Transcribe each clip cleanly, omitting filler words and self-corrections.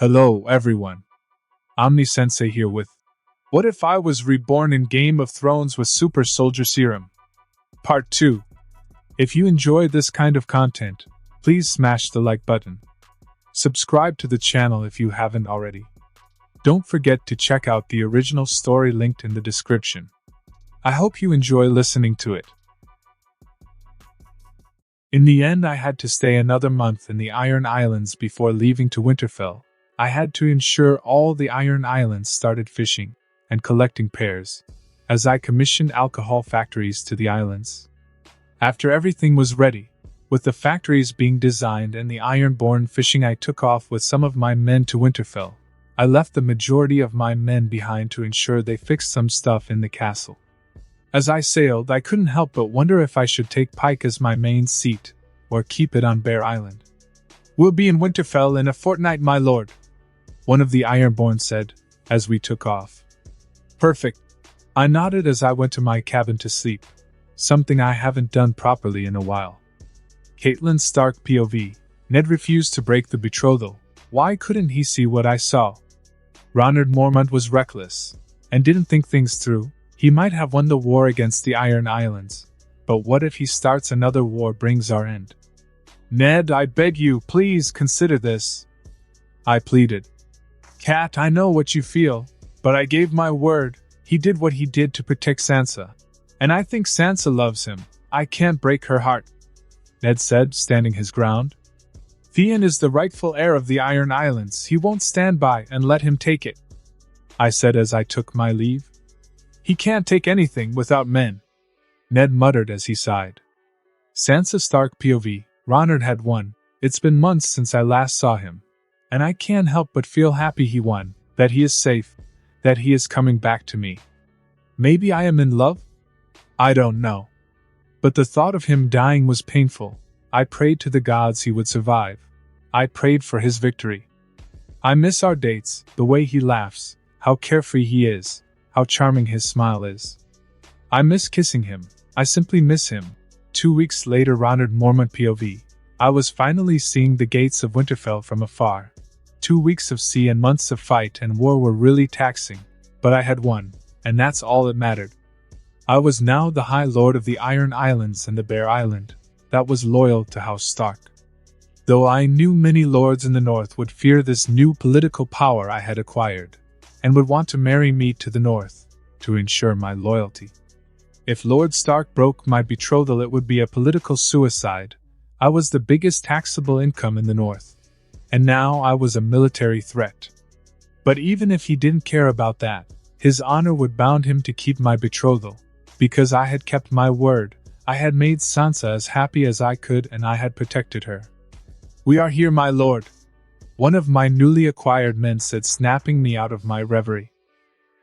Hello, everyone. Omni-Sensei here with What If I Was Reborn in Game of Thrones with Super Soldier Serum? Part 2. If you enjoy this kind of content, please smash the like button. Subscribe to the channel if you haven't already. Don't forget to check out the original story linked in the description. I hope you enjoy listening to it. In the end, I had to stay another month in the Iron Islands before leaving to Winterfell. I had to ensure all the Iron Islands started fishing and collecting pears, as I commissioned alcohol factories to the islands. After everything was ready, with the factories being designed and the Ironborn fishing, I took off with some of my men to Winterfell. I left the majority of my men behind to ensure they fixed some stuff in the castle. As I sailed, I couldn't help but wonder if I should take Pike as my main seat, or keep it on Bear Island. "We'll be in Winterfell in a fortnight, my lord," one of the Ironborn said, as we took off. "Perfect." I nodded as I went to my cabin to sleep, something I haven't done properly in a while. Catelyn Stark POV. Ned refused to break the betrothal. Why couldn't he see what I saw? Ronald Mormont was reckless, and didn't think things through. He might have won the war against the Iron Islands, but what if he starts another war brings our end? "Ned, I beg you, please consider this," I pleaded. "Cat, I know what you feel, but I gave my word. He did what he did to protect Sansa. And I think Sansa loves him. I can't break her heart," Ned said, standing his ground. "Theon is the rightful heir of the Iron Islands. He won't stand by and let him take it," I said as I took my leave. "He can't take anything without men," Ned muttered as he sighed. Sansa Stark POV. Ronard had won. It's been months since I last saw him, and I can't help but feel happy he won, that he is safe, that he is coming back to me. Maybe I am in love? I don't know. But the thought of him dying was painful. I prayed to the gods he would survive. I prayed for his victory. I miss our dates, the way he laughs, how carefree he is, how charming his smile is. I miss kissing him. I simply miss him. 2 weeks later, Ronald Mormont POV. I was finally seeing the gates of Winterfell from afar. 2 weeks of sea and months of fight and war were really taxing, but I had won, and that's all that mattered. I was now the High Lord of the Iron Islands and the Bear Island, that was loyal to House Stark. Though I knew many lords in the north would fear this new political power I had acquired, and would want to marry me to the north, to ensure my loyalty. If Lord Stark broke my betrothal, it would be a political suicide. I was the biggest taxable income in the north, and now I was a military threat. But even if he didn't care about that, his honor would bound him to keep my betrothal, because I had kept my word. I had made Sansa as happy as I could, and I had protected her. "We are here, my lord," one of my newly acquired men said, snapping me out of my reverie.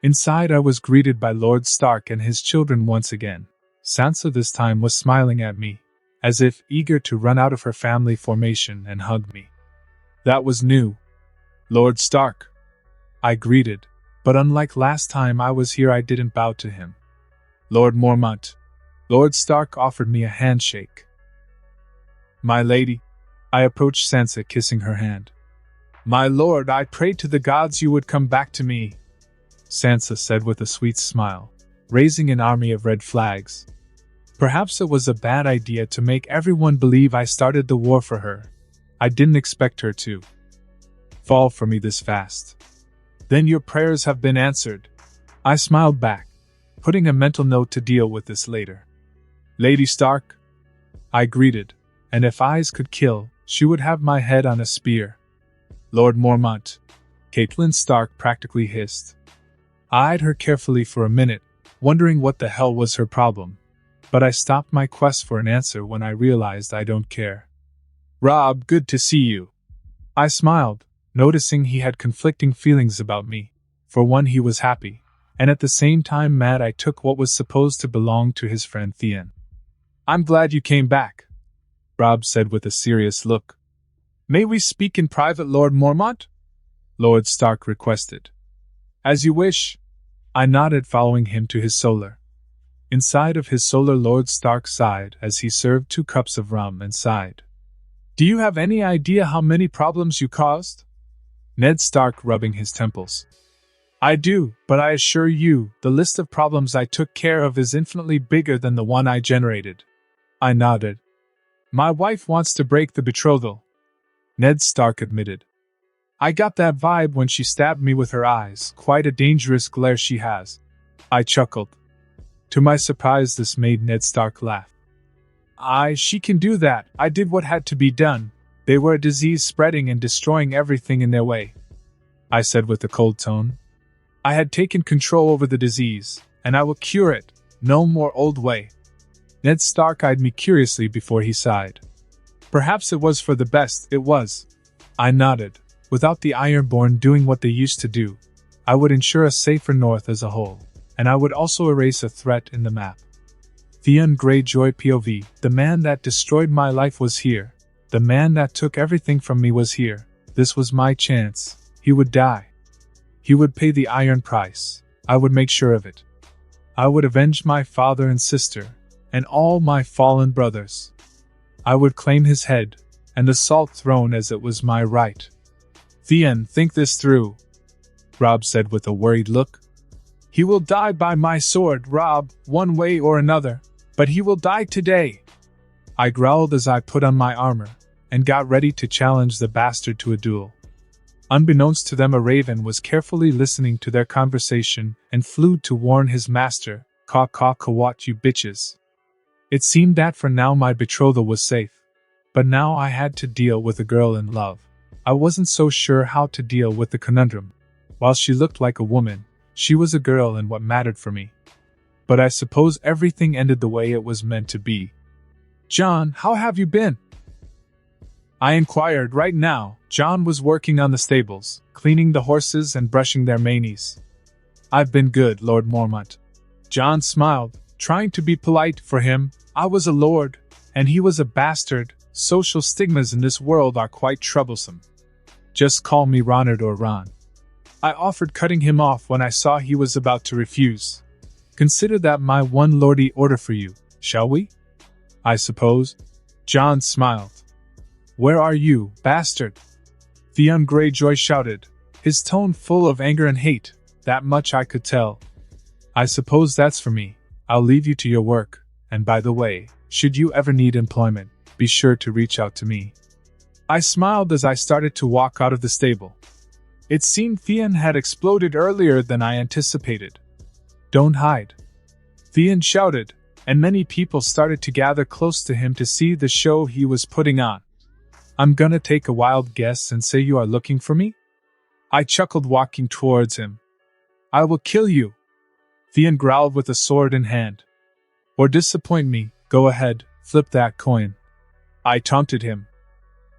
Inside, I was greeted by Lord Stark and his children once again. Sansa this time was smiling at me, as if eager to run out of her family formation and hug me. That was new. "Lord Stark," I greeted, but unlike last time I was here, I didn't bow to him. "Lord Mormont." Lord Stark offered me a handshake. "My lady," I approached Sansa, kissing her hand. "My lord, I prayed to the gods you would come back to me," Sansa said with a sweet smile, raising an army of red flags. Perhaps it was a bad idea to make everyone believe I started the war for her. I didn't expect her to fall for me this fast. "Then your prayers have been answered," I smiled back, putting a mental note to deal with this later. "Lady Stark," I greeted, and if eyes could kill, she would have my head on a spear. "Lord Mormont," Catelyn Stark practically hissed. I eyed her carefully for a minute, wondering what the hell was her problem, but I stopped my quest for an answer when I realized I don't care. "Rob, good to see you." I smiled, noticing he had conflicting feelings about me. For one, he was happy, and at the same time mad I took what was supposed to belong to his friend Theon. "I'm glad you came back," Rob said with a serious look. "May we speak in private, Lord Mormont?" Lord Stark requested. "As you wish." I nodded, following him to his solar. Inside of his solar, Lord Stark sighed as he served 2 cups of rum and sighed. "Do you have any idea how many problems you caused?" Ned Stark rubbing his temples. I do, but I assure you, the list of problems I took care of is infinitely bigger than the one I generated. I nodded. My wife wants to break the betrothal, Ned Stark admitted. I got that vibe when she stabbed me with her eyes, quite a dangerous glare she has. I chuckled. To my surprise, this made Ned Stark laugh. She can do that. I did what had to be done. They were a disease spreading and destroying everything in their way, I said with a cold tone. I had taken control over the disease, and I will cure it. No more old way. Ned Stark eyed me curiously before he sighed. Perhaps it was for the best, it was. I nodded. Without the Ironborn doing what they used to do, I would ensure a safer North as a whole, and I would also erase a threat in the map. Theon Greyjoy POV, the man that destroyed my life was here. The man that took everything from me was here. This was my chance. He would die. He would pay the iron price. I would make sure of it. I would avenge my father and sister, and all my fallen brothers. I would claim his head, and the salt throne as it was my right. Theon, think this through, Robb said with a worried look. He will die by my sword, Robb, one way or another, but he will die today. I growled as I put on my armor, and got ready to challenge the bastard to a duel. Unbeknownst to them, a raven was carefully listening to their conversation and flew to warn his master, "Caw caw kawat, you bitches." It seemed that for now my betrothal was safe, but now I had to deal with a girl in love. I wasn't so sure how to deal with the conundrum. While she looked like a woman, she was a girl and what mattered for me. But I suppose everything ended the way it was meant to be. John, how have you been? I inquired. Right now, John was working on the stables, cleaning the horses and brushing their manes. I've been good, Lord Mormont. John smiled, trying to be polite. For him, I was a lord, and he was a bastard. Social stigmas in this world are quite troublesome. Just call me Ronard or Ron. I offered cutting him off when I saw he was about to refuse. Consider that my one lordly order for you, shall we? I suppose. John smiled. Where are you, bastard? Theon Greyjoy shouted, his tone full of anger and hate. That much I could tell. I suppose that's for me. I'll leave you to your work, and by the way, should you ever need employment, be sure to reach out to me. I smiled as I started to walk out of the stable. It seemed Theon had exploded earlier than I anticipated. Don't hide, Theon shouted, and many people started to gather close to him to see the show he was putting on. I'm gonna take a wild guess and say you are looking for me? I chuckled, walking towards him. I will kill you, Theon growled with a sword in hand. Or disappoint me, go ahead, flip that coin. I taunted him.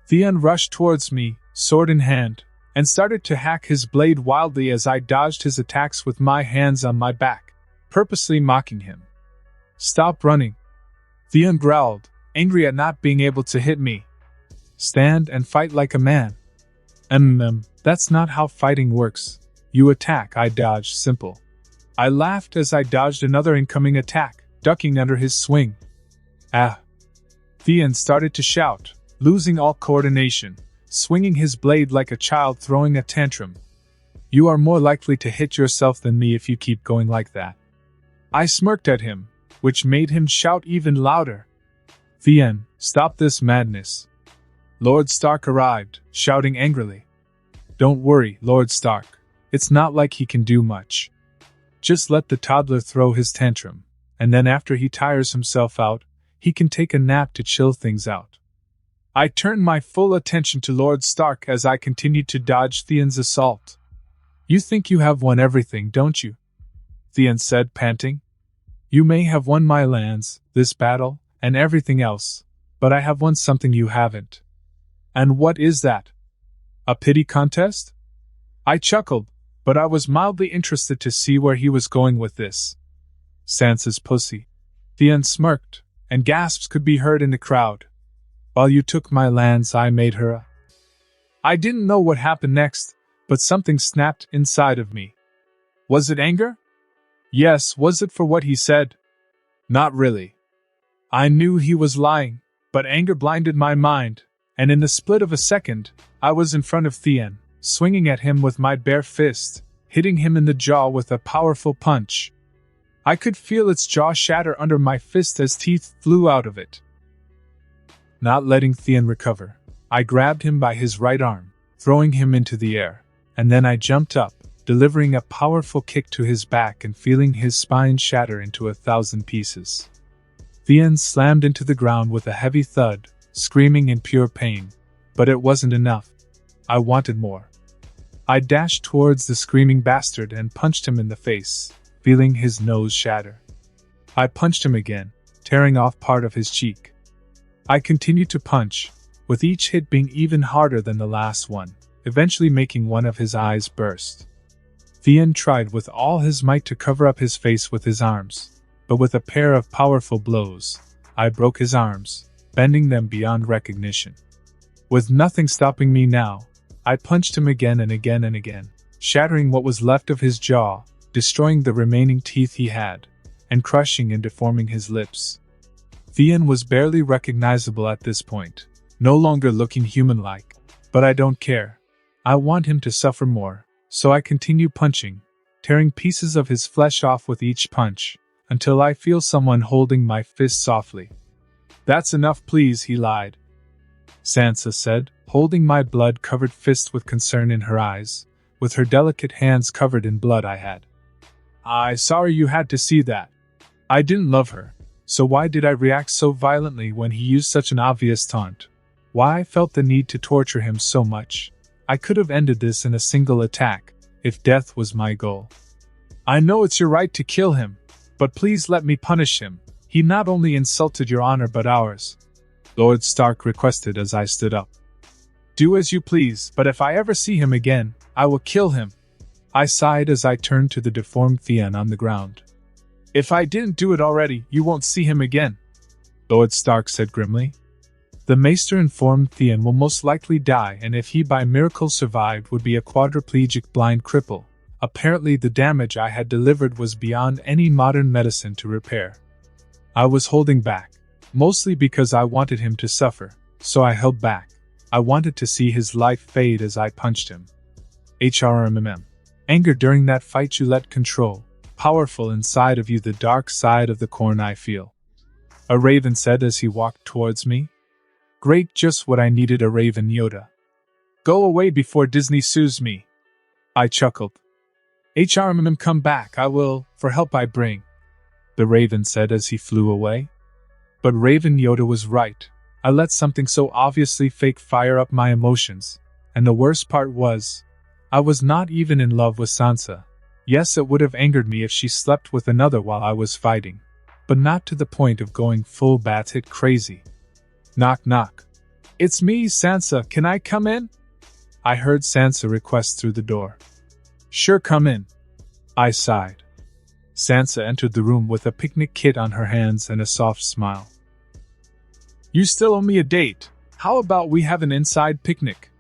Theon rushed towards me, sword in hand, and started to hack his blade wildly as I dodged his attacks with my hands on my back, purposely mocking him. Stop running, Theon growled, angry at not being able to hit me. Stand and fight like a man. That's not how fighting works. You attack, I dodge, simple. I laughed as I dodged another incoming attack, ducking under his swing. Ah! Theon started to shout, losing all coordination, swinging his blade like a child throwing a tantrum. You are more likely to hit yourself than me if you keep going like that. I smirked at him, which made him shout even louder. Theon, stop this madness. Lord Stark arrived, shouting angrily. Don't worry, Lord Stark. It's not like he can do much. Just let the toddler throw his tantrum, and then after he tires himself out, he can take a nap to chill things out. I turned my full attention to Lord Stark as I continued to dodge Theon's assault. You think you have won everything, don't you? Theon said, panting. You may have won my lands, this battle, and everything else, but I have won something you haven't. And what is that? A pity contest? I chuckled, but I was mildly interested to see where he was going with this. Sansa's pussy. Theon smirked, and gasps could be heard in the crowd. While you took my lands, I made her a... I didn't know what happened next, but something snapped inside of me. Was it anger? Yes. Was it for what he said? Not really. I knew he was lying, but anger blinded my mind, and in the split of a second, I was in front of Theon, swinging at him with my bare fist, hitting him in the jaw with a powerful punch. I could feel its jaw shatter under my fist as teeth flew out of it. Not letting Theon recover, I grabbed him by his right arm, throwing him into the air, and then I jumped up, delivering a powerful kick to his back and feeling his spine shatter into 1,000 pieces. Theon slammed into the ground with a heavy thud, screaming in pure pain. But it wasn't enough. I wanted more. I dashed towards the screaming bastard and punched him in the face, feeling his nose shatter. I punched him again, tearing off part of his cheek. I continued to punch, with each hit being even harder than the last one, eventually making one of his eyes burst. Theon tried with all his might to cover up his face with his arms, but with a pair of powerful blows, I broke his arms, bending them beyond recognition. With nothing stopping me now, I punched him again and again and again, shattering what was left of his jaw, destroying the remaining teeth he had, and crushing and deforming his lips. Theon was barely recognizable at this point, no longer looking human-like, but I don't care. I want him to suffer more, so I continue punching, tearing pieces of his flesh off with each punch, until I feel someone holding my fist softly. "That's enough, please," he lied. Sansa said, holding my blood-covered fist with concern in her eyes, with her delicate hands covered in blood I had. "I'm sorry you had to see that. I didn't love her, so why did I react so violently when he used such an obvious taunt? Why I felt the need to torture him so much? I could have ended this in a single attack, if death was my goal. I know it's your right to kill him, but please let me punish him. He not only insulted your honor but ours," Lord Stark requested as I stood up. "Do as you please, but if I ever see him again, I will kill him," I sighed as I turned to the deformed Theon on the ground. "If I didn't do it already, you won't see him again," Lord Stark said grimly. "The Maester informed Theon will most likely die, and if he by miracle survived would be a quadriplegic blind cripple. Apparently the damage I had delivered was beyond any modern medicine to repair. I was holding back, mostly because I wanted him to suffer, so I held back. I wanted to see his life fade as I punched him. HRMM. Anger during that fight you let control, powerful inside of you, the dark side of the corn I feel," a raven said as he walked towards me. "Great, just what I needed, a raven, Yoda. Go away before Disney sues me," I chuckled. "HRMM, come back, I will, for help I bring," the raven said as he flew away. But Raven Yoda was right. I let something so obviously fake fire up my emotions, and the worst part was, I was not even in love with Sansa. Yes, it would have angered me if she slept with another while I was fighting, but not to the point of going full bat-hit crazy. Knock knock. "It's me, Sansa, can I come in?" I heard Sansa request through the door. "Sure, come in," I sighed. Sansa entered the room with a picnic kit on her hands and a soft smile. "You still owe me a date. How about we have an inside picnic?"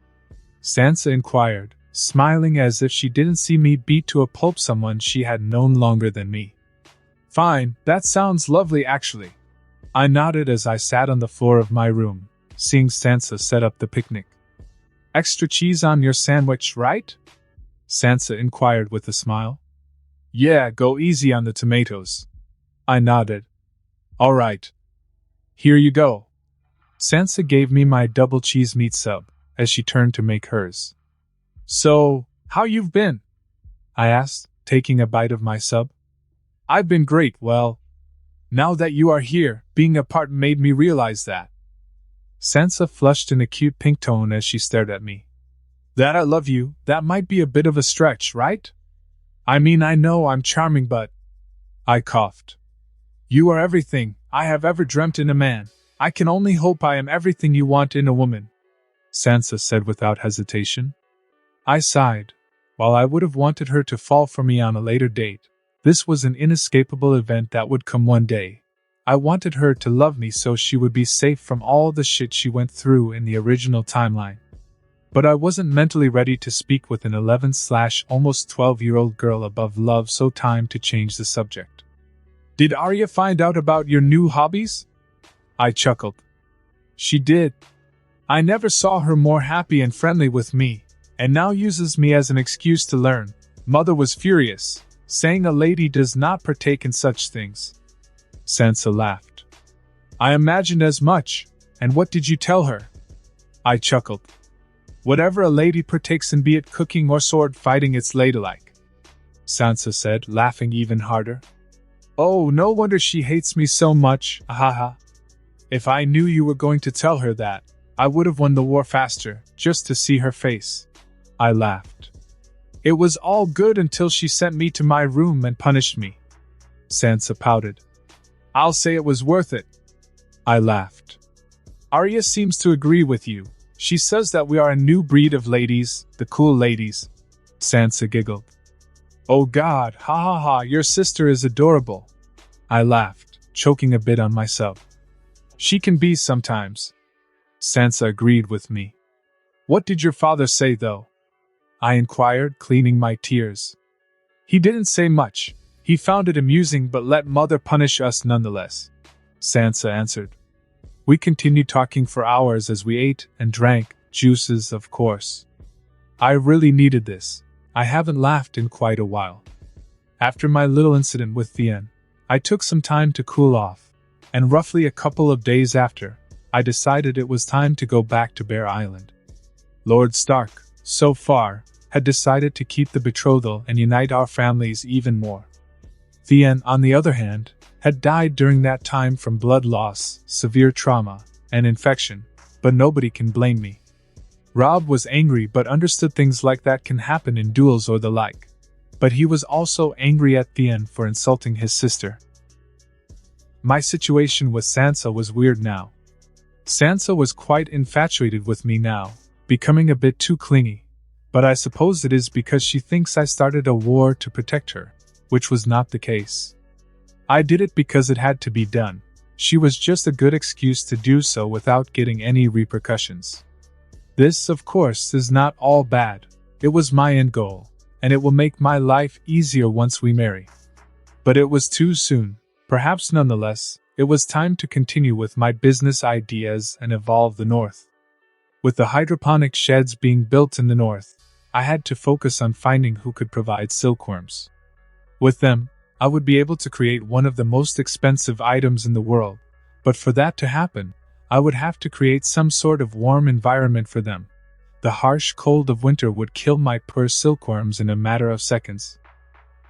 Sansa inquired, smiling as if she didn't see me beat to a pulp someone she had known longer than me. "Fine, that sounds lovely actually." I nodded as I sat on the floor of my room, seeing Sansa set up the picnic. "Extra cheese on your sandwich, right?" Sansa inquired with a smile. "Yeah, go easy on the tomatoes." I nodded. "All right. Here you go." Sansa gave me my double cheese meat sub, as she turned to make hers. "So, how you've been?" I asked, taking a bite of my sub. "I've been great, well, now that you are here, being apart made me realize that." Sansa flushed in a cute pink tone as she stared at me. "That I love you, that might be a bit of a stretch, right? I mean, I know I'm charming, but..." I coughed. "You are everything I have ever dreamt in a man. I can only hope I am everything you want in a woman," Sansa said without hesitation. I sighed. While I would have wanted her to fall for me on a later date, this was an inescapable event that would come one day. I wanted her to love me so she would be safe from all the shit she went through in the original timeline. But I wasn't mentally ready to speak with an 11/almost 12-year-old girl above love, so time to change the subject. "Did Arya find out about your new hobbies?" I chuckled. "She did. I never saw her more happy and friendly with me, and now uses me as an excuse to learn. Mother was furious, saying a lady does not partake in such things. Sansa laughed. I imagined as much, and what did you tell her? I chuckled. Whatever a lady partakes in, be it cooking or sword fighting, it's ladylike. Sansa said, laughing even harder. Oh, no wonder she hates me so much, ahaha. If I knew you were going to tell her that, I would have won the war faster, just to see her face. I laughed. It was all good until she sent me to my room and punished me. Sansa pouted. I'll say it was worth it. I laughed. Arya seems to agree with you. She says that we are a new breed of ladies, the cool ladies. Sansa giggled. Oh God, ha ha ha, your sister is adorable. I laughed, choking a bit on myself. She can be sometimes. Sansa agreed with me. What did your father say though? I inquired, cleaning my tears. He didn't say much. He found it amusing but let Mother punish us nonetheless. Sansa answered. We continued talking for hours as we ate and drank, juices of course. I really needed this. I haven't laughed in quite a while. After my little incident with Thien, I took some time to cool off, and roughly a couple of days after, I decided it was time to go back to Bear Island. Lord Stark, so far, had decided to keep the betrothal and unite our families even more. Thien, on the other hand, had died during that time from blood loss, severe trauma, and infection, but nobody can blame me. Robb was angry but understood things like that can happen in duels or the like. But he was also angry at Thien for insulting his sister. My situation with Sansa was weird now. Sansa was quite infatuated with me now, becoming a bit too clingy. But I suppose it is because she thinks I started a war to protect her, which was not the case. I did it because it had to be done. She was just a good excuse to do so without getting any repercussions. This, of course, is not all bad. It was my end goal, and it will make my life easier once we marry. But it was too soon. Perhaps nonetheless, it was time to continue with my business ideas and evolve the North. With the hydroponic sheds being built in the North, I had to focus on finding who could provide silkworms. With them, I would be able to create one of the most expensive items in the world, but for that to happen, I would have to create some sort of warm environment for them. The harsh cold of winter would kill my poor silkworms in a matter of seconds.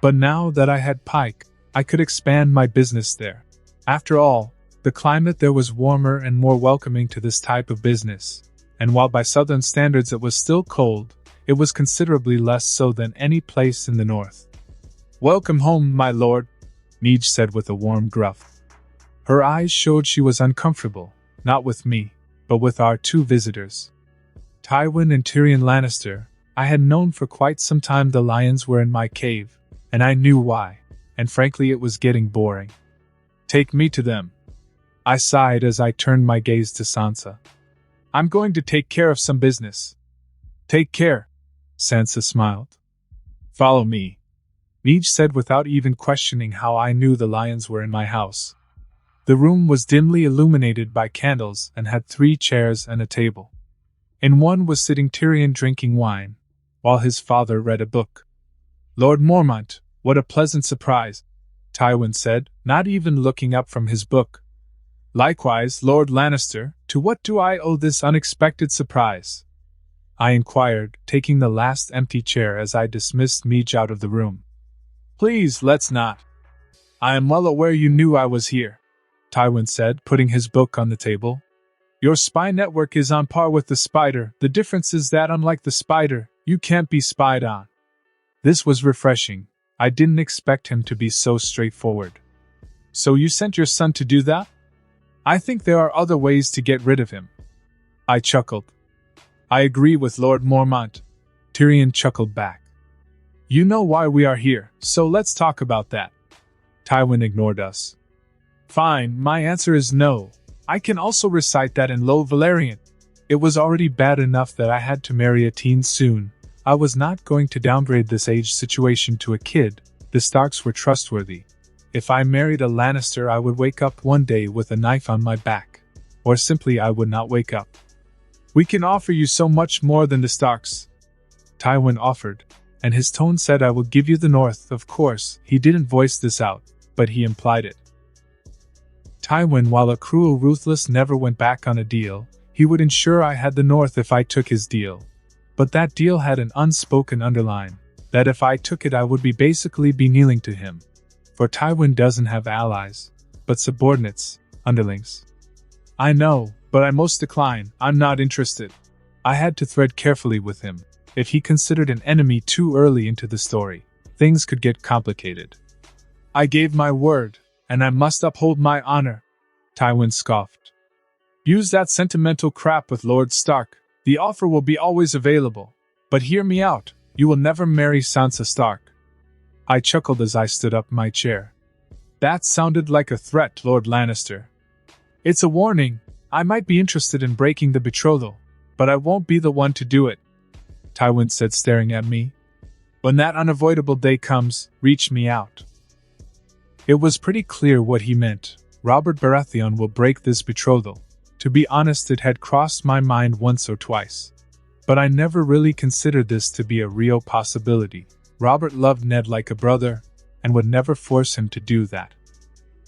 But now that I had Pike, I could expand my business there. After all, the climate there was warmer and more welcoming to this type of business, and while by southern standards it was still cold, it was considerably less so than any place in the north. Welcome home, my lord, Neej said with a warm gruff. Her eyes showed she was uncomfortable, not with me, but with our two visitors. Tywin and Tyrion Lannister. I had known for quite some time the lions were in my cave, and I knew why, and frankly it was getting boring. Take me to them. I sighed as I turned my gaze to Sansa. I'm going to take care of some business. Take care, Sansa smiled. Follow me, Neej said without even questioning how I knew the lions were in my house. The room was dimly illuminated by candles and had 3 chairs and a table. In one was sitting Tyrion drinking wine, while his father read a book. Lord Mormont, what a pleasant surprise, Tywin said, not even looking up from his book. Likewise, Lord Lannister, to what do I owe this unexpected surprise? I inquired, taking the last empty chair as I dismissed Neej out of the room. Please, let's not. I am well aware you knew I was here, Tywin said, putting his book on the table. Your spy network is on par with the spider. The difference is that unlike the spider, you can't be spied on. This was refreshing. I didn't expect him to be so straightforward. So you sent your son to do that? I think there are other ways to get rid of him. I chuckled. I agree with Lord Mormont. Tyrion chuckled back. You know why we are here, so let's talk about that. Tywin ignored us. Fine, my answer is no. I can also recite that in Low Valyrian. It was already bad enough that I had to marry a teen soon. I was not going to downgrade this age situation to a kid. The Starks were trustworthy. If I married a Lannister, I would wake up one day with a knife on my back. Or simply I would not wake up. We can offer you so much more than the Starks. Tywin offered, and his tone said I will give you the north. Of course, he didn't voice this out, but he implied it. Tywin, while a cruel ruthless, never went back on a deal. He would ensure I had the north if I took his deal. But that deal had an unspoken underline, that if I took it I would basically be kneeling to him. For Tywin doesn't have allies, but subordinates, underlings. I know, but I most decline. I'm not interested. I had to thread carefully with him. If he considered an enemy too early into the story, things could get complicated. I gave my word, and I must uphold my honor, Tywin scoffed. Use that sentimental crap with Lord Stark. The offer will be always available. But hear me out, you will never marry Sansa Stark. I chuckled as I stood up in my chair. That sounded like a threat, Lord Lannister. It's a warning. I might be interested in breaking the betrothal, but I won't be the one to do it, Tywin said, staring at me. When that unavoidable day comes, reach me out. It was pretty clear what he meant. Robert Baratheon will break this betrothal. To be honest, it had crossed my mind once or twice. But I never really considered this to be a real possibility. Robert loved Ned like a brother, and would never force him to do that.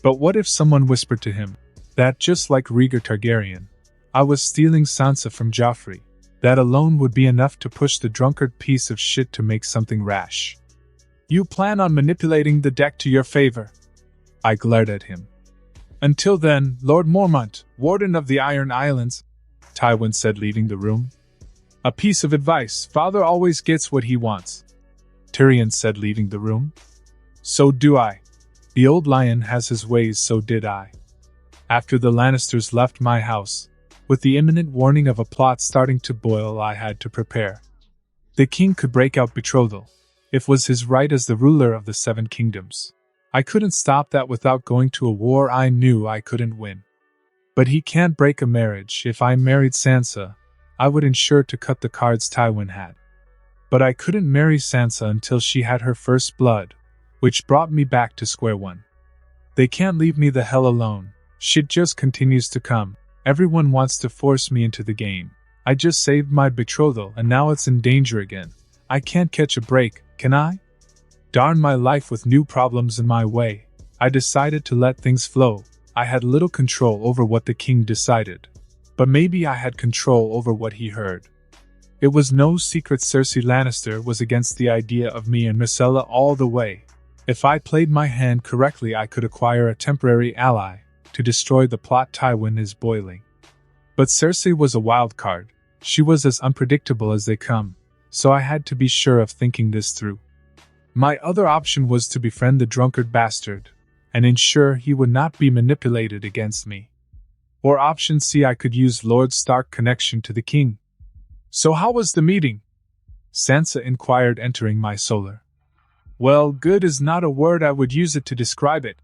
But what if someone whispered to him that, just like Rhaegar Targaryen, I was stealing Sansa from Joffrey? That alone would be enough to push the drunkard piece of shit to make something rash. You plan on manipulating the deck to your favor? I glared at him. Until then, Lord Mormont, Warden of the Iron Islands, Tywin said, leaving the room. A piece of advice, father always gets what he wants, Tyrion said, leaving the room. So do I. The old lion has his ways, so did I. After the Lannisters left my house, with the imminent warning of a plot starting to boil, I had to prepare. The king could break out betrothal. It was his right as the ruler of the Seven Kingdoms. I couldn't stop that without going to a war I knew I couldn't win. But he can't break a marriage. If I married Sansa, I would ensure to cut the cards Tywin had. But I couldn't marry Sansa until she had her first blood, which brought me back to square one. They can't leave me the hell alone. Shit just continues to come. Everyone wants to force me into the game. I just saved my betrothal and now it's in danger again. I can't catch a break, can I? Darn my life with new problems in my way. I decided to let things flow. I had little control over what the king decided. But maybe I had control over what he heard. It was no secret Cersei Lannister was against the idea of me and Myrcella all the way. If I played my hand correctly, I could acquire a temporary ally to destroy the plot Tywin is boiling. But Cersei was a wild card. She was as unpredictable as they come, so I had to be sure of thinking this through. My other option was to befriend the drunkard bastard, and ensure he would not be manipulated against me. Or option C, I could use Lord Stark's connection to the king. So how was the meeting? Sansa inquired, entering my solar. Well, good is not a word I would use it to describe it.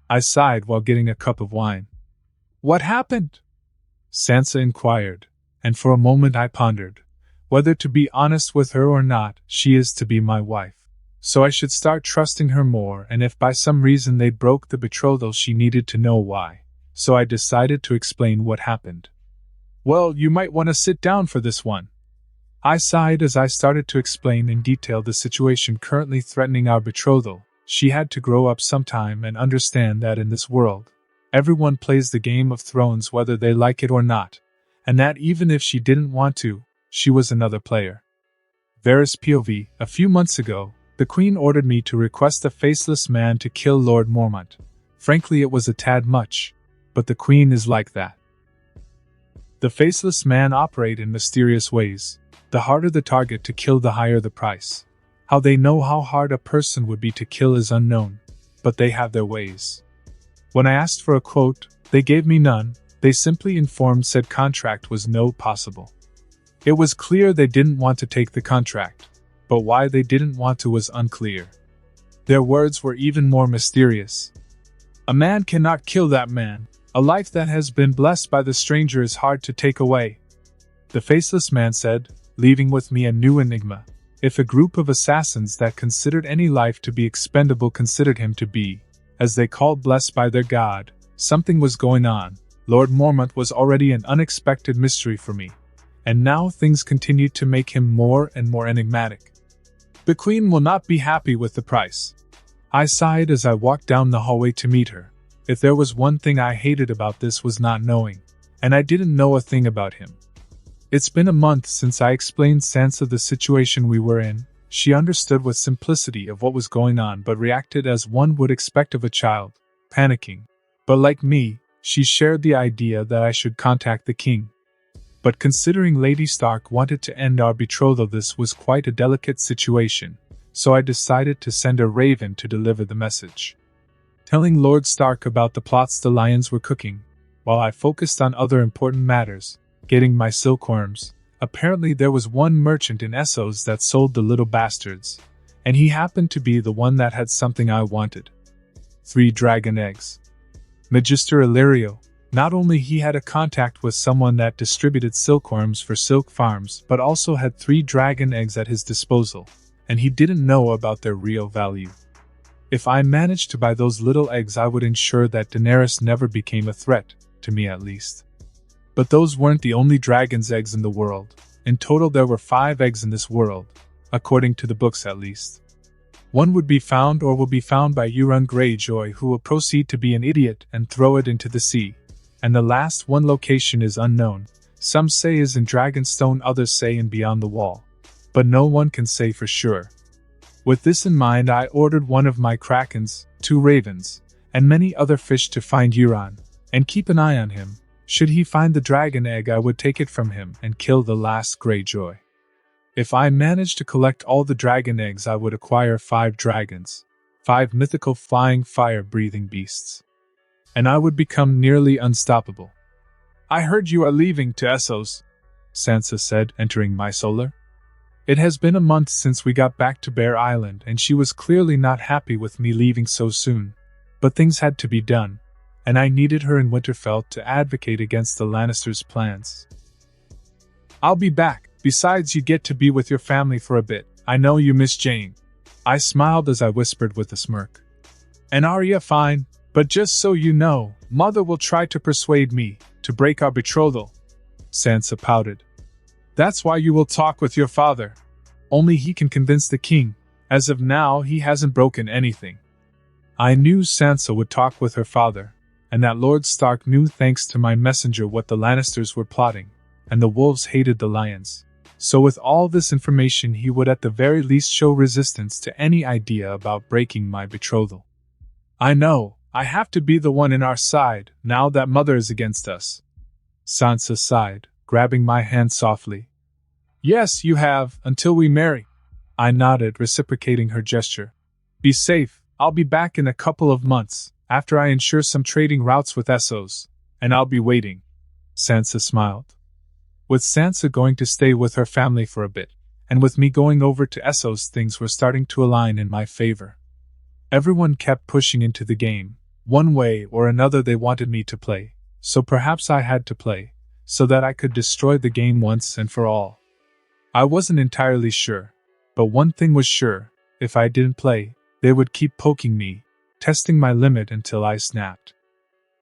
I sighed while getting a cup of wine. What happened? Sansa inquired, and for a moment I pondered. Whether to be honest with her or not, she is to be my wife. So I should start trusting her more, and if by some reason they broke the betrothal, she needed to know why. So I decided to explain what happened. Well, you might want to sit down for this one. I sighed as I started to explain in detail the situation currently threatening our betrothal. She had to grow up sometime and understand that in this world, everyone plays the Game of Thrones whether they like it or not, and that even if she didn't want to, she was another player. Varys POV, a few months ago, the Queen ordered me to request a faceless man to kill Lord Mormont. Frankly, it was a tad much, but the Queen is like that. The faceless man operate in mysterious ways. The harder the target to kill, the higher the price. How they know how hard a person would be to kill is unknown, but they have their ways. When I asked for a quote, they gave me none. They simply informed said contract was no possible. It was clear they didn't want to take the contract, but why they didn't want to was unclear. Their words were even more mysterious. A man cannot kill that man. A life that has been blessed by the stranger is hard to take away, the faceless man said, leaving with me a new enigma. If a group of assassins that considered any life to be expendable considered him to be, as they called, blessed by their god, something was going on. Lord Mormont was already an unexpected mystery for me. and now things continued to make him more and more enigmatic. The Queen will not be happy with the price. I sighed as I walked down the hallway to meet her. If there was one thing I hated about this was not knowing, and I didn't know a thing about him. It's been a month since I explained Sansa the situation we were in. She understood with simplicity of what was going on but reacted as one would expect of a child, panicking. But like me, she shared the idea that I should contact the king. But considering Lady Stark wanted to end our betrothal, this was quite a delicate situation, so I decided to send a raven to deliver the message. Telling Lord Stark about the plots the lions were cooking, while I focused on other important matters, getting my silkworms. Apparently there was one merchant in Essos that sold the little bastards, and he happened to be the one that had something I wanted. 3 dragon eggs. Magister Illyrio, not only he had a contact with someone that distributed silkworms for silk farms, but also had 3 dragon eggs at his disposal, and he didn't know about their real value. If I managed to buy those little eggs, I would ensure that Daenerys never became a threat, to me at least. But those weren't the only dragon's eggs in the world. In total there were 5 eggs in this world, according to the books at least. One would be found or will be found by Euron Greyjoy, who will proceed to be an idiot and throw it into the sea. And the last one location is unknown. Some say is in Dragonstone, others say in Beyond the Wall. But no one can say for sure. With this in mind, I ordered one of my krakens, 2 ravens, and many other fish to find Euron, and keep an eye on him. Should he find the dragon egg, I would take it from him and kill the last Greyjoy. If I managed to collect all the dragon eggs, I would acquire 5 dragons, 5 mythical flying fire-breathing beasts. And I would become nearly unstoppable. I heard you are leaving to Essos, Sansa said, entering my solar. It has been a month since we got back to Bear Island, and she was clearly not happy with me leaving so soon. But things had to be done, and I needed her in Winterfell to advocate against the Lannisters' plans. I'll be back. Besides, you get to be with your family for a bit. I know you miss Jane. I smiled as I whispered with a smirk. And Arya fine, but just so you know, Mother will try to persuade me to break our betrothal. Sansa pouted. That's why you will talk with your father. Only he can convince the king. As of now, he hasn't broken anything. I knew Sansa would talk with her father, and that Lord Stark knew thanks to my messenger what the Lannisters were plotting, and the wolves hated the lions. So with all this information, he would at the very least show resistance to any idea about breaking my betrothal. I know, I have to be the one in our side, now that Mother is against us. Sansa sighed, grabbing my hand softly. Yes, you have, until we marry. I nodded, reciprocating her gesture. Be safe, I'll be back in a couple of months, after I ensure some trading routes with Essos, and I'll be waiting. Sansa smiled. With Sansa going to stay with her family for a bit, and with me going over to Essos, things were starting to align in my favor. Everyone kept pushing into the game. One way or another they wanted me to play, so perhaps I had to play, so that I could destroy the game once and for all. I wasn't entirely sure, but one thing was sure, if I didn't play, they would keep poking me, testing my limit until I snapped.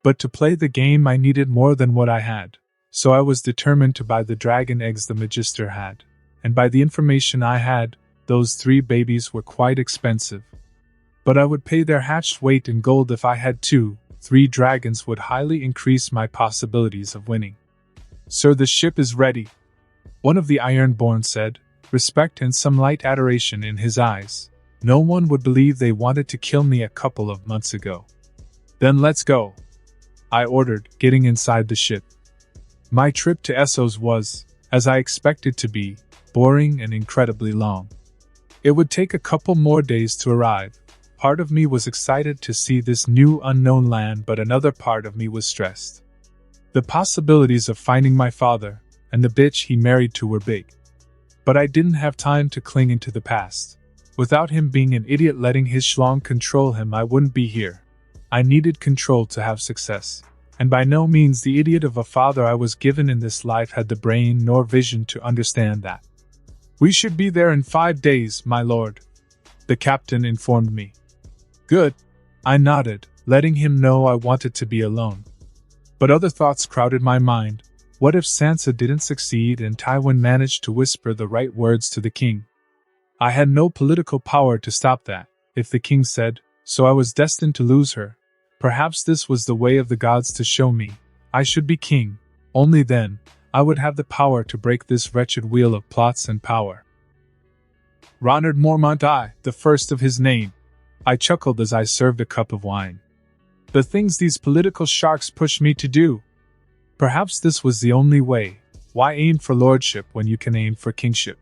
But to play the game I needed more than what I had, so I was determined to buy the dragon eggs the Magister had, and by the information I had, those 3 babies were quite expensive. But I would pay their hatched weight in gold if I had 3 dragons would highly increase my possibilities of winning. Sir, the ship is ready, one of the Ironborn said, respect and some light adoration in his eyes. No one would believe they wanted to kill me a couple of months ago. Then let's go, I ordered, getting inside the ship. My trip to Essos was, as I expected to be, boring and incredibly long. It would take a couple more days to arrive. Part of me was excited to see this new unknown land, but another part of me was stressed. The possibilities of finding my father, and the bitch he married to, were big. But I didn't have time to cling into the past. Without him being an idiot letting his schlong control him, I wouldn't be here. I needed control to have success. And by no means the idiot of a father I was given in this life had the brain nor vision to understand that. We should be there in 5 days, my lord, the captain informed me. Good, I nodded, letting him know I wanted to be alone. But other thoughts crowded my mind. What if Sansa didn't succeed and Tywin managed to whisper the right words to the king? I had no political power to stop that, if the king said, so I was destined to lose her. Perhaps this was the way of the gods to show me I should be king. Only then, I would have the power to break this wretched wheel of plots and power. Ronard Mormont I, the first of his name. I chuckled as I served a cup of wine. The things these political sharks push me to do. Perhaps this was the only way. Why aim for lordship when you can aim for kingship?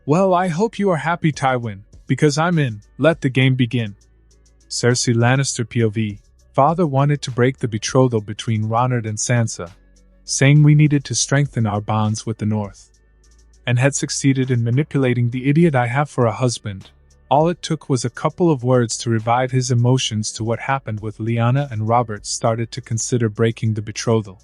Well, I hope you are happy, Tywin, because I'm in. Let the game begin. Cersei Lannister POV. Father wanted to break the betrothal between Ronard and Sansa, saying we needed to strengthen our bonds with the North, and had succeeded in manipulating the idiot I have for a husband. All it took was a couple of words to revive his emotions to what happened with Lyanna, and Robert started to consider breaking the betrothal.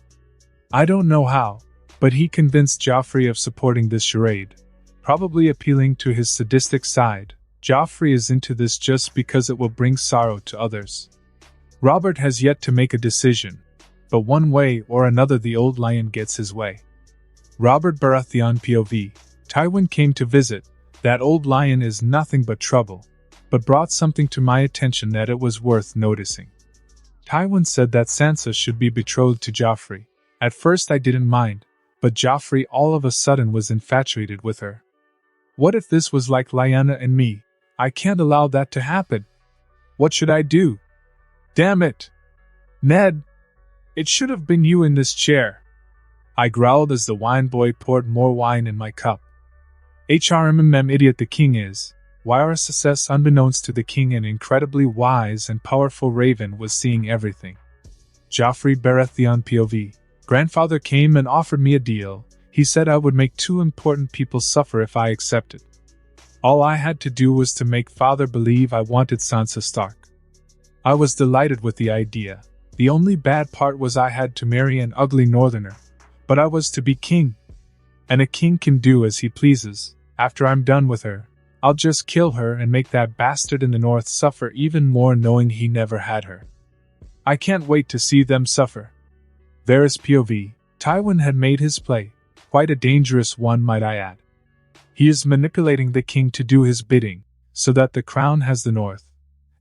I don't know how, but he convinced Joffrey of supporting this charade, probably appealing to his sadistic side. Joffrey is into this just because it will bring sorrow to others. Robert has yet to make a decision, but one way or another the old lion gets his way. Robert Baratheon POV. Tywin came to visit. That old lion is nothing but trouble, but brought something to my attention that it was worth noticing. Tywin said that Sansa should be betrothed to Joffrey. At first I didn't mind, but Joffrey all of a sudden was infatuated with her. What if this was like Lyanna and me? I can't allow that to happen. What should I do? Damn it! Ned! It should have been you in this chair. I growled as the wine boy poured more wine in my cup. HRMMM idiot the king is. YRSSS unbeknownst to the king, an incredibly wise and powerful raven was seeing everything. Joffrey Baratheon POV. Grandfather came and offered me a deal. He said I would make two important people suffer if I accepted. All I had to do was to make father believe I wanted Sansa Stark. I was delighted with the idea. The only bad part was I had to marry an ugly northerner. But I was to be king. And a king can do as he pleases. After I'm done with her, I'll just kill her and make that bastard in the north suffer even more, knowing he never had her. I can't wait to see them suffer. Varys POV. Tywin had made his play. Quite a dangerous one, might I add. He is manipulating the king to do his bidding, so that the crown has the north,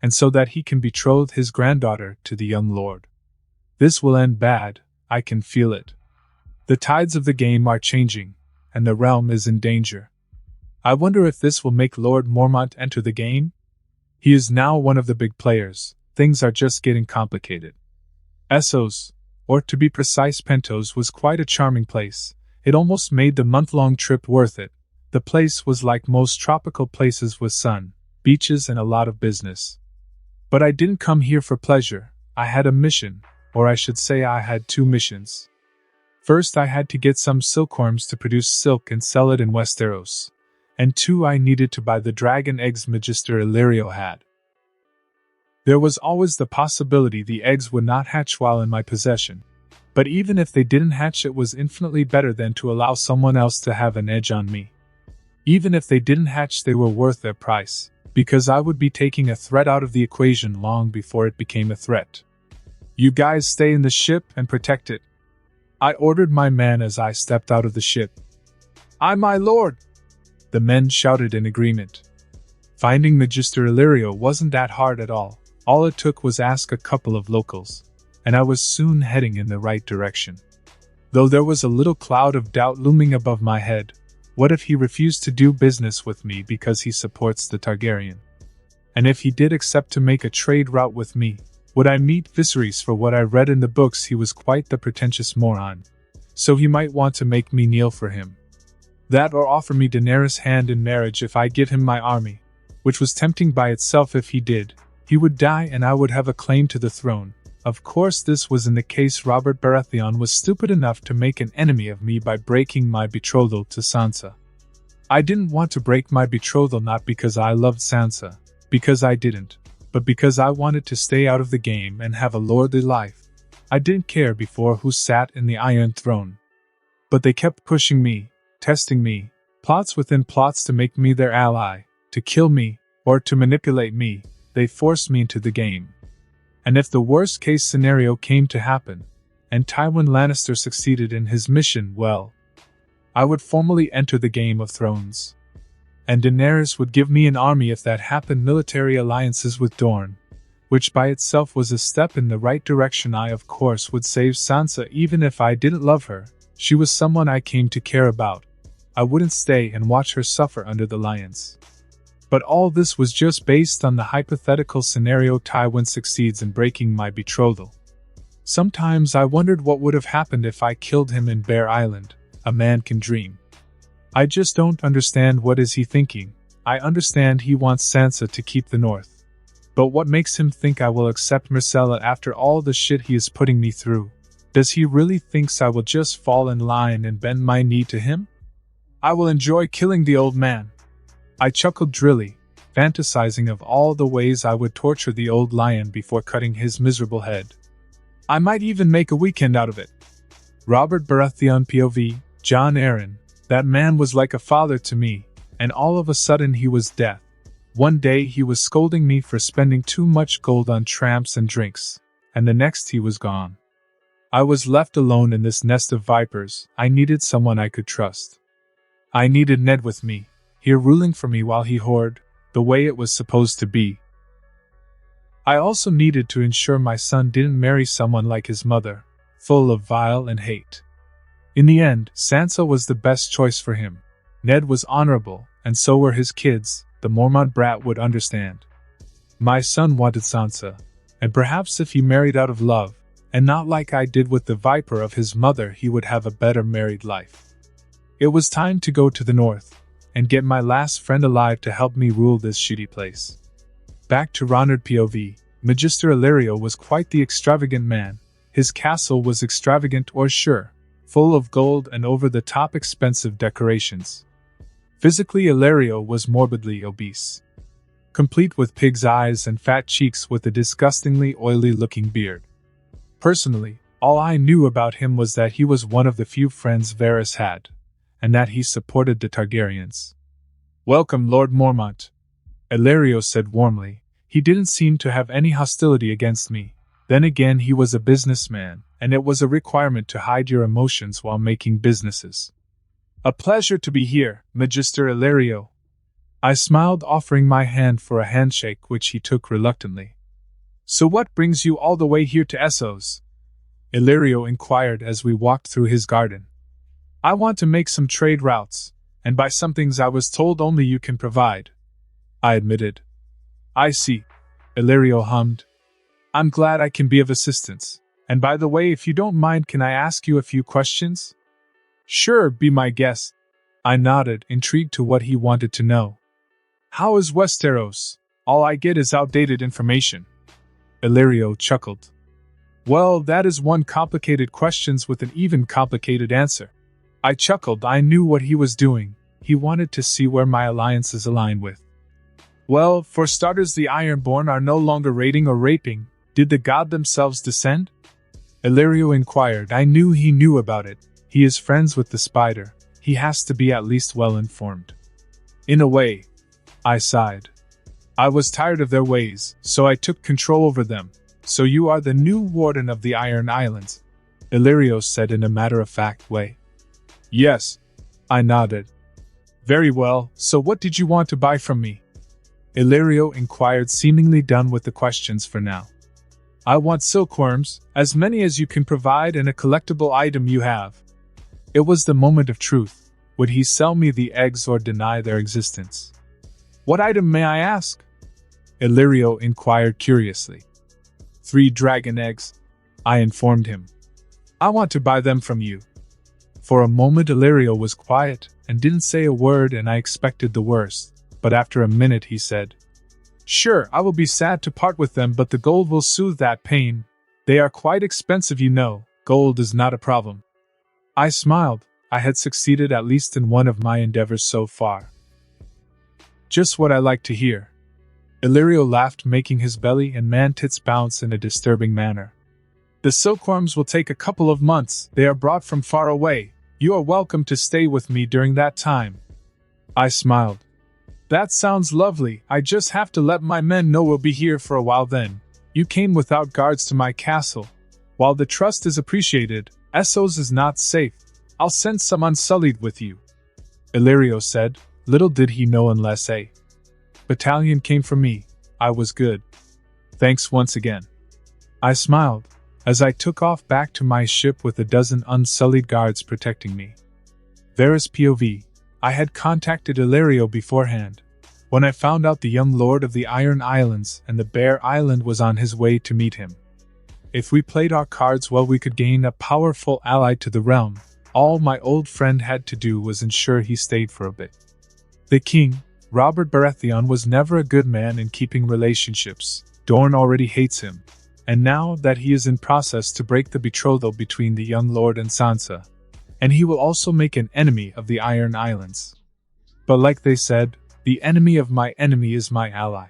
and so that he can betroth his granddaughter to the young lord. This will end bad, I can feel it. The tides of the game are changing, and the realm is in danger. I wonder if this will make Lord Mormont enter the game? He is now one of the big players. Things are just getting complicated. Essos, or to be precise Pentos, was quite a charming place. It almost made the month-long trip worth it. The place was like most tropical places with sun, beaches and a lot of business. But I didn't come here for pleasure. I had a mission, or I should say I had two missions. First, I had to get some silkworms to produce silk and sell it in Westeros. And two, I needed to buy the dragon eggs Magister Illyrio had. There was always the possibility the eggs would not hatch while in my possession. But even if they didn't hatch, it was infinitely better than to allow someone else to have an edge on me. Even if they didn't hatch, they were worth their price, because I would be taking a threat out of the equation long before it became a threat. You guys stay in the ship and protect it. I ordered my men as I stepped out of the ship. Aye, my lord! The men shouted in agreement. Finding Magister Illyrio wasn't that hard at all. All it took was ask a couple of locals, and I was soon heading in the right direction. Though there was a little cloud of doubt looming above my head. What if he refused to do business with me because he supports the Targaryen? And if he did accept to make a trade route with me, would I meet Viserys? For what I read in the books, he was quite the pretentious moron. So he might want to make me kneel for him. That, or offer me Daenerys' hand in marriage if I give him my army, which was tempting by itself. If he did, he would die and I would have a claim to the throne. Of course, this was in the case Robert Baratheon was stupid enough to make an enemy of me by breaking my betrothal to Sansa. I didn't want to break my betrothal, not because I loved Sansa, because I didn't, but because I wanted to stay out of the game and have a lordly life. I didn't care before who sat in the Iron Throne. But they kept pushing me, testing me, plots within plots to make me their ally, to kill me, or to manipulate me. They forced me into the game. And if the worst case scenario came to happen, and Tywin Lannister succeeded in his mission, well, I would formally enter the Game of Thrones. And Daenerys would give me an army if that happened. Military alliances with Dorne, which by itself was a step in the right direction. I of course would save Sansa even if I didn't love her. She was someone I came to care about. I wouldn't stay and watch her suffer under the lions. But all this was just based on the hypothetical scenario Tywin succeeds in breaking my betrothal. Sometimes I wondered what would have happened if I killed him in Bear Island. A man can dream. I just don't understand what is he thinking. I understand he wants Sansa to keep the North. But what makes him think I will accept Myrcella after all the shit he is putting me through? Does he really thinks I will just fall in line and bend my knee to him? I will enjoy killing the old man. I chuckled drily, fantasizing of all the ways I would torture the old lion before cutting his miserable head. I might even make a weekend out of it. Robert Baratheon POV, Jon Arryn. That man was like a father to me, and all of a sudden he was death. One day he was scolding me for spending too much gold on tramps and drinks, and the next he was gone. I was left alone in this nest of vipers. I needed someone I could trust. I needed Ned with me, here ruling for me while he whored, the way it was supposed to be. I also needed to ensure my son didn't marry someone like his mother, full of vile and hate. In the end, Sansa was the best choice for him. Ned was honorable, and so were his kids. The Mormont brat would understand. My son wanted Sansa, and perhaps if he married out of love, and not like I did with the viper of his mother, he would have a better married life. It was time to go to the North, and get my last friend alive to help me rule this shitty place. Back to Ronard POV, Magister Illyrio was quite the extravagant man. His castle was extravagant or sure, full of gold and over-the-top expensive decorations. Physically, Illyrio was morbidly obese, complete with pig's eyes and fat cheeks with a disgustingly oily-looking beard. Personally, all I knew about him was that he was one of the few friends Varys had, and that he supported the Targaryens. "Welcome, Lord Mormont," Illyrio said warmly. He didn't seem to have any hostility against me. Then again, he was a businessman, and it was a requirement to hide your emotions while making businesses. "A pleasure to be here, Magister Illyrio." I smiled, offering my hand for a handshake, which he took reluctantly. "So what brings you all the way here to Essos?" Illyrio inquired as we walked through his garden. "I want to make some trade routes, and buy some things I was told only you can provide," I admitted. "I see," Illyrio hummed. "I'm glad I can be of assistance. And by the way, if you don't mind, can I ask you a few questions?" "Sure, be my guest." I nodded, intrigued to what he wanted to know. "How is Westeros? All I get is outdated information." Illyrio chuckled. "Well, that is one complicated question with an even complicated answer." I chuckled. I knew what he was doing. He wanted to see where my alliances align with. "Well, for starters, the Ironborn are no longer raiding or raping. Did the god themselves descend?" Illyrio inquired. I knew he knew about it. He is friends with the spider. He has to be at least well informed. "In a way," I sighed. "I was tired of their ways, so I took control over them." "So you are the new warden of the Iron Islands?" Illyrio said in a matter-of-fact way. "Yes," I nodded. "Very well, so what did you want to buy from me?" Illyrio inquired, seemingly done with the questions for now. "I want silkworms, as many as you can provide, and a collectible item you have." It was the moment of truth. Would he sell me the eggs or deny their existence? "What item, may I ask?" Illyrio inquired curiously. 3 dragon eggs," I informed him. "I want to buy them from you." For a moment Illyrio was quiet, and didn't say a word, and I expected the worst. But after a minute he said, "Sure, I will be sad to part with them, but the gold will soothe that pain. They are quite expensive, you know. Gold is not a problem." I smiled. I had succeeded at least in one of my endeavors so far. "Just what I like to hear." Illyrio laughed, making his belly and man-tits bounce in a disturbing manner. "The silkworms will take a couple of months. They are brought from far away. You are welcome to stay with me during that time." I smiled. "That sounds lovely. I just have to let my men know we'll be here for a while then. You came without guards to my castle." While the trust is appreciated, Essos is not safe. I'll send some Unsullied with you," Illyrio said. Little did he know unless a battalion came for me, I was good. "Thanks once again." I smiled, as I took off back to my ship with a dozen Unsullied guards protecting me. Varus POV. I had contacted Illyrio beforehand, when I found out the young lord of the Iron Islands and the Bear Island was on his way to meet him. If we played our cards well, we could gain a powerful ally to the realm. All my old friend had to do was ensure he stayed for a bit. The king, Robert Baratheon, was never a good man in keeping relationships. Dorne already hates him, and now that he is in process to break the betrothal between the young lord and Sansa, and he will also make an enemy of the Iron Islands. But like they said, the enemy of my enemy is my ally.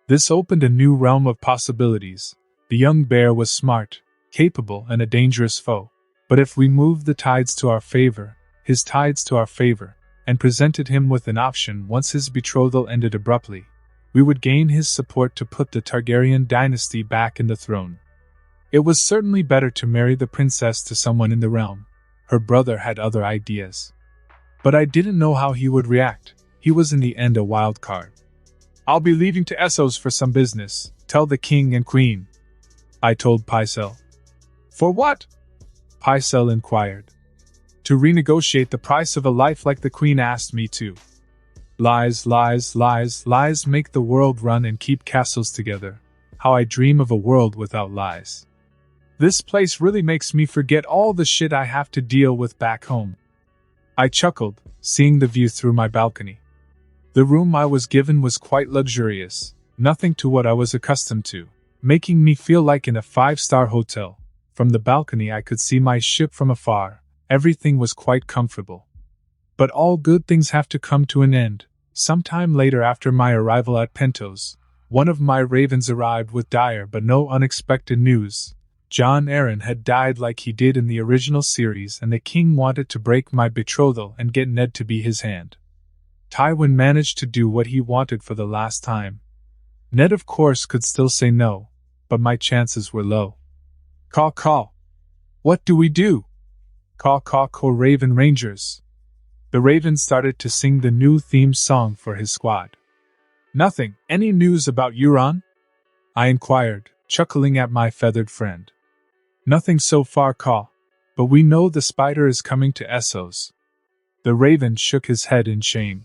This opened a new realm of possibilities. The young bear was smart, capable, and a dangerous foe. But if we moved the tides to our favor, his tides to our favor, and presented him with an option once his betrothal ended abruptly, we would gain his support to put the Targaryen dynasty back in the throne. It was certainly better to marry the princess to someone in the realm. Her brother had other ideas. But I didn't know how he would react. He was in the end a wild card. "I'll be leaving to Essos for some business. Tell the king and queen," I told Pycelle. "For what?" Pycelle inquired. "To renegotiate the price of a life like the queen asked me to. Lies, lies, lies, lies make the world run and keep castles together. How I dream of a world without lies. This place really makes me forget all the shit I have to deal with back home." I chuckled, seeing the view through my balcony. The room I was given was quite luxurious, nothing to what I was accustomed to, making me feel like in a 5-star hotel. From the balcony I could see my ship from afar. Everything was quite comfortable. But all good things have to come to an end. Sometime later, after my arrival at Pentos, one of my ravens arrived with dire but no unexpected news. Jon Arryn had died like he did in the original series, and the king wanted to break my betrothal and get Ned to be his hand. Tywin managed to do what he wanted for the last time. Ned of course could still say no, but my chances were low. "Caw caw. What do we do? Caw caw caw Raven Rangers." The raven started to sing the new theme song for his squad. "Nothing. Any news about Euron?" I inquired, chuckling at my feathered friend. "Nothing so far, caw. But we know the spider is coming to Essos." The raven shook his head in shame.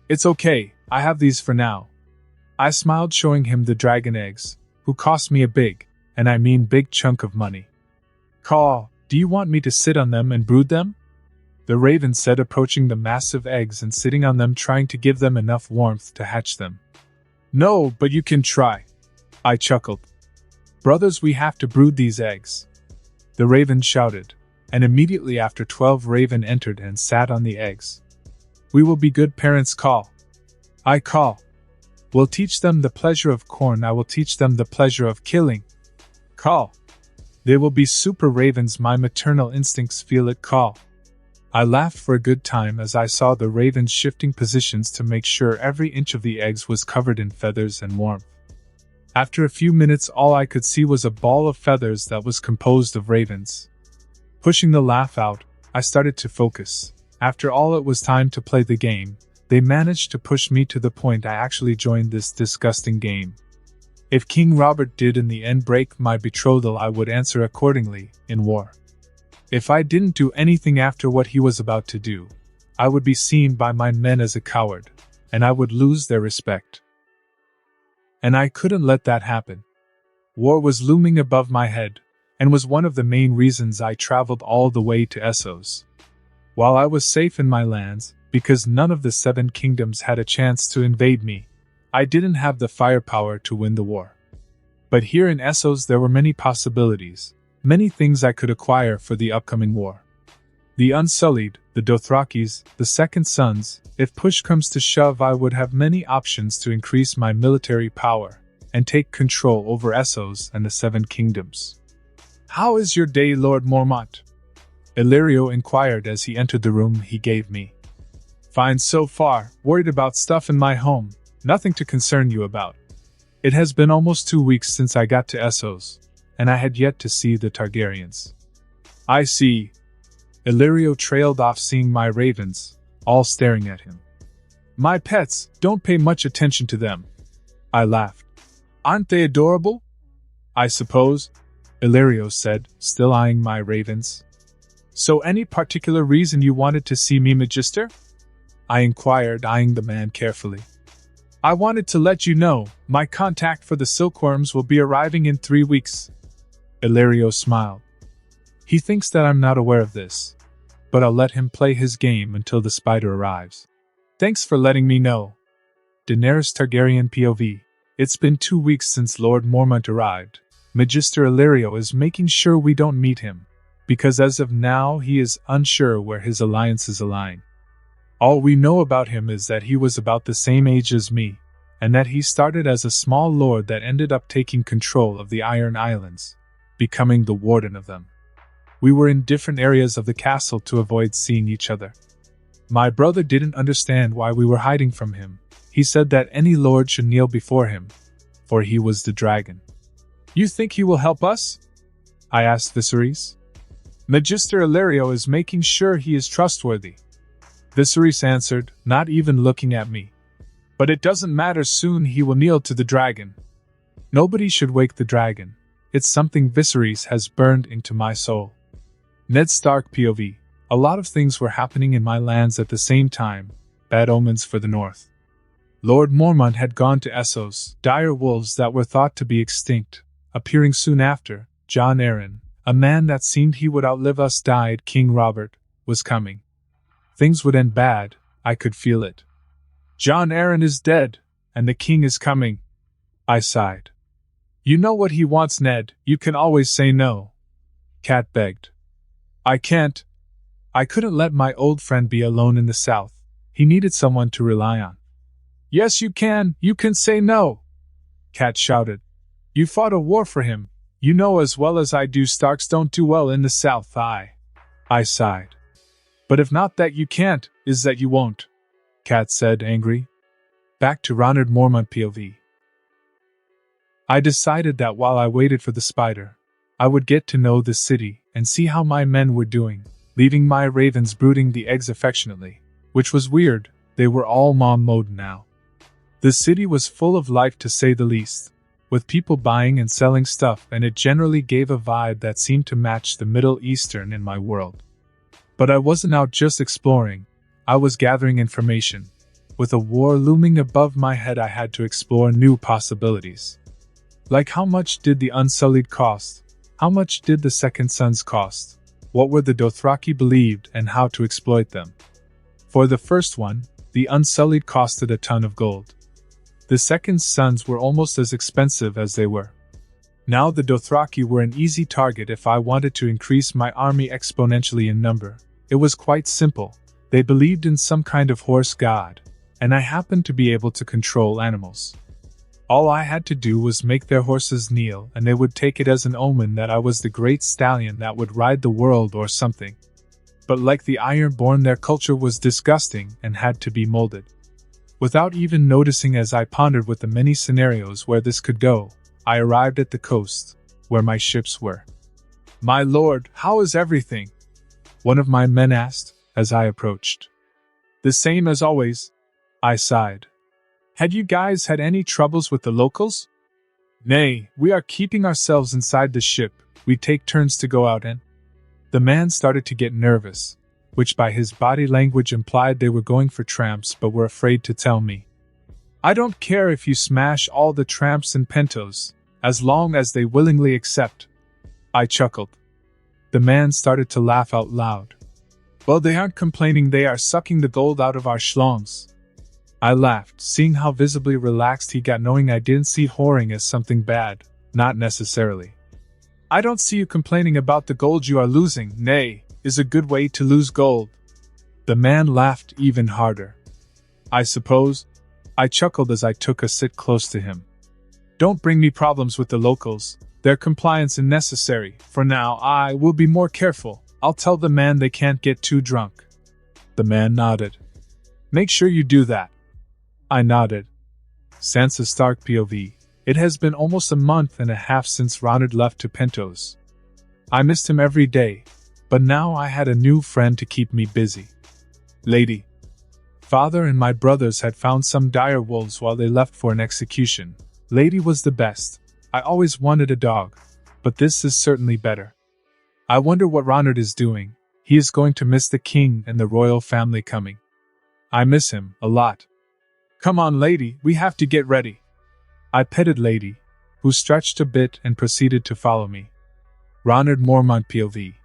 "It's okay, I have these for now." I smiled, showing him the dragon eggs, who cost me a big, and I mean big chunk of money. "Caw, do you want me to sit on them and brood them?" The raven said, approaching the massive eggs and sitting on them, trying to give them enough warmth to hatch them. "No, but you can try." I chuckled. "Brothers, we have to brood these eggs," the raven shouted, and immediately after 12 raven entered and sat on the eggs. "We will be good parents, caw." I caw. "We'll teach them the pleasure of corn, I will teach them the pleasure of killing." Caw. "They will be super ravens, my maternal instincts feel it, caw." I laughed for a good time as I saw the ravens shifting positions to make sure every inch of the eggs was covered in feathers and warmth. After a few minutes, all I could see was a ball of feathers that was composed of ravens. Pushing the laugh out, I started to focus. After all, it was time to play the game. They managed to push me to the point I actually joined this disgusting game. If King Robert did in the end break my betrothal, I would answer accordingly, in war. If I didn't do anything after what he was about to do, I would be seen by my men as a coward, and I would lose their respect. And I couldn't let that happen. War was looming above my head, and was one of the main reasons I traveled all the way to Essos. While I was safe in my lands, because none of the 7 kingdoms had a chance to invade me, I didn't have the firepower to win the war. But here in Essos there were many possibilities, many things I could acquire for the upcoming war. The Unsullied, the Dothrakis, the Second Sons. If push comes to shove, I would have many options to increase my military power, and take control over Essos and the 7 kingdoms. "How is your day, Lord Mormont?" Illyrio inquired as he entered the room he gave me. "Fine so far, worried about stuff in my home, nothing to concern you about. It has been almost 2 weeks since I got to Essos, and I had yet to see the Targaryens. I see. Illyrio trailed off, seeing my ravens, all staring at him. My pets, don't pay much attention to them. I laughed. Aren't they adorable? I suppose, Illyrio said, still eyeing my ravens. So any particular reason you wanted to see me, Magister? I inquired, eyeing the man carefully. I wanted to let you know, my contact for the silkworms will be arriving in 3 weeks. Illyrio smiled. He thinks that I'm not aware of this, but I'll let him play his game until the spider arrives. Thanks for letting me know. Daenerys Targaryen POV. It's been 2 weeks since Lord Mormont arrived. Magister Illyrio is making sure we don't meet him, because as of now he is unsure where his alliances align. All we know about him is that he was about the same age as me, and that he started as a small lord that ended up taking control of the Iron Islands, becoming the warden of them. We were in different areas of the castle to avoid seeing each other. My brother didn't understand why we were hiding from him. He said that any lord should kneel before him, for he was the dragon. You think he will help us? I asked Viserys. Magister Illyrio is making sure he is trustworthy. Viserys answered, not even looking at me. But it doesn't matter, soon he will kneel to the dragon. Nobody should wake the dragon. It's something Viserys has burned into my soul. Ned Stark POV. A lot of things were happening in my lands at the same time, bad omens for the north. Lord Mormont had gone to Essos, dire wolves that were thought to be extinct. Appearing soon after, Jon Arryn, a man that seemed he would outlive us, died. King Robert was coming. Things would end bad, I could feel it. Jon Arryn is dead, and the king is coming. I sighed. You know what he wants, Ned, you can always say no. Cat begged. I can't. I couldn't let my old friend be alone in the south. He needed someone to rely on. Yes, you can say no. Cat shouted. You fought a war for him. You know as well as I do Starks don't do well in the south. I sighed. But if not that you can't, is that you won't, Cat said, angry. Back to Ronald Mormont POV. I decided that while I waited for the spider, I would get to know the city and see how my men were doing, leaving my ravens brooding the eggs affectionately, which was weird. They were all mom mode now. The city was full of life, to say the least, with people buying and selling stuff, and it generally gave a vibe that seemed to match the Middle Eastern in my world. But I wasn't out just exploring, I was gathering information. With a war looming above my head, I had to explore new possibilities. Like, how much did the Unsullied cost? How much did the Second Sons cost? What were the Dothraki believed, and how to exploit them? For the first one, the Unsullied costed a ton of gold. The Second Sons were almost as expensive as they were. Now the Dothraki were an easy target if I wanted to increase my army exponentially in number. It was quite simple. They believed in some kind of horse god, and I happened to be able to control animals. All I had to do was make their horses kneel, and they would take it as an omen that I was the great stallion that would ride the world or something. But like the Ironborn, their culture was disgusting and had to be molded. Without even noticing, as I pondered with the many scenarios where this could go, I arrived at the coast, where my ships were. My lord, how is everything? One of my men asked, as I approached. The same as always, I sighed. Had you guys had any troubles with the locals? Nay, we are keeping ourselves inside the ship. We take turns to go out and... The man started to get nervous, which by his body language implied they were going for tramps but were afraid to tell me. I don't care if you smash all the tramps and pentos, as long as they willingly accept. I chuckled. The man started to laugh out loud. Well, they aren't complaining, they are sucking the gold out of our schlongs. I laughed, seeing how visibly relaxed he got, knowing I didn't see whoring as something bad, not necessarily. I don't see you complaining about the gold you are losing. Nay, is a good way to lose gold. The man laughed even harder. I suppose. I chuckled as I took a sit close to him. Don't bring me problems with the locals. Their compliance is necessary. For now, I will be more careful. I'll tell the man they can't get too drunk. The man nodded. Make sure you do that. I nodded. Sansa Stark POV. It has been almost a month and a half since Ronald left to Pentos. I missed him every day, but now I had a new friend to keep me busy. Lady. Father and my brothers had found some dire wolves while they left for an execution. Lady was the best. I always wanted a dog, but this is certainly better. I wonder what Ronald is doing. He is going to miss the king and the royal family coming. I miss him a lot. Come on, Lady, we have to get ready. I petted Lady, who stretched a bit and proceeded to follow me. Ronald Mormont POV.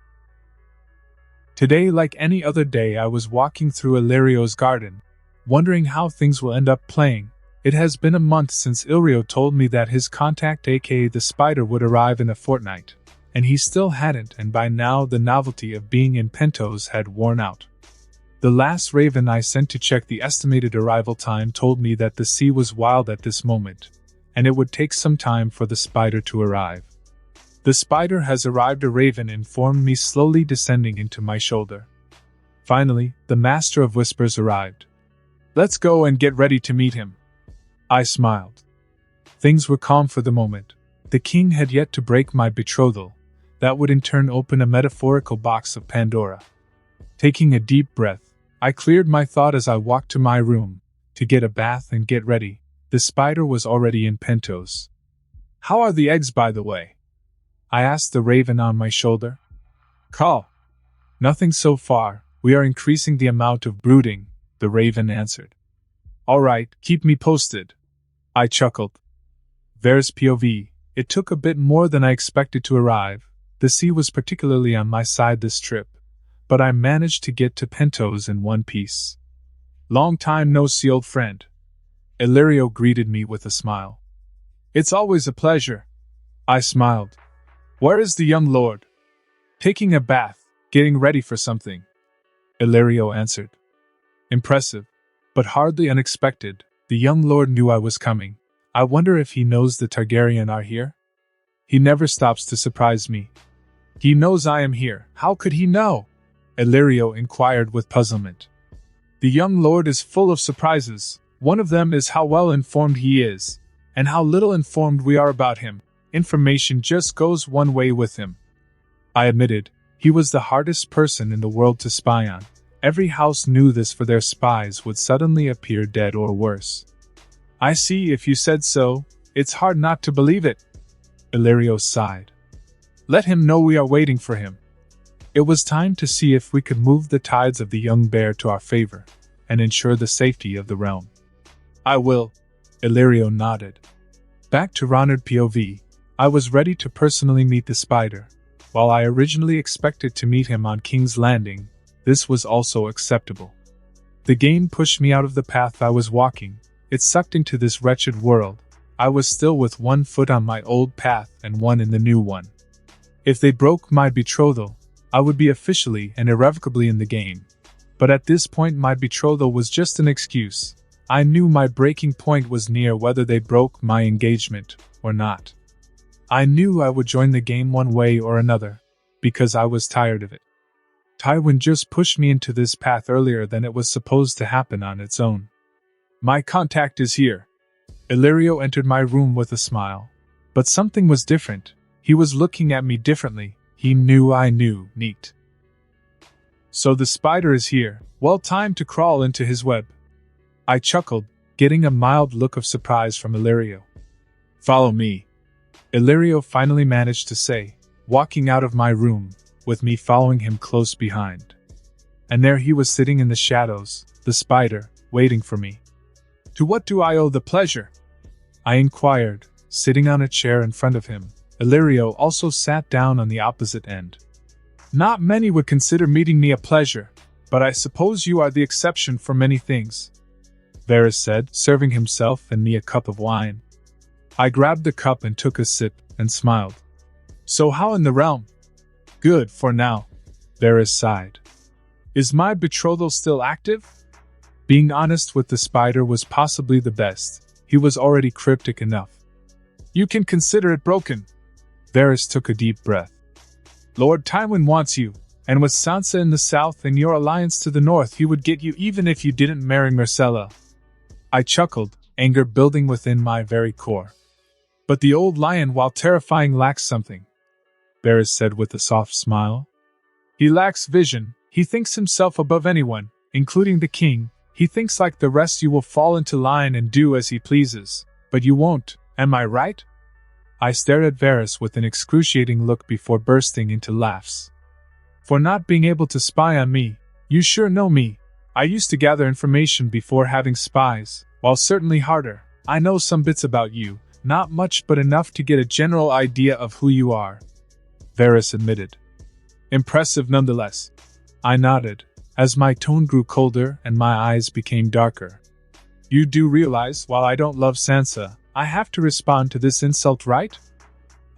Today, like any other day, I was walking through Illyrio's garden, wondering how things will end up playing. It has been a month since Illyrio told me that his contact, aka the spider, would arrive in a fortnight, and he still hadn't, and by now the novelty of being in Pentos had worn out. The last raven I sent to check the estimated arrival time told me that the sea was wild at this moment, and it would take some time for the spider to arrive. The spider has arrived, a raven informed me, slowly descending into my shoulder. Finally, the Master of Whispers arrived. Let's go and get ready to meet him. I smiled. Things were calm for the moment. The king had yet to break my betrothal. That would in turn open a metaphorical box of Pandora. Taking a deep breath, I cleared my thought as I walked to my room to get a bath and get ready. The spider was already in Pentos. How are the eggs, by the way? I asked the raven on my shoulder. Call. Nothing so far. We are increasing the amount of brooding, the raven answered. All right, keep me posted. I chuckled. There's POV. It took a bit more than I expected to arrive. The sea was particularly on my side this trip, but I managed to get to Pentos in one piece. Long time no see, old friend. Illyrio greeted me with a smile. It's always a pleasure. I smiled. Where is the young lord? Taking a bath, getting ready for something. Illyrio answered. Impressive, but hardly unexpected. The young lord knew I was coming. I wonder if he knows the Targaryen are here? He never stops to surprise me. He knows I am here. How could he know? Illyrio inquired with puzzlement. The young lord is full of surprises. One of them is how well informed he is, and how little informed we are about him. Information just goes one way with him. I admitted, he was the hardest person in the world to spy on. Every house knew this, for their spies would suddenly appear dead or worse. I see, if you said so, it's hard not to believe it. Illyrio sighed. Let him know we are waiting for him. It was time to see if we could move the tides of the young bear to our favor, and ensure the safety of the realm. I will. Illyrio nodded. Back to Ronald POV. I was ready to personally meet the spider. While I originally expected to meet him on King's Landing, this was also acceptable. The game pushed me out of the path I was walking. It sucked into this wretched world. I was still with one foot on my old path and one in the new one. If they broke my betrothal, I would be officially and irrevocably in the game. But at this point my betrothal was just an excuse. I knew my breaking point was near, whether they broke my engagement or not. I knew I would join the game one way or another, because I was tired of it. Tywin just pushed me into this path earlier than it was supposed to happen on its own. My contact is here. Illyrio entered my room with a smile. But something was different. He was looking at me differently. He knew I knew. Neat. So the spider is here. Well, time to crawl into his web. I chuckled, getting a mild look of surprise from Illyrio. Follow me. Illyrio finally managed to say, walking out of my room, with me following him close behind. And there he was, sitting in the shadows, the spider, waiting for me. To what do I owe the pleasure? I inquired, sitting on a chair in front of him. Illyrio also sat down on the opposite end. Not many would consider meeting me a pleasure, but I suppose you are the exception for many things, Varys said, serving himself and me a cup of wine. I grabbed the cup and took a sip, and smiled. So how in the realm? Good for now, Varys sighed. Is my betrothal still active? Being honest with the spider was possibly the best. He was already cryptic enough. You can consider it broken. Varys took a deep breath. Lord Tywin wants you, and with Sansa in the south and your alliance to the north, he would get you even if you didn't marry Myrcella. I chuckled, anger building within my very core. But the old lion, while terrifying, lacks something, Varys said with a soft smile. He lacks vision. He thinks himself above anyone, including the king. He thinks like the rest you will fall into line and do as he pleases. But you won't, am I right? I stared at Varys with an excruciating look before bursting into laughs. For not being able to spy on me, you sure know me. I used to gather information before having spies, while certainly harder. I know some bits about you, not much but enough to get a general idea of who you are, Varys admitted. Impressive nonetheless. I nodded, as my tone grew colder and my eyes became darker. You do realize, while I don't love Sansa, I have to respond to this insult, right?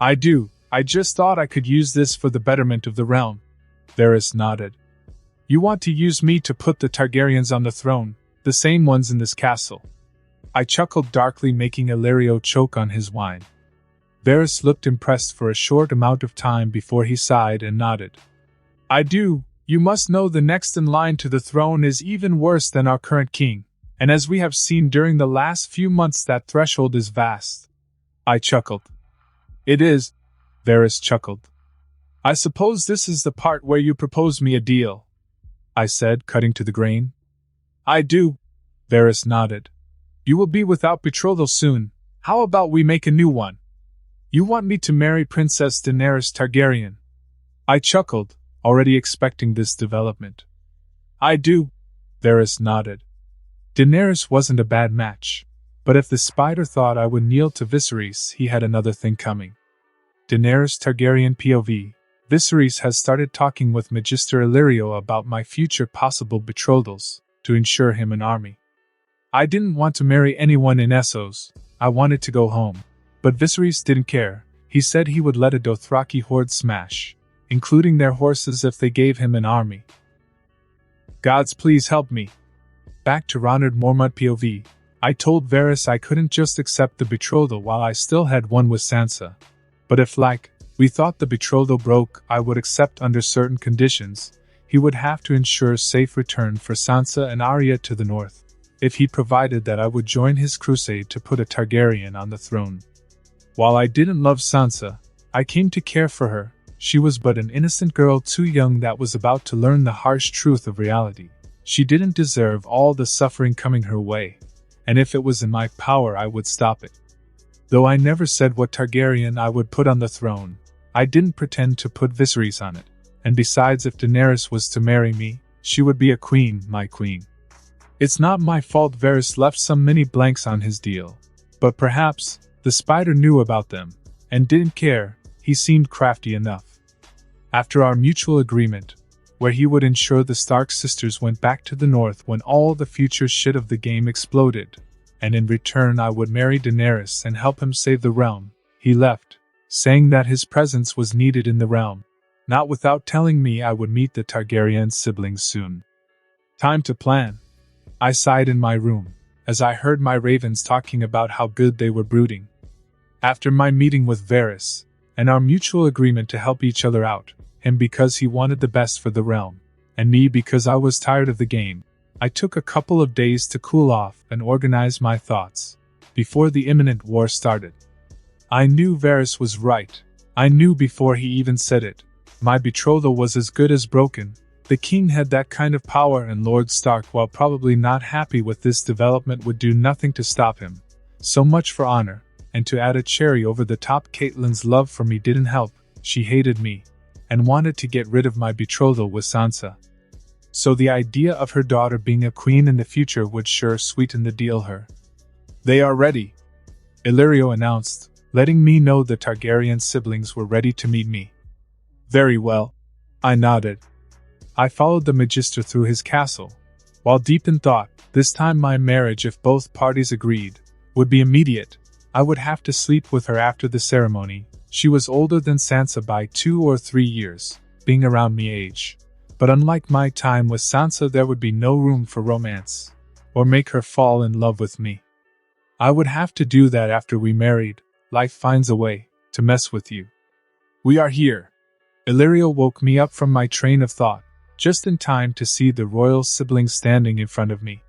I do. I just thought I could use this for the betterment of the realm. Varys nodded. You want to use me to put the Targaryens on the throne, the same ones in this castle. I chuckled darkly, making Illyrio choke on his wine. Varys looked impressed for a short amount of time before he sighed and nodded. I do. You must know the next in line to the throne is even worse than our current king, and as we have seen during the last few months, that threshold is vast. I chuckled. It is, Varys chuckled. I suppose this is the part where you propose me a deal, I said, cutting to the grain. I do, Varys nodded. You will be without betrothal soon. How about we make a new one? You want me to marry Princess Daenerys Targaryen? I chuckled, already expecting this development. I do, Varys nodded. Daenerys wasn't a bad match, but if the spider thought I would kneel to Viserys, he had another thing coming. Daenerys Targaryen POV. Viserys has started talking with Magister Illyrio about my future possible betrothals, to ensure him an army. I didn't want to marry anyone in Essos. I wanted to go home. But Viserys didn't care. He said he would let a Dothraki horde smash, including their horses, if they gave him an army. Gods, please help me. Back to Ronard Mormont POV. I told Varys I couldn't just accept the betrothal while I still had one with Sansa. But if, like, we thought the betrothal broke, I would accept under certain conditions. He would have to ensure safe return for Sansa and Arya to the north. If he provided that, I would join his crusade to put a Targaryen on the throne. While I didn't love Sansa, I came to care for her. She was but an innocent girl, too young, that was about to learn the harsh truth of reality. She didn't deserve all the suffering coming her way, and if it was in my power, I would stop it. Though I never said what Targaryen I would put on the throne, I didn't pretend to put Viserys on it, and besides, if Daenerys was to marry me, she would be a queen, my queen. It's not my fault Varys left so many blanks on his deal, but perhaps the spider knew about them, and didn't care. He seemed crafty enough. After our mutual agreement, where he would ensure the Stark sisters went back to the north when all the future shit of the game exploded, and in return I would marry Daenerys and help him save the realm, he left, saying that his presence was needed in the realm, not without telling me I would meet the Targaryen siblings soon. Time to plan. I sighed in my room, as I heard my ravens talking about how good they were brooding. After my meeting with Varys, and our mutual agreement to help each other out, him because he wanted the best for the realm, and me because I was tired of the game, I took a couple of days to cool off and organize my thoughts, before the imminent war started. I knew Varys was right. I knew before he even said it. My betrothal was as good as broken. The king had that kind of power, and Lord Stark, while probably not happy with this development, would do nothing to stop him. So much for honor, and to add a cherry over the top, Catelyn's love for me didn't help. She hated me, and wanted to get rid of my betrothal with Sansa. So the idea of her daughter being a queen in the future would sure sweeten the deal. They are ready, Illyrio announced, letting me know the Targaryen siblings were ready to meet me. Very well, I nodded. I followed the Magister through his castle, while deep in thought. This time my marriage, if both parties agreed, would be immediate. I would have to sleep with her after the ceremony. She was older than Sansa by 2 or 3 years, being around me age. But unlike my time with Sansa, there would be no room for romance, or make her fall in love with me. I would have to do that after we married. Life finds a way to mess with you. We are here. Illyrio woke me up from my train of thought, just in time to see the royal siblings standing in front of me.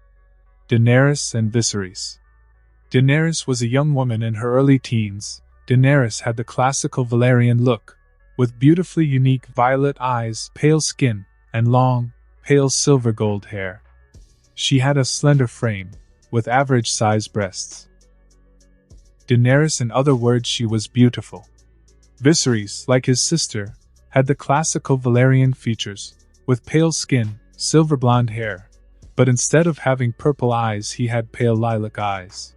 Daenerys and Viserys. Daenerys was a young woman in her early teens, Daenerys had the classical Valyrian look, with beautifully unique violet eyes, pale skin, and long, pale silver gold hair. She had a slender frame, with average-sized breasts. Daenerys, in other words, she was beautiful. Viserys, like his sister, had the classical Valyrian features, with pale skin, silver blonde hair, but instead of having purple eyes he had pale lilac eyes.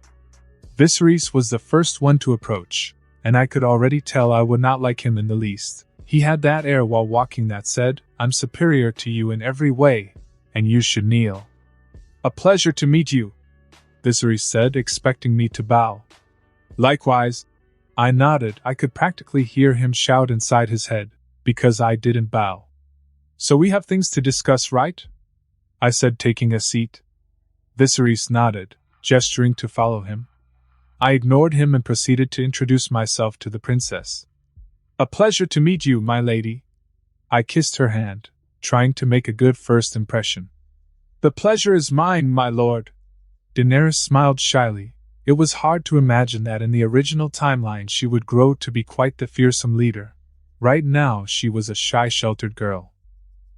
Viserys was the first one to approach, and I could already tell I would not like him in the least. He had that air while walking that said, "I'm superior to you in every way, and you should kneel." "A pleasure to meet you," Viserys said, expecting me to bow. "Likewise." I nodded. I could practically hear him shout inside his head, because I didn't bow. "So we have things to discuss, right?" I said, taking a seat. Viserys nodded, gesturing to follow him. I ignored him and proceeded to introduce myself to the princess. "A pleasure to meet you, my lady." I kissed her hand, trying to make a good first impression. "The pleasure is mine, my lord." Daenerys smiled shyly. It was hard to imagine that in the original timeline she would grow to be quite the fearsome leader. Right now she was a shy, sheltered girl.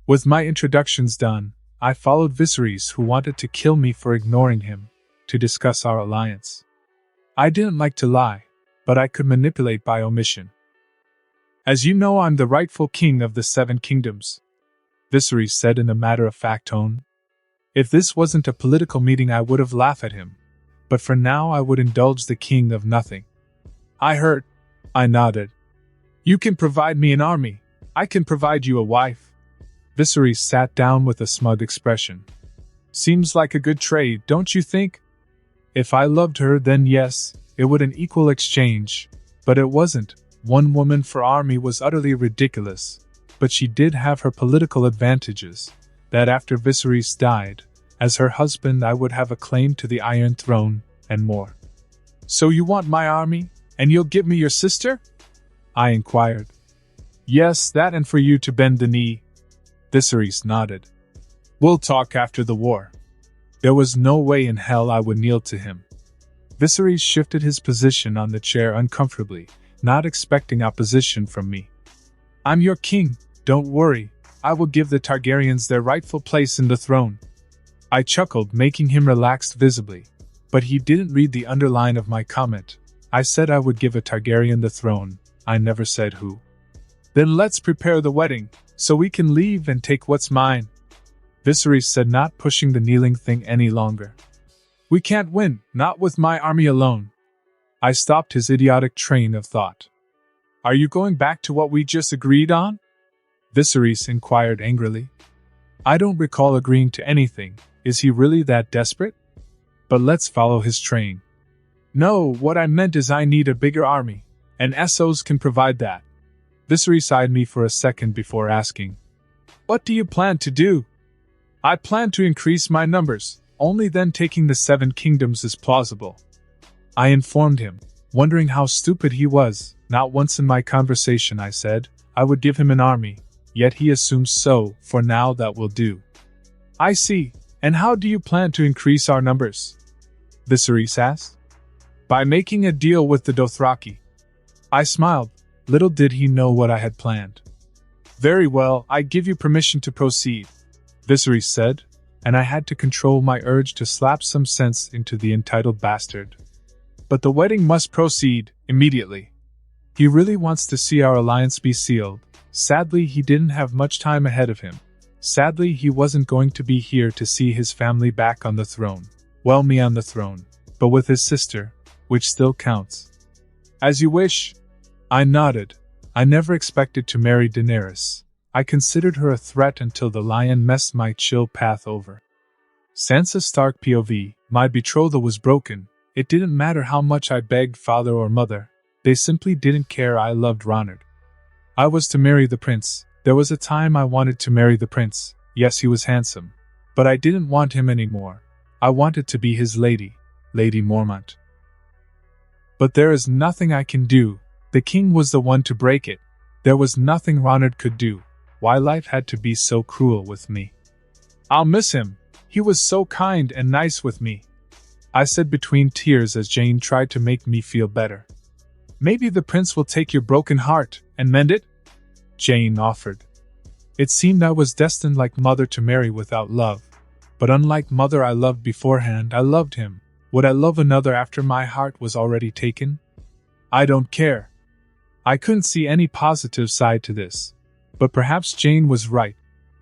With my introductions done, I followed Viserys, who wanted to kill me for ignoring him, to discuss our alliance. I didn't like to lie, but I could manipulate by omission. "As you know, I'm the rightful king of the 7 kingdoms," Viserys said in a matter-of-fact tone. If this wasn't a political meeting I would have laughed at him, but for now I would indulge the king of nothing. "I heard," I nodded. "You can provide me an army. I can provide you a wife." Viserys sat down with a smug expression. "Seems like a good trade, don't you think?" If I loved her, then yes, it would an equal exchange, but it wasn't. One woman for army was utterly ridiculous, but she did have her political advantages, that after Viserys died, as her husband I would have a claim to the Iron Throne, and more. "So you want my army, and you'll give me your sister?" I inquired. "Yes, that, and for you to bend the knee." Viserys nodded. "We'll talk after the war." There was no way in hell I would kneel to him. Viserys shifted his position on the chair uncomfortably, not expecting opposition from me. "I'm your king, don't worry, I will give the Targaryens their rightful place in the throne." I chuckled, making him relaxed visibly, but he didn't read the underline of my comment. I said I would give a Targaryen the throne, I never said who. "Then let's prepare the wedding, so we can leave and take what's mine," Viserys said, not pushing the kneeling thing any longer. "We can't win, not with my army alone." I stopped his idiotic train of thought. "Are you going back to what we just agreed on?" Viserys inquired angrily. "I don't recall agreeing to anything. Is he really that desperate?" But let's follow his train. "No, what I meant is I need a bigger army, and Essos can provide that." Viserys eyed me for a second before asking, "What do you plan to do?" "I plan to increase my numbers, only then taking the 7 kingdoms is plausible," I informed him, wondering how stupid he was. Not once in my conversation I said I would give him an army, yet he assumes so. "For now that will do." "I see. And how do you plan to increase our numbers?" Viserys asked. "By making a deal with the Dothraki." I smiled. Little did he know what I had planned. "Very well, I give you permission to proceed," Viserys said, and I had to control my urge to slap some sense into the entitled bastard. "But the wedding must proceed, immediately." He really wants to see our alliance be sealed. Sadly, he didn't have much time ahead of him. Sadly, he wasn't going to be here to see his family back on the throne. Well, me on the throne, but with his sister, which still counts. "As you wish." I nodded. I never expected to marry Daenerys. I considered her a threat until the lion messed my chill path over. Sansa Stark POV, my betrothal was broken. It didn't matter how much I begged father or mother. They simply didn't care. I loved Ronard. I was to marry the prince. There was a time I wanted to marry the prince. Yes, he was handsome. But I didn't want him anymore. I wanted to be his lady, Lady Mormont. But there is nothing I can do. The king was the one to break it. There was nothing Ronard could do. Why life had to be so cruel with me. "I'll miss him. He was so kind and nice with me," I said between tears as Jane tried to make me feel better. Maybe the prince will take your broken heart and mend it? Jane offered. It seemed I was destined like mother to marry without love. But unlike mother I loved beforehand, I loved him. Would I love another after my heart was already taken? I don't care. I couldn't see any positive side to this. But perhaps Jane was right.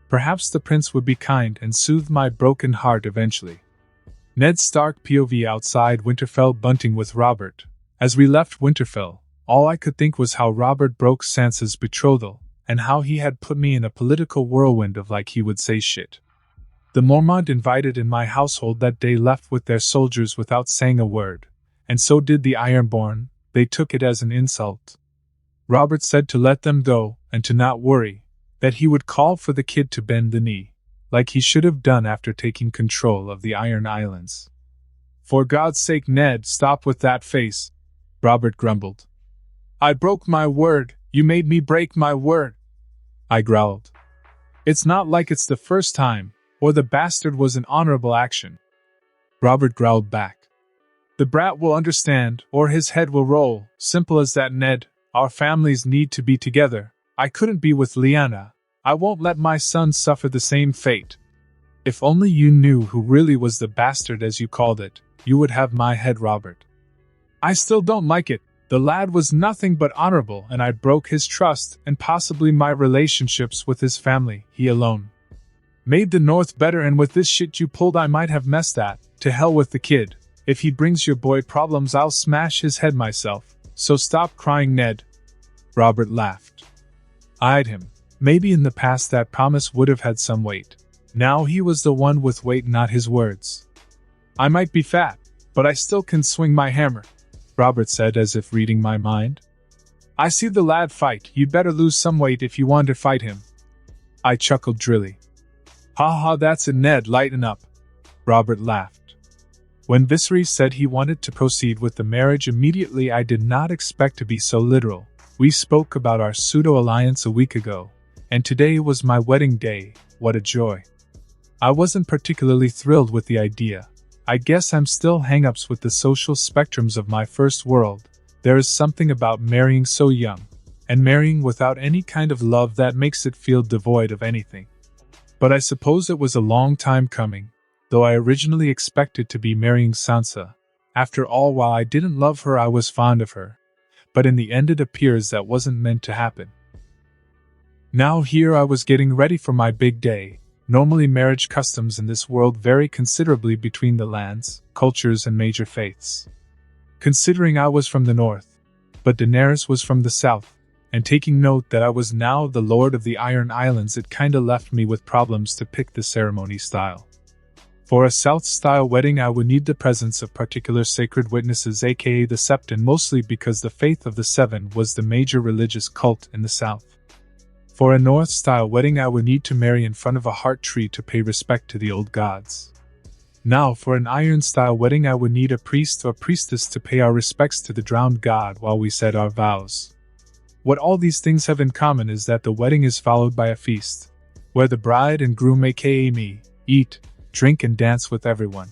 Perhaps the prince would be kind and soothe my broken heart eventually. Ned Stark POV outside Winterfell bunting with Robert. As we left Winterfell, all I could think was how Robert broke Sansa's betrothal, and how he had put me in a political whirlwind of like he would say shit. The Mormont invited in my household that day left with their soldiers without saying a word, and so did the Ironborn. They took it as an insult. Robert said to let them go, and to not worry, that he would call for the kid to bend the knee, like he should have done after taking control of the Iron Islands. For God's sake, Ned, stop with that face, Robert grumbled. I broke my word, you made me break my word, I growled. It's not like it's the first time, or the bastard was an honorable action. Robert growled back. The brat will understand, or his head will roll, simple as that, Ned. Our families need to be together. I couldn't be with Lyanna. I won't let my son suffer the same fate. If only you knew who really was the bastard as you called it, you would have my head, Robert. I still don't like it. The lad was nothing but honorable, and I broke his trust and possibly my relationships with his family. He alone made the North better, and with this shit you pulled I might have messed that. To hell with the kid. If he brings your boy problems I'll smash his head myself. So stop crying, Ned. Robert laughed. I eyed him. Maybe in the past that promise would have had some weight. Now he was the one with weight, not his words. I might be fat, but I still can swing my hammer, Robert said as if reading my mind. I see the lad fight. You'd better lose some weight if you want to fight him. I chuckled drily. Ha ha, that's it, Ned, lighten up. Robert laughed. When Viserys said he wanted to proceed with the marriage immediately, I did not expect to be so literal. We spoke about our pseudo-alliance a week ago, and today was my wedding day. What a joy. I wasn't particularly thrilled with the idea. I guess I'm still hang-ups with the social spectrums of my first world. There is something about marrying so young, and marrying without any kind of love that makes it feel devoid of anything. But I suppose it was a long time coming, though I originally expected to be marrying Sansa. After all, while I didn't love her, I was fond of her. But in the end it appears that wasn't meant to happen. Now here I was getting ready for my big day. Normally marriage customs in this world vary considerably between the lands, cultures and major faiths. Considering I was from the north, but Daenerys was from the south, and taking note that I was now the Lord of the Iron Islands, it kinda left me with problems to pick the ceremony style. For a South-style wedding I would need the presence of particular sacred witnesses, aka the Septon, mostly because the faith of the Seven was the major religious cult in the South. For a North-style wedding I would need to marry in front of a heart tree to pay respect to the old gods. Now for an Iron-style wedding I would need a priest or priestess to pay our respects to the drowned god while we said our vows. What all these things have in common is that the wedding is followed by a feast, where the bride and groom, aka me, eat, drink and dance with everyone.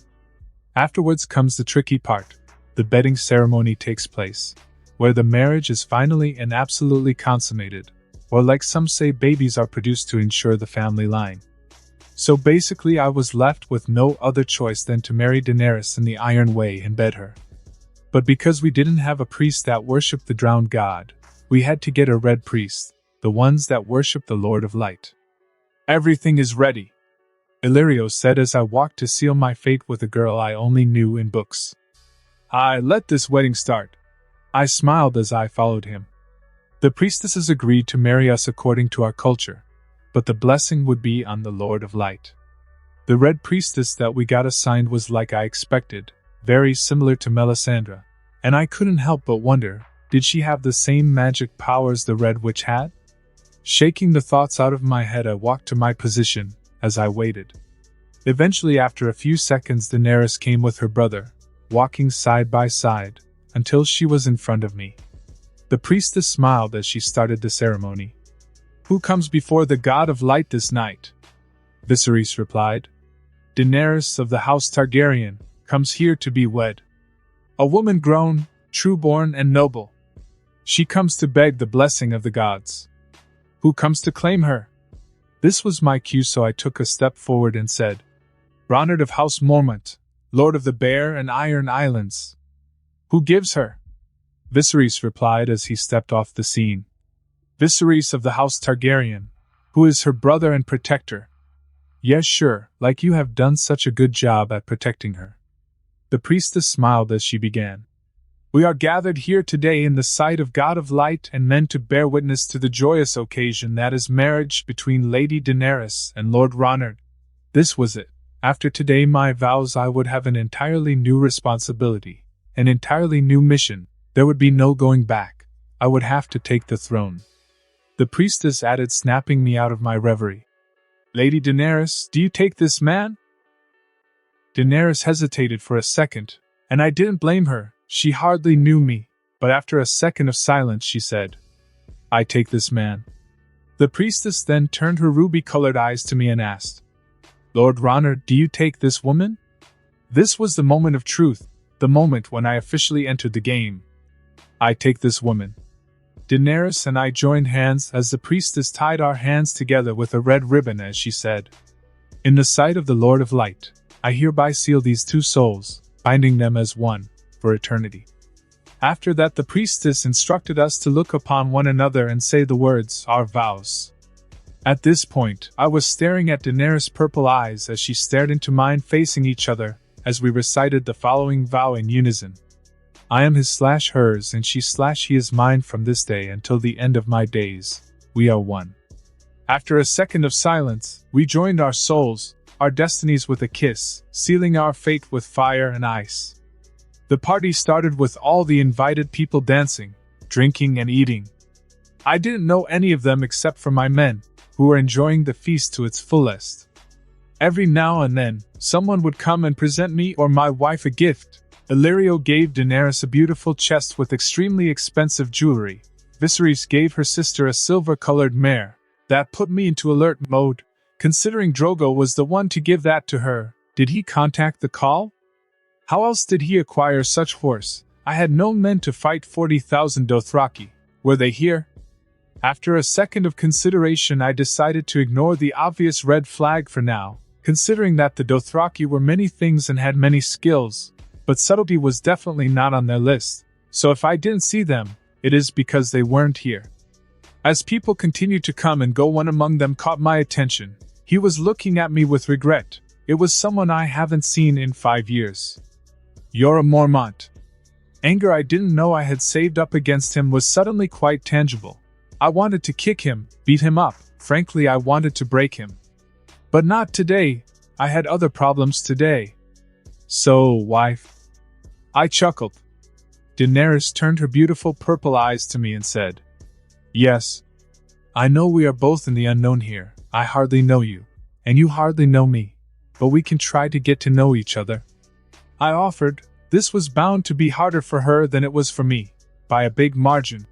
Afterwards comes the tricky part. The bedding ceremony takes place, where the marriage is finally and absolutely consummated, or like some say, babies are produced to ensure the family line. So basically I was left with no other choice than to marry Daenerys in the Iron Way and bed her. But because we didn't have a priest that worshipped the drowned god, we had to get a red priest, the ones that worship the Lord of Light. Everything is ready, Illyrio said as I walked to seal my fate with a girl I only knew in books. Let this wedding start. I smiled as I followed him. The priestesses agreed to marry us according to our culture, but the blessing would be on the Lord of Light. The red priestess that we got assigned was like I expected, very similar to Melisandre, and I couldn't help but wonder, did she have the same magic powers the Red Witch had? Shaking the thoughts out of my head, I walked to my position. As I waited. Eventually, after a few seconds, Daenerys came with her brother, walking side by side, until she was in front of me. The priestess smiled as she started the ceremony. Who comes before the god of light this night? Viserys replied. Daenerys of the House Targaryen comes here to be wed. A woman grown, true-born and noble. She comes to beg the blessing of the gods. Who comes to claim her? This was my cue, so I took a step forward and said, Ronard of House Mormont, Lord of the Bear and Iron Islands. Who gives her? Viserys replied as he stepped off the scene. Viserys of the House Targaryen, who is her brother and protector. Yes, sure, like you have done such a good job at protecting her. The priestess smiled as she began. We are gathered here today in the sight of God of Light and men to bear witness to the joyous occasion that is marriage between Lady Daenerys and Lord Ronard. This was it. After today my vows I would have an entirely new responsibility, an entirely new mission. There would be no going back. I would have to take the throne. The priestess added, snapping me out of my reverie. Lady Daenerys, do you take this man? Daenerys hesitated for a second, and I didn't blame her. She hardly knew me, but after a second of silence she said, I take this man. The priestess then turned her ruby-colored eyes to me and asked, Lord Ronard, do you take this woman? This was the moment of truth, the moment when I officially entered the game. I take this woman. Daenerys and I joined hands as the priestess tied our hands together with a red ribbon as she said, In the sight of the Lord of Light, I hereby seal these two souls, binding them as one, for eternity. After that the priestess instructed us to look upon one another and say the words, our vows. At this point, I was staring at Daenerys' purple eyes as she stared into mine, facing each other, as we recited the following vow in unison. I am his/hers and she/he is mine from this day until the end of my days. We are one. After a second of silence, we joined our souls, our destinies with a kiss, sealing our fate with fire and ice. The party started with all the invited people dancing, drinking and eating. I didn't know any of them except for my men, who were enjoying the feast to its fullest. Every now and then, someone would come and present me or my wife a gift. Illyrio gave Daenerys a beautiful chest with extremely expensive jewelry. Viserys gave her sister a silver-colored mare. That put me into alert mode. Considering Drogo was the one to give that to her, did he contact the call? How else did he acquire such horse? I had no men to fight 40,000 Dothraki. Were they here? After a second of consideration I decided to ignore the obvious red flag for now, considering that the Dothraki were many things and had many skills, but subtlety was definitely not on their list, so if I didn't see them, it is because they weren't here. As people continued to come and go, one among them caught my attention. He was looking at me with regret. It was someone I haven't seen in 5 years. Jorah Mormont. Anger I didn't know I had saved up against him was suddenly quite tangible. I wanted to kick him, beat him up, frankly I wanted to break him. But not today, I had other problems today. So, wife? I chuckled. Daenerys turned her beautiful purple eyes to me and said, Yes. I know we are both in the unknown here. I hardly know you, and you hardly know me, but we can try to get to know each other. I offered. This was bound to be harder for her than it was for me, by a big margin.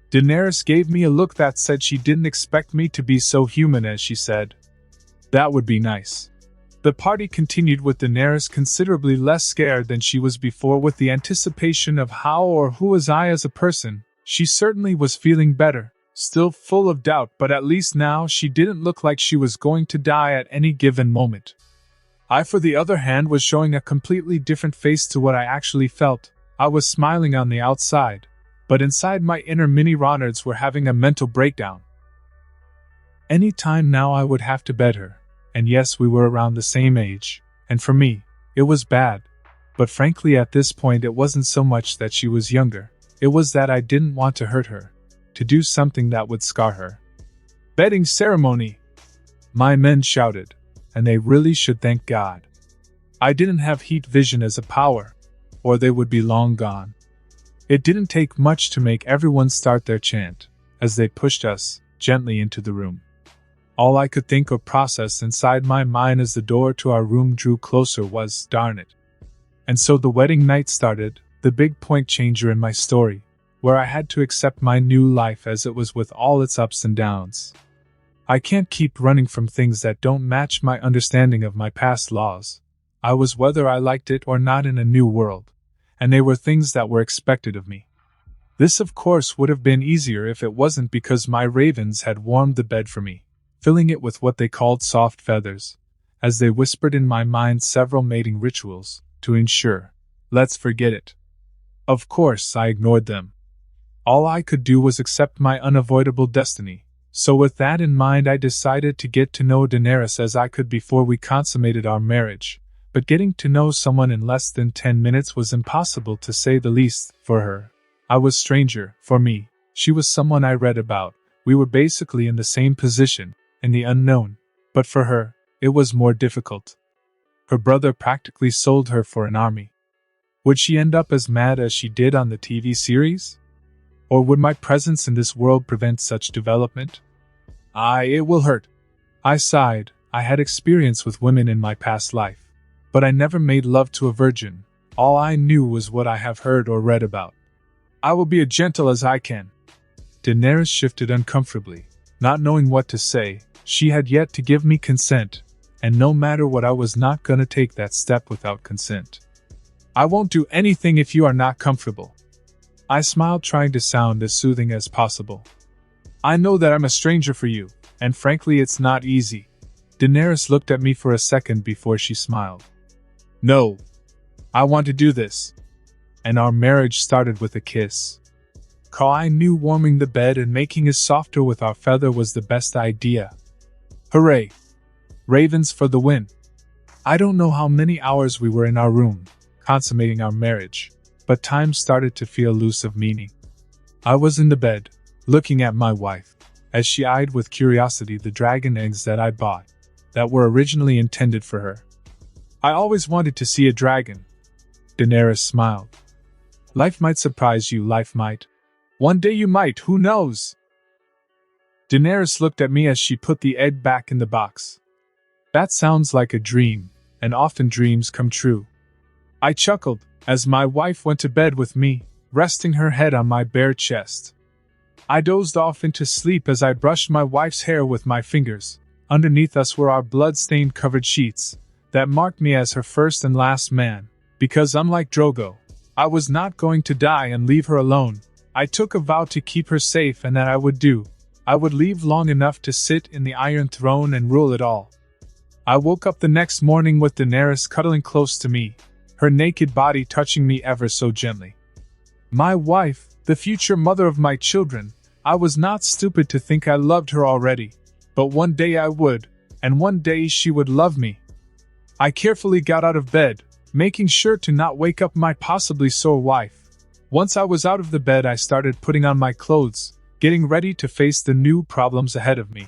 Daenerys gave me a look that said she didn't expect me to be so human as she said, That would be nice. The party continued with Daenerys considerably less scared than she was before, with the anticipation of how or who was I as a person. She certainly was feeling better, still full of doubt, but at least now she didn't look like she was going to die at any given moment. I, for the other hand, was showing a completely different face to what I actually felt. I was smiling on the outside, but inside my inner mini Ronards were having a mental breakdown. Any time now I would have to bed her, and yes, we were around the same age, and for me, it was bad. But frankly at this point it wasn't so much that she was younger, it was that I didn't want to hurt her, to do something that would scar her. Bedding ceremony! My men shouted, and they really should thank God. I didn't have heat vision as a power, or they would be long gone. It didn't take much to make everyone start their chant, as they pushed us gently into the room. All I could think or process inside my mind as the door to our room drew closer was, darn it. And so the wedding night started, the big point changer in my story, where I had to accept my new life as it was with all its ups and downs. I can't keep running from things that don't match my understanding of my past laws. I was, whether I liked it or not, in a new world, and they were things that were expected of me. This of course would have been easier if it wasn't because my ravens had warmed the bed for me, filling it with what they called soft feathers, as they whispered in my mind several mating rituals, to ensure, let's forget it. Of course, I ignored them. All I could do was accept my unavoidable destiny, so with that in mind I decided to get to know Daenerys as I could before we consummated our marriage, but getting to know someone in less than 10 minutes was impossible to say the least, for her. I was stranger, for me, she was someone I read about, we were basically in the same position, in the unknown, but for her, it was more difficult. Her brother practically sold her for an army. Would she end up as mad as she did on the TV series? Or would my presence in this world prevent such development? It will hurt. I sighed. I had experience with women in my past life, but I never made love to a virgin. All I knew was what I have heard or read about. I will be as gentle as I can. Daenerys shifted uncomfortably, not knowing what to say. She had yet to give me consent, and no matter what, I was not gonna take that step without consent. I won't do anything if you are not comfortable. I smiled, trying to sound as soothing as possible. I know that I'm a stranger for you, and frankly it's not easy. Daenerys looked at me for a second before she smiled. No. I want to do this. And our marriage started with a kiss. I knew warming the bed and making it softer with our feather was the best idea. Hooray! Ravens for the win. I don't know how many hours we were in our room, consummating our marriage, but time started to feel loose of meaning. I was in the bed, looking at my wife, as she eyed with curiosity the dragon eggs that I bought, that were originally intended for her. I always wanted to see a dragon. Daenerys smiled. Life might surprise you, life might. One day you might, who knows? Daenerys looked at me as she put the egg back in the box. That sounds like a dream, and often dreams come true. I chuckled, as my wife went to bed with me, resting her head on my bare chest. I dozed off into sleep as I brushed my wife's hair with my fingers. Underneath us were our blood-stained covered sheets, that marked me as her first and last man, because unlike Drogo, I was not going to die and leave her alone. I took a vow to keep her safe, and that I would do. I would leave long enough to sit in the Iron Throne and rule it all. I woke up the next morning with Daenerys cuddling close to me, her naked body touching me ever so gently. My wife, the future mother of my children. I was not stupid to think I loved her already, but one day I would, and one day she would love me. I carefully got out of bed, making sure to not wake up my possibly sore wife. Once I was out of the bed, I started putting on my clothes, getting ready to face the new problems ahead of me.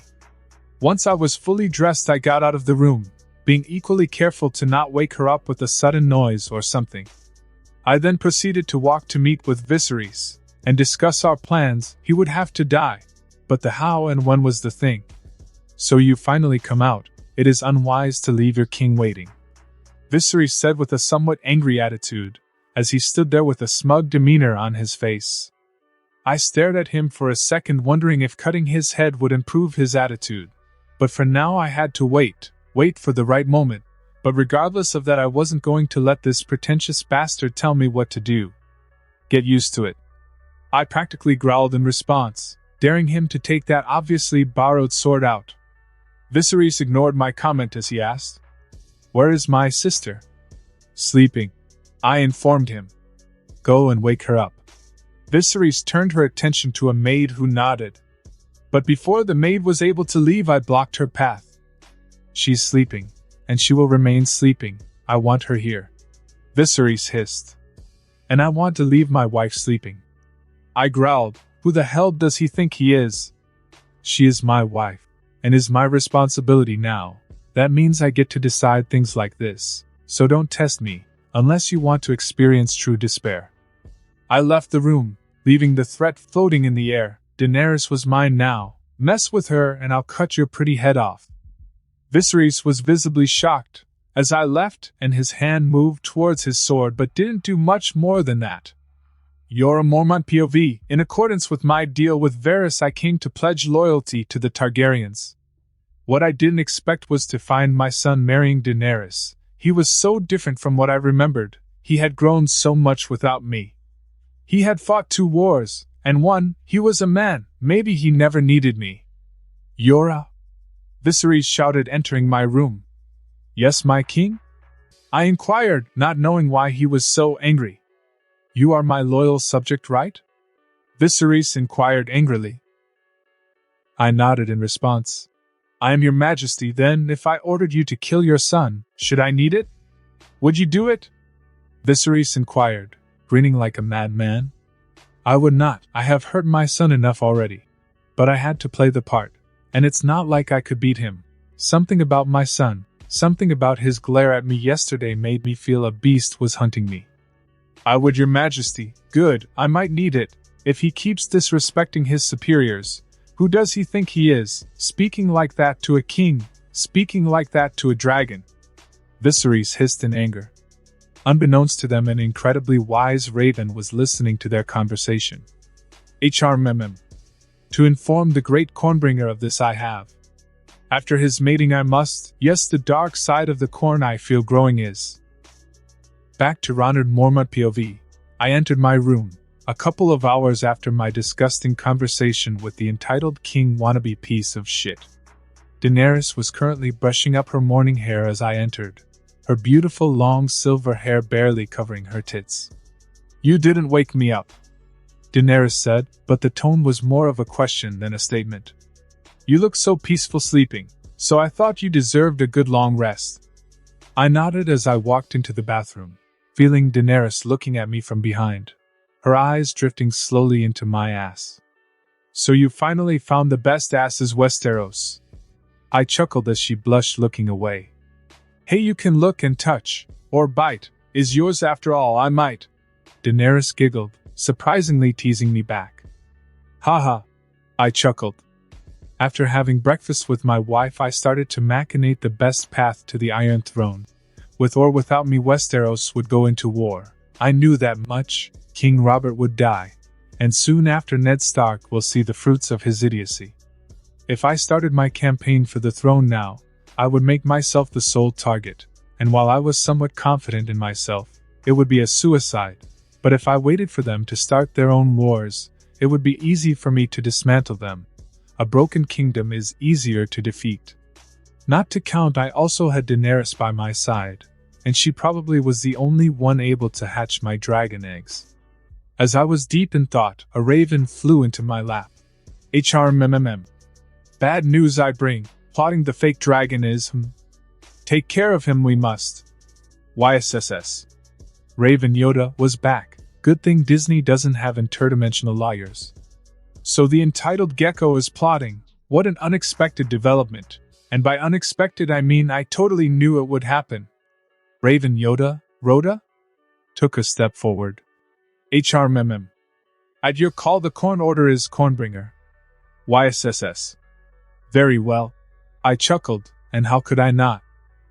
Once I was fully dressed, I got out of the room, being equally careful to not wake her up with a sudden noise or something. I then proceeded to walk to meet with Viserys, and discuss our plans. He would have to die, but the how and when was the thing. So you finally come out. It is unwise to leave your king waiting, Viserys said with a somewhat angry attitude, as he stood there with a smug demeanor on his face. I stared at him for a second, wondering if cutting his head would improve his attitude. But for now I had to wait for the right moment. But regardless of that, I wasn't going to let this pretentious bastard tell me what to do. Get used to it. I practically growled in response, daring him to take that obviously borrowed sword out. Viserys ignored my comment as he asked, "Where is my sister?" "Sleeping," I informed him. "Go and wake her up." Viserys turned her attention to a maid who nodded. But before the maid was able to leave, I blocked her path. "She's sleeping, and she will remain sleeping. I want her here," Viserys hissed. "And I want to leave my wife sleeping." I growled, "Who the hell does he think he is?" "She is my wife, and is my responsibility now. That means I get to decide things like this, so don't test me, unless you want to experience true despair." I left the room, leaving the threat floating in the air. Daenerys was mine now. Mess with her and I'll cut your pretty head off. Viserys was visibly shocked as I left, and his hand moved towards his sword but didn't do much more than that. Jorah Mormont POV. In accordance with my deal with Varys, I came to pledge loyalty to the Targaryens. What I didn't expect was to find my son marrying Daenerys. He was so different from what I remembered. He had grown so much without me. He had fought 2 wars, and won. He was a man. Maybe he never needed me. Yora? Viserys shouted, entering my room. Yes, my king? I inquired, not knowing why he was so angry. You are my loyal subject, right? Viserys inquired angrily. I nodded in response. I am your majesty. Then, if I ordered you to kill your son, should I need it? Would you do it? Viserys inquired, grinning like a madman. I would not. I have hurt my son enough already. But I had to play the part, and it's not like I could beat him. Something about my son, something about his glare at me yesterday made me feel a beast was hunting me. I would, your majesty. Good, I might need it. If he keeps disrespecting his superiors, who does he think he is, speaking like that to a king, speaking like that to a dragon? Viserys hissed in anger. Unbeknownst to them, an incredibly wise raven was listening to their conversation. HRMM. To inform the great Cornbringer of this I have. After his mating I must, yes, the dark side of the corn I feel growing is. Back to Ronald Mormont POV. I entered my room, a couple of hours after my disgusting conversation with the entitled king wannabe piece of shit. Daenerys was currently brushing up her morning hair as I entered, her beautiful long silver hair barely covering her tits. You didn't wake me up, Daenerys said, but the tone was more of a question than a statement. You look so peaceful sleeping, so I thought you deserved a good long rest. I nodded as I walked into the bathroom, feeling Daenerys looking at me from behind, her eyes drifting slowly into my ass. So you finally found the best asses Westeros. I chuckled as she blushed, looking away. Hey, you can look and touch, or bite, is yours after all, I might. Daenerys giggled, surprisingly teasing me back. Haha, I chuckled. After having breakfast with my wife, I started to machinate the best path to the Iron Throne. With or without me, Westeros would go into war. I knew that much. King Robert would die, and soon after Ned Stark will see the fruits of his idiocy. If I started my campaign for the throne now, I would make myself the sole target, and while I was somewhat confident in myself, it would be a suicide. But if I waited for them to start their own wars, it would be easy for me to dismantle them. A broken kingdom is easier to defeat. Not to count, I also had Daenerys by my side, and she probably was the only one able to hatch my dragon eggs. As I was deep in thought, a raven flew into my lap. HRMMM. Bad news I bring. Plotting the fake dragon is, Take care of him we must. YSSS. Raven Yoda was back. Good thing Disney doesn't have interdimensional lawyers. So the entitled gecko is plotting. What an unexpected development. And by unexpected I mean I totally knew it would happen. Raven Yoda, Rhoda? Took a step forward. HRMM. At your call, the corn order is Cornbringer. YSSS. Very well. I chuckled, and how could I not?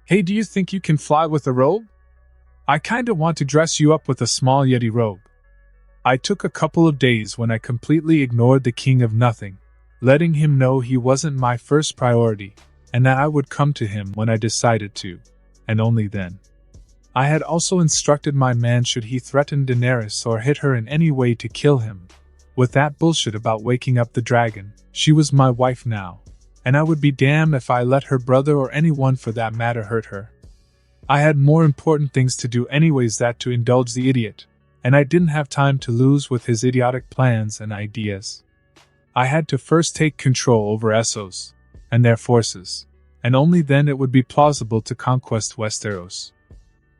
Hey, do you think you can fly with a robe? I kinda want to dress you up with a small Yeti robe. I took a couple of days when I completely ignored the King of Nothing, letting him know he wasn't my first priority, and that I would come to him when I decided to, and only then. I had also instructed my man should he threaten Daenerys or hit her in any way to kill him. With that bullshit about waking up the dragon, she was my wife now, and I would be damned if I let her brother or anyone for that matter hurt her. I had more important things to do anyways than to indulge the idiot, and I didn't have time to lose with his idiotic plans and ideas. I had to first take control over Essos and their forces, and only then it would be plausible to conquest Westeros.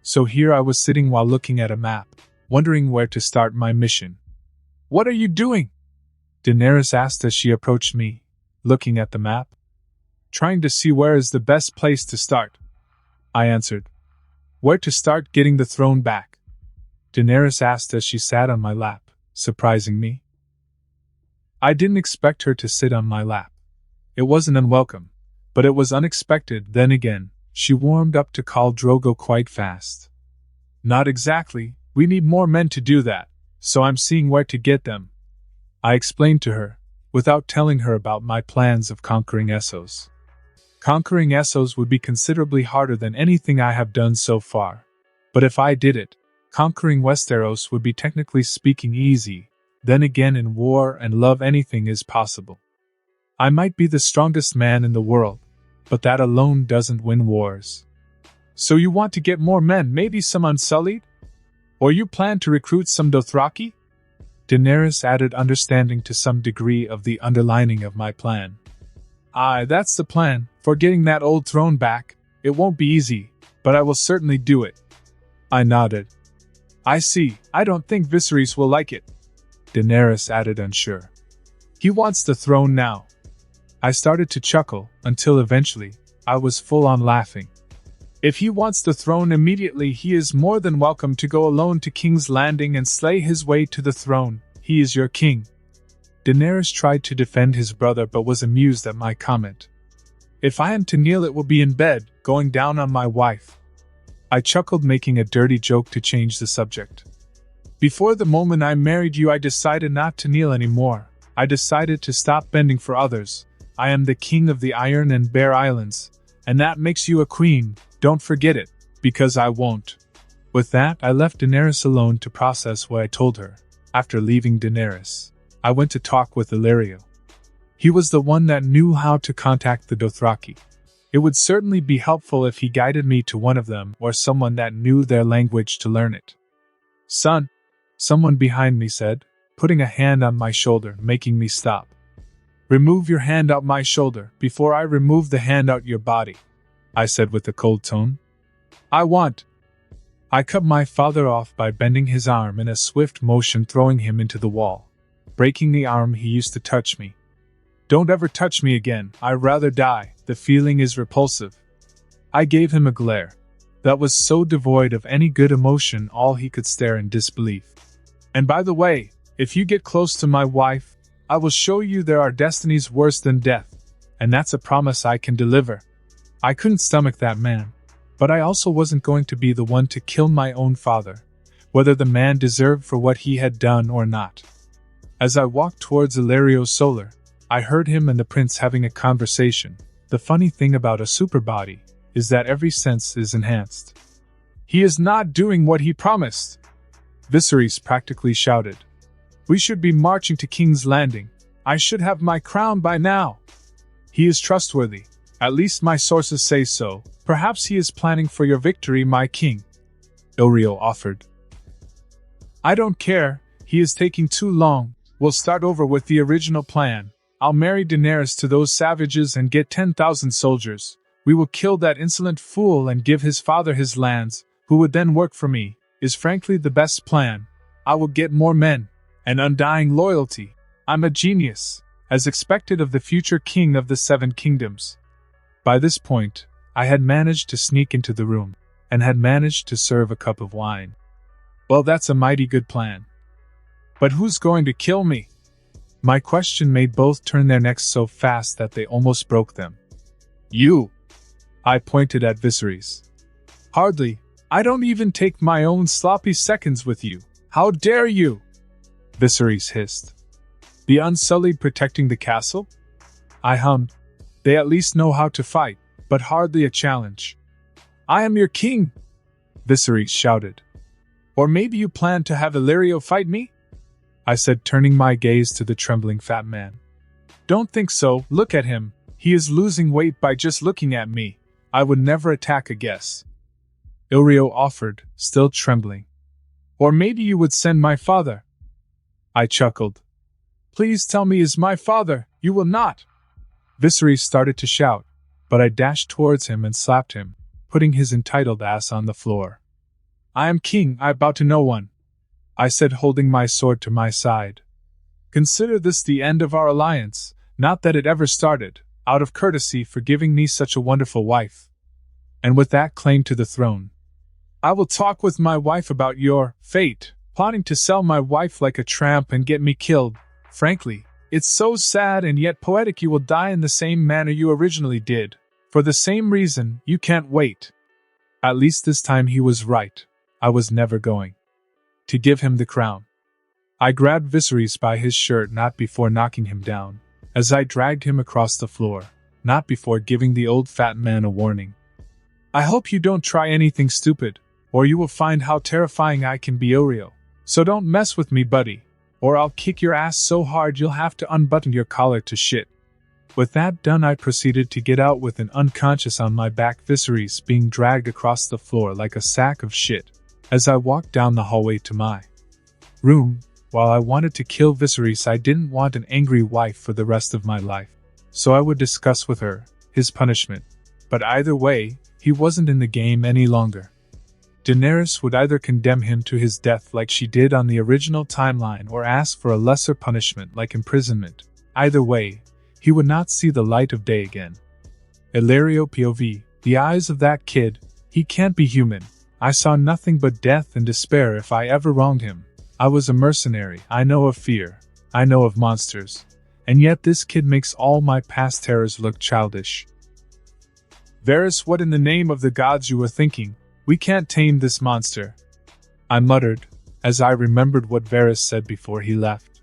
So here I was sitting while looking at a map, wondering where to start my mission. What are you doing? Daenerys asked as she approached me, looking at the map. Trying to see where is the best place to start, I answered. Where to start getting the throne back? Daenerys asked as she sat on my lap, surprising me. I didn't expect her to sit on my lap. It wasn't unwelcome, but it was unexpected. Then again, she warmed up to Khal Drogo quite fast. Not exactly, we need more men to do that, so I'm seeing where to get them, I explained to her, without telling her about my plans of conquering Essos. Conquering Essos would be considerably harder than anything I have done so far, but if I did it, Conquering Westeros would be technically speaking easy. Then again, in war and love anything is possible. I might be the strongest man in the world, but that alone doesn't win wars. So you want to get more men, maybe some Unsullied? Or you plan to recruit some Dothraki? Daenerys added, understanding to some degree of the underlining of my plan. Aye, that's the plan, for getting that old throne back. It won't be easy, but I will certainly do it. I nodded. I see, I don't think Viserys will like it. Daenerys added, unsure. He wants the throne now. I started to chuckle, until eventually, I was full on laughing. If he wants the throne immediately, he is more than welcome to go alone to King's Landing and slay his way to the throne. He is your king. Daenerys tried to defend his brother but was amused at my comment. If I am to kneel, it will be in bed, going down on my wife. I chuckled, making a dirty joke to change the subject. Before the moment I married you, I decided not to kneel anymore. I decided to stop bending for others. I am the king of the Iron and Bear Islands, and that makes you a queen. Don't forget it, because I won't. With that, I left Daenerys alone to process what I told her. After leaving Daenerys, I went to talk with Illyrio. He was the one that knew how to contact the Dothraki. It would certainly be helpful if he guided me to one of them or someone that knew their language to learn it. Son, someone behind me said, putting a hand on my shoulder, making me stop. Remove your hand out my shoulder before I remove the hand out your body, I said with a cold tone. I cut my father off by bending his arm in a swift motion, throwing him into the wall, breaking the arm he used to touch me. Don't ever touch me again, I'd rather die, the feeling is repulsive. I gave him a glare that was so devoid of any good emotion, all he could stare in disbelief. And by the way, if you get close to my wife, I will show you there are destinies worse than death, and that's a promise I can deliver. I couldn't stomach that man, but I also wasn't going to be the one to kill my own father, whether the man deserved for what he had done or not. As I walked towards Illyrio Solar, I heard him and the prince having a conversation. The funny thing about a super body is that every sense is enhanced. He is not doing what he promised, Viserys practically shouted. We should be marching to King's Landing. I should have my crown by now. He is trustworthy. At least my sources say so. Perhaps he is planning for your victory, my king, Illyrio offered. I don't care. He is taking too long. We'll start over with the original plan. I'll marry Daenerys to those savages and get 10,000 soldiers. We will kill that insolent fool and give his father his lands, who would then work for me, is frankly the best plan. I will get more men, and undying loyalty. I'm a genius, as expected of the future king of the Seven Kingdoms. By this point, I had managed to sneak into the room, and had managed to serve a cup of wine. Well, that's a mighty good plan. But who's going to kill me? My question made both turn their necks so fast that they almost broke them. You! I pointed at Viserys. Hardly. I don't even take my own sloppy seconds with you. How dare you? Viserys hissed. The Unsullied protecting the castle? I hummed. They at least know how to fight, but hardly a challenge. I am your king, Viserys shouted. Or maybe you plan to have Illyrio fight me? I said, turning my gaze to the trembling fat man. Don't think so, look at him. He is losing weight by just looking at me. I would never attack a guest. Illyrio offered, still trembling. Or maybe you would send my father. I chuckled. Please tell me is my father, you will not. Viserys started to shout, but I dashed towards him and slapped him, putting his entitled ass on the floor. I am king, I bow to no one, I said, holding my sword to my side. Consider this the end of our alliance, not that it ever started, out of courtesy for giving me such a wonderful wife. And with that claim to the throne. I will talk with my wife about your fate, plotting to sell my wife like a tramp and get me killed. Frankly, it's so sad and yet poetic. You will die in the same manner you originally did. For the same reason, you can't wait. At least this time he was right. I was never going to give him the crown. I grabbed Viserys by his shirt, not before knocking him down, as I dragged him across the floor, not before giving the old fat man a warning. I hope you don't try anything stupid. or you will find how terrifying I can be, Oreo. So don't mess with me, buddy, or I'll kick your ass so hard you'll have to unbutton your collar to shit. With that done, I proceeded to get out with an unconscious on my back, Viserys being dragged across the floor like a sack of shit. As I walked down the hallway to my room, while I wanted to kill Viserys, I didn't want an angry wife for the rest of my life. So I would discuss with her his punishment. But either way, he wasn't in the game any longer. Daenerys would either condemn him to his death like she did on the original timeline or ask for a lesser punishment like imprisonment. Either way, he would not see the light of day again. Illyrio POV, the eyes of that kid, he can't be human. I saw nothing but death and despair if I ever wronged him. I was a mercenary, I know of fear, I know of monsters, and yet this kid makes all my past terrors look childish. Varys, what in the name of the gods you were thinking? We can't tame this monster, I muttered, as I remembered what Varys said before he left.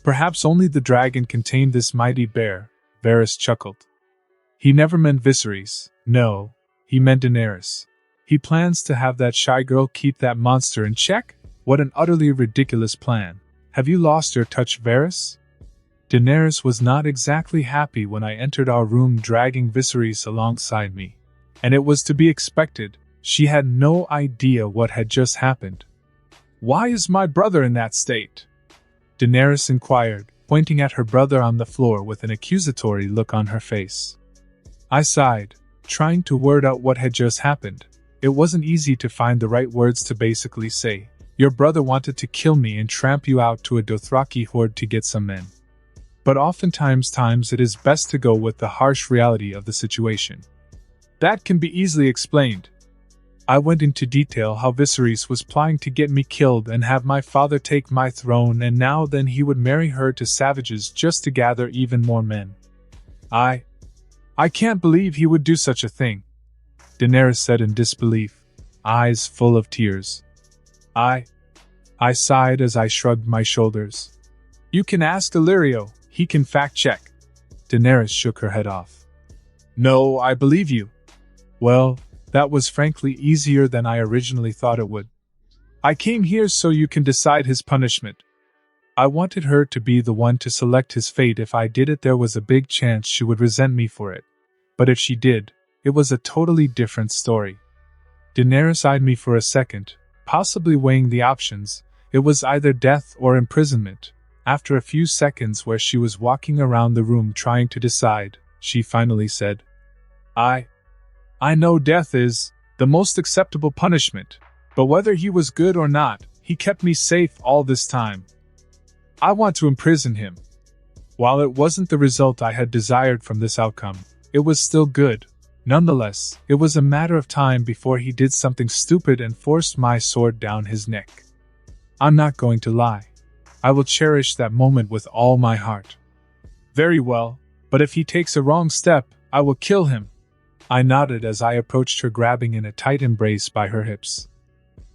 Perhaps only the dragon can tame this mighty bear, Varys chuckled. He never meant Viserys, no, he meant Daenerys. He plans to have that shy girl keep that monster in check? What an utterly ridiculous plan. Have you lost your touch, Varys? Daenerys was not exactly happy when I entered our room dragging Viserys alongside me. And it was to be expected. She had no idea what had just happened. Why is my brother in that state? Daenerys inquired, pointing at her brother on the floor with an accusatory look on her face. I sighed, trying to word out what had just happened. It wasn't easy to find the right words to basically say, your brother wanted to kill me and tramp you out to a Dothraki horde to get some men. But oftentimes it is best to go with the harsh reality of the situation. That can be easily explained. I went into detail how Viserys was plotting to get me killed and have my father take my throne, and now then he would marry her to savages just to gather even more men. I can't believe he would do such a thing, Daenerys said in disbelief, eyes full of tears. I sighed as I shrugged my shoulders. You can ask Illyrio, he can fact-check. Daenerys shook her head off. No, I believe you. Well, that was frankly easier than I originally thought it would. I came here so you can decide his punishment. I wanted her to be the one to select his fate. If I did it, there was a big chance she would resent me for it. But if she did, it was a totally different story. Daenerys eyed me for a second, possibly weighing the options. It was either death or imprisonment. After a few seconds where she was walking around the room trying to decide, she finally said, I know death is the most acceptable punishment, but whether he was good or not, he kept me safe all this time. I want to imprison him. While it wasn't the result I had desired from this outcome, it was still good. Nonetheless, it was a matter of time before he did something stupid and forced my sword down his neck. I'm not going to lie. I will cherish that moment with all my heart. Very well, but if he takes a wrong step, I will kill him. I nodded as I approached her, grabbing in a tight embrace by her hips.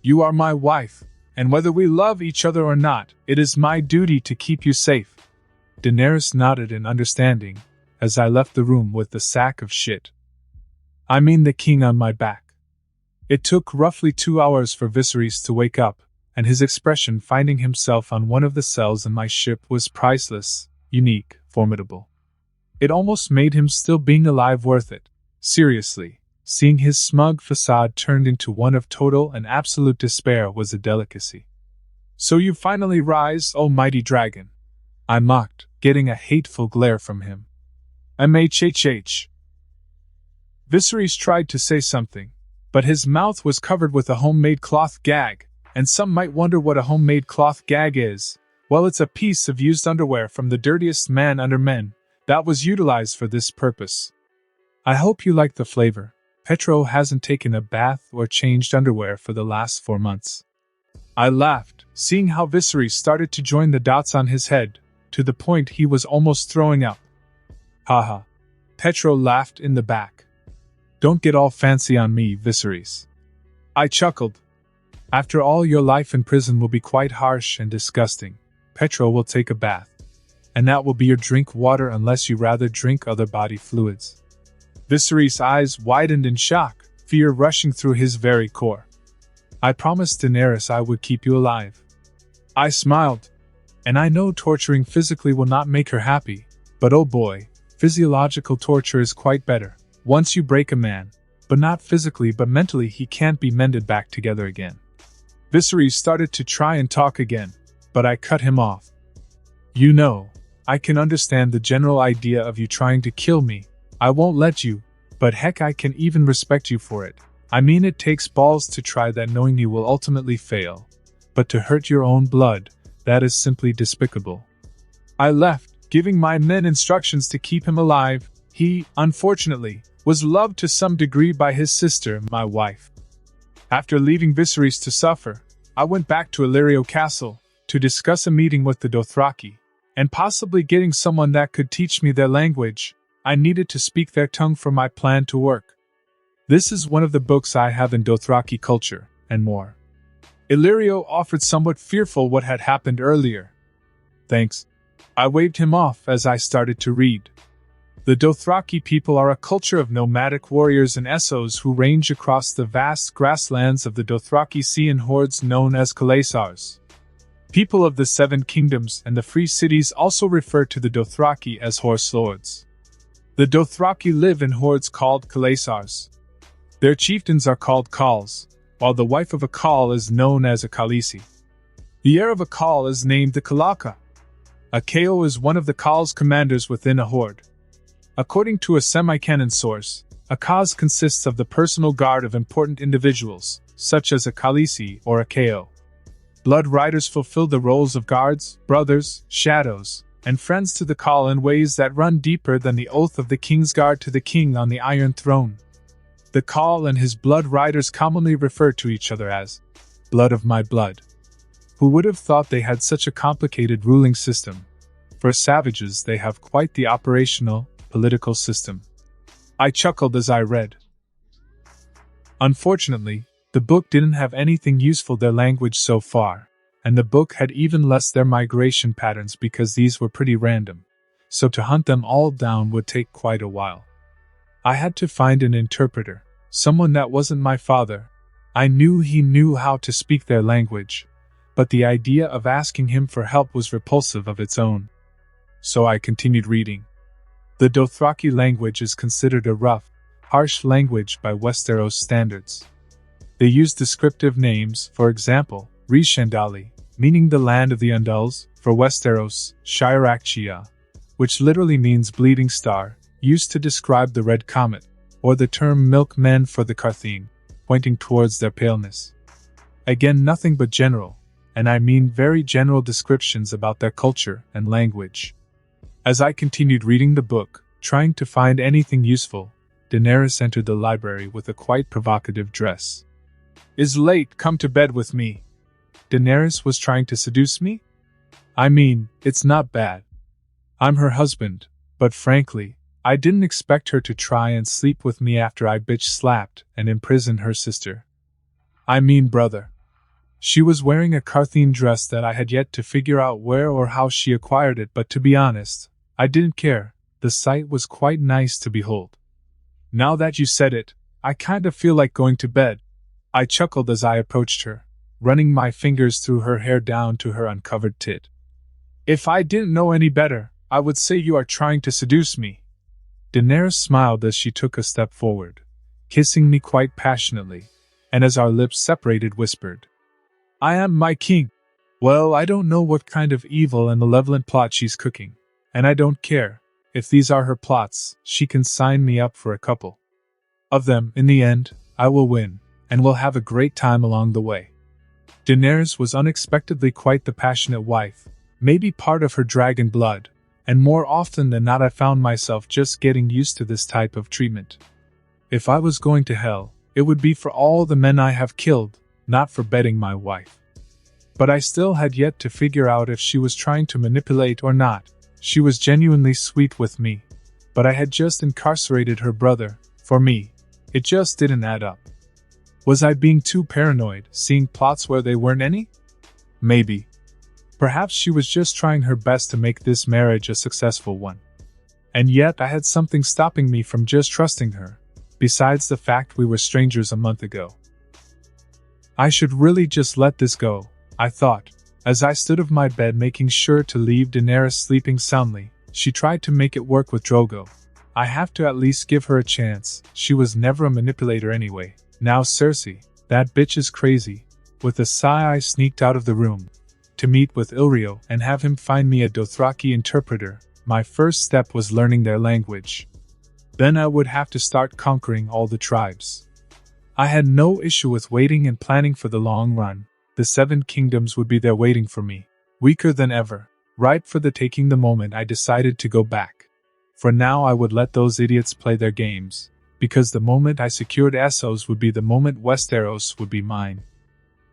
You are my wife, and whether we love each other or not, it is my duty to keep you safe. Daenerys nodded in understanding, as I left the room with the sack of shit. I mean the king on my back. It took roughly 2 hours for Viserys to wake up, and his expression finding himself on one of the cells in my ship was priceless, unique, formidable. It almost made him still being alive worth it. Seriously, seeing his smug facade turned into one of total and absolute despair was a delicacy. So you finally rise, oh mighty dragon, I mocked, getting a hateful glare from him. MHHH. Viserys tried to say something, but his mouth was covered with a homemade cloth gag, and some might wonder what a homemade cloth gag is. Well, it's a piece of used underwear from the dirtiest man under men that was utilized for this purpose. I hope you like the flavor. Petro hasn't taken a bath or changed underwear for the last 4 months. I laughed, seeing how Viserys started to join the dots on his head, to the point he was almost throwing up. Haha. Petro laughed in the back. Don't get all fancy on me, Viserys. I chuckled. After all, your life in prison will be quite harsh and disgusting. Petro will take a bath. And that will be your drink water unless you rather drink other body fluids. Viserys' eyes widened in shock, fear rushing through his very core. I promised Daenerys I would keep you alive. I smiled. And I know torturing physically will not make her happy, but oh boy, physiological torture is quite better. Once you break a man, but not physically but mentally, he can't be mended back together again. Viserys started to try and talk again, but I cut him off. You know, I can understand the general idea of you trying to kill me. I won't let you, but heck, I can even respect you for it. I mean, it takes balls to try that knowing you will ultimately fail. But to hurt your own blood, that is simply despicable. I left, giving my men instructions to keep him alive. He, unfortunately, was loved to some degree by his sister, my wife. After leaving Viserys to suffer, I went back to Illyrio Castle to discuss a meeting with the Dothraki, and possibly getting someone that could teach me their language. I needed to speak their tongue for my plan to work. This is one of the books I have in Dothraki culture, and more. Illyrio offered, somewhat fearful what had happened earlier. Thanks. I waved him off as I started to read. The Dothraki people are a culture of nomadic warriors and Essos who range across the vast grasslands of the Dothraki Sea in hordes known as Khalasars. People of the Seven Kingdoms and the Free Cities also refer to the Dothraki as Horse Lords. The Dothraki live in hordes called Khalasars. Their chieftains are called Khals, while the wife of a Khal is known as a Khaleesi. The heir of a Khal is named the Khalaka. A Ko is one of the Khal's commanders within a horde. According to a semi-canon source, a Khaz consists of the personal guard of important individuals, such as a Khaleesi or a Ko. Blood Riders fulfill the roles of guards, brothers, shadows, and friends to the Khal in ways that run deeper than the oath of the King's Guard to the king on the Iron Throne. The Khal and his Blood Riders commonly refer to each other as blood of my blood. Who would have thought they had such a complicated ruling system? For savages, they have quite the operational, political system. I chuckled as I read. Unfortunately, the book didn't have anything useful their language so far, and the book had even less their migration patterns because these were pretty random, so to hunt them all down would take quite a while. I had to find an interpreter, someone that wasn't my father. I knew he knew how to speak their language, but the idea of asking him for help was repulsive of its own. So I continued reading. The Dothraki language is considered a rough, harsh language by Westeros standards. They use descriptive names, for example, Rishandali, meaning the land of the Undulls, for Westeros, Shirakchia, which literally means bleeding star, used to describe the red comet, or the term milkmen for the Qartheen, pointing towards their paleness. Again, nothing but general, and I mean very general descriptions about their culture and language. As I continued reading the book, trying to find anything useful, Daenerys entered the library with a quite provocative dress. "Is late, come to bed with me." Daenerys was trying to seduce me? I mean, it's not bad. I'm her husband, but frankly, I didn't expect her to try and sleep with me after I bitch-slapped and imprisoned her sister. I mean brother. She was wearing a Qartheen dress that I had yet to figure out where or how she acquired it, but to be honest, I didn't care. The sight was quite nice to behold. Now that you said it, I kind of feel like going to bed. I chuckled as I approached her, running my fingers through her hair down to her uncovered tit. If I didn't know any better, I would say you are trying to seduce me. Daenerys smiled as she took a step forward, kissing me quite passionately, and as our lips separated whispered, "I am my king." Well, I don't know what kind of evil and malevolent plot she's cooking, and I don't care. If these are her plots, she can sign me up for a couple of them. In the end, I will win, and we'll have a great time along the way. Daenerys was unexpectedly quite the passionate wife, maybe part of her dragon blood, and more often than not I found myself just getting used to this type of treatment. If I was going to hell, it would be for all the men I have killed, not for bedding my wife. But I still had yet to figure out if she was trying to manipulate or not. She was genuinely sweet with me, but I had just incarcerated her brother. For me, it just didn't add up. Was I being too paranoid, seeing plots where they weren't any? Maybe. Perhaps she was just trying her best to make this marriage a successful one. And yet I had something stopping me from just trusting her, besides the fact we were strangers a month ago. I should really just let this go, I thought. As I stood of my bed making sure to leave Daenerys sleeping soundly, she tried to make it work with Drogo. I have to at least give her a chance, she was never a manipulator anyway. Now Cersei, that bitch is crazy. With a sigh I sneaked out of the room. To meet with Illyrio and have him find me a Dothraki interpreter. My first step was learning their language. Then I would have to start conquering all the tribes. I had no issue with waiting and planning for the long run. The 7 kingdoms would be there waiting for me. Weaker than ever, ripe for the taking the moment I decided to go back. For now I would let those idiots play their games, because the moment I secured Essos would be the moment Westeros would be mine.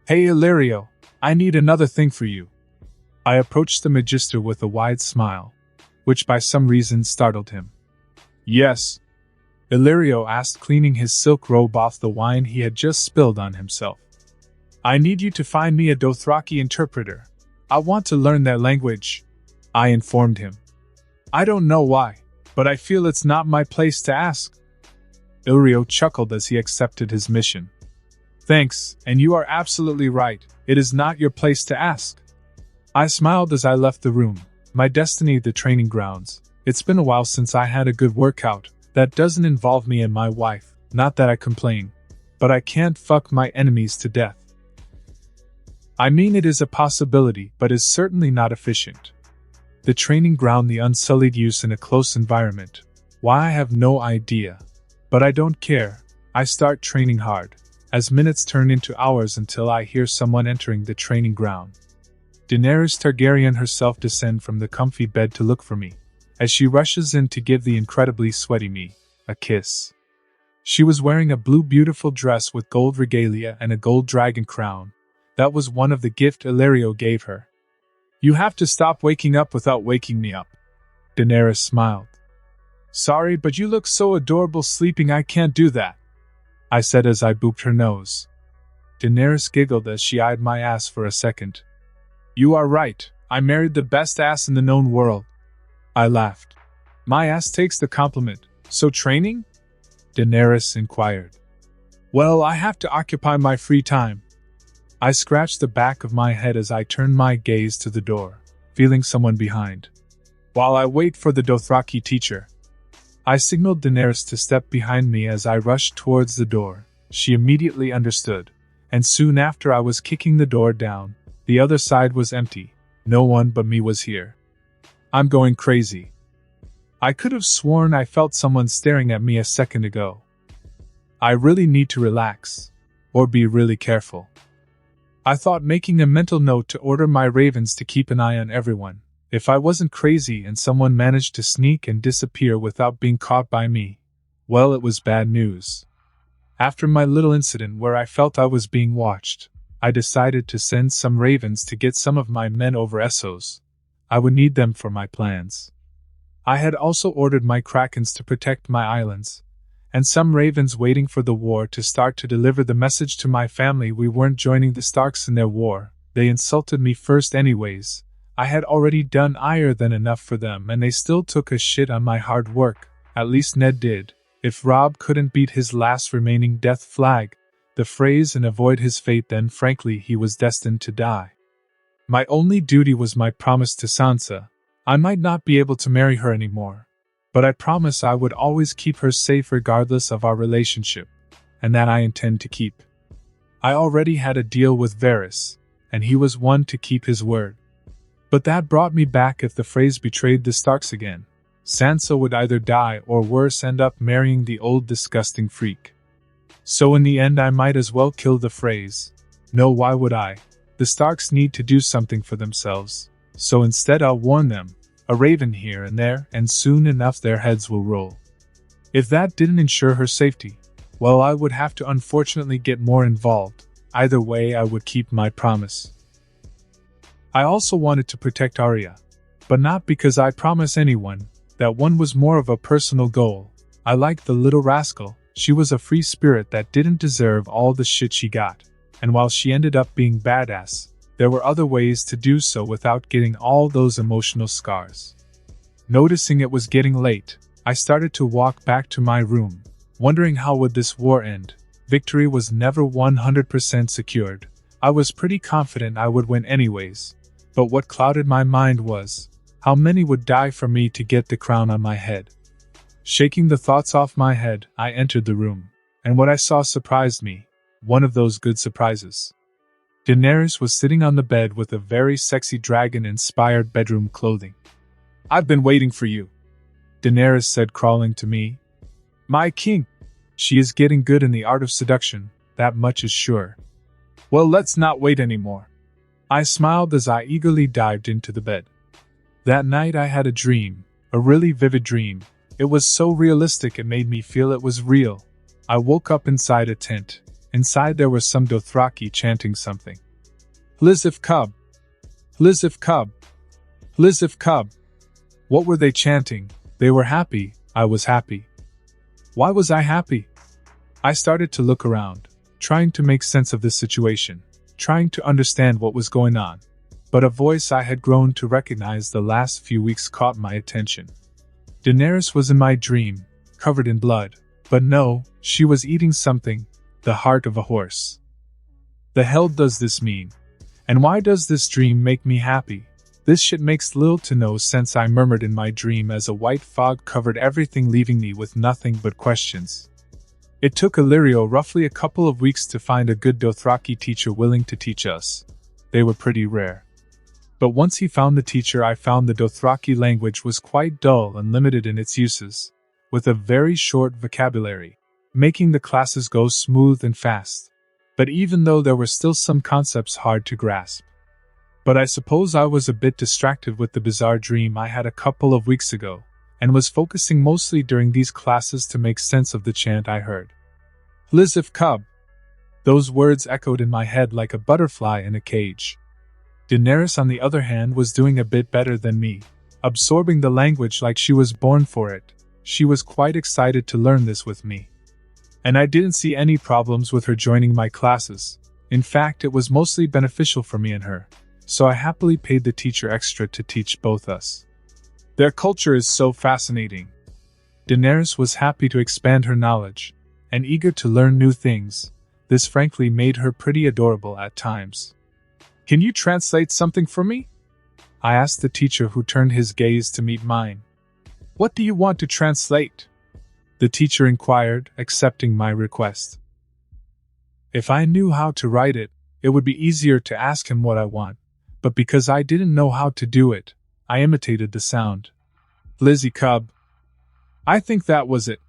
Hey Illyrio, I need another thing for you. I approached the Magister with a wide smile, which by some reason startled him. Yes? Illyrio asked, cleaning his silk robe off the wine he had just spilled on himself. I need you to find me a Dothraki interpreter. I want to learn their language, I informed him. I don't know why, but I feel it's not my place to ask. Illyrio chuckled as he accepted his mission. Thanks, and you are absolutely right, it is not your place to ask. I smiled as I left the room. My destiny, the training grounds. It's been a while since I had a good workout. That doesn't involve me and my wife, not that I complain. But I can't fuck my enemies to death. I mean, it is a possibility, but is certainly not efficient. The training ground, the unsullied use in a close environment. Why, I have no idea. But I don't care. I start training hard. As minutes turn into hours until I hear someone entering the training ground. Daenerys Targaryen herself descend from the comfy bed to look for me, as she rushes in to give the incredibly sweaty me a kiss. She was wearing a blue beautiful dress with gold regalia and a gold dragon crown. That was one of the gift Illyrio gave her. You have to stop waking up without waking me up. Daenerys smiled. Sorry, but you look so adorable sleeping, I can't do that, I said as I booped her nose. Daenerys giggled as she eyed my ass for a second. You are right, I married the best ass in the known world. I laughed. My ass takes the compliment, so training? Daenerys inquired. Well, I have to occupy my free time. I scratched the back of my head as I turned my gaze to the door, feeling someone behind. While I wait for the Dothraki teacher, I signaled Daenerys to step behind me as I rushed towards the door. She immediately understood, and soon after I was kicking the door down. The other side was empty. No one but me was here. I'm going crazy. I could have sworn I felt someone staring at me a second ago. I really need to relax, or be really careful. I thought, making a mental note to order my ravens to keep an eye on everyone. If I wasn't crazy and someone managed to sneak and disappear without being caught by me, well, it was bad news. After my little incident where I felt I was being watched, I decided to send some ravens to get some of my men over Essos. I would need them for my plans. I had also ordered my krakens to protect my islands, and some ravens waiting for the war to start to deliver the message to my family we weren't joining the Starks in their war. They insulted me first anyways. I had already done higher than enough for them, and they still took a shit on my hard work. At least Ned did. If Robb couldn't beat his last remaining death flag, the phrase, and avoid his fate, then frankly he was destined to die. My only duty was my promise to Sansa. I might not be able to marry her anymore, but I promise I would always keep her safe regardless of our relationship, and that I intend to keep. I already had a deal with Varys, and he was one to keep his word. But that brought me back if the phrase betrayed the Starks again. Sansa would either die or worse end up marrying the old disgusting freak. So in the end I might as well kill the phrase. No, why would I? The Starks need to do something for themselves, so instead I'll warn them, a raven here and there, and soon enough their heads will roll. If that didn't ensure her safety, well, I would have to unfortunately get more involved. Either way, I would keep my promise. I also wanted to protect Arya, but not because I promise anyone. That one was more of a personal goal. I liked the little rascal. She was a free spirit that didn't deserve all the shit she got, and while she ended up being badass, there were other ways to do so without getting all those emotional scars. Noticing it was getting late, I started to walk back to my room, wondering how would this war end. Victory was never 100% secured. I was pretty confident I would win anyways. But what clouded my mind was, how many would die for me to get the crown on my head? Shaking the thoughts off my head, I entered the room. And what I saw surprised me. One of those good surprises. Daenerys was sitting on the bed with a very sexy dragon-inspired bedroom clothing. "I've been waiting for you," Daenerys said, crawling to me. "My king. She is getting good in the art of seduction, that much is sure. Well, let's not wait anymore." I smiled as I eagerly dived into the bed. That night I had a dream, a really vivid dream. It was so realistic it made me feel it was real. I woke up inside a tent. Inside there was some Dothraki chanting something. "Lizif Cub! Lizif Cub! Lizif Cub!" What were they chanting? They were happy. I was happy. Why was I happy? I started to look around, trying to make sense of this situation, trying to understand what was going on. But a voice I had grown to recognize the last few weeks caught my attention. Daenerys was in my dream, covered in blood. But no, she was eating something, the heart of a horse. The hell does this mean? And why does this dream make me happy? This shit makes little to no sense, I murmured in my dream as a white fog covered everything, leaving me with nothing but questions. It took Illyrio roughly a couple of weeks to find a good Dothraki teacher willing to teach us. They were pretty rare. But once he found the teacher, I found the Dothraki language was quite dull and limited in its uses, with a very short vocabulary, making the classes go smooth and fast. But even though there were still some concepts hard to grasp. But I suppose I was a bit distracted with the bizarre dream I had a couple of weeks ago, and was focusing mostly during these classes to make sense of the chant I heard. "Lizif Cub!" Those words echoed in my head like a butterfly in a cage. Daenerys, on the other hand, was doing a bit better than me, absorbing the language like she was born for it. She was quite excited to learn this with me. And I didn't see any problems with her joining my classes. In fact, it was mostly beneficial for me and her. So I happily paid the teacher extra to teach both us. Their culture is so fascinating. Daenerys was happy to expand her knowledge, and eager to learn new things. This frankly made her pretty adorable at times. "Can you translate something for me?" I asked the teacher, who turned his gaze to meet mine. "What do you want to translate?" the teacher inquired, accepting my request. If I knew how to write it, it would be easier to ask him what I want. But because I didn't know how to do it, I imitated the sound. "Lizzie Cub." I think that was it.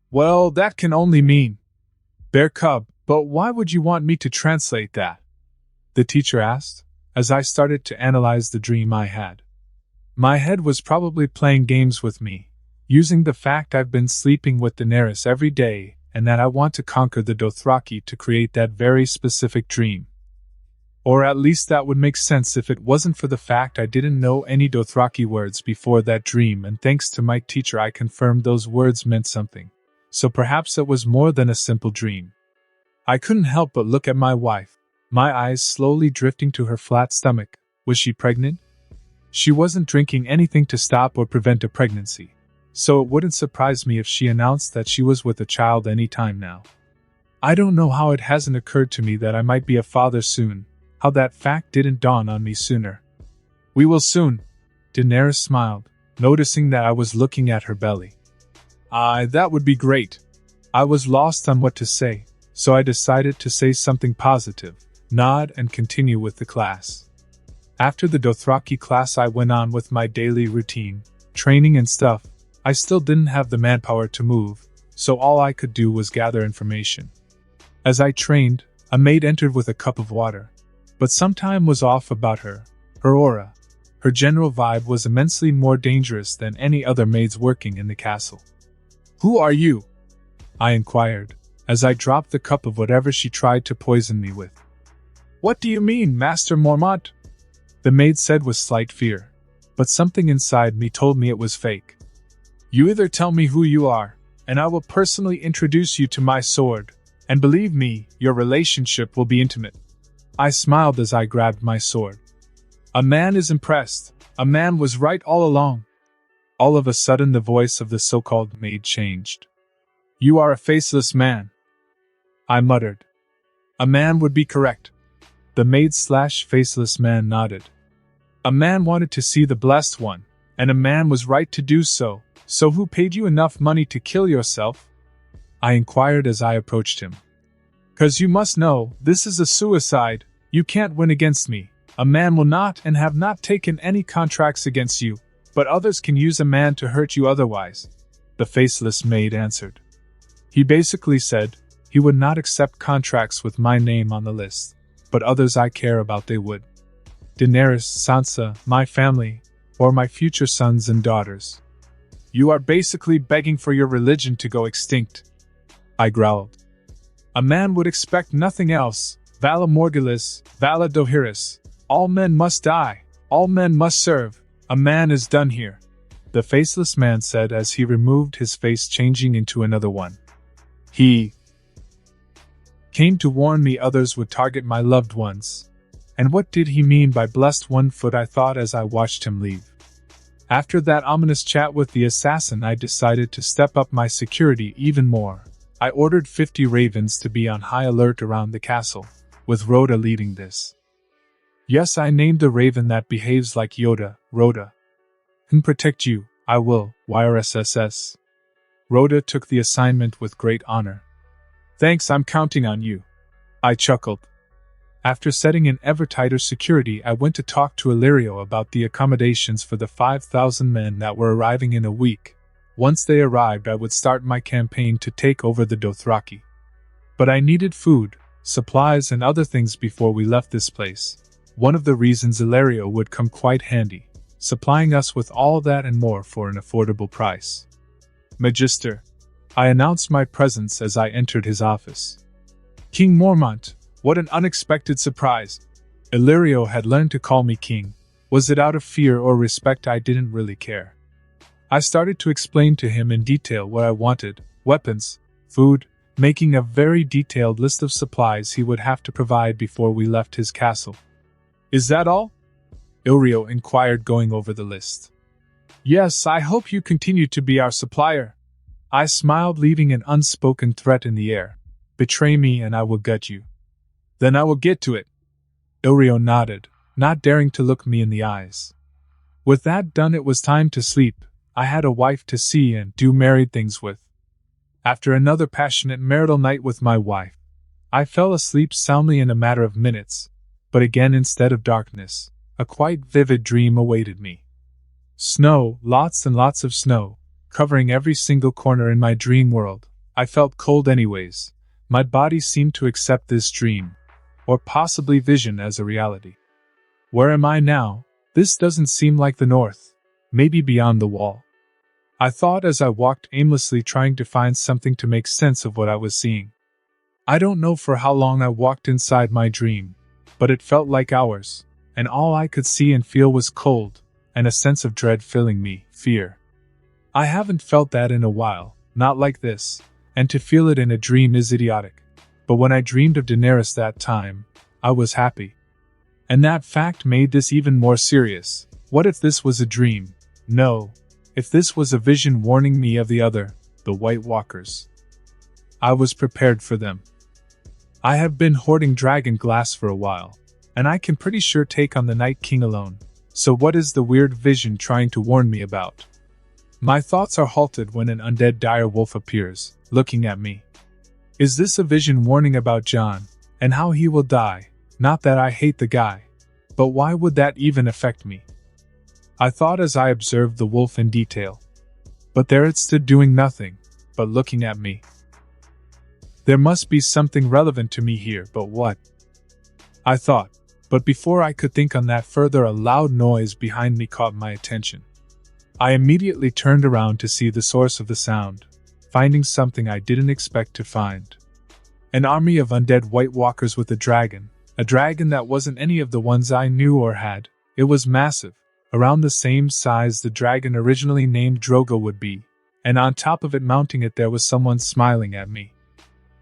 Well, that can only mean bear cub, but why would you want me to translate that?" the teacher asked, as I started to analyze the dream I had. My head was probably playing games with me, using the fact I've been sleeping with Daenerys every day, and that I want to conquer the Dothraki to create that very specific dream. Or at least that would make sense if it wasn't for the fact I didn't know any Dothraki words before that dream, and thanks to my teacher I confirmed those words meant something. So perhaps it was more than a simple dream. I couldn't help but look at my wife, my eyes slowly drifting to her flat stomach. Was she pregnant? She wasn't drinking anything to stop or prevent a pregnancy, so it wouldn't surprise me if she announced that she was with a child any time now. I don't know how it hasn't occurred to me that I might be a father soon. How that fact didn't dawn on me sooner. "We will soon," Daenerys smiled, noticing that I was looking at her belly. That would be great." I was lost on what to say, so I decided to say something positive, nod, and continue with the class. After the Dothraki class I went on with my daily routine, training and stuff. I still didn't have the manpower to move, so all I could do was gather information. As I trained, a maid entered with a cup of water. But something was off about her. Her aura, her general vibe was immensely more dangerous than any other maids working in the castle. "Who are you?" I inquired, as I dropped the cup of whatever she tried to poison me with. "What do you mean, Master Mormont?" the maid said with slight fear, but something inside me told me it was fake. "You either tell me who you are, and I will personally introduce you to my sword, and believe me, your relationship will be intimate." I smiled as I grabbed my sword. A man is impressed. A man was right all along. All of a sudden the voice of the so-called maid changed. "You are a faceless man. I muttered. A man would be correct. The maid/faceless man nodded. A man wanted to see the Blessed One, and a man was right to do so. So who paid you enough money to kill yourself? I inquired as I approached him. 'Cause you must know, this is a suicide. You can't win against me. A man will not and have not taken any contracts against you, but others can use a man to hurt you otherwise, the faceless maid answered. He basically said he would not accept contracts with my name on the list, but others I care about they would. Daenerys, Sansa, my family, or my future sons and daughters. You are basically begging for your religion to go extinct, I growled. A man would expect nothing else. Vala Morghulis, Vala Dohaeris. All men must die. All men must serve. A man is done here, the faceless man said as he removed his face, changing into another one. He came to warn me others would target my loved ones. And what did he mean by blessed one foot, I thought as I watched him leave. After that ominous chat with the assassin, I decided to step up my security even more. I ordered 50 ravens to be on high alert around the castle, with Rhoda leading this. Yes, I named the raven that behaves like Yoda, Rhoda. And protect you, I will, YRSSS. Rhoda took the assignment with great honor. Thanks, I'm counting on you. I chuckled. After setting in ever tighter security, I went to talk to Illyrio about the accommodations for the 5,000 men that were arriving in a week. Once they arrived, I would start my campaign to take over the Dothraki. But I needed food, supplies, and other things before we left this place. One of the reasons Illyrio would come quite handy, supplying us with all that and more for an affordable price. Magister, I announced my presence as I entered his office. King Mormont, what an unexpected surprise. Illyrio had learned to call me king. Was it out of fear or respect? I didn't really care. I started to explain to him in detail what I wanted: weapons, food, making a very detailed list of supplies he would have to provide before we left his castle. Is that all? Illyrio inquired, going over the list. Yes, I hope you continue to be our supplier. I smiled, leaving an unspoken threat in the air. Betray me and I will gut you. Then I will get to it. Illyrio nodded, not daring to look me in the eyes. With that done, it was time to sleep. I had a wife to see and do married things with. After another passionate marital night with my wife, I fell asleep soundly in a matter of minutes, but again, instead of darkness, a quite vivid dream awaited me. Snow, lots and lots of snow, covering every single corner in my dream world. I felt cold anyways. My body seemed to accept this dream, or possibly vision, as a reality. Where am I now? This doesn't seem like the north. Maybe beyond the wall. I thought as I walked aimlessly, trying to find something to make sense of what I was seeing. I don't know for how long I walked inside my dream, but it felt like hours, and all I could see and feel was cold, and a sense of dread filling me, fear. I haven't felt that in a while, not like this, and to feel it in a dream is idiotic. But when I dreamed of Daenerys that time, I was happy. And that fact made this even more serious. What if this was a dream? No. If this was a vision warning me of the White Walkers. I was prepared for them. I have been hoarding dragon glass for a while, and I can pretty sure take on the Night King alone. So what is the weird vision trying to warn me about? My thoughts are halted when an undead dire wolf appears, looking at me. Is this a vision warning about Jon, and how he will die? Not that I hate the guy, but why would that even affect me? I thought as I observed the wolf in detail. But there it stood, doing nothing, but looking at me. There must be something relevant to me here, but what? I thought, but before I could think on that further, a loud noise behind me caught my attention. I immediately turned around to see the source of the sound, finding something I didn't expect to find. An army of undead White Walkers with a dragon that wasn't any of the ones I knew or had. It was massive, around the same size the dragon originally named Drogo would be, and on top of it, mounting it, there was someone smiling at me.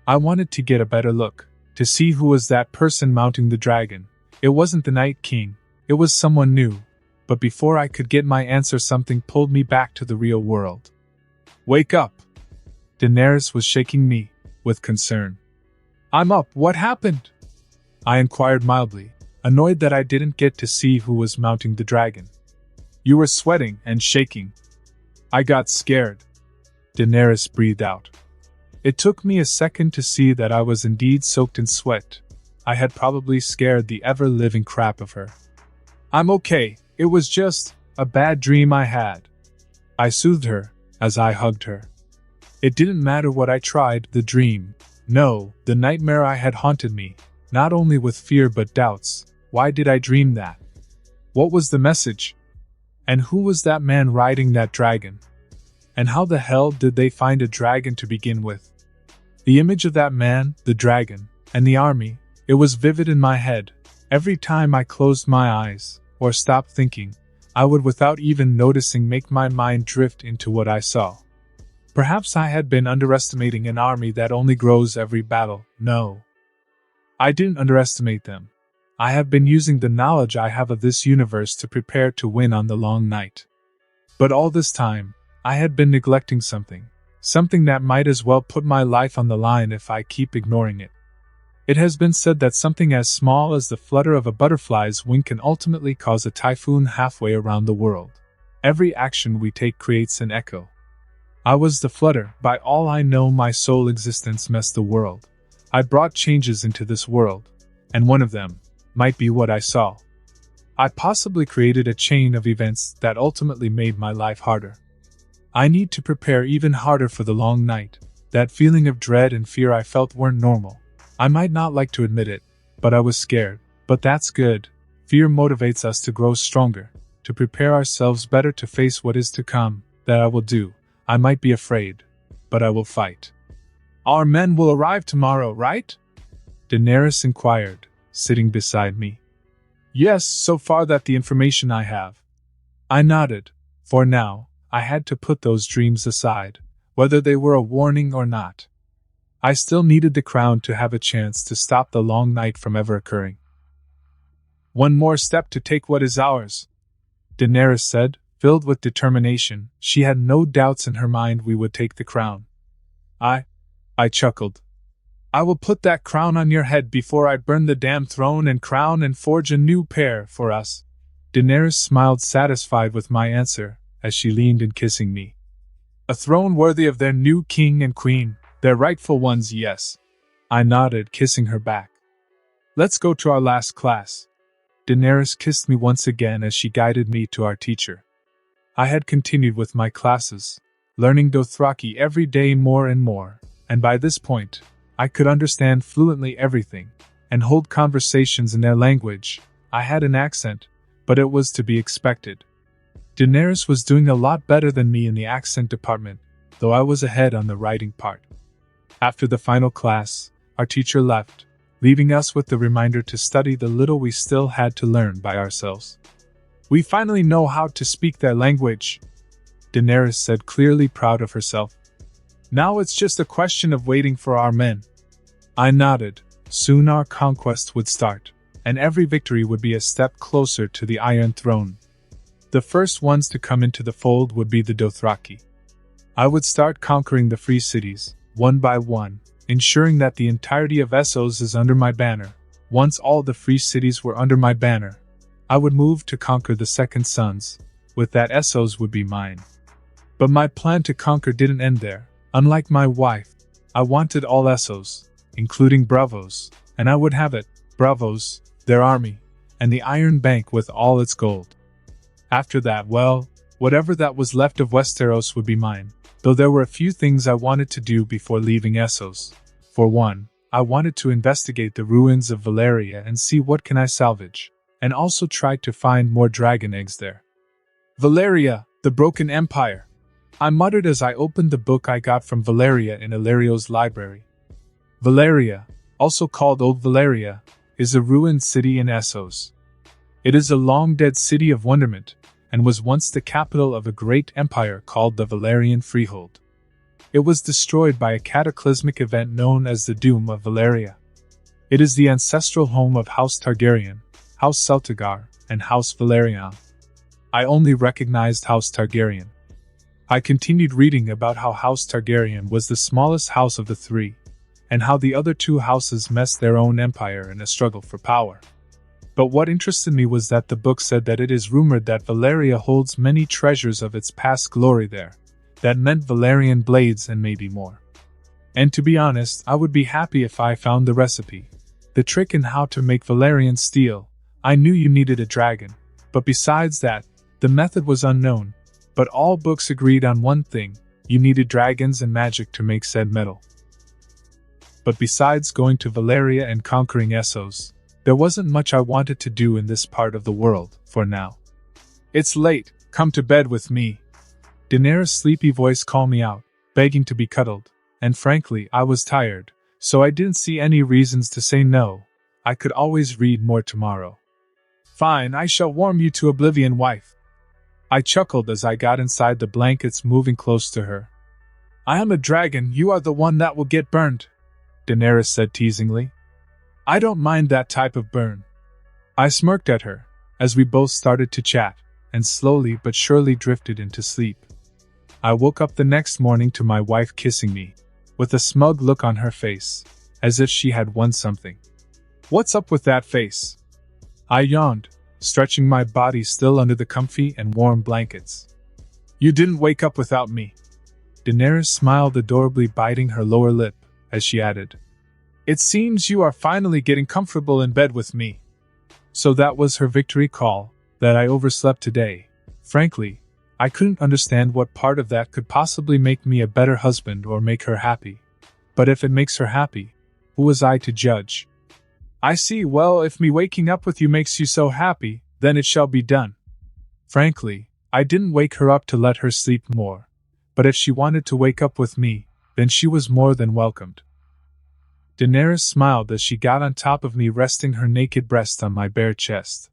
I wanted to get a better look, to see who was that person mounting the dragon. It wasn't the Night King, it was someone new. But before I could get my answer, something pulled me back to the real world. Wake up! Daenerys was shaking me, with concern. I'm up, what happened? I inquired mildly, annoyed that I didn't get to see who was mounting the dragon. You were sweating and shaking. I got scared. Daenerys breathed out. It took me a second to see that I was indeed soaked in sweat. I had probably scared the ever-living crap of her. I'm okay, it was just a bad dream I had. I soothed her as I hugged her. It didn't matter what I tried, the dream. No, the nightmare I had haunted me, not only with fear but doubts. Why did I dream that? What was the message? And who was that man riding that dragon? And how the hell did they find a dragon to begin with? The image of that man, the dragon, and the army, it was vivid in my head. Every time I closed my eyes, or stopped thinking, I would without even noticing make my mind drift into what I saw. Perhaps I had been underestimating an army that only grows every battle. No. I didn't underestimate them. I have been using the knowledge I have of this universe to prepare to win on the long night. But all this time, I had been neglecting something that might as well put my life on the line if I keep ignoring it. It has been said that something as small as the flutter of a butterfly's wing can ultimately cause a typhoon halfway around the world. Every action we take creates an echo. I was the flutter. By all I know, my sole existence messed the world. I brought changes into this world, and one of them might be what I saw. I possibly created a chain of events that ultimately made my life harder. I need to prepare even harder for the long night. That feeling of dread and fear I felt weren't normal. I might not like to admit it, but I was scared. But that's good. Fear motivates us to grow stronger, to prepare ourselves better to face what is to come. That I will do. I might be afraid, but I will fight. Our men will arrive tomorrow, right? Daenerys inquired, sitting beside me. Yes, so far that the information I have. I nodded. For now, I had to put those dreams aside, whether they were a warning or not. I still needed the crown to have a chance to stop the long night from ever occurring. One more step to take what is ours, Daenerys said, filled with determination. She had no doubts in her mind we would take the crown. I chuckled. I will put that crown on your head before I burn the damn throne and crown and forge a new pair for us. Daenerys smiled, satisfied with my answer, as she leaned in kissing me. A throne worthy of their new king and queen, their rightful ones, yes. I nodded, kissing her back. Let's go to our last class. Daenerys kissed me once again as she guided me to our teacher. I had continued with my classes, learning Dothraki every day more and more, and by this point, I could understand fluently everything, and hold conversations in their language. I had an accent, but it was to be expected. Daenerys was doing a lot better than me in the accent department, though I was ahead on the writing part. After the final class, our teacher left, leaving us with the reminder to study the little we still had to learn by ourselves. We finally know how to speak their language, Daenerys said, clearly proud of herself. Now it's just a question of waiting for our men. I nodded. Soon our conquest would start, and every victory would be a step closer to the Iron Throne. The first ones to come into the fold would be the Dothraki. I would start conquering the free cities, one by one, ensuring that the entirety of Essos is under my banner. Once all the free cities were under my banner, I would move to conquer the Second Sons. With that, Essos would be mine. But my plan to conquer didn't end there. Unlike my wife, I wanted all Essos, including Braavos, and I would have it, Braavos, their army, and the Iron Bank with all its gold. After that, well, whatever that was left of Westeros would be mine, though there were a few things I wanted to do before leaving Essos. For one, I wanted to investigate the ruins of Valyria and see what can I salvage, and also try to find more dragon eggs there. Valyria, the Broken Empire, I muttered as I opened the book I got from Valyria in Illyrio's library. Valyria, also called Old Valyria, is a ruined city in Essos. It is a long-dead city of wonderment, and was once the capital of a great empire called the Valyrian Freehold. It was destroyed by a cataclysmic event known as the Doom of Valyria. It is the ancestral home of House Targaryen, House Celtigar, and House Valerian. I only recognized House Targaryen. I continued reading about how House Targaryen was the smallest house of the three, and how the other two houses messed their own empire in a struggle for power. But what interested me was that the book said that it is rumored that Valeria holds many treasures of its past glory there. That meant Valerian blades and maybe more. And to be honest, I would be happy if I found the recipe. The trick in how to make Valerian steel. I knew you needed a dragon, but besides that, the method was unknown. But all books agreed on one thing: you needed dragons and magic to make said metal. But besides going to Valeria and conquering Essos, there wasn't much I wanted to do in this part of the world, for now. "It's late, come to bed with me." Daenerys' sleepy voice called me out, begging to be cuddled, and frankly, I was tired, so I didn't see any reasons to say no. I could always read more tomorrow. "Fine, I shall warm you to oblivion, wife." I chuckled as I got inside the blankets, moving close to her. "I am a dragon, you are the one that will get burned," Daenerys said teasingly. "I don't mind that type of burn." I smirked at her, as we both started to chat, and slowly but surely drifted into sleep. I woke up the next morning to my wife kissing me, with a smug look on her face, as if she had won something. "What's up with that face?" I yawned, stretching my body still under the comfy and warm blankets. "You didn't wake up without me." Daenerys smiled adorably, biting her lower lip, as she added, "It seems you are finally getting comfortable in bed with me." So that was her victory call, that I overslept today. Frankly, I couldn't understand what part of that could possibly make me a better husband or make her happy. But if it makes her happy, who was I to judge? "I see, well, if me waking up with you makes you so happy, then it shall be done." Frankly, I didn't wake her up to let her sleep more. But if she wanted to wake up with me, then she was more than welcomed. Daenerys smiled as she got on top of me, resting her naked breast on my bare chest.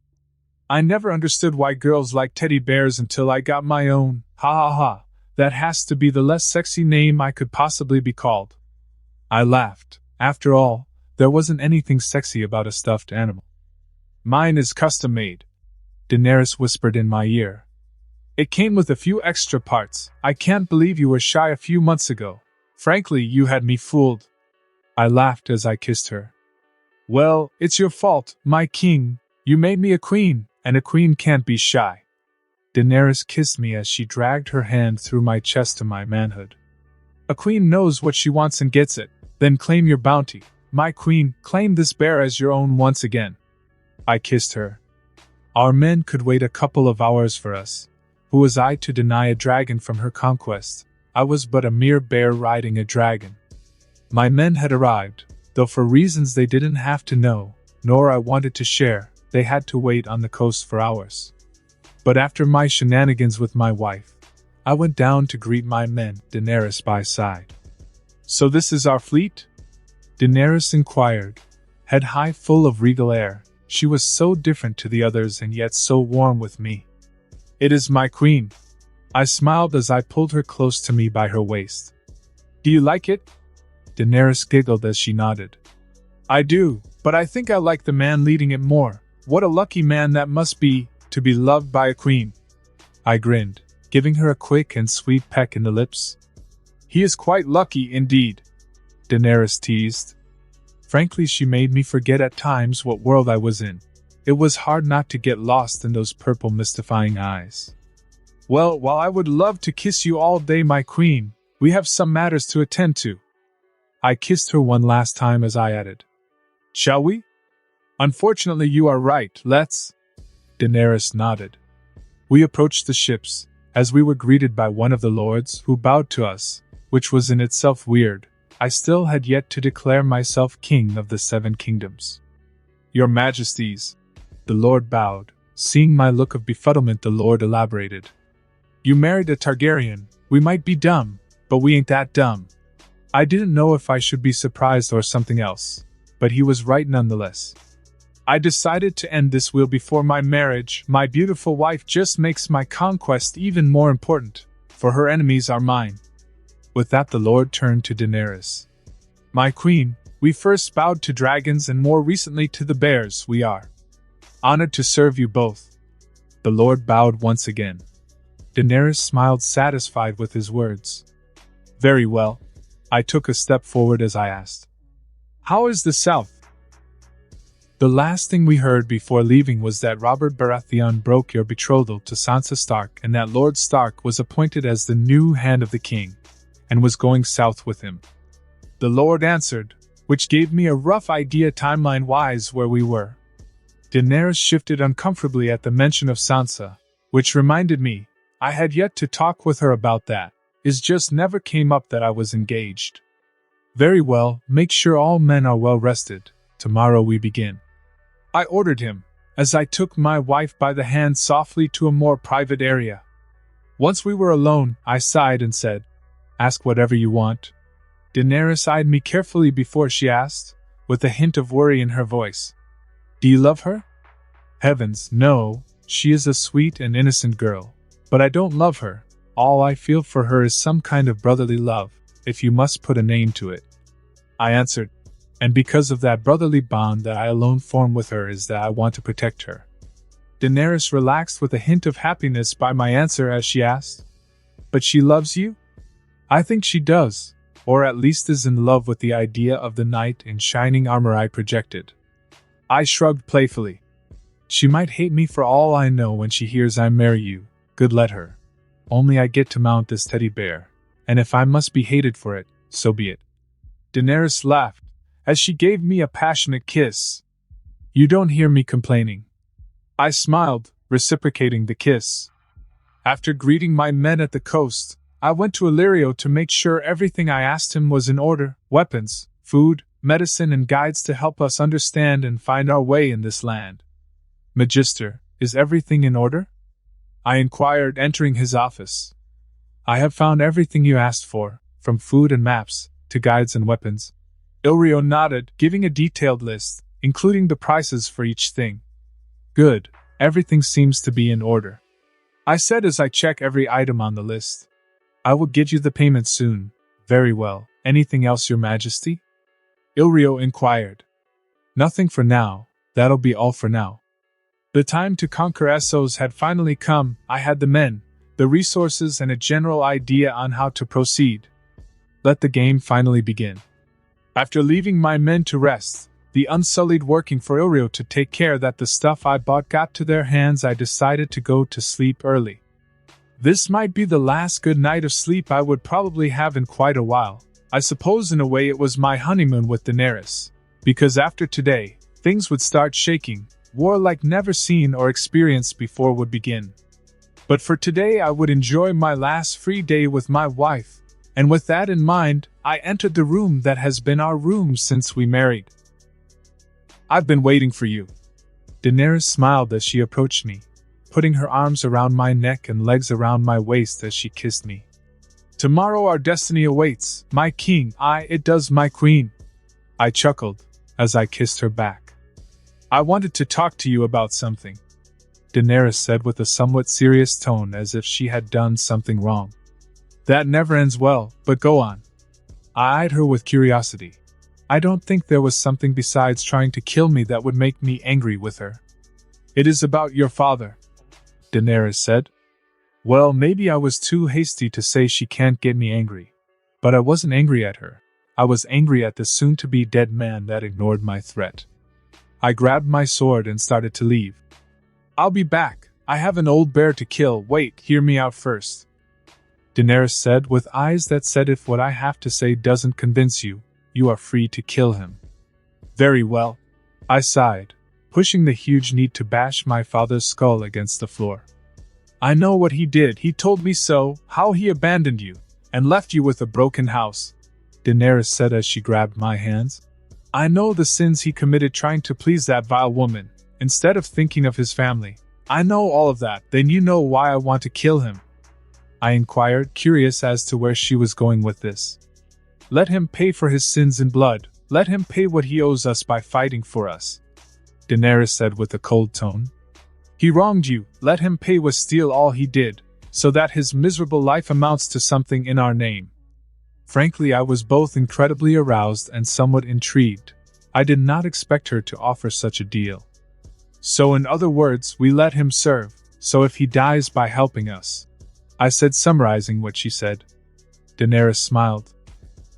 "I never understood why girls like teddy bears until I got my own. Ha ha ha, that has to be the less sexy name I could possibly be called." I laughed. After all, there wasn't anything sexy about a stuffed animal. "Mine is custom made," Daenerys whispered in my ear. "It came with a few extra parts. I can't believe you were shy a few months ago. Frankly, you had me fooled." I laughed as I kissed her. "Well, it's your fault, my king. You made me a queen, and a queen can't be shy." Daenerys kissed me as she dragged her hand through my chest to my manhood. "A queen knows what she wants and gets it. Then claim your bounty. My queen, claim this bear as your own once again." I kissed her. Our men could wait a couple of hours for us. Who was I to deny a dragon from her conquest? I was but a mere bear riding a dragon. My men had arrived, though for reasons they didn't have to know, nor I wanted to share, they had to wait on the coast for hours. But after my shenanigans with my wife, I went down to greet my men, Daenerys by side. "So this is our fleet?" Daenerys inquired, head high, full of regal air. She was so different to the others and yet so warm with me. "It is, my queen." I smiled as I pulled her close to me by her waist. "Do you like it?" Daenerys giggled as she nodded. "I do, but I think I like the man leading it more. What a lucky man that must be, to be loved by a queen." I grinned, giving her a quick and sweet peck in the lips. "He is quite lucky indeed," Daenerys teased. Frankly, she made me forget at times what world I was in. It was hard not to get lost in those purple mystifying eyes. "Well, while I would love to kiss you all day, my queen, we have some matters to attend to." I kissed her one last time as I added, "Shall we?" "Unfortunately, you are right, let's." Daenerys nodded. We approached the ships, as we were greeted by one of the lords, who bowed to us, which was in itself weird. I still had yet to declare myself king of the 7 kingdoms. "Your Majesties." The lord bowed. Seeing my look of befuddlement, the lord elaborated. "You married a Targaryen. We might be dumb, but we ain't that dumb." I didn't know if I should be surprised or something else, but he was right nonetheless. "I decided to end this will before my marriage. My beautiful wife just makes my conquest even more important, for her enemies are mine." With that, the lord turned to Daenerys. "My queen, we first bowed to dragons and more recently to the bears. We are honored to serve you both." The lord bowed once again. Daenerys smiled, satisfied with his words. "Very well." I took a step forward as I asked, How is the south? The last thing we heard before leaving was that Robert Baratheon broke your betrothal to Sansa Stark and that Lord Stark was appointed as the new hand of the king, and was going south with him. The Lord answered, which gave me a rough idea timeline-wise where we were. Daenerys shifted uncomfortably at the mention of Sansa, which reminded me, I had yet to talk with her about that. It just never came up that I was engaged. Very well, make sure all men are well rested. Tomorrow we begin. I ordered him, as I took my wife by the hand softly to a more private area. Once we were alone, I sighed and said, Ask whatever you want. Daenerys eyed me carefully before she asked, with a hint of worry in her voice. Do you love her? Heavens, no, she is a sweet and innocent girl. But I don't love her. All I feel for her is some kind of brotherly love, if you must put a name to it. I answered, and because of that brotherly bond that I alone form with her is that I want to protect her. Daenerys relaxed with a hint of happiness by my answer as she asked, But she loves you? I think she does, or at least is in love with the idea of the knight in shining armor I projected. I shrugged playfully. She might hate me for all I know when she hears I marry you. Good let her. Only I get to mount this teddy bear, and if I must be hated for it, so be it. Daenerys laughed, as she gave me a passionate kiss. You don't hear me complaining. I smiled, reciprocating the kiss. After greeting my men at the coast, I went to Illyrio to make sure everything I asked him was in order: weapons, food, medicine and guides to help us understand and find our way in this land. Magister, is everything in order? I inquired, entering his office. I have found everything you asked for, from food and maps, to guides and weapons. Illyrio nodded, giving a detailed list, including the prices for each thing. Good, everything seems to be in order. I said as I check every item on the list. I will get you the payment soon. Very well. Anything else, Your Majesty? Illyrio inquired. Nothing for now, that'll be all for now. The time to conquer Essos had finally come. I had the men, the resources and a general idea on how to proceed. Let the game finally begin. After leaving my men to rest, the Unsullied working for Illyrio to take care that the stuff I bought got to their hands, I decided to go to sleep early. This might be the last good night of sleep I would probably have in quite a while. I suppose in a way it was my honeymoon with Daenerys, because after today, things would start shaking, war like never seen or experienced before would begin. But for today I would enjoy my last free day with my wife, and with that in mind, I entered the room that has been our room since we married. I've been waiting for you. Daenerys smiled as she approached me, putting her arms around my neck and legs around my waist as she kissed me. Tomorrow our destiny awaits, my king. It does, my queen. I chuckled, as I kissed her back. I wanted to talk to you about something, Daenerys said with a somewhat serious tone as if she had done something wrong. That never ends well, but go on. I eyed her with curiosity. I don't think there was something besides trying to kill me that would make me angry with her. It is about your father, Daenerys said. Well, maybe I was too hasty to say she can't get me angry. But I wasn't angry at her. I was angry at the soon-to-be dead man that ignored my threat. I grabbed my sword and started to leave. I'll be back. I have an old bear to kill. Wait, hear me out first, Daenerys said with eyes that said if what I have to say doesn't convince you, you are free to kill him. Very well, I sighed, pushing the huge need to bash my father's skull against the floor. I know what he did. He told me so, how he abandoned you, and left you with a broken house, Daenerys said as she grabbed my hands. I know the sins he committed trying to please that vile woman, instead of thinking of his family. I know all of that. Then you know why I want to kill him, I inquired, curious as to where she was going with this. Let him pay for his sins in blood. Let him pay what he owes us by fighting for us, Daenerys said with a cold tone. He wronged you. Let him pay with steel all he did, so that his miserable life amounts to something in our name. Frankly, I was both incredibly aroused and somewhat intrigued. I did not expect her to offer such a deal. So in other words, we let him serve, so if he dies by helping us, I said, summarizing what she said. Daenerys smiled.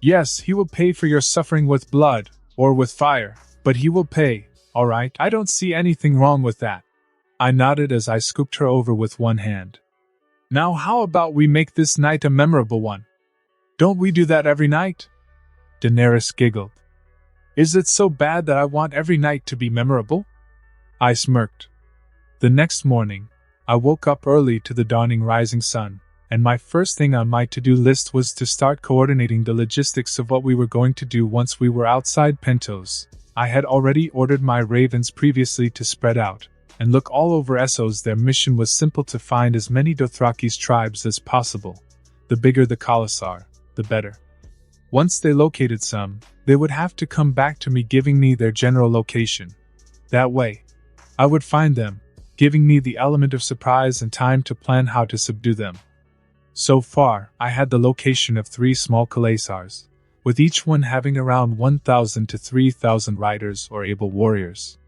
Yes, he will pay for your suffering with blood, Or with fire, but he will pay, alright? I don't see anything wrong with that. I nodded as I scooped her over with one hand. Now how about we make this night a memorable one? Don't we do that every night? Daenerys giggled. Is it so bad that I want every night to be memorable? I smirked. The next morning, I woke up early to the dawning rising sun, and my first thing on my to-do list was to start coordinating the logistics of what we were going to do once we were outside Pentos. I had already ordered my ravens previously to spread out and look all over Essos. Their mission was simple: to find as many Dothraki's tribes as possible. The bigger the Khalasar, the better. Once they located some, they would have to come back to me, giving me their general location. That way, I would find them, giving me the element of surprise and time to plan how to subdue them. So far, I had the location of 3 small Khalasars, with each one having around 1,000 to 3,000 riders or able warriors.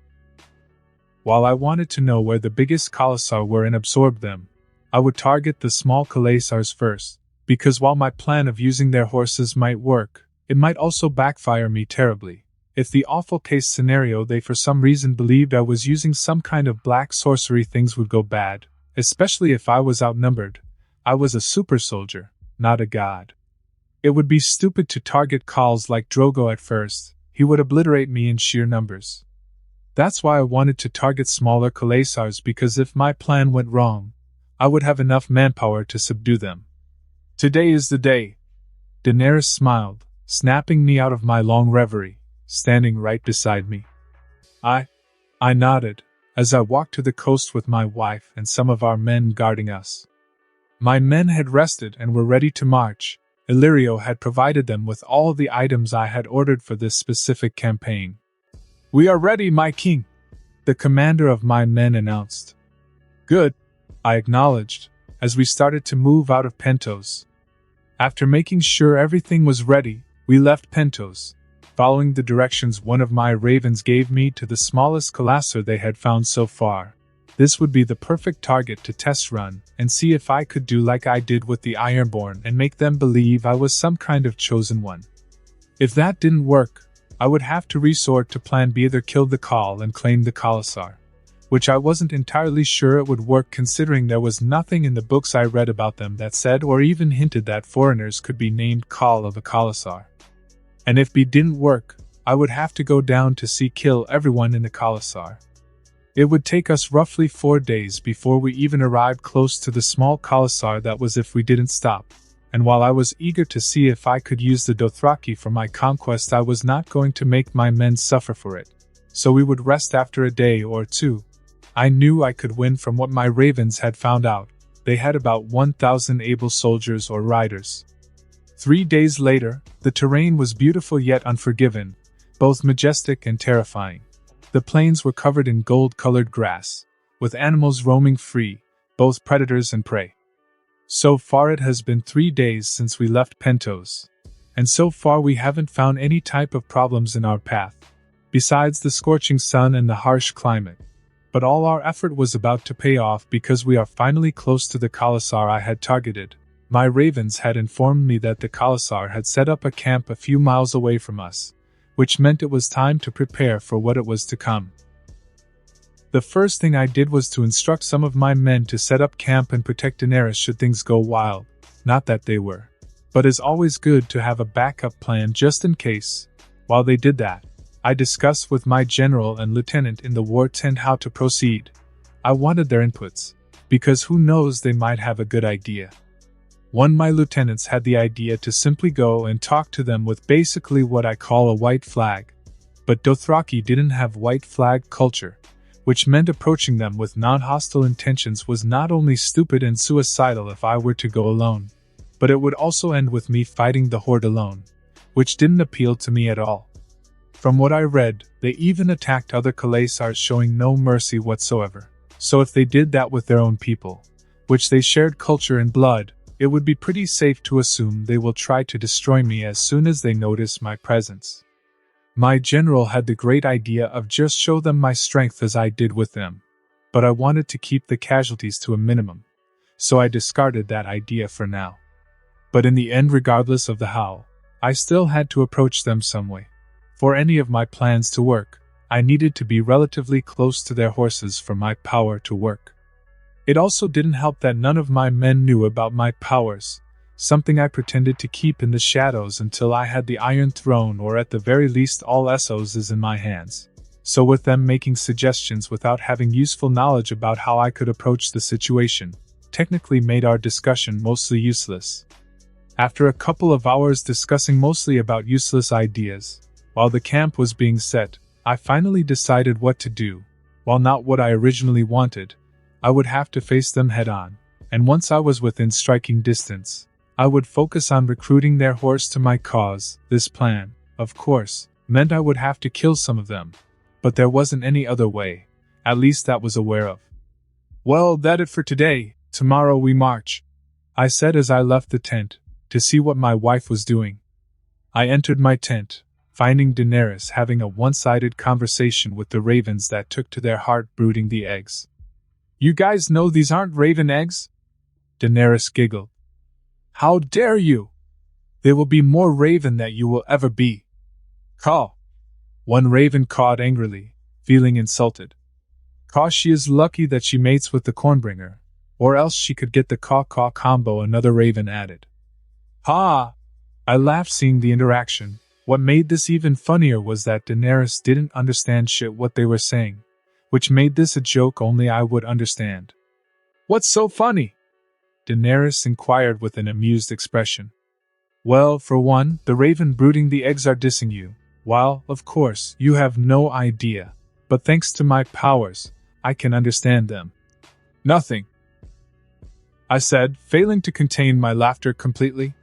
While I wanted to know where the biggest Khalasar were and absorb them, I would target the small Khalasars first, because while my plan of using their horses might work, it might also backfire me terribly. If the awful case scenario they for some reason believed I was using some kind of black sorcery, things would go bad, especially if I was outnumbered. I was a super soldier, not a god. It would be stupid to target Khals like Drogo at first. He would obliterate me in sheer numbers. That's why I wanted to target smaller Khalasars, because if my plan went wrong, I would have enough manpower to subdue them. Today is the day. Daenerys smiled, snapping me out of my long reverie, standing right beside me. I nodded, as I walked to the coast with my wife and some of our men guarding us. My men had rested and were ready to march. Illyrio had provided them with all the items I had ordered for this specific campaign. We are ready, my king, the commander of my men announced. Good, I acknowledged, as we started to move out of Pentos. After making sure everything was ready, we left Pentos, following the directions one of my ravens gave me to the smallest Khalasar they had found so far. This would be the perfect target to test run and see if I could do like I did with the Ironborn and make them believe I was some kind of chosen one. If that didn't work, I would have to resort to plan B, either kill the Khal and claim the Khalasar, which I wasn't entirely sure it would work, considering there was nothing in the books I read about them that said or even hinted that foreigners could be named Khal of a Khalasar. And if B didn't work, I would have to go down to sea, kill everyone in the Khalasar. It would take us roughly 4 days before we even arrived close to the small Khalasar. That was if we didn't stop. And while I was eager to see if I could use the Dothraki for my conquest, I was not going to make my men suffer for it. So we would rest after a day or two. I knew I could win from what my ravens had found out. They had about 1,000 able soldiers or riders. 3 days later, the terrain was beautiful yet unforgiving, both majestic and terrifying. The plains were covered in gold-colored grass, with animals roaming free, both predators and prey. So far it has been 3 days since we left Pentos, and so far we haven't found any type of problems in our path, besides the scorching sun and the harsh climate. But all our effort was about to pay off, because we are finally close to the Khalasar I had targeted. My ravens had informed me that the Khalasar had set up a camp a few miles away from us, which meant it was time to prepare for what it was to come. The first thing I did was to instruct some of my men to set up camp and protect Daenerys should things go wild. Not that they were. But it's always good to have a backup plan just in case. While they did that, I discussed with my general and lieutenant in the war tent how to proceed. I wanted their inputs, because who knows, they might have a good idea. One of my lieutenants had the idea to simply go and talk to them with basically what I call a white flag. But Dothraki didn't have white flag culture, which meant approaching them with non-hostile intentions was not only stupid and suicidal if I were to go alone, but it would also end with me fighting the horde alone, which didn't appeal to me at all. From what I read, they even attacked other Khalasars, showing no mercy whatsoever. So if they did that with their own people, which they shared culture and blood, it would be pretty safe to assume they will try to destroy me as soon as they notice my presence. My general had the great idea of just show them my strength as I did with them, but I wanted to keep the casualties to a minimum, so I discarded that idea for now. But in the end, regardless of the how, I still had to approach them some way. For any of my plans to work, I needed to be relatively close to their horses for my power to work. It also didn't help that none of my men knew about my powers, something I pretended to keep in the shadows until I had the Iron Throne, or at the very least all SOs in my hands. So with them making suggestions without having useful knowledge about how I could approach the situation, technically made our discussion mostly useless. After a couple of hours discussing mostly about useless ideas, while the camp was being set, I finally decided what to do. While not what I originally wanted, I would have to face them head on, and once I was within striking distance, I would focus on recruiting their horse to my cause. This plan, of course, meant I would have to kill some of them, but there wasn't any other way, at least that was aware of. Well, that's it for today. Tomorrow we march, I said as I left the tent, to see what my wife was doing. I entered my tent, finding Daenerys having a one-sided conversation with the ravens that took to their heart brooding the eggs. You guys know these aren't raven eggs? Daenerys giggled. How dare you? They will be more raven than you will ever be. Caw. One raven cawed angrily, feeling insulted. Caw, she is lucky that she mates with the Cornbringer, or else she could get the caw-caw combo, another raven added. Ha! I laughed seeing the interaction. What made this even funnier was that Daenerys didn't understand shit what they were saying, which made this a joke only I would understand. What's so funny? Daenerys inquired with an amused expression. Well, for one, the raven brooding the eggs are dissing you, while, of course, you have no idea, but thanks to my powers, I can understand them. Nothing, I said, failing to contain my laughter completely.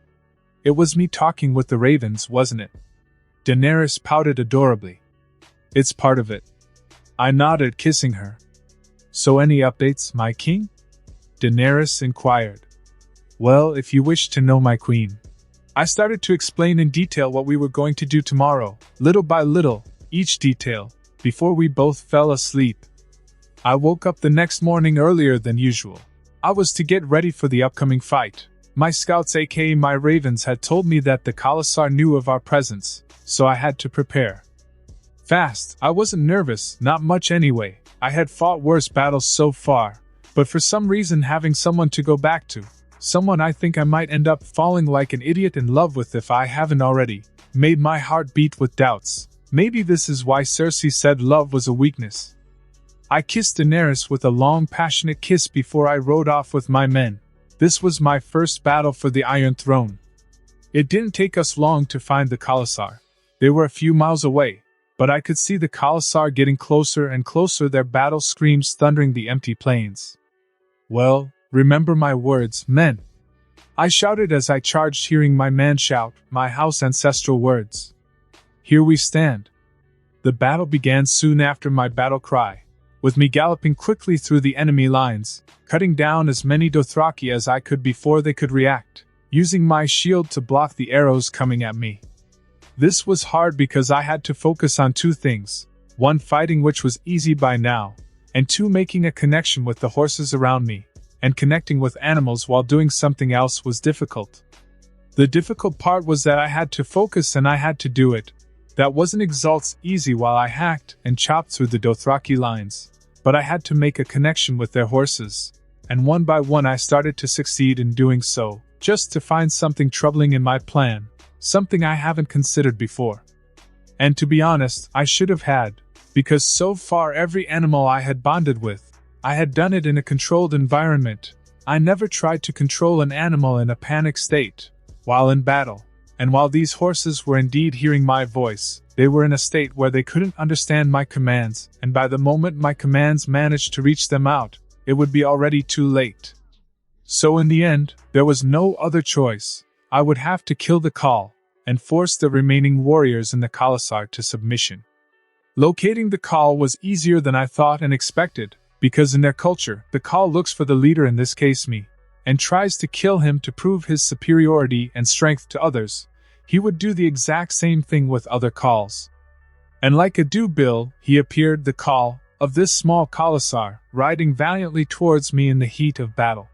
It was me talking with the ravens, wasn't it? Daenerys pouted adorably. It's part of it. I nodded, kissing her. So any updates, my king? Daenerys inquired. Well, if you wish to know, my queen. I started to explain in detail what we were going to do tomorrow, little by little, each detail, before we both fell asleep. I woke up the next morning earlier than usual. I was to get ready for the upcoming fight. My scouts, aka my ravens, had told me that the Khalasar knew of our presence, so I had to prepare. Fast. I wasn't nervous, not much anyway. I had fought worse battles so far, but for some reason having someone to go back to, someone I think I might end up falling like an idiot in love with if I haven't already, made my heart beat with doubts. Maybe this is why Cersei said love was a weakness. I kissed Daenerys with a long, passionate kiss before I rode off with my men. This was my first battle for the Iron Throne. It didn't take us long to find the Khalasar. They were a few miles away, but I could see the Khalasar getting closer and closer, their battle screams thundering the empty plains. Well, remember my words, men. I shouted as I charged, hearing my man shout, my house ancestral words. Here we stand. The battle began soon after my battle cry, with me galloping quickly through the enemy lines, cutting down as many Dothraki as I could before they could react, using my shield to block the arrows coming at me. This was hard because I had to focus on two things, one, fighting, which was easy by now, and two, making a connection with the horses around me, and connecting with animals while doing something else was difficult. The difficult part was that I had to focus and I had to do it. That wasn't easy while I hacked and chopped through the Dothraki lines, but I had to make a connection with their horses, and one by one I started to succeed in doing so, just to find something troubling in my plan, something I haven't considered before. And to be honest, I should have had, because so far every animal I had bonded with, I had done it in a controlled environment. I never tried to control an animal in a panic state, while in battle. And while these horses were indeed hearing my voice, they were in a state where they couldn't understand my commands, and by the moment my commands managed to reach them out, it would be already too late. So in the end, there was no other choice. I would have to kill the Khal, and force the remaining warriors in the Khalasar to submission. Locating the Khal was easier than I thought and expected, because in their culture, the Khal looks for the leader, in this case me, and tries to kill him to prove his superiority and strength to others. He would do the exact same thing with other Khals. And like a do-bill, he appeared, the Khal, of this small Khalasar, riding valiantly towards me in the heat of battle.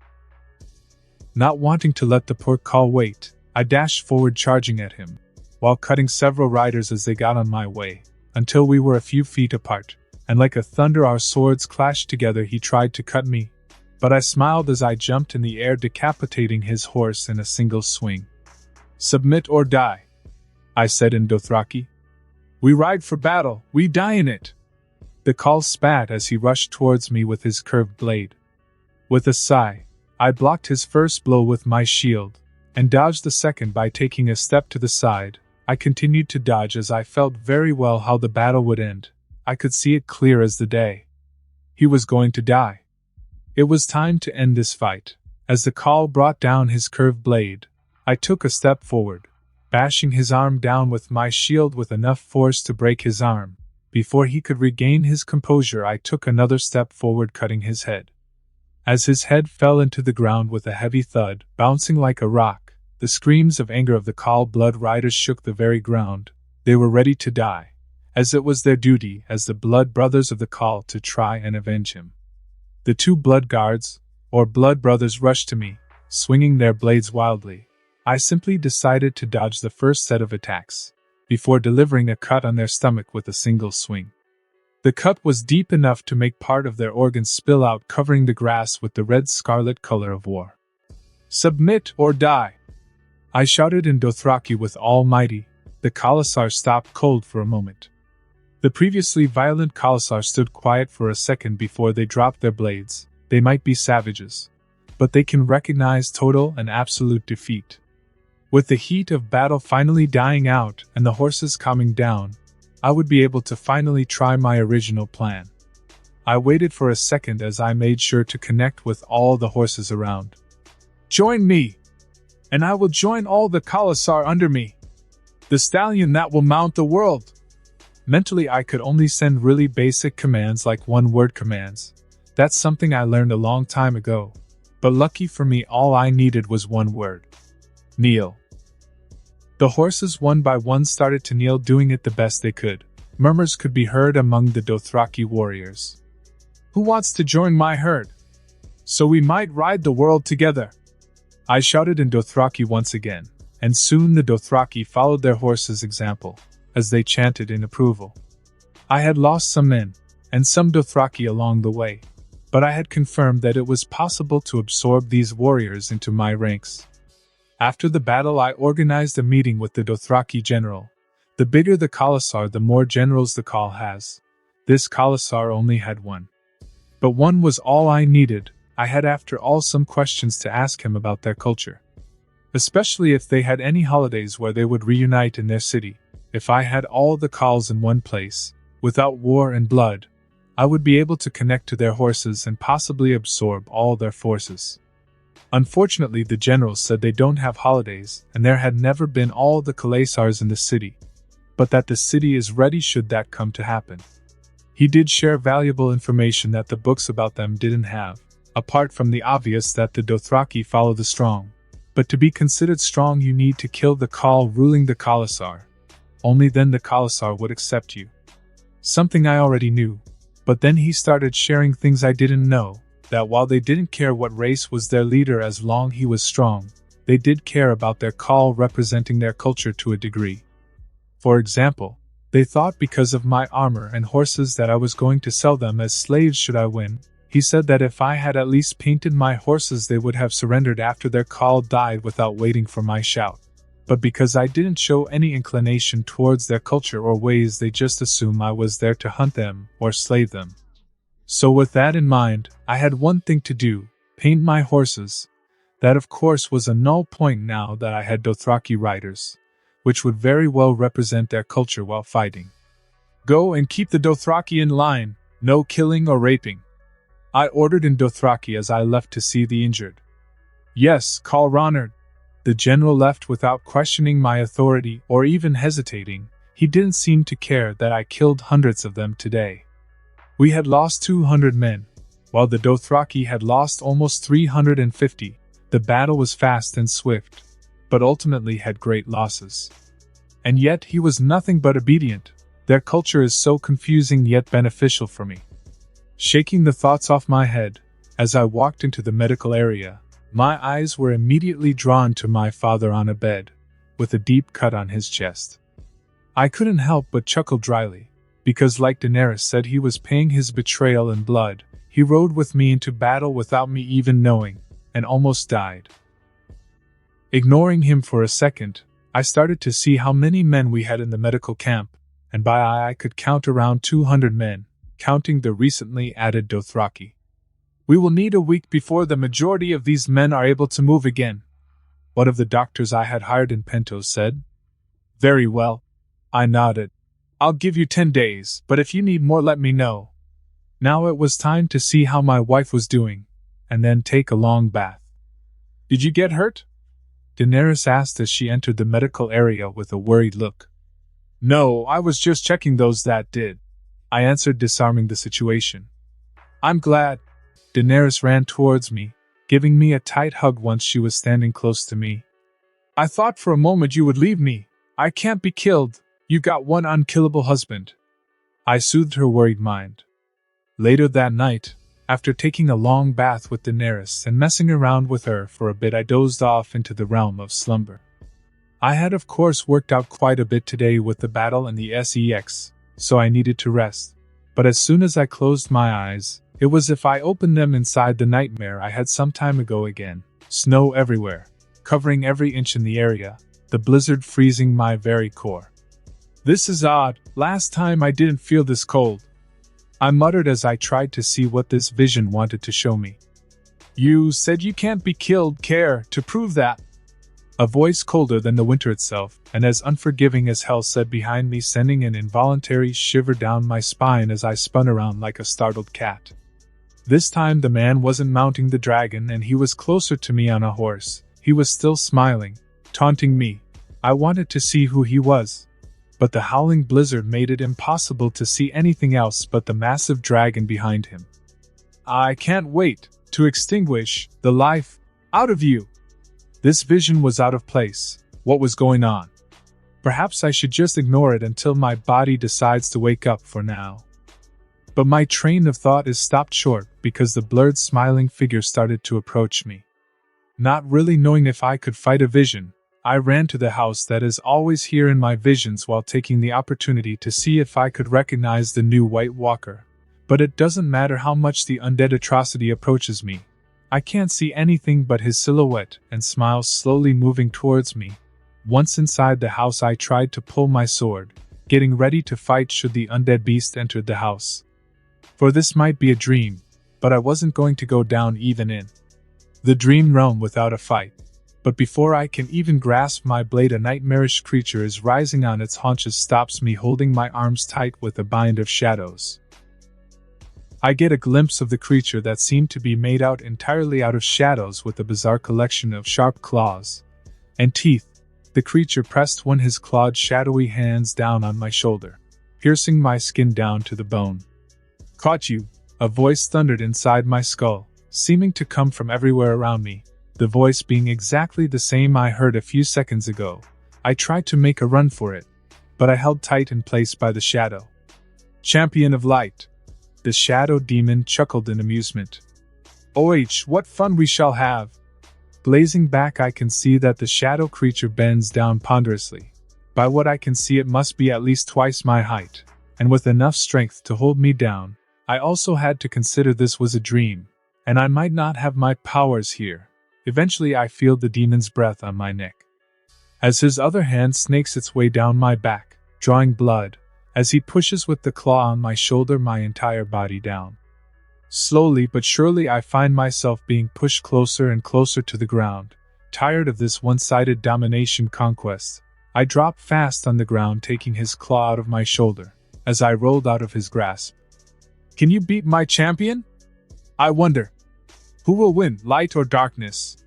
Not wanting to let the poor Khal wait, I dashed forward, charging at him. while cutting several riders as they got on my way, until we were a few feet apart, and like a thunder our swords clashed together. He tried to cut me, but I smiled as I jumped in the air, decapitating his horse in a single swing. "Submit or die," I said in Dothraki. "We ride for battle, we die in it." The Khal spat as he rushed towards me with his curved blade. With a sigh, I blocked his first blow with my shield, and dodged the second by taking a step to the side. I continued to dodge as I felt very well how the battle would end. I could see it clear as the day. He was going to die. It was time to end this fight. As the Khal brought down his curved blade, I took a step forward, bashing his arm down with my shield with enough force to break his arm. Before he could regain his composure, I took another step forward, cutting his head. As his head fell into the ground with a heavy thud, bouncing like a rock, the screams of anger of the Khal blood riders shook the very ground. They were ready to die, as it was their duty as the blood brothers of the Khal to try and avenge him. The two blood guards, or blood brothers, rushed to me, swinging their blades wildly. I simply decided to dodge the first set of attacks, before delivering a cut on their stomach with a single swing. The cut was deep enough to make part of their organs spill out, covering the grass with the red-scarlet color of war. "Submit or die!" I shouted in Dothraki with all mighty. The Khalasar stopped cold for a moment. The previously violent Khalasar stood quiet for a second before they dropped their blades. They might be savages, but they can recognize total and absolute defeat. With the heat of battle finally dying out and the horses calming down, I would be able to finally try my original plan. I waited for a second as I made sure to connect with all the horses around. "Join me, and I will join all the Khalasar under me. The stallion that will mount the world." Mentally, I could only send really basic commands like one-word commands. That's something I learned a long time ago. But lucky for me, all I needed was one word. Kneel. The horses one by one started to kneel, doing it the best they could. Murmurs could be heard among the Dothraki warriors. "Who wants to join my herd? So we might ride the world together," I shouted in Dothraki once again, and soon the Dothraki followed their horses' example, as they chanted in approval. I had lost some men, and some Dothraki along the way, but I had confirmed that it was possible to absorb these warriors into my ranks. After the battle, I organized a meeting with the Dothraki general. The bigger the Khalasar, the more generals the Khal has. This Khalasar only had one. But one was all I needed. I had after all some questions to ask him about their culture. Especially if they had any holidays where they would reunite in their city. If I had all the Khals in one place, without war and blood, I would be able to connect to their horses and possibly absorb all their forces. Unfortunately, the generals said they don't have holidays, and there had never been all the Khalasars in the city, but that the city is ready should that come to happen. He did share valuable information that the books about them didn't have, apart from the obvious that the Dothraki follow the strong. But to be considered strong, you need to kill the Khal ruling the Khalasar. Only then the Khalasar would accept you. Something I already knew, but then he started sharing things I didn't know. That while they didn't care what race was their leader as long he was strong, they did care about their Khal representing their culture to a degree. For example, they thought because of my armor and horses that I was going to sell them as slaves should I win. He said that if I had at least painted my horses they would have surrendered after their Khal died without waiting for my shout. But because I didn't show any inclination towards their culture or ways, they just assumed I was there to hunt them or slay them. So with that in mind, I had one thing to do, paint my horses. That of course was a null point now that I had Dothraki riders, which would very well represent their culture while fighting. "Go and keep the Dothraki in line, no killing or raping," I ordered in Dothraki as I left to see the injured. "Yes, Khal Ronard." The general left without questioning my authority or even hesitating. He didn't seem to care that I killed hundreds of them today. We had lost 200 men, while the Dothraki had lost almost 350. The battle was fast and swift, but ultimately had great losses. And yet he was nothing but obedient. Their culture is so confusing yet beneficial for me. Shaking the thoughts off my head, as I walked into the medical area, my eyes were immediately drawn to my father on a bed. with a deep cut on his chest. I couldn't help but chuckle dryly, because like Daenerys said he was paying his betrayal in blood, he rode with me into battle without me even knowing, and almost died. Ignoring him for a second, I started to see how many men we had in the medical camp, and by I could count around 200 men, counting the recently added Dothraki. We will need a week before the majority of these men are able to move again, one of the doctors I had hired in Pentos said. Very well. I nodded. I'll give you 10 days, but if you need more let me know. Now it was time to see how my wife was doing, and then take a long bath. Did you get hurt? Daenerys asked as she entered the medical area with a worried look. No, I was just checking those that did, I answered, disarming the situation. I'm glad. Daenerys ran towards me, giving me a tight hug once she was standing close to me. I thought for a moment you would leave me. I can't be killed. You got one unkillable husband. I soothed her worried mind. Later that night, after taking a long bath with Daenerys and messing around with her for a bit, I dozed off into the realm of slumber. I had of course worked out quite a bit today with the battle and the sex, so I needed to rest. But as soon as I closed my eyes, it was as if I opened them inside the nightmare I had some time ago again. Snow everywhere, covering every inch in the area, the blizzard freezing my very core. This is odd, last time I didn't feel this cold, I muttered as I tried to see what this vision wanted to show me. You said you can't be killed, care to prove that? A voice colder than the winter itself, and as unforgiving as hell said behind me, sending an involuntary shiver down my spine as I spun around like a startled cat. This time the man wasn't mounting the dragon and he was closer to me on a horse. He was still smiling, taunting me. I wanted to see who he was, but the howling blizzard made it impossible to see anything else but the massive dragon behind him. I can't wait to extinguish the life out of you. This vision was out of place. What was going on? Perhaps I should just ignore it until my body decides to wake up for now. But my train of thought is stopped short because the blurred smiling figure started to approach me. Not really knowing if I could fight a vision, I ran to the house that is always here in my visions while taking the opportunity to see if I could recognize the new White Walker. But it doesn't matter how much the undead atrocity approaches me. I can't see anything but his silhouette and smile slowly moving towards me. Once inside the house I tried to pull my sword, getting ready to fight should the undead beast enter the house. For this might be a dream, but I wasn't going to go down even in the dream realm without a fight. But before I can even grasp my blade, a nightmarish creature is rising on its haunches, stops me, holding my arms tight with a bind of shadows. I get a glimpse of the creature that seemed to be made out entirely out of shadows, with a bizarre collection of sharp claws and teeth. The creature pressed one of his clawed, shadowy hands down on my shoulder, piercing my skin down to the bone. Caught you, a voice thundered inside my skull, seeming to come from everywhere around me. The voice being exactly the same I heard a few seconds ago. I tried to make a run for it, but I held tight in place by the shadow. Champion of Light. The shadow demon chuckled in amusement. What fun we shall have! Blazing back, I can see that the shadow creature bends down ponderously. By what I can see, it must be at least twice my height, and with enough strength to hold me down. I also had to consider this was a dream, and I might not have my powers here. Eventually I feel the demon's breath on my neck, as his other hand snakes its way down my back, drawing blood, as he pushes with the claw on my shoulder my entire body down. Slowly but surely I find myself being pushed closer and closer to the ground. Tired of this one-sided domination conquest, I drop fast on the ground, taking his claw out of my shoulder, as I rolled out of his grasp. Can you beat my champion? I wonder. Who will win, light or darkness?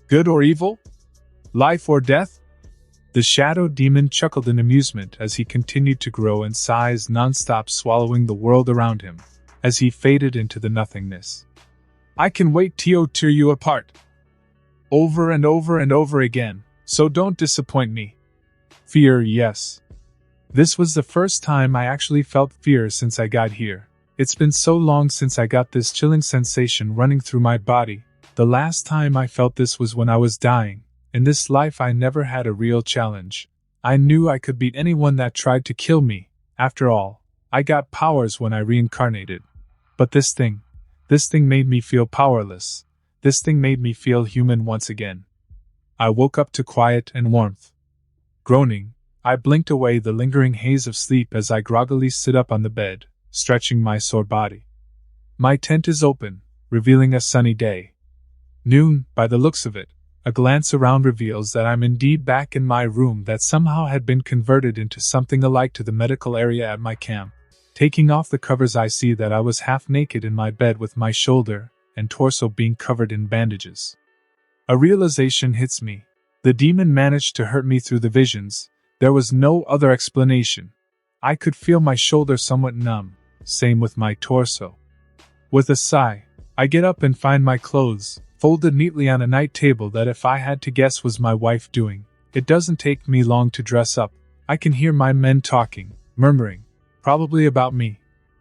Good or evil? Life or death? The shadow demon chuckled in amusement as he continued to grow in size, non-stop swallowing the world around him, as he faded into the nothingness. I can wait to tear you apart. Over and over and over again, so don't disappoint me. Fear, yes. This was the first time I actually felt fear since I got here. It's been so long since I got this chilling sensation running through my body. The last time I felt this was when I was dying, In this life I never had a real challenge. I knew I could beat anyone that tried to kill me. After all, I got powers when I reincarnated. But this thing made me feel powerless. This thing made me feel human once again. I woke up to quiet and warmth. Groaning, I blinked away the lingering haze of sleep as I groggily sit up on the bed, stretching my sore body. My tent is open, revealing a sunny day. Noon, by the looks of it. A glance around reveals that I'm indeed back in my room that somehow had been converted into something alike to the medical area at my camp. Taking off the covers, I see that I was half naked in my bed with my shoulder and torso being covered in bandages. A realization hits me. The demon managed to hurt me through the visions. There was no other explanation. I could feel my shoulder somewhat numb, same with my torso. With a sigh, I get up and find my clothes, folded neatly on a night table that if I had to guess was my wife doing. It doesn't take me long to dress up. I can hear my men talking, murmuring, probably about me,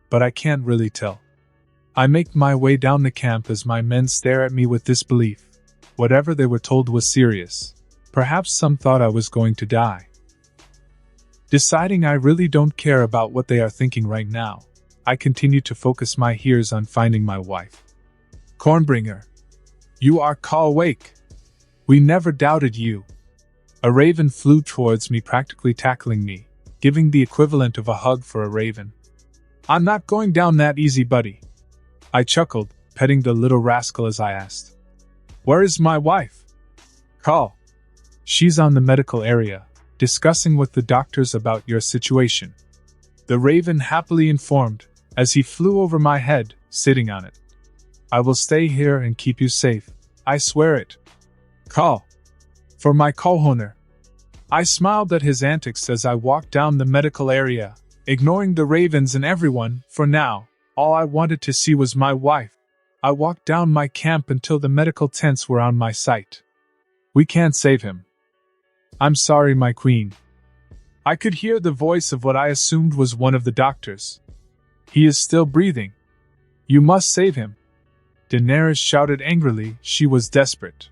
but I can't really tell. I make my way down the camp as my men stare at me with disbelief. Whatever they were told was serious. Perhaps some thought I was going to die. Deciding I really don't care about what they are thinking right now, I continue to focus my ears on finding my wife. Cornbringer, you are awake. We never doubted you. A raven flew towards me, practically tackling me, giving the equivalent of a hug for a raven. I'm not going down that easy, buddy. I chuckled, petting the little rascal as I asked, where is my wife? Call. She's on the medical area, discussing with the doctors about your situation. The raven happily informed, as he flew over my head, sitting on it. I will stay here and keep you safe. I swear it. Call. For my co-owner. I smiled at his antics as I walked down the medical area, ignoring the ravens and everyone. For now, all I wanted to see was my wife. I walked down my camp until the medical tents were on my sight. We can't save him. I'm sorry, my queen. I could hear the voice of what I assumed was one of the doctors. He is still breathing. You must save him. Daenerys shouted angrily. She was desperate.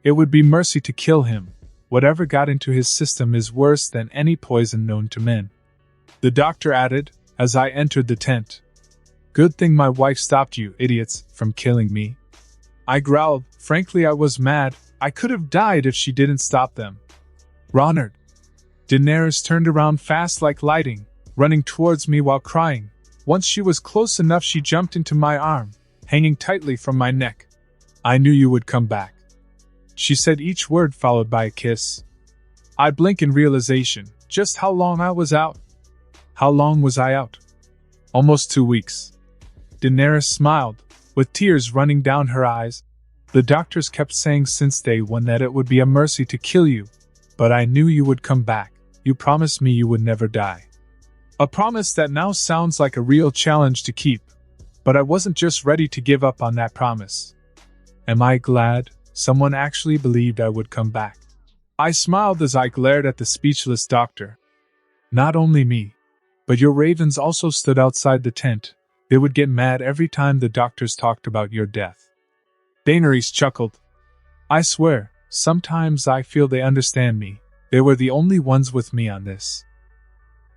It would be mercy to kill him. Whatever got into his system is worse than any poison known to men. The doctor added, as I entered the tent. Good thing my wife stopped you, idiots, from killing me. I growled. Frankly, I was mad. I could have died if she didn't stop them. Ronard. Daenerys turned around fast like lightning, running towards me while crying. Once she was close enough, she jumped into my arm, hanging tightly from my neck. I knew you would come back. She said each word followed by a kiss. I blink in realization, just how long I was out. How long was I out? Almost 2 weeks. Daenerys smiled, with tears running down her eyes. The doctors kept saying since day one that it would be a mercy to kill you. But I knew you would come back. You promised me you would never die. A promise that now sounds like a real challenge to keep. But I wasn't just ready to give up on that promise. Am I glad someone actually believed I would come back? I smiled as I glared at the speechless doctor. Not only me, but your ravens also stood outside the tent. They would get mad every time the doctors talked about your death. Daenerys chuckled. I swear, sometimes I feel they understand me. They were the only ones with me on this.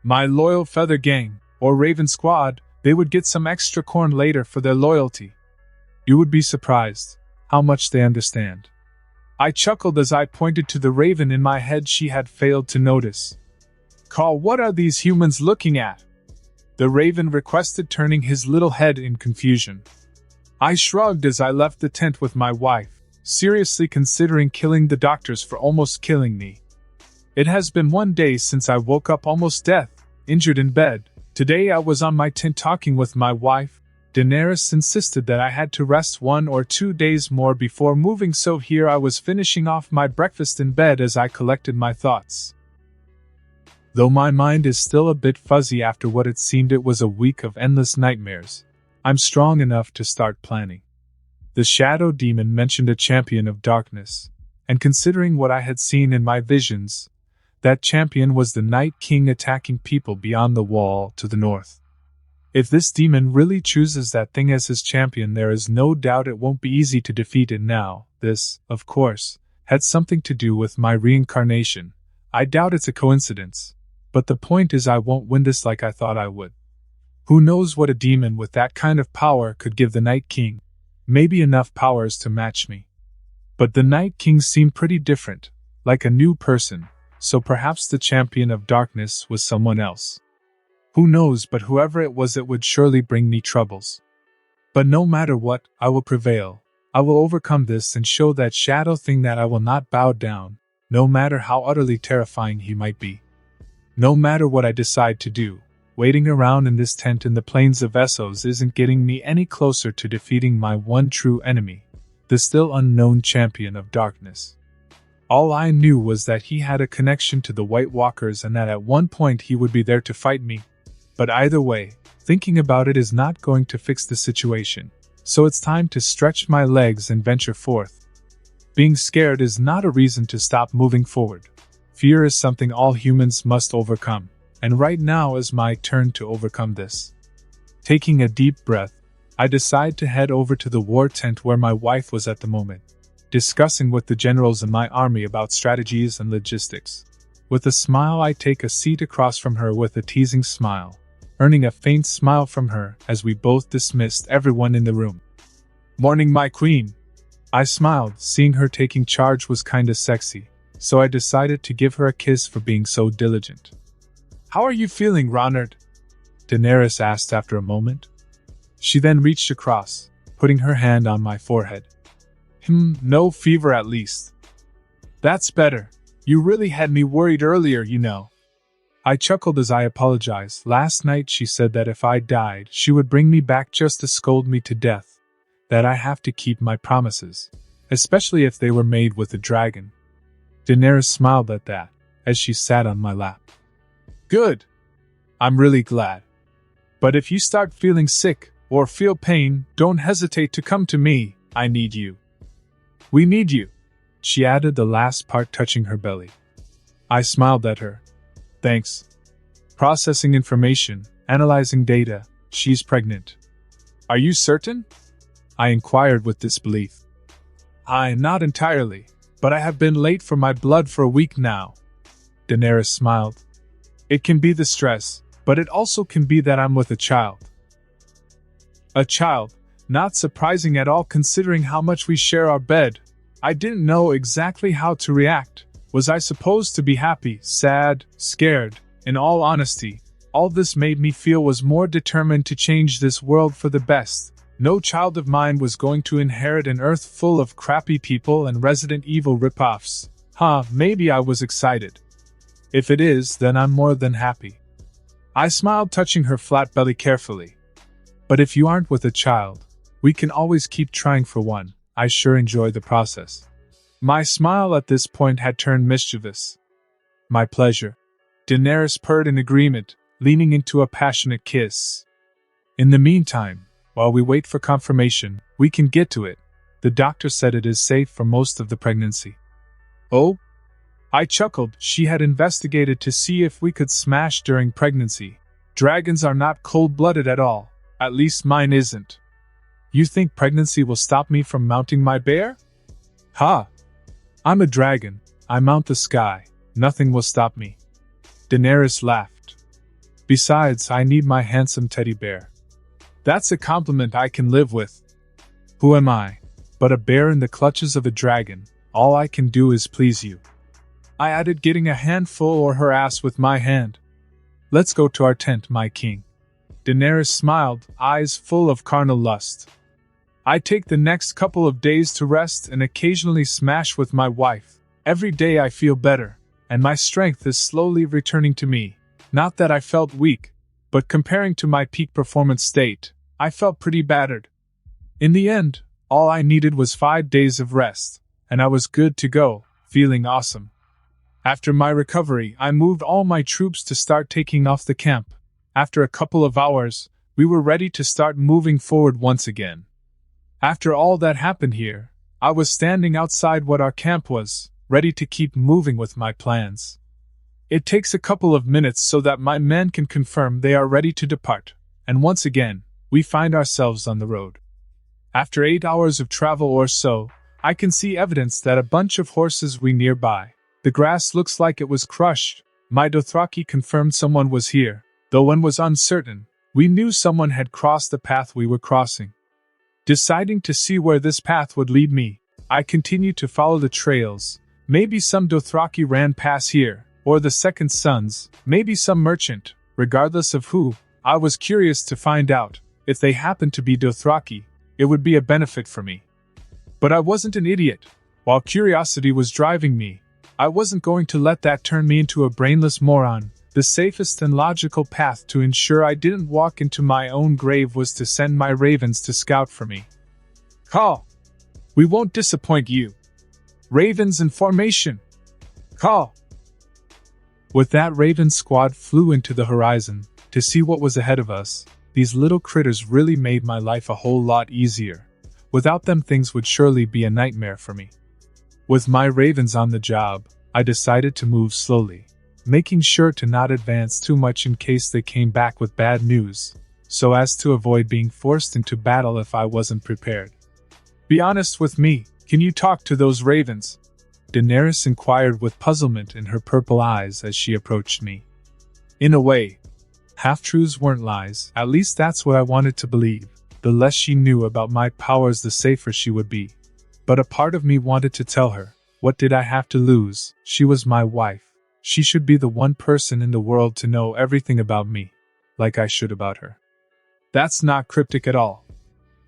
My loyal feather gang, or raven squad, they would get some extra corn later for their loyalty. You would be surprised how much they understand. I chuckled as I pointed to the raven in my head she had failed to notice. Call, what are these humans looking at? The raven requested, turning his little head in confusion. I shrugged as I left the tent with my wife, seriously considering killing the doctors for almost killing me. It has been 1 day since I woke up almost death, injured in bed. Today I was on my tent talking with my wife. Daenerys insisted that I had to rest 1 or 2 days more before moving, so here I was finishing off my breakfast in bed as I collected my thoughts. Though my mind is still a bit fuzzy after what it seemed it was a week of endless nightmares, I'm strong enough to start planning. The shadow demon mentioned a champion of darkness, and considering what I had seen in my visions, that champion was the Night King attacking people beyond the wall to the north. If this demon really chooses that thing as his champion, there is no doubt it won't be easy to defeat it now. This, of course, had something to do with my reincarnation. I doubt it's a coincidence. But the point is I won't win this like I thought I would. Who knows what a demon with that kind of power could give the Night King? Maybe enough powers to match me. But the Night King seemed pretty different, like a new person, so perhaps the champion of darkness was someone else. Who knows, but whoever it was, it would surely bring me troubles. But no matter what, I will prevail. I will overcome this and show that shadow thing that I will not bow down, no matter how utterly terrifying he might be. No matter what I decide to do, waiting around in this tent in the plains of Essos isn't getting me any closer to defeating my one true enemy, the still unknown champion of darkness. All I knew was that he had a connection to the White Walkers and that at one point he would be there to fight me. But either way, thinking about it is not going to fix the situation, so it's time to stretch my legs and venture forth. Being scared is not a reason to stop moving forward. Fear is something all humans must overcome, and right now is my turn to overcome this. Taking a deep breath, I decide to head over to the war tent where my wife was at the moment, discussing with the generals in my army about strategies and logistics. With a smile, I take a seat across from her with a teasing smile, earning a faint smile from her as we both dismissed everyone in the room. "Morning, my queen." I smiled, seeing her taking charge was kinda sexy, so I decided to give her a kiss for being so diligent. "How are you feeling, Ronard?" Daenerys asked after a moment. She then reached across, putting her hand on my forehead. No fever at least." "That's better. You really had me worried earlier, you know." I chuckled as I apologized. "Last night she said that if I died, she would bring me back just to scold me to death. That I have to keep my promises, especially if they were made with a dragon." Daenerys smiled at that, as she sat on my lap. "Good. I'm really glad. But if you start feeling sick, or feel pain, don't hesitate to come to me. I need you." "We need you," she added, the last part touching her belly. I smiled at her. "Thanks. Processing information, analyzing data, she's pregnant." "Are you certain?" I inquired with disbelief. "Not entirely, but I have been late for my blood for a week now." Daenerys smiled. "It can be the stress, but it also can be that I'm with a child." "A child? Not surprising at all considering how much we share our bed." I didn't know exactly how to react. Was I supposed to be happy, sad, scared? In all honesty, all this made me feel was more determined to change this world for the best. No child of mine was going to inherit an earth full of crappy people and Resident Evil rip-offs. Maybe I was excited. If it is, then I'm more than happy. I smiled, touching her flat belly carefully. "But if you aren't with a child, we can always keep trying for one. I sure enjoy the process." My smile at this point had turned mischievous. "My pleasure." Daenerys purred in agreement, leaning into a passionate kiss. "In the meantime, while we wait for confirmation, we can get to it. The doctor said it is safe for most of the pregnancy." "Oh?" I chuckled. She had investigated to see if we could smash during pregnancy. Dragons are not cold-blooded at all. At least mine isn't. "You think pregnancy will stop me from mounting my bear?" "Ha! I'm a dragon. I mount the sky. Nothing will stop me." Daenerys laughed. "Besides, I need my handsome teddy bear." "That's a compliment I can live with." "Who am I? But a bear in the clutches of a dragon. All I can do is please you." I added, getting a handful or her ass with my hand. "Let's go to our tent, my king." Daenerys smiled, eyes full of carnal lust. "I take the next couple of days to rest and occasionally smash with my wife. Every day I feel better, and my strength is slowly returning to me. Not that I felt weak, but comparing to my peak performance state, I felt pretty battered. In the end, all I needed was 5 days of rest, and I was good to go, feeling awesome. After my recovery, I moved all my troops to start taking off the camp. After a couple of hours, we were ready to start moving forward once again. After all that happened here, I was standing outside what our camp was, ready to keep moving with my plans. It takes a couple of minutes so that my men can confirm they are ready to depart, and once again, we find ourselves on the road. After 8 hours of travel or so, I can see evidence that a bunch of horses were nearby. The grass looks like it was crushed. My Dothraki confirmed someone was here, though one was uncertain. We knew someone had crossed the path we were crossing. Deciding to see where this path would lead me, I continued to follow the trails. Maybe some Dothraki ran past here, or the second sons, maybe some merchant. Regardless of who, I was curious to find out. If they happened to be Dothraki, it would be a benefit for me. But I wasn't an idiot. While curiosity was driving me, I wasn't going to let that turn me into a brainless moron. The safest and logical path to ensure I didn't walk into my own grave was to send my ravens to scout for me. Call! We won't disappoint you. Ravens in formation! Call! With that, raven squad flew into the horizon to see what was ahead of us. These little critters really made my life a whole lot easier. Without them, things would surely be a nightmare for me. With my ravens on the job, I decided to move slowly, making sure to not advance too much in case they came back with bad news, so as to avoid being forced into battle if I wasn't prepared. Be honest with me, can you talk to those ravens? Daenerys inquired with puzzlement in her purple eyes as she approached me. In a way, half-truths weren't lies, at least that's what I wanted to believe. The less she knew about my powers, the safer she would be. But a part of me wanted to tell her, what did I have to lose? She was my wife. She should be the one person in the world to know everything about me, like I should about her. That's not cryptic at all.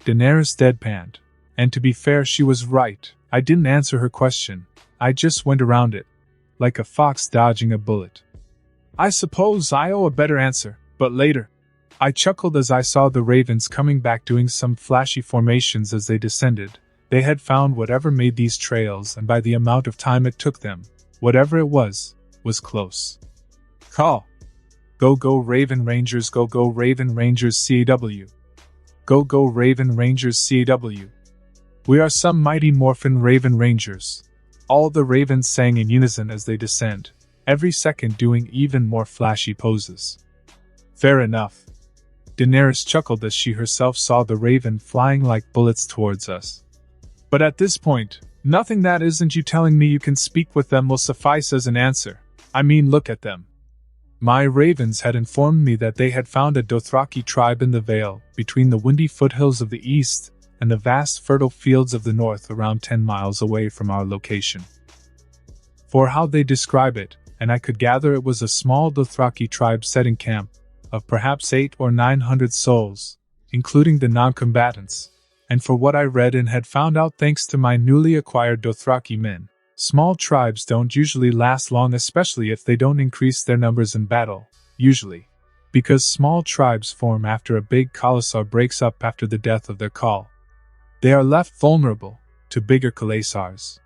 Daenerys deadpanned. And to be fair, she was right. I didn't answer her question. I just went around it, like a fox dodging a bullet. I suppose I owe a better answer, but later. I chuckled as I saw the ravens coming back, doing some flashy formations as they descended. They had found whatever made these trails, and by the amount of time it took them, whatever it was close. Call! Go Raven Rangers, go Raven Rangers CAW. Go Raven Rangers CAW. We are some mighty morphin Raven Rangers. All the ravens sang in unison as they descend, every second doing even more flashy poses. Fair enough. Daenerys chuckled as she herself saw the raven flying like bullets towards us. But at this point, nothing that isn't you telling me you can speak with them will suffice as an answer. I mean, look at them. My ravens had informed me that they had found a Dothraki tribe in the Vale, between the windy foothills of the east and the vast fertile fields of the north, around 10 miles away from our location. For how they describe it, and I could gather it was a small Dothraki tribe set in camp, of perhaps 800 or 900 souls, including the non-combatants. And for what I read and had found out thanks to my newly acquired Dothraki men, small tribes don't usually last long, especially if they don't increase their numbers in battle, usually. Because small tribes form after a big khalasar breaks up after the death of their khal. They are left vulnerable to bigger khalasars.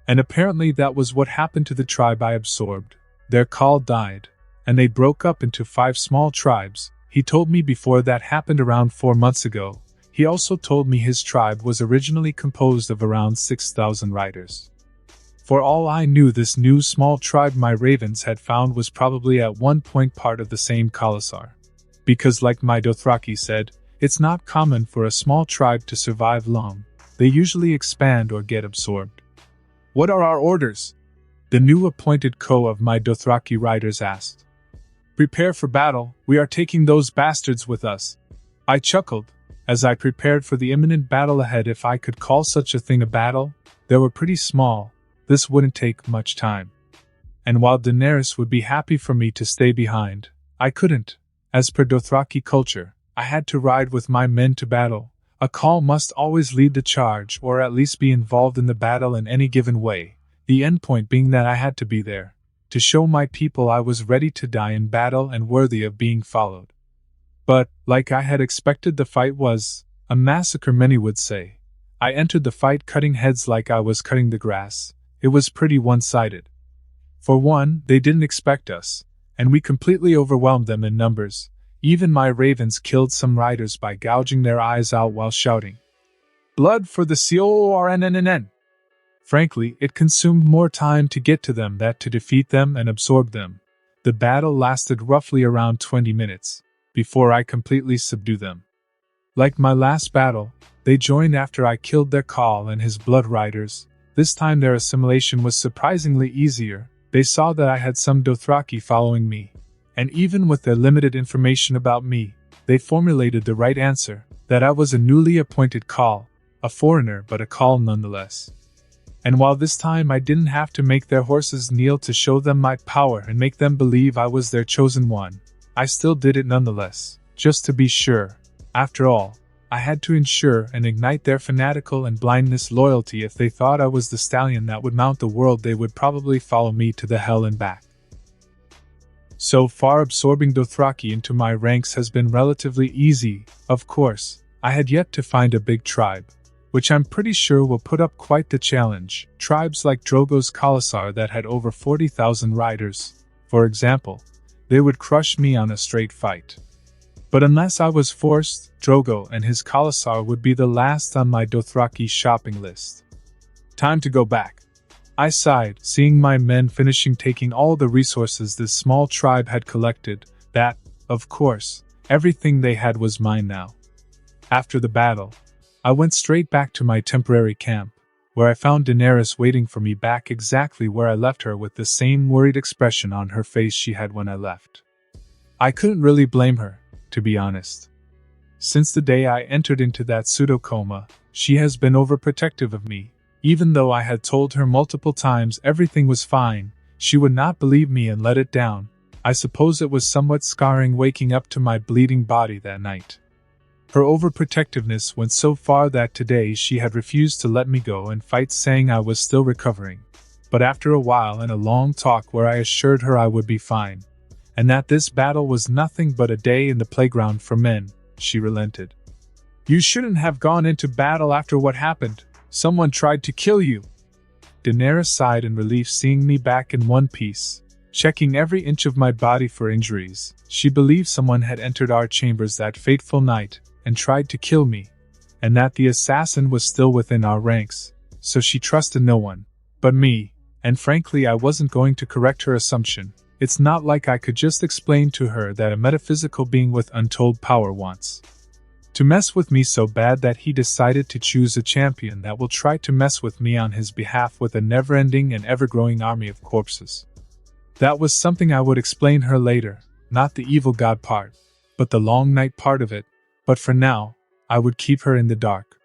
And apparently that was what happened to the tribe I absorbed. Their khal died, and they broke up into 5 small tribes. He told me before that happened around 4 months ago. He also told me his tribe was originally composed of around 6,000 riders. For all I knew, this new small tribe my ravens had found was probably at one point part of the same khalasar. Because like my Dothraki said, it's not common for a small tribe to survive long. They usually expand or get absorbed. What are our orders? The new appointed co of my Dothraki riders asked. Prepare for battle, we are taking those bastards with us. I chuckled, as I prepared for the imminent battle ahead. If I could call such a thing a battle, they were pretty small. This wouldn't take much time. And while Daenerys would be happy for me to stay behind, I couldn't. As per Dothraki culture, I had to ride with my men to battle. A khal must always lead the charge, or at least be involved in the battle in any given way, the endpoint being that I had to be there, to show my people I was ready to die in battle and worthy of being followed. But, like I had expected, the fight was a massacre, many would say. I entered the fight cutting heads like I was cutting the grass. It was pretty one-sided. For one, they didn't expect us, and we completely overwhelmed them in numbers. Even my ravens killed some riders by gouging their eyes out while shouting, "Blood for the CORNBRINGER!" Frankly, it consumed more time to get to them than to defeat them and absorb them. The battle lasted roughly around 20 minutes, before I completely subdued them. Like my last battle, they joined after I killed their Khal and his Blood Riders. This time their assimilation was surprisingly easier. They saw that I had some Dothraki following me. And even with their limited information about me, they formulated the right answer, that I was a newly appointed Khal, a foreigner but a Khal nonetheless. And while this time I didn't have to make their horses kneel to show them my power and make them believe I was their chosen one, I still did it nonetheless, just to be sure. After all, I had to ensure and ignite their fanatical and blindness loyalty. If they thought I was the stallion that would mount the world, they would probably follow me to the hell and back. So far, absorbing Dothraki into my ranks has been relatively easy. Of course, I had yet to find a big tribe, which I'm pretty sure will put up quite the challenge. Tribes like Drogo's Khalasar that had over 40,000 riders, for example, they would crush me on a straight fight. But unless I was forced, Drogo and his Khalasar would be the last on my Dothraki shopping list. Time to go back. I sighed, seeing my men finishing taking all the resources this small tribe had collected. That, of course, everything they had was mine now. After the battle, I went straight back to my temporary camp, where I found Daenerys waiting for me back exactly where I left her with the same worried expression on her face she had when I left. I couldn't really blame her, to be honest. Since the day I entered into that pseudo-coma, she has been overprotective of me. Even though I had told her multiple times everything was fine, she would not believe me and let it down. I suppose it was somewhat scarring waking up to my bleeding body that night. Her overprotectiveness went so far that today she had refused to let me go and fight, saying I was still recovering. But after a while and a long talk where I assured her I would be fine, and that this battle was nothing but a day in the playground for men, she relented. "You shouldn't have gone into battle after what happened. Someone tried to kill you." Daenerys sighed in relief, seeing me back in one piece, checking every inch of my body for injuries. She believed someone had entered our chambers that fateful night and tried to kill me, and that the assassin was still within our ranks, so she trusted no one but me, and frankly I wasn't going to correct her assumption. It's not like I could just explain to her that a metaphysical being with untold power wants to mess with me so bad that he decided to choose a champion that will try to mess with me on his behalf with a never-ending and ever-growing army of corpses. That was something I would explain her later, not the evil god part, but the long night part of it. But for now, I would keep her in the dark.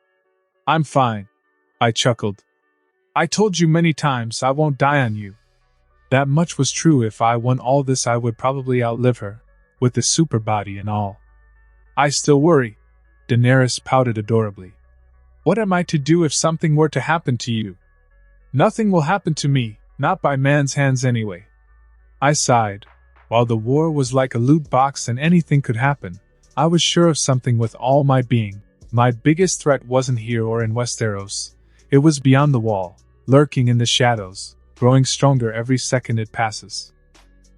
"I'm fine," I chuckled. "I told you many times I won't die on you." That much was true. If I won all this, I would probably outlive her, with the super body and all. "I still worry." Daenerys pouted adorably. "What am I to do if something were to happen to you?" "Nothing will happen to me, not by man's hands anyway." I sighed. While the war was like a loot box and anything could happen, I was sure of something with all my being. My biggest threat wasn't here or in Westeros. It was beyond the wall, lurking in the shadows, growing stronger every second it passes.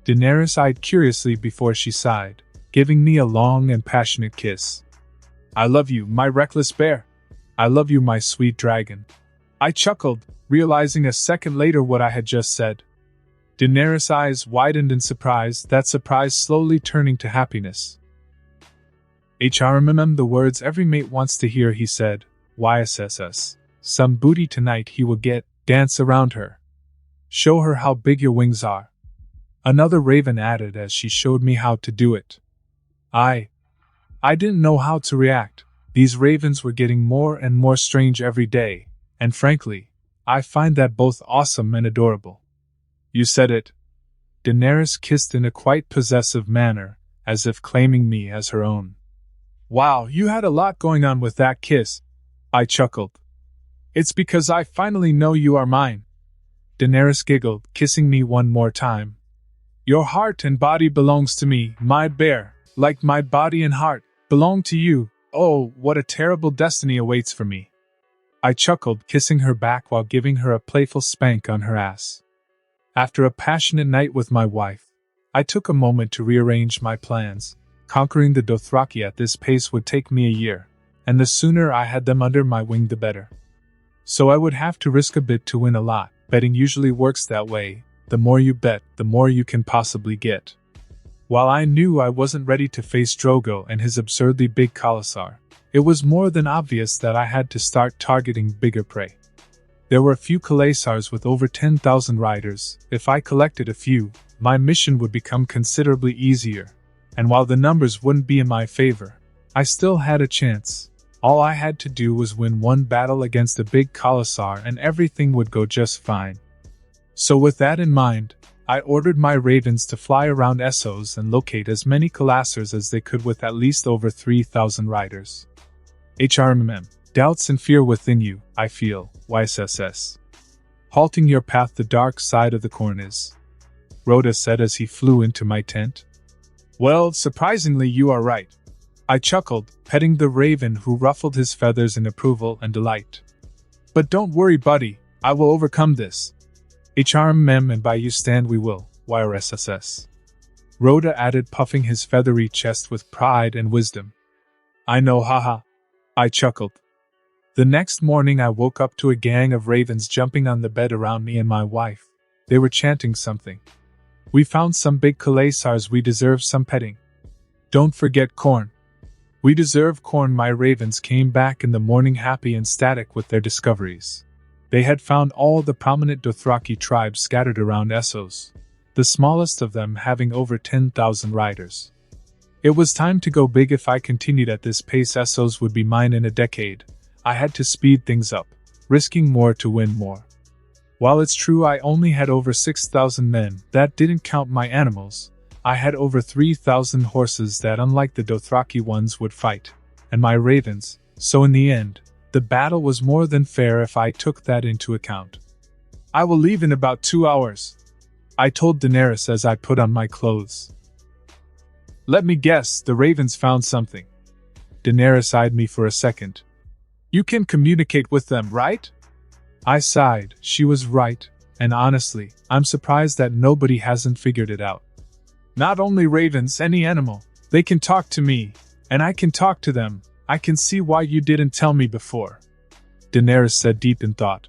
Daenerys eyed curiously before she sighed, giving me a long and passionate kiss. "I love you, my reckless bear. I love you, my sweet dragon." I chuckled, realizing a second later what I had just said. Daenerys' eyes widened in surprise, that surprise slowly turning to happiness. "HRMM, the words every mate wants to hear," he said. "YSSS. Some booty tonight he will get. Dance around her. Show her how big your wings are." Another raven added as she showed me how to do it. I didn't know how to react. These ravens were getting more and more strange every day, and frankly, I find that both awesome and adorable. "You said it." Daenerys kissed in a quite possessive manner, as if claiming me as her own. "Wow, you had a lot going on with that kiss." I chuckled. "It's because I finally know you are mine." Daenerys giggled, kissing me one more time. "Your heart and body belongs to me, my bear, like my body and heart belong to you. Oh, what a terrible destiny awaits for me." I chuckled, kissing her back while giving her a playful spank on her ass. After a passionate night with my wife, I took a moment to rearrange my plans. Conquering the Dothraki at this pace would take me a year, and the sooner I had them under my wing the better. So I would have to risk a bit to win a lot. Betting usually works that way. The more you bet, the more you can possibly get. While I knew I wasn't ready to face Drogo and his absurdly big Khalasar, It was more than obvious that I had to start targeting bigger prey. There were a few Khalasars with over 10,000 riders. If I collected a few, my mission would become considerably easier. And while the numbers wouldn't be in my favor, I still had a chance. All I had to do was win one battle against a big Khalasar and everything would go just fine. So with that in mind, I ordered my ravens to fly around Essos and locate as many Khalasars as they could with at least over 3,000 riders. HRMM. Doubts and fear within you, I feel, YSSS. Halting your path the dark side of the corn is. Rhoda said as he flew into my tent. Well, surprisingly you are right. I chuckled, petting the raven who ruffled his feathers in approval and delight. But don't worry buddy, I will overcome this. HRMM and by you stand we will, YRSSS. Rhoda added puffing his feathery chest with pride and wisdom. I know haha. I chuckled. The next morning I woke up to a gang of ravens jumping on the bed around me and my wife. They were chanting something. We found some big Khalasars, we deserve some petting. Don't forget corn. We deserve corn. My ravens came back in the morning happy and ecstatic with their discoveries. They had found all the prominent Dothraki tribes scattered around Essos, the smallest of them having over 10,000 riders. It was time to go big. If I continued at this pace, Essos would be mine in a decade. I had to speed things up, risking more to win more. While it's true I only had over 6,000 men, that didn't count my animals. I had over 3,000 horses that, unlike the Dothraki ones, would fight, and my ravens, so in the end, the battle was more than fair if I took that into account. I will leave in about 2 hours, I told Daenerys as I put on my clothes. Let me guess, the ravens found something. Daenerys eyed me for a second. You can communicate with them, right? I sighed. She was right, and honestly, I'm surprised that nobody hasn't figured it out. Not only ravens, any animal. They can talk to me, and I can talk to them. I can see why you didn't tell me before. Daenerys said, deep in thought.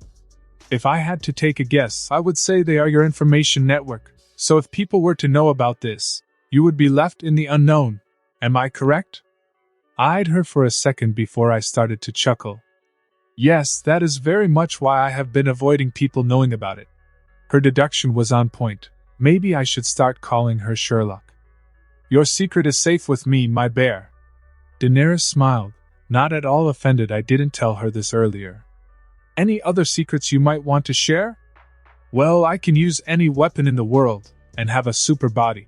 If I had to take a guess, I would say they are your information network, so if people were to know about this, you would be left in the unknown. Am I correct? I eyed her for a second before I started to chuckle. Yes, that is very much why I have been avoiding people knowing about it. Her deduction was on point. Maybe I should start calling her Sherlock. Your secret is safe with me, my bear. Daenerys smiled, not at all offended I didn't tell her this earlier. Any other secrets you might want to share? Well, I can use any weapon in the world, and have a super body.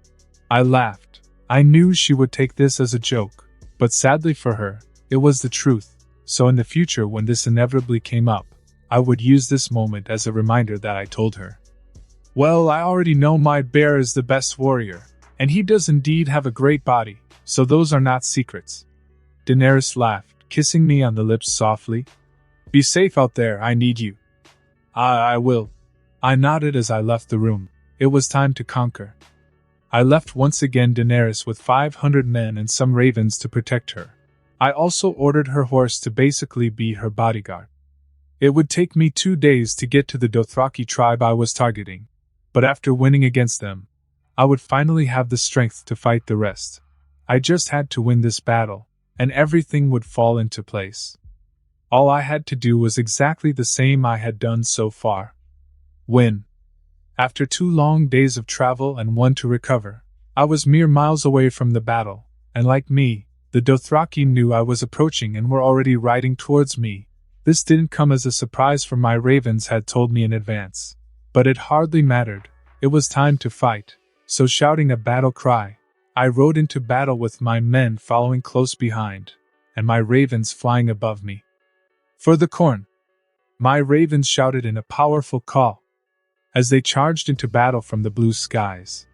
I laughed. I knew she would take this as a joke, but sadly for her, it was the truth, so in the future when this inevitably came up, I would use this moment as a reminder that I told her. Well, I already know my bear is the best warrior, and he does indeed have a great body, so those are not secrets. Daenerys laughed, kissing me on the lips softly. Be safe out there, I need you. I will. I nodded as I left the room. It was time to conquer. I left once again Daenerys with 500 men and some ravens to protect her. I also ordered her horse to basically be her bodyguard. It would take me 2 days to get to the Dothraki tribe I was targeting, but after winning against them, I would finally have the strength to fight the rest. I just had to win this battle, and everything would fall into place. All I had to do was exactly the same I had done so far. Win. After 2 long days of travel and 1 to recover, I was mere miles away from the battle, and like me, the Dothraki knew I was approaching and were already riding towards me. This didn't come as a surprise, for my ravens had told me in advance. But it hardly mattered. It was time to fight, so shouting a battle cry, I rode into battle with my men following close behind, and my ravens flying above me. For the corn! My ravens shouted in a powerful call, as they charged into battle from the blue skies.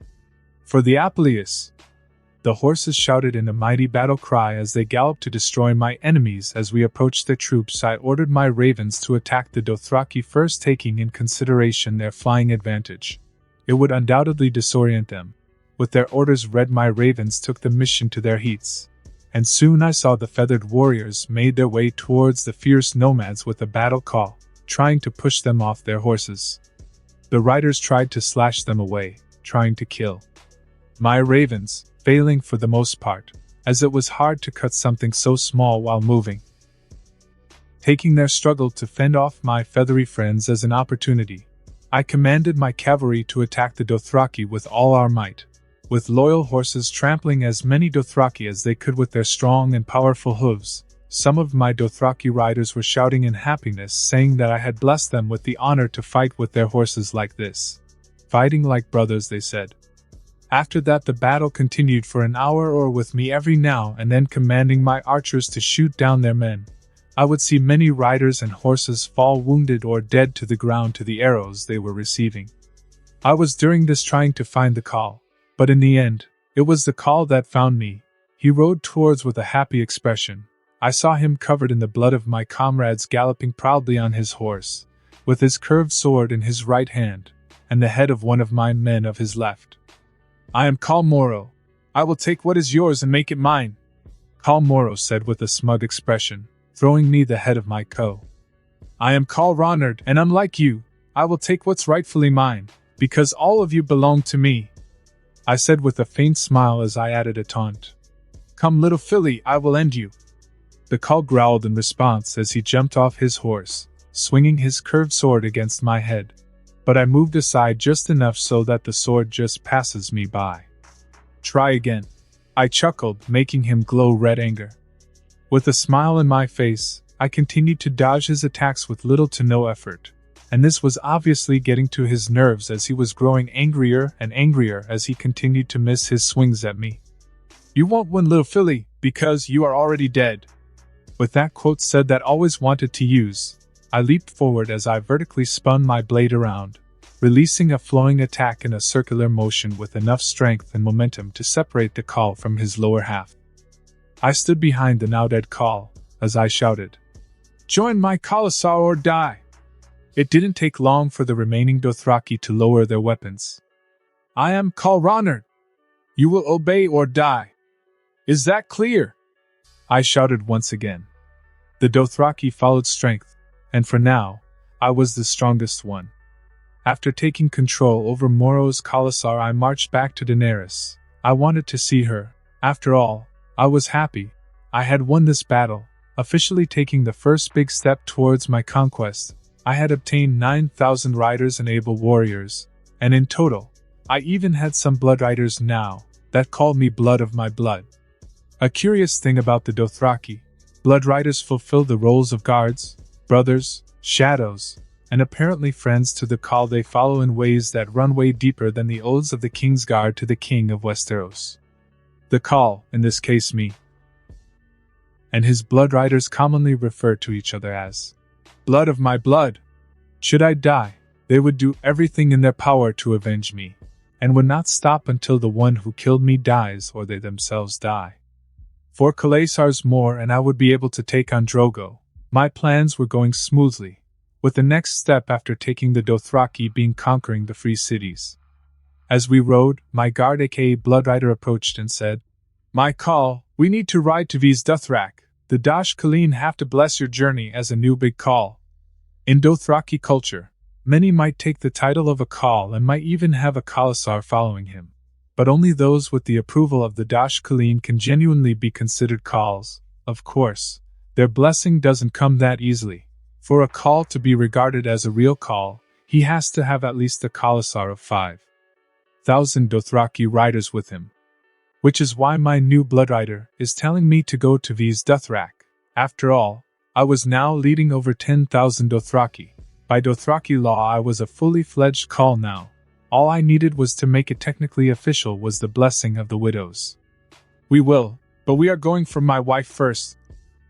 For the Apelius! The horses shouted in a mighty battle cry as they galloped to destroy my enemies. As we approached their troops, I ordered my ravens to attack the Dothraki first, taking in consideration their flying advantage. It would undoubtedly disorient them. With their orders read, my ravens took the mission to their heats, and soon I saw the feathered warriors made their way towards the fierce nomads with a battle call, trying to push them off their horses. The riders tried to slash them away, trying to kill my ravens, failing for the most part, as it was hard to cut something so small while moving. Taking their struggle to fend off my feathery friends as an opportunity, I commanded my cavalry to attack the Dothraki with all our might, with loyal horses trampling as many Dothraki as they could with their strong and powerful hooves. Some of my Dothraki riders were shouting in happiness, saying that I had blessed them with the honor to fight with their horses like this. Fighting like brothers, they said. After that the battle continued for an hour or with me every now and then commanding my archers to shoot down their men. I would see many riders and horses fall wounded or dead to the ground to the arrows they were receiving. I was during this trying to find the call, but in the end, it was the call that found me. He rode towards with a happy expression. I saw him covered in the blood of my comrades galloping proudly on his horse, with his curved sword in his right hand, and the head of one of my men of his left. "I am Khal Moro. I will take what is yours and make it mine," Khal Moro said with a smug expression, throwing me the head of my co. "I am Khal Ronard, and unlike you, I will take what's rightfully mine, because all of you belong to me," I said with a faint smile as I added a taunt. "Come, little filly, I will end you." The Khal growled in response as he jumped off his horse, swinging his curved sword against my head. But I moved aside just enough so that the sword just passes me by. "Try again," I chuckled, making him glow red anger. With a smile in my face, I continued to dodge his attacks with little to no effort, and this was obviously getting to his nerves as he was growing angrier and angrier as he continued to miss his swings at me. "You won't win, little filly, because you are already dead." With that quote said that I always wanted to use, I leaped forward as I vertically spun my blade around, releasing a flowing attack in a circular motion with enough strength and momentum to separate the Khal from his lower half. I stood behind the now-dead Khal, as I shouted, "Join my Khalasar or die!" It didn't take long for the remaining Dothraki to lower their weapons. "I am Khal Ronard. You will obey or die. Is that clear?" I shouted once again. The Dothraki followed strength, and for now, I was the strongest one. After taking control over Moro's Khalasar, I marched back to Daenerys. I wanted to see her. After all, I was happy. I had won this battle, officially taking the first big step towards my conquest. I had obtained 9,000 riders and able warriors, and in total, I even had some blood riders now, that called me blood of my blood. A curious thing about the Dothraki, blood riders fulfill the roles of guards, brothers, shadows, and apparently friends to the Khal. They follow in ways that run way deeper than the oaths of the King's Guard to the King of Westeros. The Khal, in this case me, and his blood riders commonly refer to each other as blood of my blood. Should I die, they would do everything in their power to avenge me, and would not stop until the one who killed me dies or they themselves die. 4 Khalasars more and I would be able to take on Drogo. My plans were going smoothly, with the next step after taking the Dothraki being conquering the free cities. As we rode, my guard aka Bloodrider approached and said, "My Khal, we need to ride to V's Dothrak. The Dash Khaleen have to bless your journey as a new big Khal." In Dothraki culture, many might take the title of a Khal and might even have a Khalasar following him. But only those with the approval of the Dash Khaleen can genuinely be considered Khals. Of course, their blessing doesn't come that easily. For a Khal to be regarded as a real Khal, he has to have at least a Khalasar of 5,000 Dothraki riders with him. Which is why my new Bloodrider is telling me to go to V's Dothrak. After all, I was now leading over 10,000 Dothraki. By Dothraki law I was a fully fledged Khal now. All I needed was to make it technically official was the blessing of the widows. "We will, but we are going for my wife first."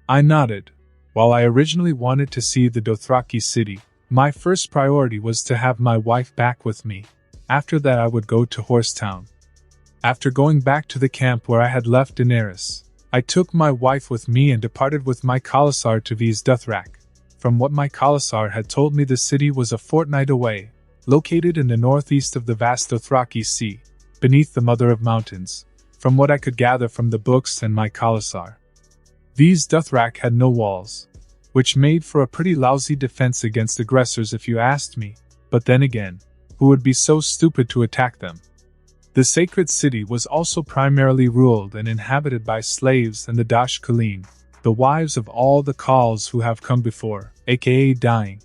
I nodded. While I originally wanted to see the Dothraki city, my first priority was to have my wife back with me. After that I would go to Horsetown. After going back to the camp where I had left Daenerys, I took my wife with me and departed with my Khalasar to V's Dothrak. From what my Khalasar had told me, the city was a fortnight away, located in the northeast of the vast Dothraki Sea, beneath the Mother of Mountains, from what I could gather from the books and my Khalasar. V's Dothrak had no walls, which made for a pretty lousy defense against aggressors if you asked me, but then again, who would be so stupid to attack them? The sacred city was also primarily ruled and inhabited by slaves and the Dash Kaleen, the wives of all the Khals who have come before, aka dying.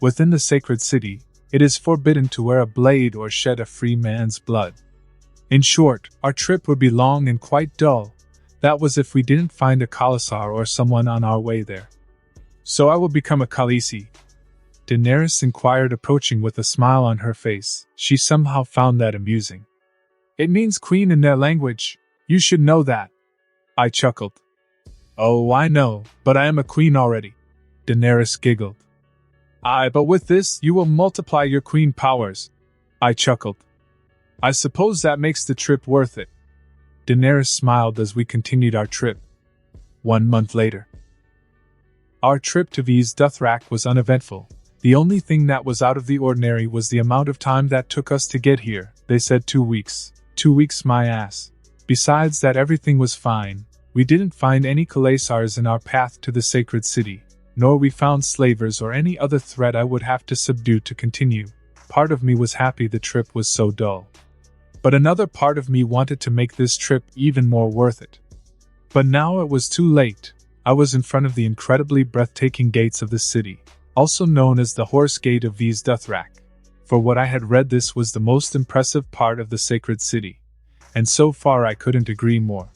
Within the sacred city, it is forbidden to wear a blade or shed a free man's blood. In short, our trip would be long and quite dull. That was if we didn't find a Khalasar or someone on our way there. So I will become a Khaleesi? Daenerys inquired, approaching with a smile on her face. She somehow found that amusing. It means queen in their language. You should know that. I chuckled. Oh, I know, but I am a queen already. Daenerys giggled. Aye, but with this, you will multiply your queen powers. I chuckled. I suppose that makes the trip worth it. Daenerys smiled as we continued our trip. 1 month later. Our trip to Viz Dothrak was uneventful. The only thing that was out of the ordinary was the amount of time that took us to get here. They said 2 weeks. 2 weeks my ass. Besides that, everything was fine. We didn't find any Khalasars in our path to the sacred city, nor we found slavers or any other threat I would have to subdue to continue. Part of me was happy the trip was so dull. But another part of me wanted to make this trip even more worth it. But now it was too late. I was in front of the incredibly breathtaking gates of the city, also known as the Horse Gate of Viz Dothrak. For what I had read, this was the most impressive part of the sacred city, and so far I couldn't agree more.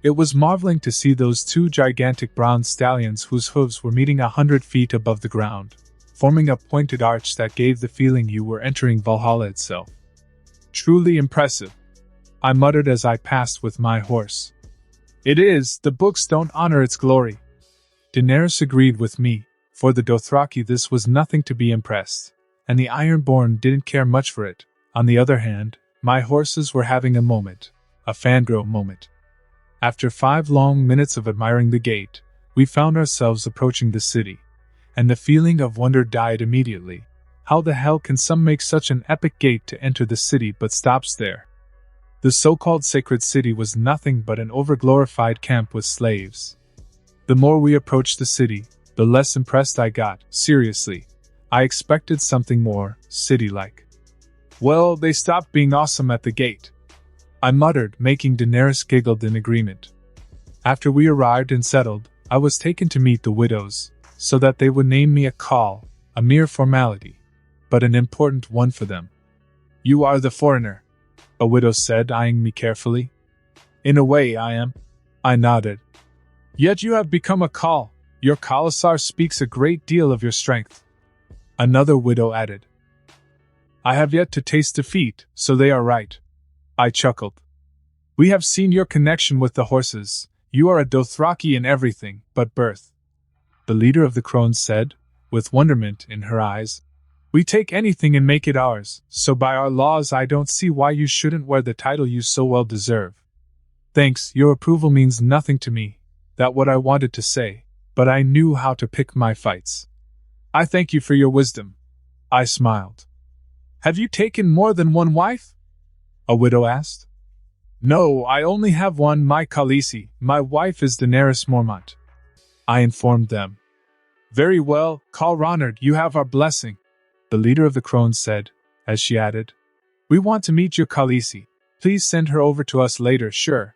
It was marveling to see those 2 gigantic bronze stallions whose hooves were meeting 100 feet above the ground, forming a pointed arch that gave the feeling you were entering Valhalla itself. Truly impressive, I muttered as I passed with my horse. It is, the books don't honor its glory. Daenerys agreed with me. For the Dothraki this was nothing to be impressed, and the Ironborn didn't care much for it. On the other hand, my horses were having a moment, a fangirl moment. After 5 long minutes of admiring the gate, we found ourselves approaching the city, and the feeling of wonder died immediately. How the hell can some make such an epic gate to enter the city but stops there? The so-called sacred city was nothing but an overglorified camp with slaves. The more we approached the city, the less impressed I got. Seriously, I expected something more city-like. Well, they stopped being awesome at the gate, I muttered, making Daenerys giggle in agreement. After we arrived and settled, I was taken to meet the widows, so that they would name me a Khal, a mere formality, but an important one for them. You are the foreigner, a widow said, eyeing me carefully. In a way I am. I nodded. Yet you have become a Khal. Your Khalasar speaks a great deal of your strength. Another widow added. I have yet to taste defeat, so they are right. I chuckled. We have seen your connection with the horses. You are a Dothraki in everything but birth. The leader of the crones said, with wonderment in her eyes. We take anything and make it ours, so by our laws I don't see why you shouldn't wear the title you so well deserve. Thanks, your approval means nothing to me. That's what I wanted to say, but I knew how to pick my fights. I thank you for your wisdom. I smiled. Have you taken more than one wife? A widow asked. No, I only have one, my Khaleesi. My wife is Daenerys Mormont. I informed them. Very well, Khal Ronard, you have our blessing, the leader of the crones said, as she added. We want to meet your Khaleesi. Please send her over to us later, sure.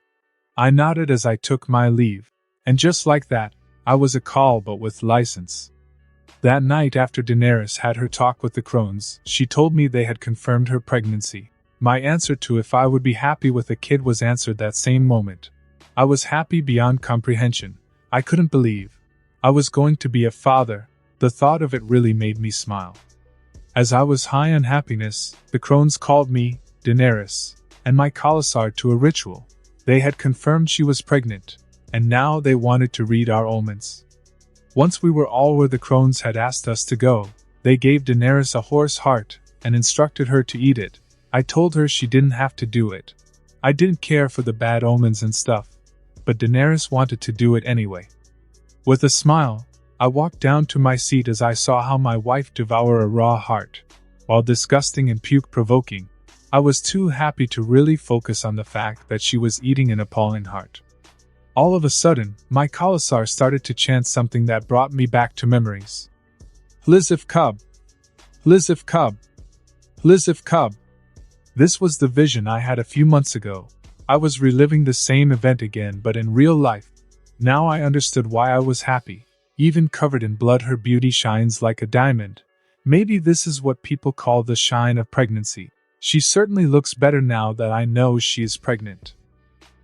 I nodded as I took my leave, and just like that, I was a Khal but with license. That night after Daenerys had her talk with the crones, she told me they had confirmed her pregnancy. My answer to if I would be happy with a kid was answered that same moment. I was happy beyond comprehension. I couldn't believe I was going to be a father. The thought of it really made me smile. As I was high on happiness, the crones called me, Daenerys, and my Khalasar to a ritual. They had confirmed she was pregnant, and now they wanted to read our omens. Once we were all where the crones had asked us to go, they gave Daenerys a horse heart and instructed her to eat it. I told her she didn't have to do it. I didn't care for the bad omens and stuff, but Daenerys wanted to do it anyway. With a smile, I walked down to my seat as I saw how my wife devoured a raw heart. While disgusting and puke-provoking, I was too happy to really focus on the fact that she was eating an appalling heart. All of a sudden, my Khalasar started to chant something that brought me back to memories. Hlizif Cub! Hlizif Cub! Hlizif Cub! This was the vision I had a few months ago. I was reliving the same event again, but in real life. Now I understood why I was happy. Even covered in blood, her beauty shines like a diamond. Maybe this is what people call the shine of pregnancy. She certainly looks better now that I know she is pregnant.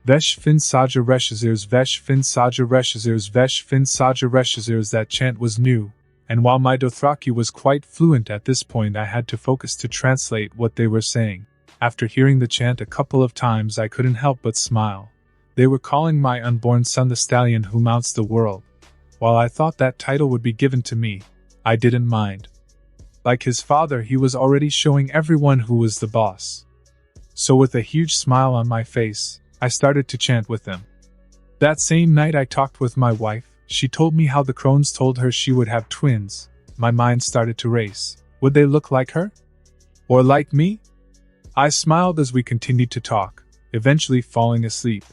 Vesh fin saja reshazirs, vesh fin saja reshazirs, vesh fin saja reshazirs. That chant was new, and while my Dothraki was quite fluent at this point, I had to focus to translate what they were saying. After hearing the chant a couple of times, I couldn't help but smile. They were calling my unborn son the stallion who mounts the world. While I thought that title would be given to me, I didn't mind. Like his father, he was already showing everyone who was the boss. So with a huge smile on my face, I started to chant with them. That same night I talked with my wife. She told me how the crones told her she would have twins. My mind started to race. Would they look like her? Or like me? I smiled as we continued to talk, eventually falling asleep.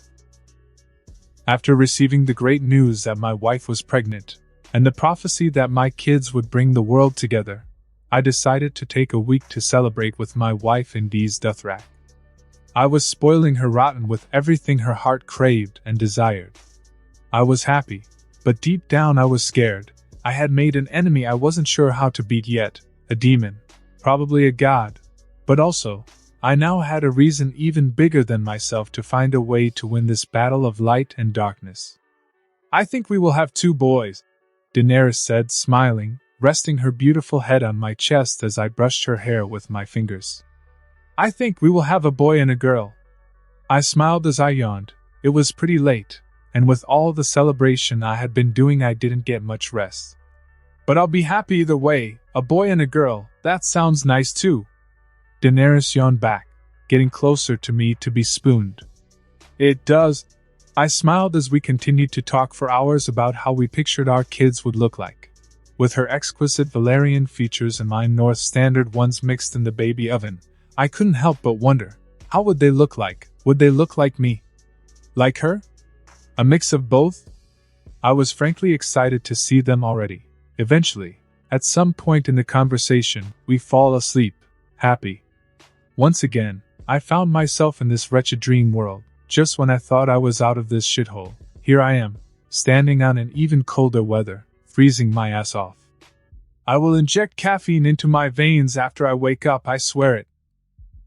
After receiving the great news that my wife was pregnant, and the prophecy that my kids would bring the world together, I decided to take a week to celebrate with my wife in D's Dothrak. I was spoiling her rotten with everything her heart craved and desired. I was happy, but deep down I was scared. I had made an enemy I wasn't sure how to beat yet, a demon, probably a god. But also, I now had a reason even bigger than myself to find a way to win this battle of light and darkness. I think we will have 2 boys, Daenerys said, smiling, resting her beautiful head on my chest as I brushed her hair with my fingers. I think we will have a boy and a girl. I smiled as I yawned. It was pretty late, and with all the celebration I had been doing, I didn't get much rest. But I'll be happy either way, a boy and a girl, that sounds nice too. Daenerys yawned back, getting closer to me to be spooned. It does. I smiled as we continued to talk for hours about how we pictured our kids would look like. With her exquisite Valyrian features and my North Standard ones mixed in the baby oven, I couldn't help but wonder, how would they look like? Would they look like me? Like her? A mix of both? I was frankly excited to see them already. Eventually, at some point in the conversation, we fall asleep, happy. Once again, I found myself in this wretched dream world. Just when I thought I was out of this shithole, here I am, standing on an even colder weather, freezing my ass off. I will inject caffeine into my veins after I wake up, I swear it.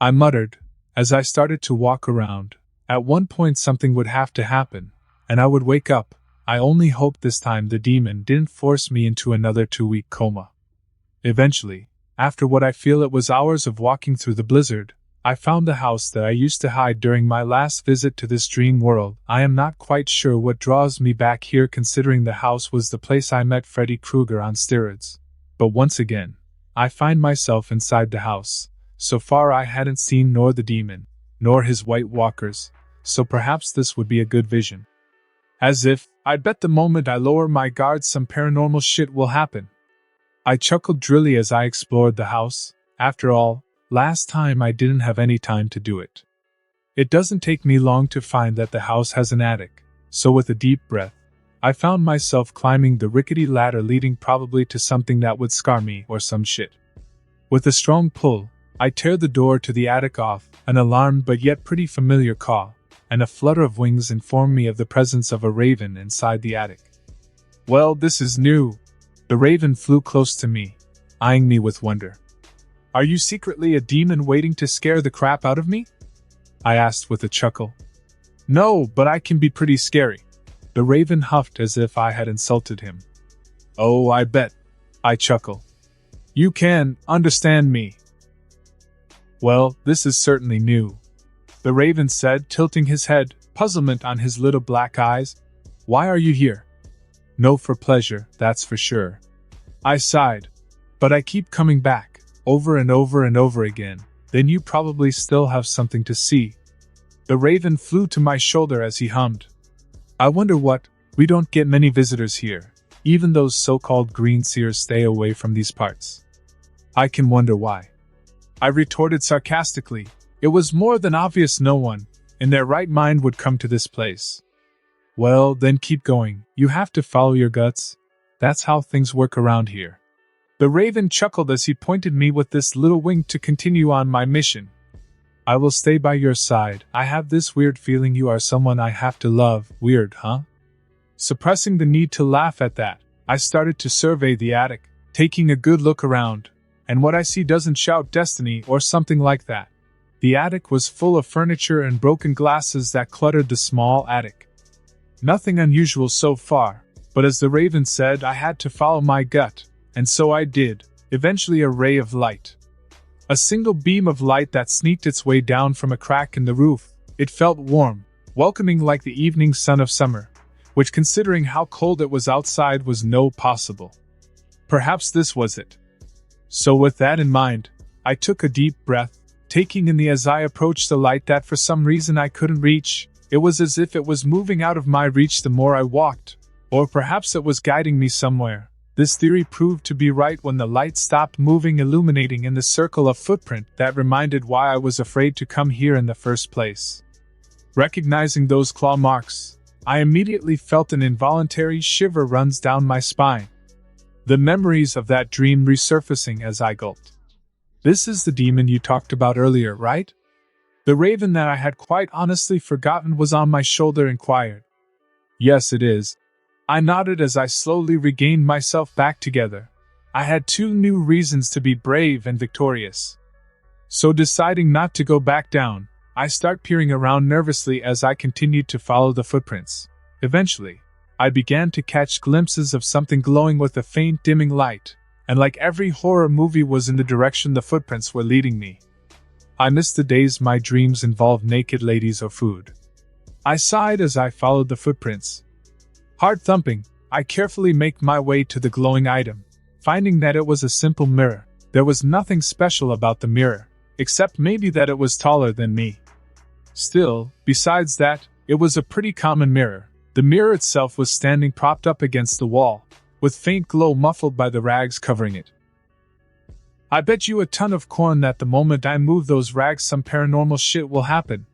I muttered, as I started to walk around. At one point something would have to happen, and I would wake up. I only hoped this time the demon didn't force me into another 2-week coma. Eventually, after what I feel it was hours of walking through the blizzard, I found the house that I used to hide during my last visit to this dream world. I am not quite sure what draws me back here, considering the house was the place I met Freddy Krueger on steroids. But once again, I find myself inside the house. So far I hadn't seen nor the demon, nor his White Walkers, so perhaps this would be a good vision. As if, I'd bet the moment I lower my guard some paranormal shit will happen. I chuckled drily as I explored the house. After all, last time I didn't have any time to do it. It doesn't take me long to find that the house has an attic, so with a deep breath, I found myself climbing the rickety ladder leading probably to something that would scar me or some shit. With a strong pull, I tear the door to the attic off. An alarmed but yet pretty familiar caw, and a flutter of wings inform me of the presence of a raven inside the attic. Well, this is new. The raven flew close to me, eyeing me with wonder. Are you secretly a demon waiting to scare the crap out of me? I asked with a chuckle. No, but I can be pretty scary. The raven huffed as if I had insulted him. Oh, I bet. I chuckle. You can understand me. Well, this is certainly new. The raven said, tilting his head, puzzlement on his little black eyes. Why are you here? No, for pleasure, that's for sure. I sighed. But I keep coming back, over and over and over again. Then you probably still have something to see. The raven flew to my shoulder as he hummed. I wonder what, we don't get many visitors here. Even those so-called green seers stay away from these parts. I can wonder why. I retorted sarcastically. It was more than obvious no one, in their right mind, would come to this place. Well, then keep going. You have to follow your guts. That's how things work around here. The raven chuckled as he pointed me with this little wink to continue on my mission. I will stay by your side. I have this weird feeling you are someone I have to love. Weird, huh? Suppressing the need to laugh at that, I started to survey the attic, taking a good look around, and what I see doesn't shout destiny or something like that. The attic was full of furniture and broken glasses that cluttered the small attic. Nothing unusual so far, but as the raven said, I had to follow my gut, and so I did. Eventually a ray of light. A single beam of light that sneaked its way down from a crack in the roof. It felt warm, welcoming like the evening sun of summer, which considering how cold it was outside was no possible. Perhaps this was it. So with that in mind, I took a deep breath, taking in the as I approached the light that for some reason I couldn't reach. It was as if it was moving out of my reach the more I walked, or perhaps it was guiding me somewhere. This theory proved to be right when the light stopped moving, illuminating in the circle of footprint that reminded why I was afraid to come here in the first place. Recognizing those claw marks, I immediately felt an involuntary shiver runs down my spine. The memories of that dream resurfacing as I gulped. This is the demon you talked about earlier, right? The raven that I had quite honestly forgotten was on my shoulder inquired. Yes, it is. I nodded as I slowly regained myself back together. I had 2 new reasons to be brave and victorious. So deciding not to go back down, I start peering around nervously as I continued to follow the footprints. Eventually, I began to catch glimpses of something glowing with a faint dimming light, and like every horror movie was in the direction the footprints were leading me. I missed the days my dreams involved naked ladies or food. I sighed as I followed the footprints. Heart thumping, I carefully make my way to the glowing item, finding that it was a simple mirror. There was nothing special about the mirror, except maybe that it was taller than me. Still, besides that, it was a pretty common mirror. The mirror itself was standing propped up against the wall, with faint glow muffled by the rags covering it. I bet you a ton of corn that the moment I move those rags some paranormal shit will happen.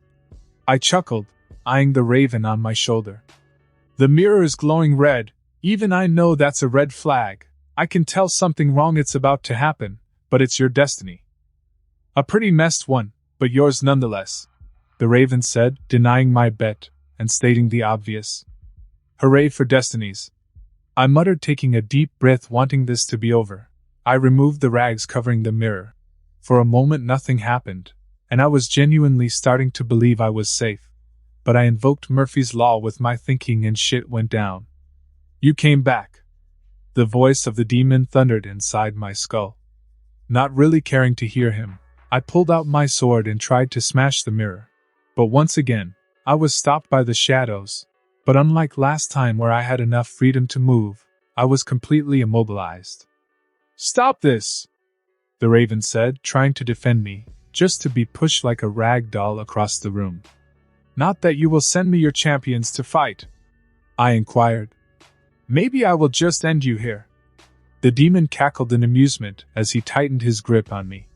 I chuckled, eyeing the raven on my shoulder. The mirror is glowing red, even I know that's a red flag. I can tell something wrong it's about to happen, but it's your destiny. A pretty messed one, but yours nonetheless, the raven said, denying my bet, and stating the obvious. Hooray for destinies. I muttered, taking a deep breath, wanting this to be over. I removed the rags covering the mirror. For a moment nothing happened, and I was genuinely starting to believe I was safe. But I invoked Murphy's Law with my thinking and shit went down. You came back. The voice of the demon thundered inside my skull. Not really caring to hear him, I pulled out my sword and tried to smash the mirror. But once again, I was stopped by the shadows. But unlike last time where I had enough freedom to move, I was completely immobilized. Stop this! The raven said, trying to defend me, just to be pushed like a rag doll across the room. Not that you will send me your champions to fight, I inquired. Maybe I will just end you here. The demon cackled in amusement as he tightened his grip on me.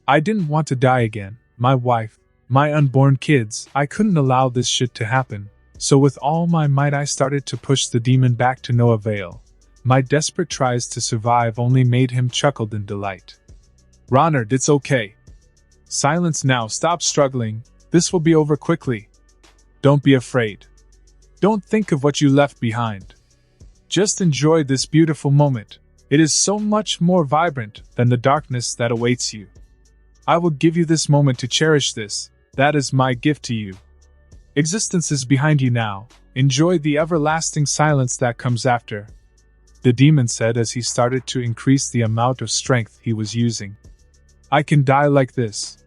I didn't want to die again, my wife, my unborn kids. I couldn't allow this shit to happen, so with all my might I started to push the demon back to no avail. My desperate tries to survive only made him chuckle in delight. Ronald, it's okay. Silence now, stop struggling, this will be over quickly. Don't be afraid. Don't think of what you left behind. Just enjoy this beautiful moment. It is so much more vibrant than the darkness that awaits you. I will give you this moment to cherish this. That is my gift to you. Existence is behind you now. Enjoy the everlasting silence that comes after. The demon said as he started to increase the amount of strength he was using. I can die like this.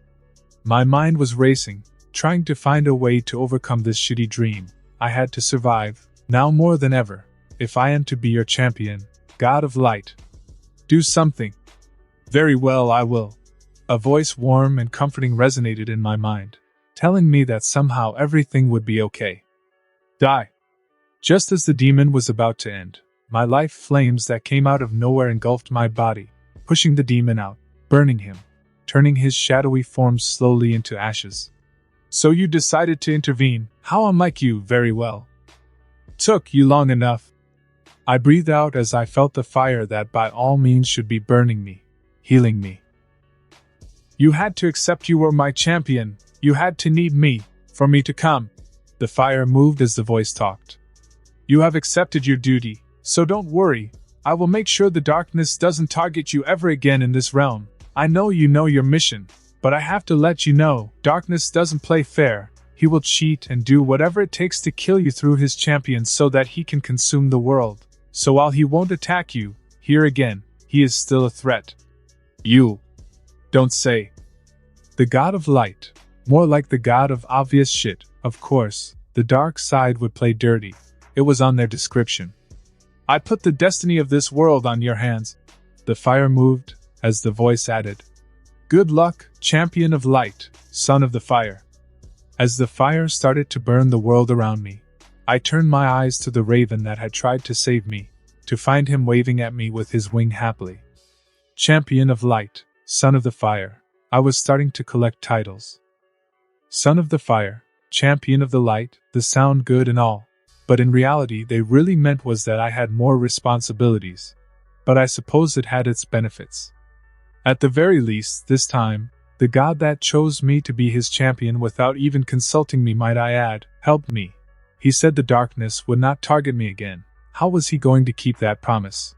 My mind was racing, trying to find a way to overcome this shitty dream. I had to survive, now more than ever, if I am to be your champion, God of Light. Do something. Very well, I will. A voice warm and comforting resonated in my mind, telling me that somehow everything would be okay. Die. Just as the demon was about to end, my life flames that came out of nowhere engulfed my body, pushing the demon out, burning him, turning his shadowy form slowly into ashes. So you decided to intervene. How unlike you, very well. Took you long enough. I breathed out as I felt the fire that by all means should be burning me, healing me. You had to accept you were my champion. You had to need me, for me to come. The fire moved as the voice talked. You have accepted your duty, so don't worry. I will make sure the darkness doesn't target you ever again in this realm. I know you know your mission, but I have to let you know, darkness doesn't play fair. He will cheat and do whatever it takes to kill you through his champions so that he can consume the world. So while he won't attack you, here again, he is still a threat. You. Don't say. The god of light. More like the god of obvious shit. Of course, the dark side would play dirty. It was on their description. I put the destiny of this world on your hands. The fire moved, as the voice added. Good luck, champion of light, son of the fire. As the fire started to burn the world around me, I turned my eyes to the raven that had tried to save me, to find him waving at me with his wing happily. Champion of light, son of the fire. I was starting to collect titles. Son of the fire, champion of the light, they sound good and all, but in reality they really meant was that I had more responsibilities. But I suppose it had its benefits. At the very least, this time, the god that chose me to be his champion without even consulting me, might I add, helped me. He said the darkness would not target me again. How was he going to keep that promise?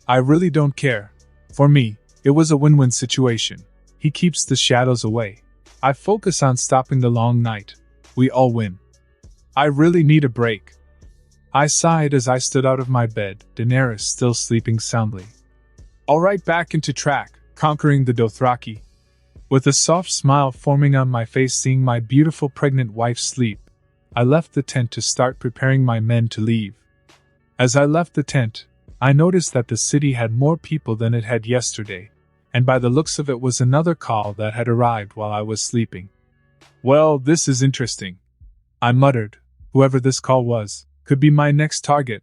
I really don't care. For me, it was a win-win situation. He keeps the shadows away. I focus on stopping the long night. We all win. I really need a break. I sighed as I stood out of my bed, Daenerys still sleeping soundly. All right, back into track, conquering the Dothraki. With a soft smile forming on my face seeing my beautiful pregnant wife sleep, I left the tent to start preparing my men to leave. As I left the tent, I noticed that the city had more people than it had yesterday, and by the looks of it was another call that had arrived while I was sleeping. Well, this is interesting, I muttered. Whoever this call was, could be my next target.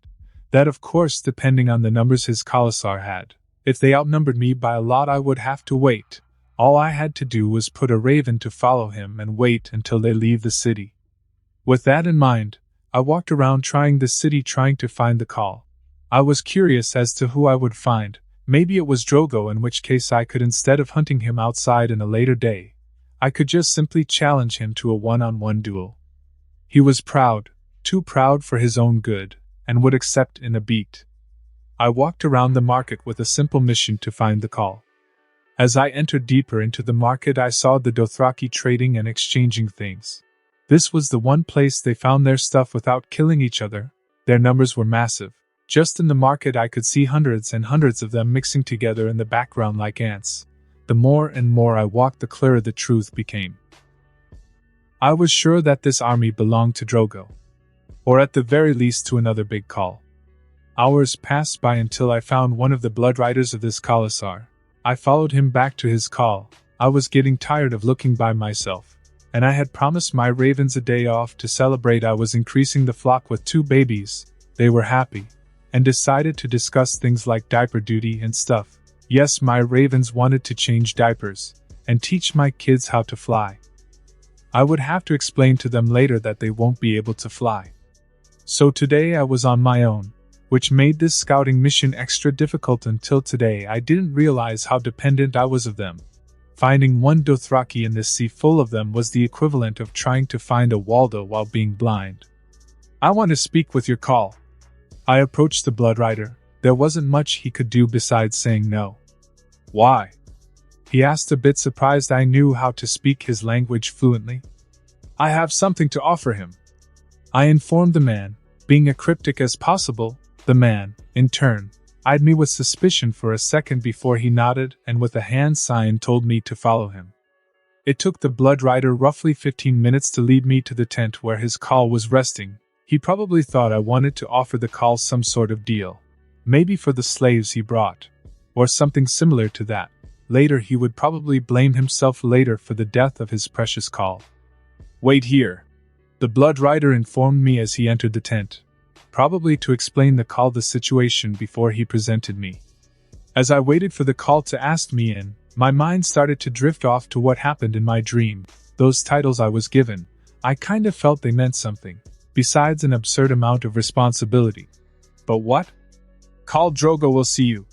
That of course depending on the numbers his Khalasar had. If they outnumbered me by a lot I would have to wait. All I had to do was put a raven to follow him and wait until they leave the city. With that in mind, I walked around trying the city trying to find the call. I was curious as to who I would find. Maybe it was Drogo, in which case I could, instead of hunting him outside in a later day, I could just simply challenge him to a one-on-one duel. He was proud, too proud for his own good, and would accept in a beat. I walked around the market with a simple mission to find the call. As I entered deeper into the market I saw the Dothraki trading and exchanging things. This was the one place they found their stuff without killing each other. Their numbers were massive. Just in the market I could see hundreds and hundreds of them mixing together in the background like ants. The more and more I walked the clearer the truth became. I was sure that this army belonged to Drogo. Or at the very least to another big call. Hours passed by until I found one of the blood riders of this Khalasar. I followed him back to his call. I was getting tired of looking by myself, and I had promised my ravens a day off to celebrate. I was increasing the flock with 2 babies. They were happy, and decided to discuss things like diaper duty and stuff. Yes, my ravens wanted to change diapers, and teach my kids how to fly. I would have to explain to them later that they won't be able to fly. So today I was on my own, which made this scouting mission extra difficult. Until today I didn't realize how dependent I was of them. Finding one Dothraki in this sea full of them was the equivalent of trying to find a Waldo while being blind. I want to speak with your call. I approached the blood rider. There wasn't much he could do besides saying no. Why? He asked, a bit surprised I knew how to speak his language fluently. I have something to offer him. I informed the man, being as cryptic as possible. The man, in turn, eyed me with suspicion for a second before he nodded and with a hand sign told me to follow him. It took the blood rider roughly 15 minutes to lead me to the tent where his call was resting. He probably thought I wanted to offer the call some sort of deal. Maybe for the slaves he brought. Or something similar to that. Later he would probably blame himself later for the death of his precious call. Wait here. The blood rider informed me as he entered the tent. Probably to explain the call the situation before he presented me. As I waited for the call to ask me in, my mind started to drift off to what happened in my dream. Those titles I was given, I kind of felt they meant something, besides an absurd amount of responsibility. But what? Khal Drogo will see you,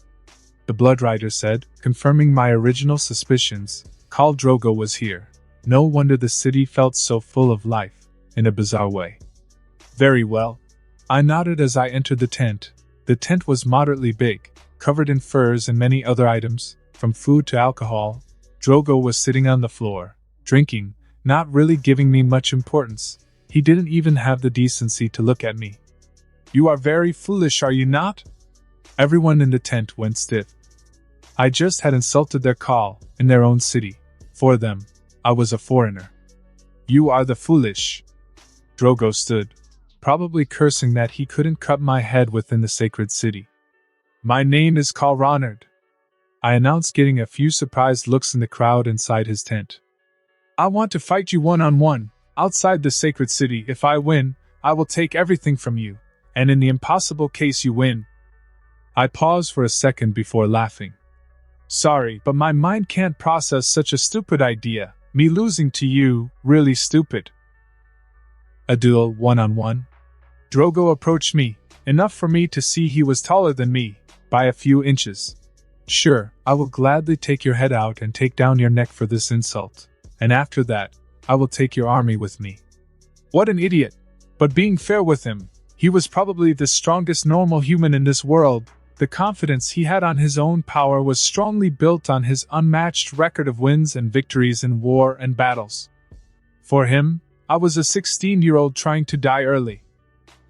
the blood rider said, confirming my original suspicions. Khal Drogo was here. No wonder the city felt so full of life, in a bizarre way. Very well. I nodded as I entered the tent. The tent was moderately big, covered in furs and many other items, from food to alcohol. Drogo was sitting on the floor, drinking, not really giving me much importance. He didn't even have the decency to look at me. You are very foolish, are you not? Everyone in the tent went stiff. I just had insulted their call, in their own city. For them, I was a foreigner. You are the foolish. Drogo stood, probably cursing that he couldn't cut my head within the sacred city. My name is Khal Ronard, I announced, getting a few surprised looks in the crowd inside his tent. I want to fight you one-on-one, outside the sacred city. If I win, I will take everything from you, and in the impossible case you win. I paused for a second before laughing. Sorry, but my mind can't process such a stupid idea. Me losing to you, really stupid. A duel, one-on-one? Drogo approached me, enough for me to see he was taller than me, by a few inches. Sure, I will gladly take your head out and take down your neck for this insult. And after that, I will take your army with me. What an idiot! But being fair with him, he was probably the strongest normal human in this world. The confidence he had on his own power was strongly built on his unmatched record of wins and victories in war and battles. For him, I was a 16-year-old trying to die early.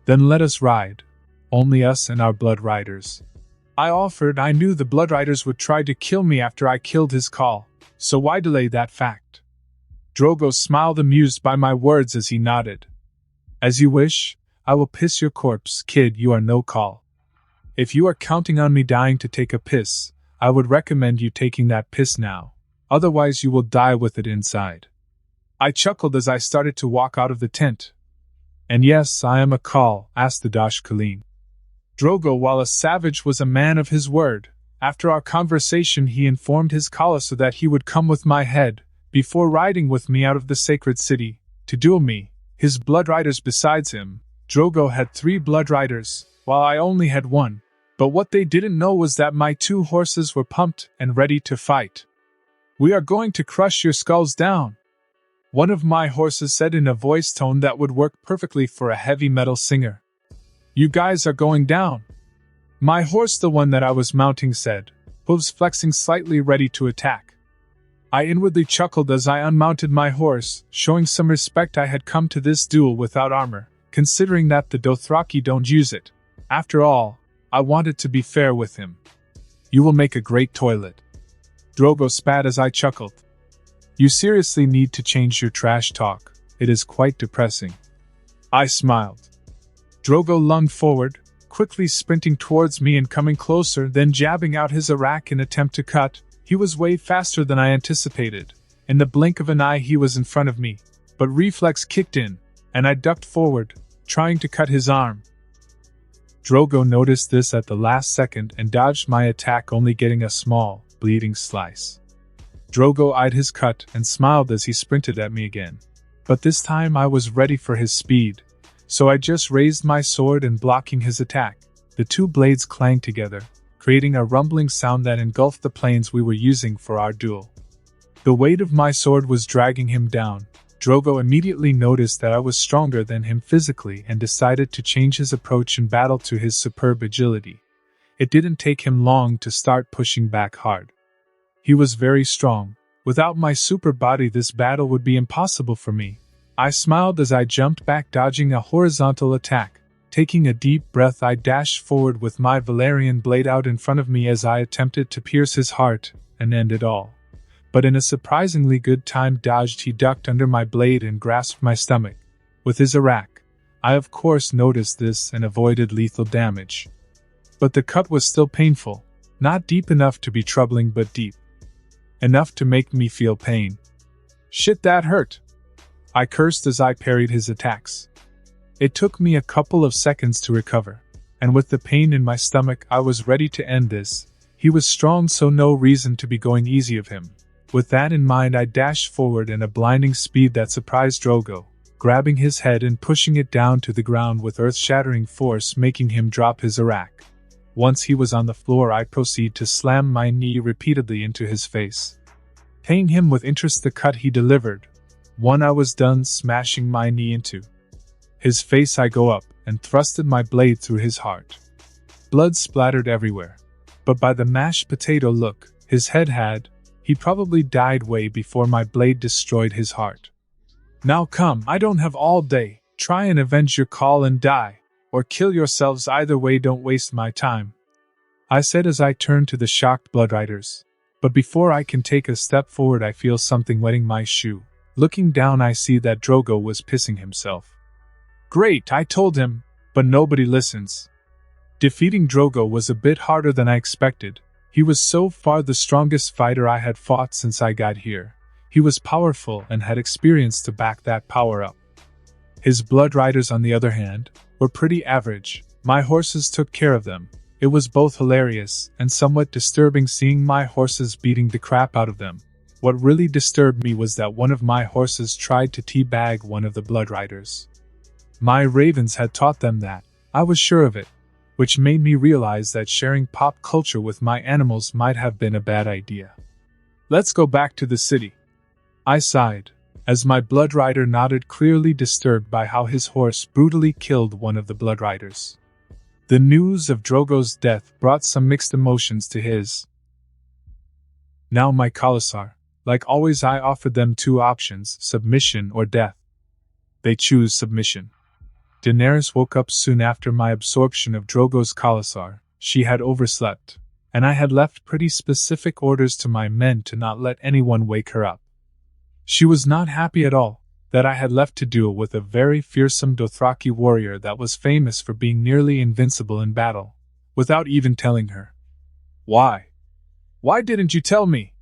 Then let us ride. Only us and our blood riders. I offered. I knew the blood riders would try to kill me after I killed his call, so why delay that fact? Drogo smiled, amused by my words as he nodded. As you wish, I will piss your corpse, kid. You are no call. If you are counting on me dying to take a piss, I would recommend you taking that piss now. Otherwise you will die with it inside. I chuckled as I started to walk out of the tent. And yes, I am a call, asked the Dosh Khaleen. Drogo, while a savage, was a man of his word. After our conversation he informed his Khala so that he would come with my head, before riding with me out of the sacred city, to duel me. His blood riders besides him, Drogo had 3 blood riders, while I only had 1. But what they didn't know was that my 2 horses were pumped and ready to fight. We are going to crush your skulls down, one of my horses said in a voice tone that would work perfectly for a heavy metal singer. You guys are going down. My horse, the one that I was mounting, said, hooves flexing slightly, ready to attack. I inwardly chuckled as I unmounted my horse, showing some respect. I had come to this duel without armor, considering that the Dothraki don't use it. After all, I wanted to be fair with him. You will make a great toilet. Drogo spat as I chuckled. You seriously need to change your trash talk. It is quite depressing. I smiled. Drogo lunged forward, quickly sprinting towards me and coming closer, then jabbing out his arak in attempt to cut. He was way faster than I anticipated. In the blink of an eye he was in front of me, but reflex kicked in, and I ducked forward, trying to cut his arm. Drogo noticed this at the last second and dodged my attack, only getting a small, bleeding slice. Drogo eyed his cut and smiled as he sprinted at me again. But this time I was ready for his speed, so I just raised my sword and blocking his attack. The 2 blades clanged together, creating a rumbling sound that engulfed the planes we were using for our duel. The weight of my sword was dragging him down. Drogo immediately noticed that I was stronger than him physically and decided to change his approach in battle to his superb agility. It didn't take him long to start pushing back hard. He was very strong. Without my super body this battle would be impossible for me. I smiled as I jumped back, dodging a horizontal attack. Taking a deep breath I dashed forward with my Valerian blade out in front of me as I attempted to pierce his heart and end it all. But in a surprisingly good time dodged, he ducked under my blade and grasped my stomach with his arak. I of course noticed this and avoided lethal damage. But the cut was still painful, not deep enough to be troubling but deep enough to make me feel pain. Shit, that hurt! I cursed as I parried his attacks. It took me a couple of seconds to recover, and with the pain in my stomach I was ready to end this. He was strong, so no reason to be going easy of him. With that in mind I dashed forward in a blinding speed that surprised Drogo, grabbing his head and pushing it down to the ground with earth-shattering force, making him drop his arak. Once he was on the floor I proceeded to slam my knee repeatedly into his face. paying him with interest the cut he delivered, one I was done smashing my knee into. His face I go up and thrusted my blade through his heart. Blood splattered everywhere, but by the mashed potato look his head had, he probably died way before my blade destroyed his heart. Now come, I don't have all day, try and avenge your call and die, or kill yourselves, either way don't waste my time, I said as I turned to the shocked blood riders. But before I can take a step forward I feel something wetting my shoe. Looking down I see that Drogo was pissing himself. Great, I told him, but nobody listens. Defeating Drogo was a bit harder than I expected. He was so far the strongest fighter I had fought since I got here. He was powerful and had experience to back that power up. His blood riders, on the other hand, were pretty average. My horses took care of them. It was both hilarious and somewhat disturbing seeing my horses beating the crap out of them. What really disturbed me was that one of my horses tried to teabag one of the blood riders. My ravens had taught them that, I was sure of it, which made me realize that sharing pop culture with my animals might have been a bad idea. Let's go back to the city, I sighed, as my blood rider nodded, clearly disturbed by how his horse brutally killed one of the blood riders. The news of Drogo's death brought some mixed emotions to his. Now my Khalasar, like always I offered them two options, submission or death. They choose submission. Daenerys woke up soon after my absorption of Drogo's Khalasar. She had overslept, and I had left pretty specific orders to my men to not let anyone wake her up. She was not happy at all that I had left to duel with a very fearsome Dothraki warrior that was famous for being nearly invincible in battle, without even telling her. Why? Why didn't you tell me?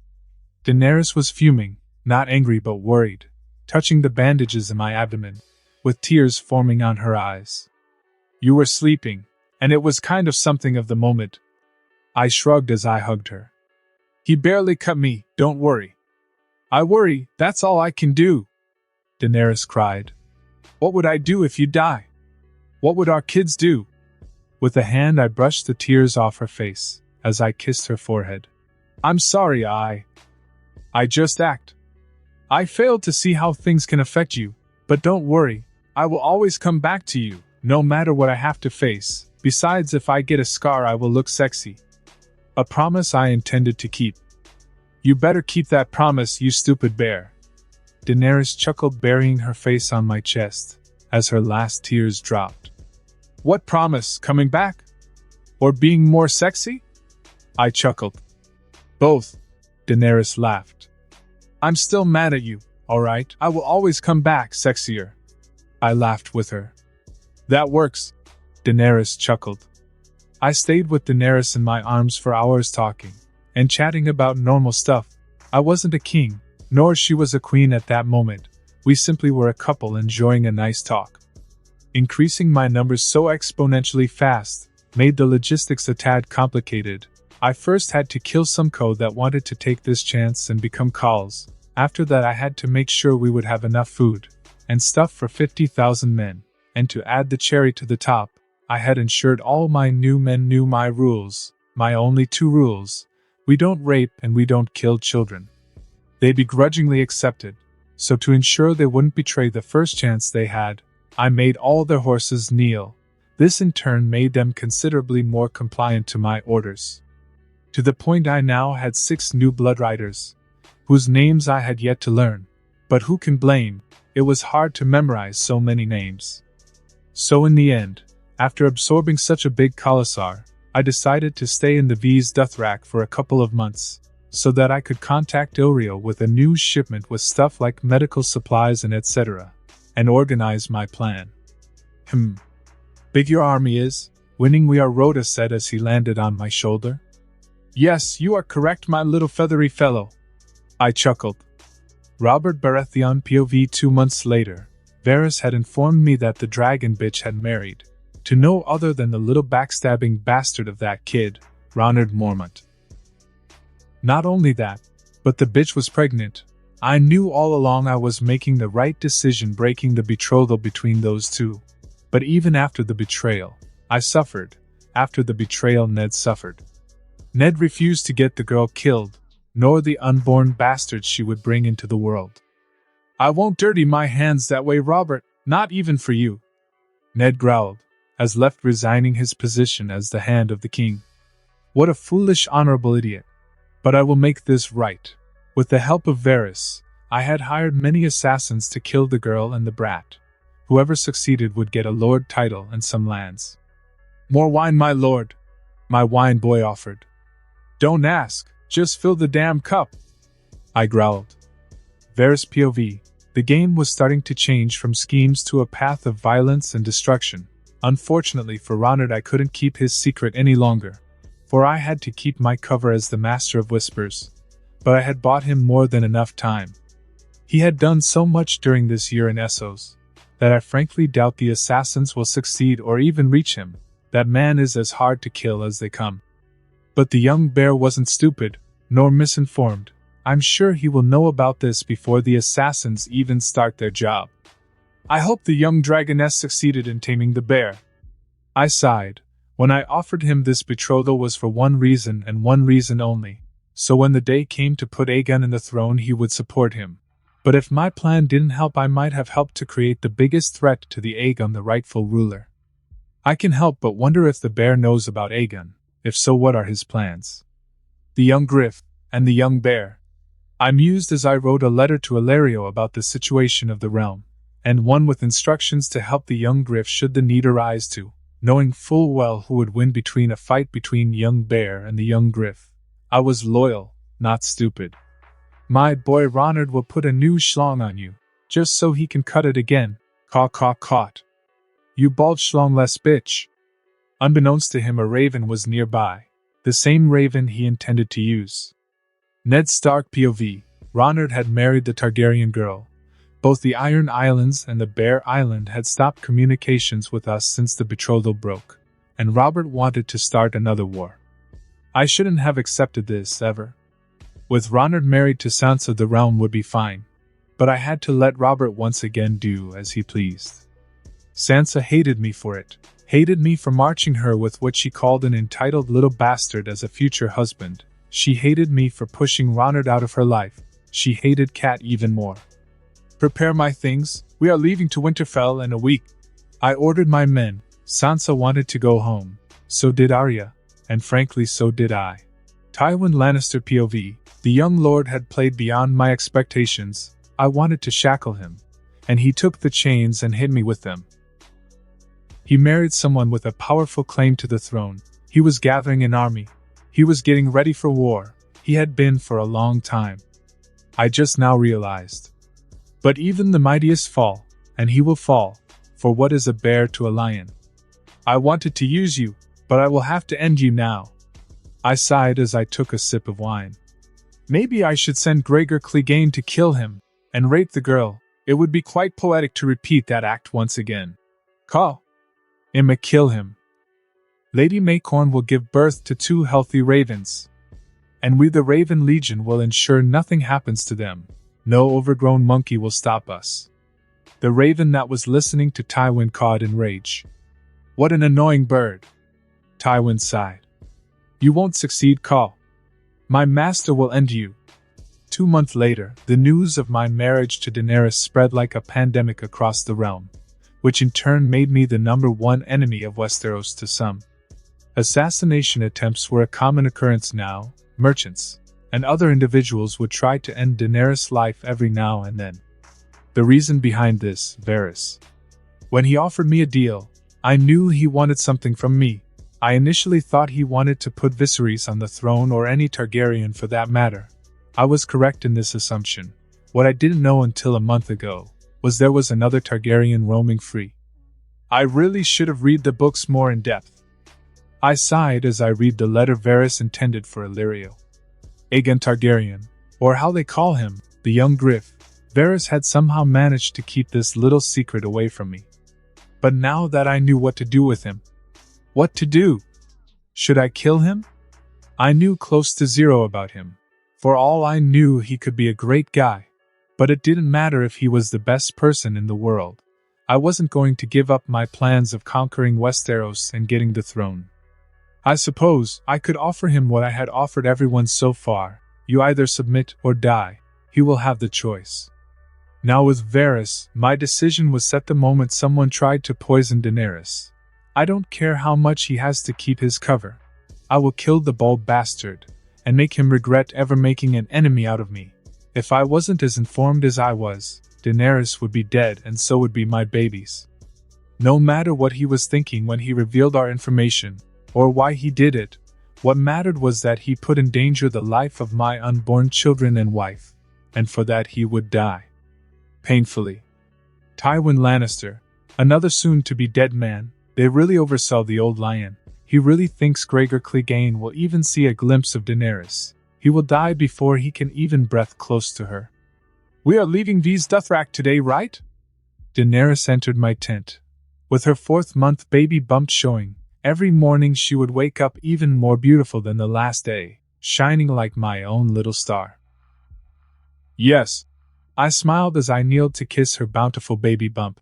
Daenerys was fuming, not angry but worried, touching the bandages in my abdomen, with tears forming on her eyes. You were sleeping, and it was kind of something of the moment. I shrugged as I hugged her. He barely cut me, don't worry. I worry, that's all I can do, Daenerys cried. What would I do if you die? What would our kids do? With a hand I brushed the tears off her face, as I kissed her forehead. I'm sorry, I just act. I failed to see how things can affect you, but don't worry, I will always come back to you, no matter what I have to face. Besides, if I get a scar I will look sexy. A promise I intended to keep. You better keep that promise, you stupid bear. Daenerys chuckled, burying her face on my chest, as her last tears dropped. What promise, coming back? Or being more sexy? I chuckled. Both, Daenerys laughed. I'm still mad at you, alright? I will always come back sexier. I laughed with her. That works, Daenerys chuckled. I stayed with Daenerys in my arms for hours talking and chatting about normal stuff. I wasn't a king, nor she was a queen at that moment. We simply were a couple enjoying a nice talk. Increasing my numbers so exponentially fast made the logistics a tad complicated. I first had to kill some code that wanted to take this chance and become Khals. After that I had to make sure we would have enough food and stuff for 50,000 men. And to add the cherry to the top, I had ensured all my new men knew my rules, my only two rules. We don't rape and we don't kill children. They begrudgingly accepted, so to ensure they wouldn't betray the first chance they had, I made all their horses kneel. This in turn made them considerably more compliant to my orders. To the point I now had 6 new blood riders, whose names I had yet to learn. But who can blame? It was hard to memorize so many names. So in the end, after absorbing such a big Khalasar, I decided to stay in the V's Dothrak for a couple of months, so that I could contact Ilrio with a new shipment with stuff like medical supplies and etc., and organize my plan. Big your army is, winning we are, Rhoda said as he landed on my shoulder. Yes, you are correct, my little feathery fellow. I chuckled. Robert Baratheon POV 2 months later, Varys had informed me that the dragon bitch had married to no other than the little backstabbing bastard of that kid, Ronard Mormont. Not only that, but the bitch was pregnant. I knew all along I was making the right decision breaking the betrothal between those two. But even after the betrayal, I suffered. After the betrayal, Ned suffered. Ned refused to get the girl killed, nor the unborn bastards she would bring into the world. I won't dirty my hands that way, Robert, not even for you, Ned growled, as left resigning his position as the hand of the king. What a foolish honorable idiot. But I will make this right. With the help of Varys, I had hired many assassins to kill the girl and the brat. Whoever succeeded would get a lord title and some lands. More wine, my lord, my wine boy offered. Don't ask, just fill the damn cup, I growled. Varys POV. The game was starting to change from schemes to a path of violence and destruction. Unfortunately for Ronard, I couldn't keep his secret any longer, for I had to keep my cover as the Master of Whispers. But I had bought him more than enough time. He had done so much during this year in Essos, that I frankly doubt the assassins will succeed or even reach him. That man is as hard to kill as they come. But the young bear wasn't stupid, nor misinformed. I'm sure he will know about this before the assassins even start their job. I hope the young dragoness succeeded in taming the bear. I sighed. When I offered him this betrothal was for one reason and one reason only. So when the day came to put Aegon in the throne, he would support him. But if my plan didn't help, I might have helped to create the biggest threat to the Aegon, the rightful ruler. I can help but wonder if the bear knows about Aegon. If so, what are his plans? The young Griff and the young bear. I mused as I wrote a letter to Ilario about the situation of the realm, and one with instructions to help the young Griff should the need arise to, knowing full well who would win between a fight between young bear and the young Griff. I was loyal, not stupid. My boy Ronard will put a new schlong on you, just so he can cut it again. Caw caw caught. You bald schlongless bitch. Unbeknownst to him, a raven was nearby, the same raven he intended to use. Ned Stark POV. Ronard had married the Targaryen girl. Both the Iron Islands and the Bear Island had stopped communications with us since the betrothal broke, and Robert wanted to start another war. I shouldn't have accepted this, ever. With Ronard married to Sansa, the realm would be fine, but I had to let Robert once again do as he pleased. Sansa hated me for it, hated me for marching her with what she called an entitled little bastard as a future husband. She hated me for pushing Ronard out of her life. She hated Cat even more. Prepare my things, we are leaving to Winterfell in a week. I ordered my men. Sansa wanted to go home. So did Arya, and frankly so did I. Tywin Lannister POV. The young lord had played beyond my expectations. I wanted to shackle him, and he took the chains and hit me with them. He married someone with a powerful claim to the throne. He was gathering an army. He was getting ready for war. He had been for a long time. I just now realized. But even the mightiest fall, and he will fall, for what is a bear to a lion? I wanted to use you, but I will have to end you now. I sighed as I took a sip of wine. Maybe I should send Gregor Clegane to kill him, and rape the girl. It would be quite poetic to repeat that act once again. Call Emma, kill him. Lady Maycorn will give birth to 2 healthy ravens. And we the Raven Legion will ensure nothing happens to them. No overgrown monkey will stop us. The raven that was listening to Tywin cawed in rage. What an annoying bird. Tywin sighed. You won't succeed, Caw. My master will end you. 2 months later, the news of my marriage to Daenerys spread like a pandemic across the realm, which in turn made me the #1 enemy of Westeros to some. Assassination attempts were a common occurrence now. Merchants and other individuals would try to end Daenerys' life every now and then. The reason behind this, Varys. When he offered me a deal, I knew he wanted something from me. I initially thought he wanted to put Viserys on the throne, or any Targaryen for that matter. I was correct in this assumption. What I didn't know until a month ago was there was another Targaryen roaming free. I really should have read the books more in depth. I sighed as I read the letter Varys intended for Illyrio. Aegon Targaryen, or how they call him, the young Griff. Varys had somehow managed to keep this little secret away from me. But now that I knew what to do with him. What to do? Should I kill him? I knew close to zero about him. For all I knew, he could be a great guy. But it didn't matter if he was the best person in the world. I wasn't going to give up my plans of conquering Westeros and getting the throne. I suppose I could offer him what I had offered everyone so far, You either submit or die. He will have the choice. Now with Varys, my decision was set the moment someone tried to poison Daenerys. I don't care how much he has to keep his cover. I will kill the bold bastard, and make him regret ever making an enemy out of me. If I wasn't as informed as I was, Daenerys would be dead and so would be my babies. No matter what he was thinking when he revealed our information, or why he did it, what mattered was that he put in danger the life of my unborn children and wife, and for that he would die. Painfully. Tywin Lannister, another soon-to-be dead man, they really oversell the old lion. He really thinks Gregor Clegane will even see a glimpse of Daenerys. He will die before he can even breath close to her. We are leaving V's Dothrak today, right? Daenerys entered my tent. With her 4th-month baby bump showing, every morning she would wake up even more beautiful than the last day, shining like my own little star. Yes. I smiled as I kneeled to kiss her bountiful baby bump.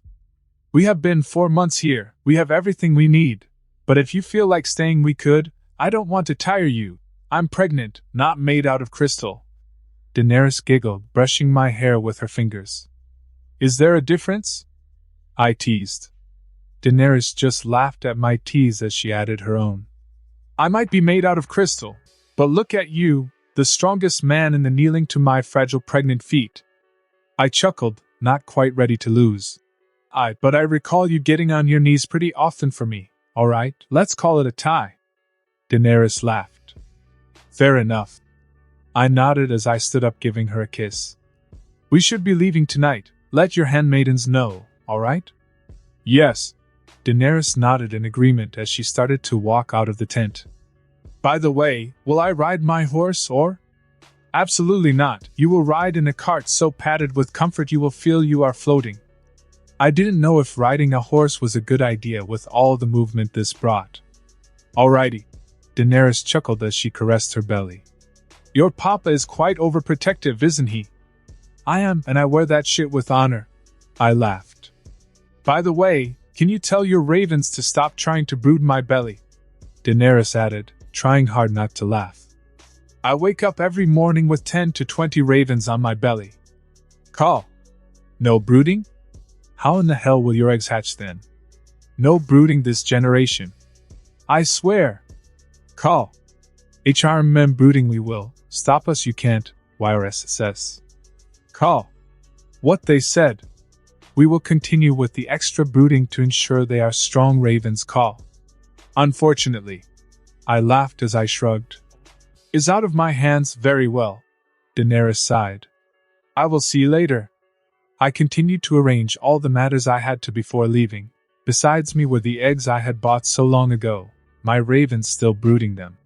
We have been 4 months here, we have everything we need. But if you feel like staying we could, I don't want to tire you. I'm pregnant, not made out of crystal. Daenerys giggled, brushing my hair with her fingers. Is there a difference? I teased. Daenerys just laughed at my tease as she added her own. I might be made out of crystal, but look at you, the strongest man in the kneeling to my fragile pregnant feet. I chuckled, not quite ready to lose. But I recall you getting on your knees pretty often for me. All right, let's call it a tie. Daenerys laughed. Fair enough. I nodded as I stood up, giving her a kiss. We should be leaving tonight. Let your handmaidens know, all right? Yes. Daenerys nodded in agreement as she started to walk out of the tent. By the way, will I ride my horse or? Absolutely not. You will ride in a cart so padded with comfort you will feel you are floating. I didn't know if riding a horse was a good idea with all the movement this brought. Alrighty. Daenerys chuckled as she caressed her belly. Your papa is quite overprotective, isn't he? I am, and I wear that shit with honor. I laughed. By the way, can you tell your ravens to stop trying to brood my belly? Daenerys added, trying hard not to laugh. I wake up every morning with 10 to 20 ravens on my belly. Call. No brooding? How in the hell will your eggs hatch then? No brooding this generation. I swear. Call. HRM brooding we will. Stop us you can't, YRSS. Call. What they said. We will continue with the extra brooding to ensure they are strong ravens. Call. Unfortunately. I laughed as I shrugged. Is out of my hands. Very well. Daenerys sighed. I will see you later. I continued to arrange all the matters I had to before leaving. Besides me were the eggs I had bought so long ago, my ravens still brooding them.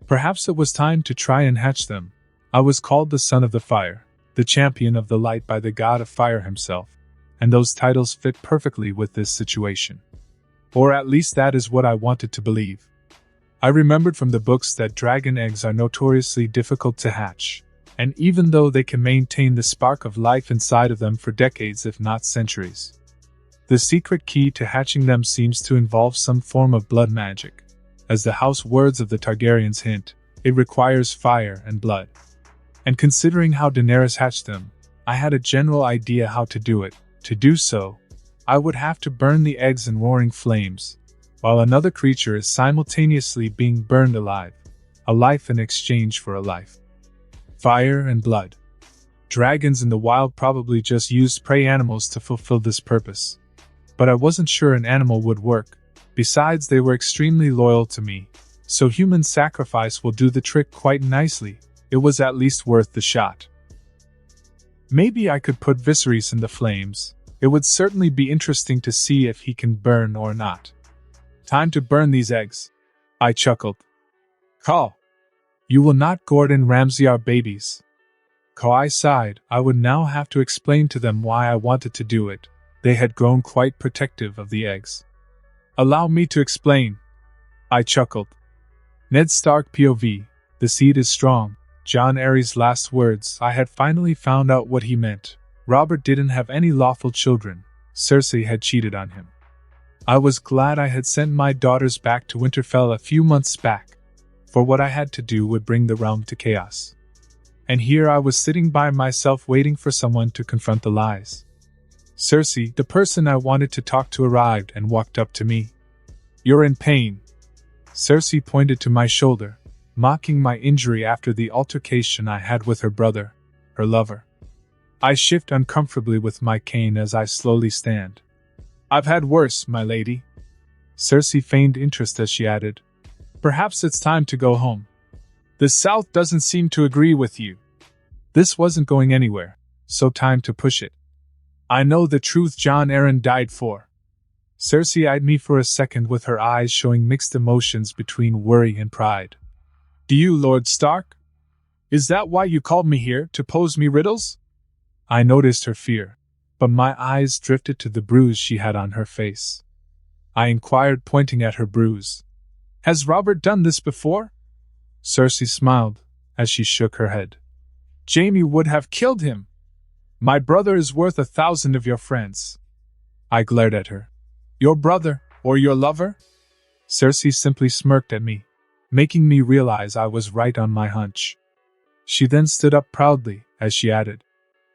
Perhaps it was time to try and hatch them. I was called the Son of the Fire, the Champion of the Light by the God of Fire himself, and those titles fit perfectly with this situation. Or at least that is what I wanted to believe. I remembered from the books that dragon eggs are notoriously difficult to hatch, and even though they can maintain the spark of life inside of them for decades if not centuries, the secret key to hatching them seems to involve some form of blood magic. As the house words of the Targaryens hint, it requires fire and blood. And considering how Daenerys hatched them, I had a general idea how to do it. To do so, I would have to burn the eggs in roaring flames, while another creature is simultaneously being burned alive, a life in exchange for a life. Fire and blood. Dragons in the wild probably just used prey animals to fulfill this purpose. But I wasn't sure an animal would work. Besides, they were extremely loyal to me, so human sacrifice will do the trick quite nicely. It was at least worth the shot. Maybe I could put Viserys in the flames. It would certainly be interesting to see if he can burn or not. Time to burn these eggs. I chuckled. Call. You will not Gordon Ramsay our babies. I sighed. I would now have to explain to them why I wanted to do it. They had grown quite protective of the eggs. Allow me to explain. I chuckled. Ned Stark POV. The seed is strong. Jon Arryn's last words. I had finally found out what he meant. Robert didn't have any lawful children. Cersei had cheated on him. I was glad I had sent my daughters back to Winterfell a few months back, for what I had to do would bring the realm to chaos. and here I was sitting by myself waiting for someone to confront the lies. Cersei, the person I wanted to talk to, arrived and walked up to me. "You're in pain." Cersei pointed to my shoulder, mocking my injury after the altercation I had with her brother, her lover. I shift uncomfortably with my cane as I slowly stand. "I've had worse, my lady." Cersei feigned interest as she added, "Perhaps it's time to go home. The South doesn't seem to agree with you." This wasn't going anywhere, so time to push it. "I know the truth Jon Arryn died for." Cersei eyed me for a second with her eyes showing mixed emotions between worry and pride. "Do you, Lord Stark? Is that why you called me here, to pose me riddles?" I noticed her fear, but my eyes drifted to the bruise she had on her face. I inquired, pointing at her bruise. "Has Robert done this before?" Cersei smiled, as she shook her head. "Jaime would have killed him. My brother is worth 1,000 of your friends." I glared at her. "Your brother, or your lover?" Cersei simply smirked at me, making me realize I was right on my hunch. She then stood up proudly, as she added,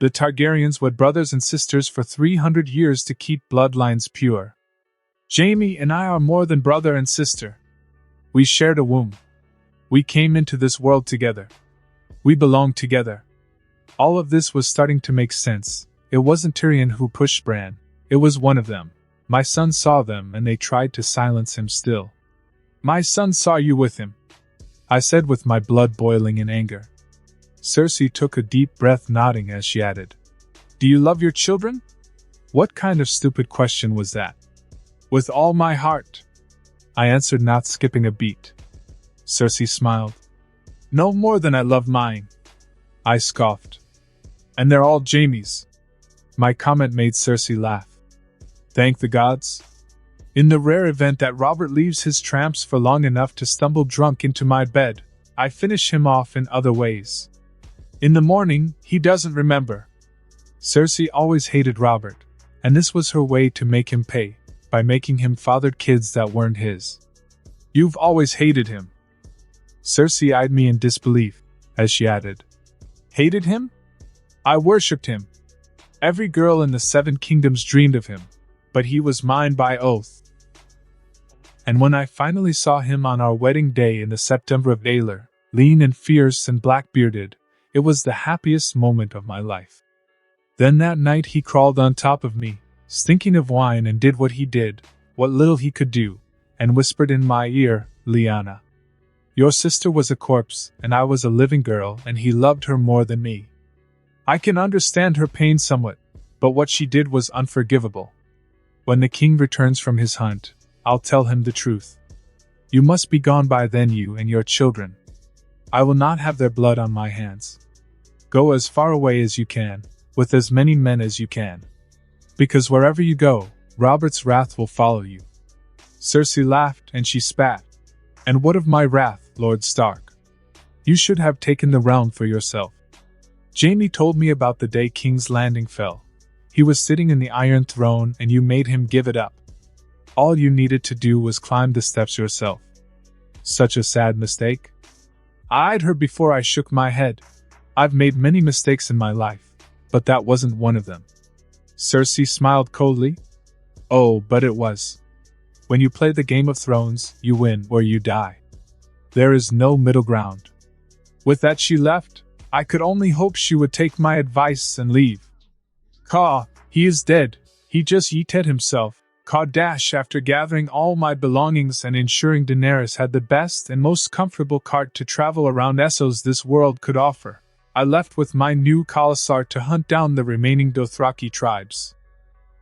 "The Targaryens wed brothers and sisters for 300 years to keep bloodlines pure. Jaime and I are more than brother and sister. We shared a womb. We came into this world together. We belong together." All of this was starting to make sense. It wasn't Tyrion who pushed Bran. It was one of them. My son saw them and they tried to silence him still. "My son saw you with him," I said with my blood boiling in anger. Cersei took a deep breath, nodding as she added, "Do you love your children?" What kind of stupid question was that? "With all my heart," I answered, not skipping a beat. Cersei smiled. "No more than I love mine," I scoffed. "And they're all Jaime's." My comment made Cersei laugh. "Thank the gods. In the rare event that Robert leaves his tramps for long enough to stumble drunk into my bed, I finish him off in other ways. In the morning, he doesn't remember." Cersei always hated Robert, and this was her way to make him pay, by making him father kids that weren't his. "You've always hated him." Cersei eyed me in disbelief, as she added, "Hated him? I worshipped him. Every girl in the 7 Kingdoms dreamed of him, but he was mine by oath. And when I finally saw him on our wedding day in the September of Aelor, lean and fierce and black-bearded, it was the happiest moment of my life. Then that night he crawled on top of me, stinking of wine, and did what he did, what little he could do, and whispered in my ear, 'Lyanna, your sister was a corpse, and I was a living girl, and he loved her more than me. I can understand her pain somewhat, but what she did was unforgivable. When the king returns from his hunt, I'll tell him the truth. You must be gone by then, you and your children. I will not have their blood on my hands. Go as far away as you can, with as many men as you can. Because wherever you go, Robert's wrath will follow you.'" Cersei laughed and she spat. "And what of my wrath, Lord Stark? You should have taken the realm for yourself. Jaime told me about the day King's Landing fell. He was sitting in the Iron Throne and you made him give it up. All you needed to do was climb the steps yourself. Such a sad mistake." I eyed her before I shook my head. "I've made many mistakes in my life, but that wasn't one of them." Cersei smiled coldly. "Oh, but it was. When you play the Game of Thrones, you win or you die. There is no middle ground." With that she left. I could only hope she would take my advice and leave. "Caw, he is dead. He just yeeted himself." Dash after gathering all my belongings and ensuring Daenerys had the best and most comfortable cart to travel around Essos this world could offer, I left with my new Khalasar to hunt down the remaining Dothraki tribes.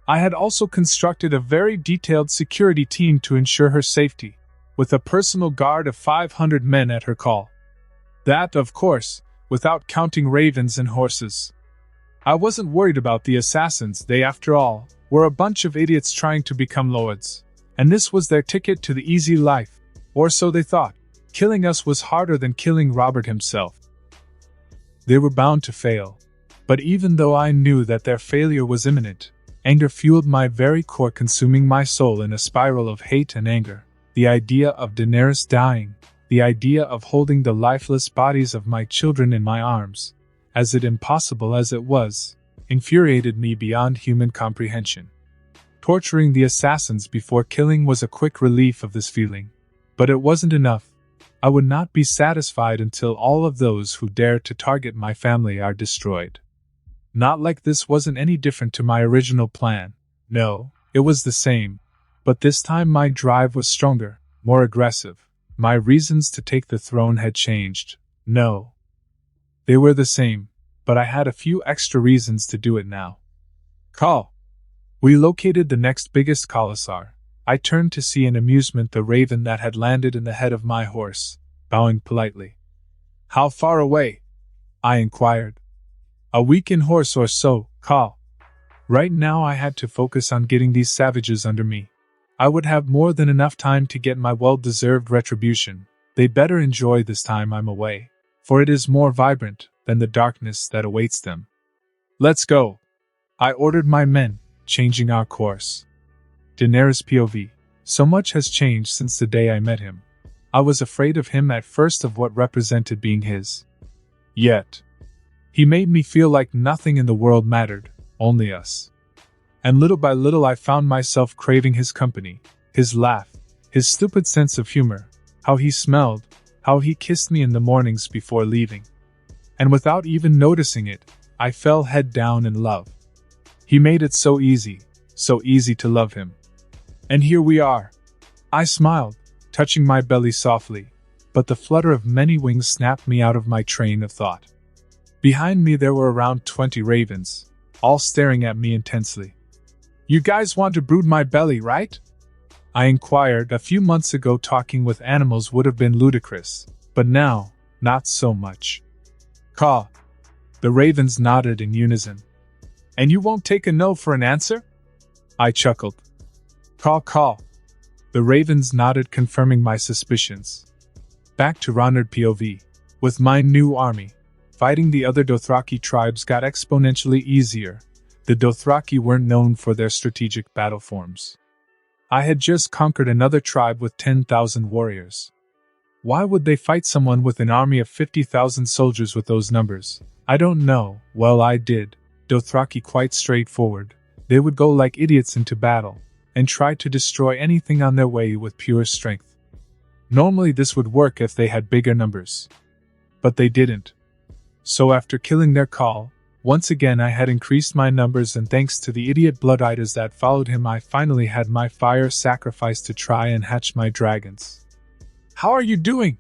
I had also constructed a very detailed security team to ensure her safety, with a personal guard of 500 men at her call. That, of course, without counting ravens and horses. I wasn't worried about the assassins. They, after all, were a bunch of idiots trying to become lords, and this was their ticket to the easy life, or so they thought. Killing us was harder than killing Robert himself. They were bound to fail, but even though I knew that their failure was imminent, anger fueled my very core, consuming my soul in a spiral of hate and anger. The idea of Daenerys dying, the idea of holding the lifeless bodies of my children in my arms, as impossible as it was, infuriated me beyond human comprehension. Torturing the assassins before killing was a quick relief of this feeling. But it wasn't enough. I would not be satisfied until all of those who dare to target my family are destroyed. Not like this wasn't any different to my original plan. No, it was the same. But this time my drive was stronger, more aggressive. My reasons to take the throne had changed. No. They were the same, but I had a few extra reasons to do it now. Call. We located the next biggest Khalasar. I turned to see in amusement the raven that had landed in the head of my horse, bowing politely. How far away? I inquired. A week in horse or so, Call. Right now I had to focus on getting these savages under me. I would have more than enough time to get my well-deserved retribution. They better enjoy this time I'm away, for it is more vibrant than the darkness that awaits them. Let's go. I ordered my men, changing our course. Daenerys POV. So much has changed since the day I met him. I was afraid of him at first, of what represented being his. Yet, he made me feel like nothing in the world mattered, only us. And little by little I found myself craving his company, his laugh, his stupid sense of humor, how he smelled, how he kissed me in the mornings before leaving. And without even noticing it, I fell head down in love. He made it so easy to love him. And here we are. I smiled, touching my belly softly, but the flutter of many wings snapped me out of my train of thought. Behind me there were around 20 ravens, all staring at me intensely. You guys want to brood my belly, right? I inquired. A few months ago talking with animals would have been ludicrous, but now, not so much. Caw. The ravens nodded in unison. And you won't take a no for an answer? I chuckled. Caw caw. The ravens nodded, confirming my suspicions. Back to Ronard POV. With my new army, fighting the other Dothraki tribes got exponentially easier. The Dothraki weren't known for their strategic battle forms. I had just conquered another tribe with 10,000 warriors. Why would they fight someone with an army of 50,000 soldiers with those numbers? I don't know. Well, I did. Dothraki quite straightforward. They would go like idiots into battle, and try to destroy anything on their way with pure strength. Normally this would work if they had bigger numbers. But they didn't. So after killing their call, once again I had increased my numbers, and thanks to the idiot blood eaters that followed him I finally had my fire sacrificed to try and hatch my dragons. How are you doing?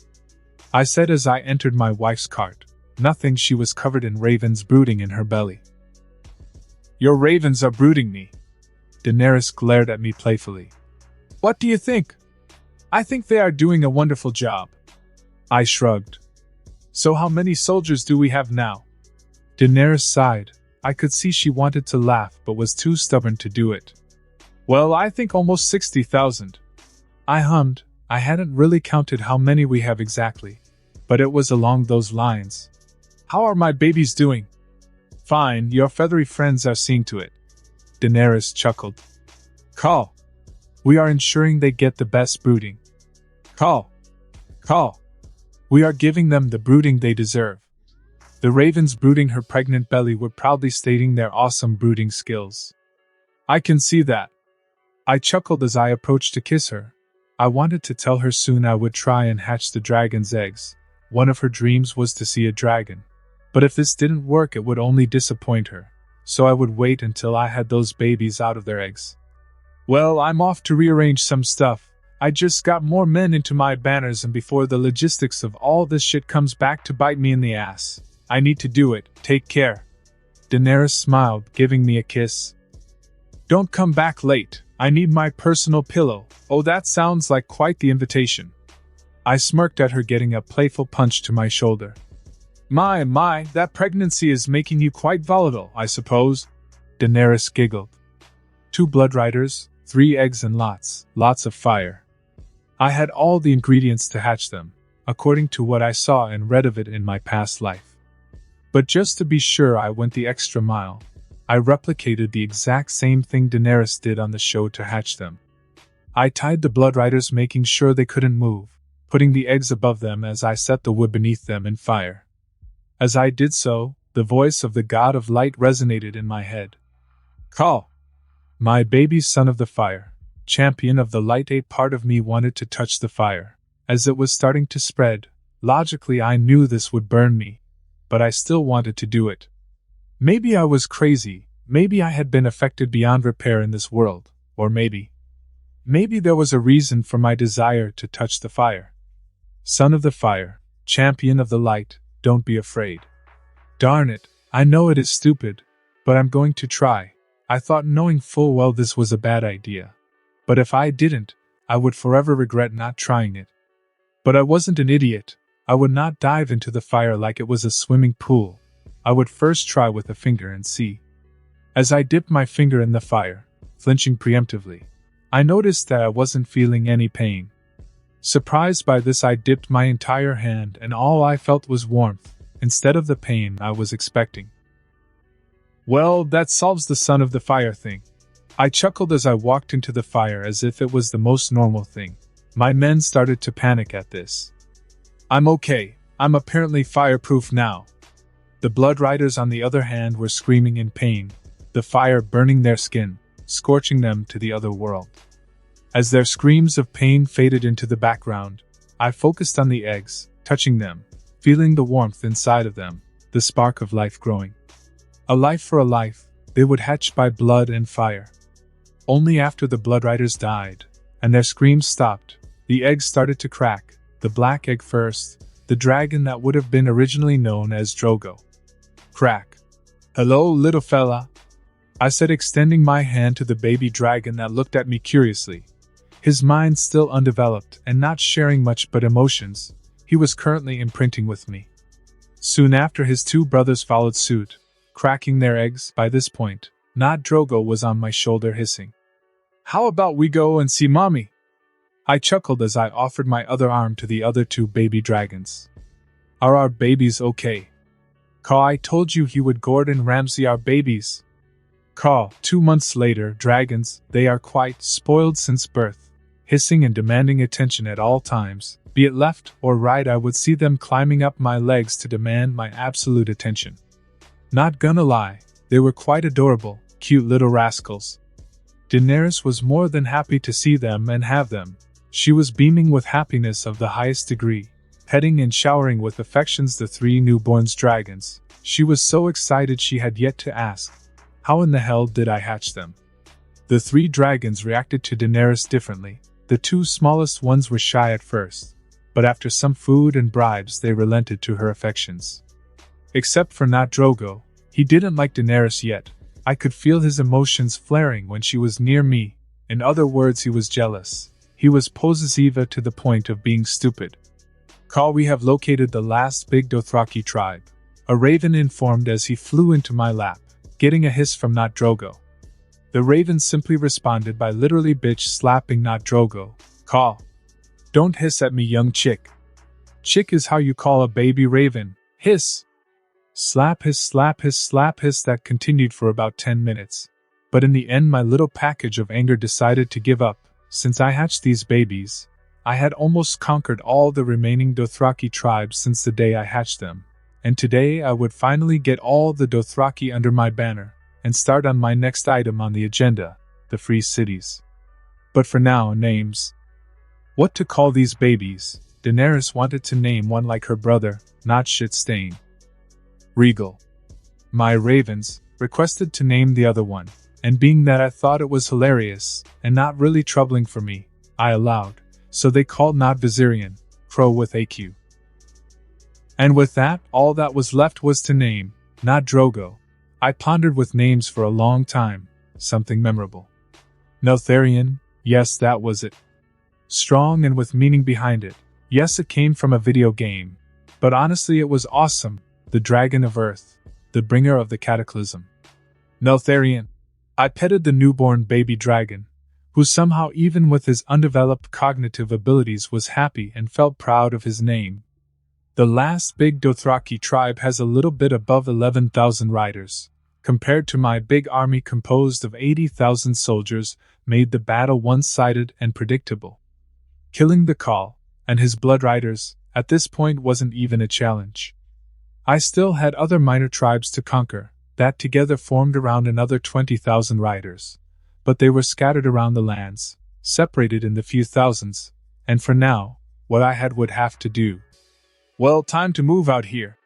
I said as I entered my wife's cart. Nothing, she was covered in ravens brooding in her belly. Your ravens are brooding me. Daenerys glared at me playfully. What do you think? I think they are doing a wonderful job. I shrugged. So how many soldiers do we have now? Daenerys sighed. I could see she wanted to laugh but was too stubborn to do it. Well, I think almost 60,000. I hummed. I hadn't really counted how many we have exactly, but it was along those lines. How are my babies doing? Fine, your feathery friends are seeing to it. Daenerys chuckled. Call. We are ensuring they get the best brooding. Call. Call. We are giving them the brooding they deserve. The ravens brooding her pregnant belly were proudly stating their awesome brooding skills. I can see that. I chuckled as I approached to kiss her. I wanted to tell her soon I would try and hatch the dragon's eggs. One of her dreams was to see a dragon. But if this didn't work it would only disappoint her. So I would wait until I had those babies out of their eggs. Well, I'm off to rearrange some stuff. I just got more men into my banners, and before the logistics of all this shit comes back to bite me in the ass, I need to do it. Take care. Daenerys smiled, giving me a kiss. Don't come back late. I need my personal pillow. Oh, that sounds like quite the invitation. I smirked at her, getting a playful punch to my shoulder. My, that pregnancy is making you quite volatile, I suppose. Daenerys giggled. 2 blood riders, 3 eggs and lots of fire. I had all the ingredients to hatch them, according to what I saw and read of it in my past life. But just to be sure I went the extra mile. I replicated the exact same thing Daenerys did on the show to hatch them. I tied the blood riders, making sure they couldn't move, putting the eggs above them as I set the wood beneath them in fire. As I did so, The voice of the god of light resonated in my head. Call! My baby son of the fire, champion of the light. A part of me wanted to touch the fire. As it was starting to spread, logically I knew this would burn me, but I still wanted to do it. Maybe I was crazy, maybe I had been affected beyond repair in this world, or maybe there was a reason for my desire to touch the fire. Son of the fire, champion of the light, don't be afraid. Darn it, I know it is stupid, but I'm going to try. I thought, knowing full well this was a bad idea. But if I didn't, I would forever regret not trying it. But I wasn't an idiot. I would not dive into the fire like it was a swimming pool. I would first try with a finger and see. As I dipped my finger in the fire, flinching preemptively, I noticed that I wasn't feeling any pain. Surprised by this, I dipped my entire hand and all I felt was warmth, instead of the pain I was expecting. Well, that solves the son of the fire thing. I chuckled as I walked into the fire as if it was the most normal thing. My men started to panic at this. I'm okay, I'm apparently fireproof now. The Blood Riders, on the other hand, were screaming in pain, the fire burning their skin, scorching them to the other world. As their screams of pain faded into the background, I focused on the eggs, touching them, feeling the warmth inside of them, the spark of life growing. A life for a life, they would hatch by blood and fire. Only after the Blood Riders died, and their screams stopped, the eggs started to crack, the black egg first, the dragon that would have been originally known as Drogo. Crack. Hello, little fella, I said, extending my hand to the baby dragon that looked at me curiously. His mind still undeveloped and not sharing much but emotions, he was currently imprinting with me. Soon after, his two brothers followed suit, cracking their eggs. By this point, not Drogo was on my shoulder hissing. How about we go and see mommy? I chuckled as I offered my other arm to the other two baby dragons. Are our babies okay? Caw, I told you he would Gordon Ramsay our babies. Caw, 2 months later, dragons, they are quite spoiled since birth, hissing and demanding attention at all times, be it left or right. I would see them climbing up my legs to demand my absolute attention. Not gonna lie, they were quite adorable, cute little rascals. Daenerys was more than happy to see them and have them. She was beaming with happiness of the highest degree, petting and showering with affections the 3 newborns dragons. She was so excited she had yet to ask, how in the hell did I hatch them? The 3 dragons reacted to Daenerys differently. The 2 smallest ones were shy at first, but after some food and bribes they relented to her affections. Except for not Drogo, he didn't like Daenerys yet. I could feel his emotions flaring when she was near me. In other words, he was jealous. He was possessive to the point of being stupid. Caw, we have located the last big Dothraki tribe, a raven informed as he flew into my lap, getting a hiss from not Drogo. The raven simply responded by literally bitch slapping not Drogo. Caw, don't hiss at me, young chick. Chick is how you call a baby raven. Hiss. Slap hiss, slap hiss, slap hiss. That continued for about 10 minutes. But in the end, my little package of anger decided to give up. Since I hatched these babies, I had almost conquered all the remaining Dothraki tribes since the day I hatched them. And today I would finally get all the Dothraki under my banner, and start on my next item on the agenda, the free cities. But for now, names. What to call these babies? Daenerys wanted to name one like her brother, not Shitstain. Regal. My ravens requested to name the other one, and being that I thought it was hilarious, and not really troubling for me, I allowed, so they called not Viserion, Crow with AQ. And with that, all that was left was to name, not Drogo. I pondered with names for a long time, something memorable. Neltharion, yes, that was it. Strong and with meaning behind it. Yes, it came from a video game. But honestly, it was awesome. The Dragon of Earth, the bringer of the cataclysm. Neltharion. I petted the newborn baby dragon, who somehow, even with his undeveloped cognitive abilities, was happy and felt proud of his name. The last big Dothraki tribe has a little bit above 11,000 riders. Compared to my big army composed of 80,000 soldiers, made the battle one-sided and predictable. Killing the Khal and his blood riders, at this point, wasn't even a challenge. I still had other minor tribes to conquer, that together formed around another 20,000 riders. But they were scattered around the lands, separated in the few thousands, and for now, what I had would have to do. Well, time to move out here.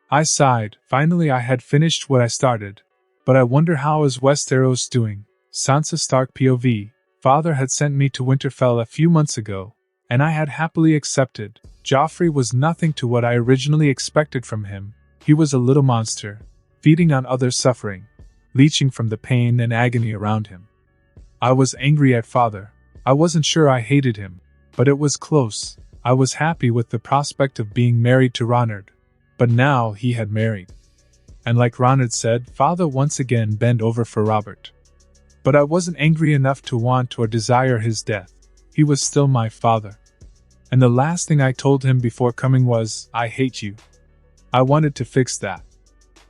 I sighed. Finally I had finished what I started. But I wonder how is Westeros doing? Sansa Stark POV. Father had sent me to Winterfell a few months ago, and I had happily accepted. Joffrey was nothing to what I originally expected from him. He was a little monster, feeding on others' suffering, leeching from the pain and agony around him. I was angry at Father. I wasn't sure I hated him, but it was close. I was happy with the prospect of being married to Ronard. But now he had married. And like Ronard said, Father once again bent over for Robert. But I wasn't angry enough to want or desire his death. He was still my father. And the last thing I told him before coming was, I hate you. I wanted to fix that.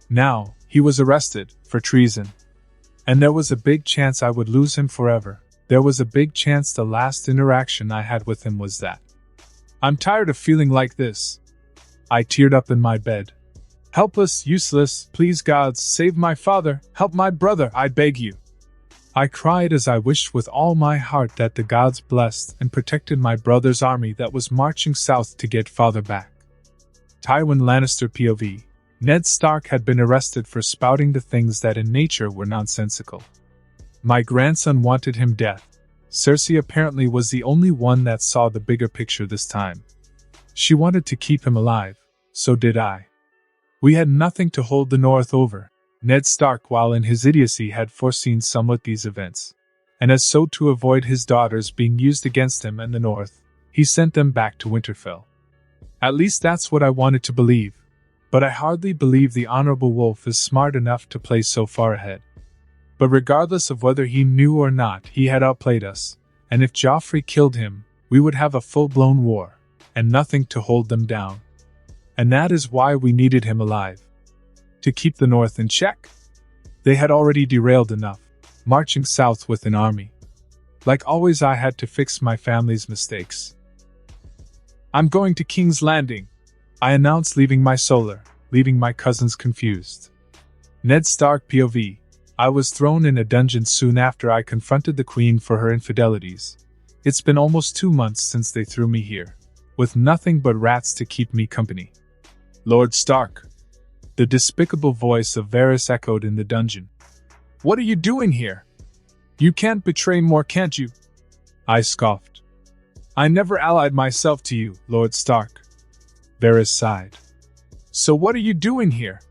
Now, he was arrested for treason. And there was a big chance I would lose him forever. There was a big chance the last interaction I had with him was that. I'm tired of feeling like this. I teared up in my bed. Helpless, useless, please gods, save my father, help my brother, I beg you. I cried as I wished with all my heart that the gods blessed and protected my brother's army that was marching south to get father back. Tywin Lannister POV. Ned Stark had been arrested for spouting the things that in nature were nonsensical. My grandson wanted him dead. Cersei apparently was the only one that saw the bigger picture this time. She wanted to keep him alive, so did I. We had nothing to hold the North over. Ned Stark, while in his idiocy, had foreseen somewhat these events, and as so to avoid his daughters being used against him and the North, he sent them back to Winterfell. At least that's what I wanted to believe, but I hardly believe the Honorable Wolf is smart enough to play so far ahead. But regardless of whether he knew or not, he had outplayed us, and if Joffrey killed him, we would have a full-blown war, and nothing to hold them down. And that is why we needed him alive. To keep the North in check? They had already derailed enough, marching south with an army. Like always, I had to fix my family's mistakes. I'm going to King's Landing, I announced, leaving my solar, leaving my cousins confused. Ned Stark POV. I was thrown in a dungeon soon after I confronted the Queen for her infidelities. It's been almost 2 months since they threw me here, with nothing but rats to keep me company. Lord Stark. The despicable voice of Varys echoed in the dungeon. What are you doing here? You can't betray more, can't you? I scoffed. I never allied myself to you, Lord Stark. Varys sighed. So what are you doing here?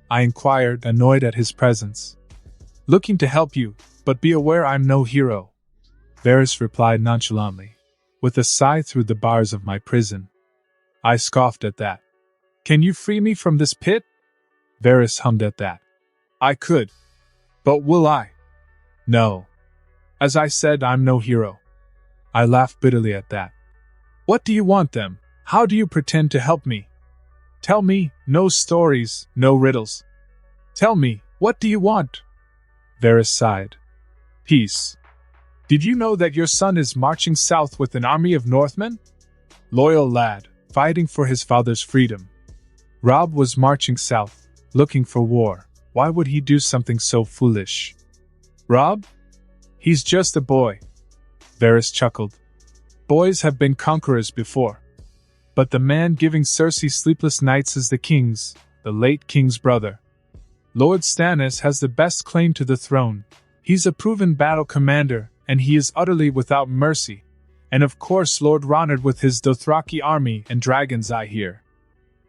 I inquired, annoyed at his presence. Looking to help you, but be aware I'm no hero. Varys replied nonchalantly, with a sigh through the bars of my prison. I scoffed at that. Can you free me from this pit? Varys hummed at that. I could. But will I? No. As I said, I'm no hero. I laughed bitterly at that. What do you want then? How do you pretend to help me? Tell me, no stories, no riddles. Tell me, what do you want? Varys sighed. Peace. Did you know that your son is marching south with an army of Northmen? Loyal lad, fighting for his father's freedom. Robb was marching south, looking for war. Why would he do something so foolish? Robb? He's just a boy. Varys chuckled. Boys have been conquerors before. But the man giving Cersei sleepless nights is the king's, the late king's brother. Lord Stannis has the best claim to the throne. He's a proven battle commander, and he is utterly without mercy. And of course Lord Ronard with his Dothraki army and dragons, I hear.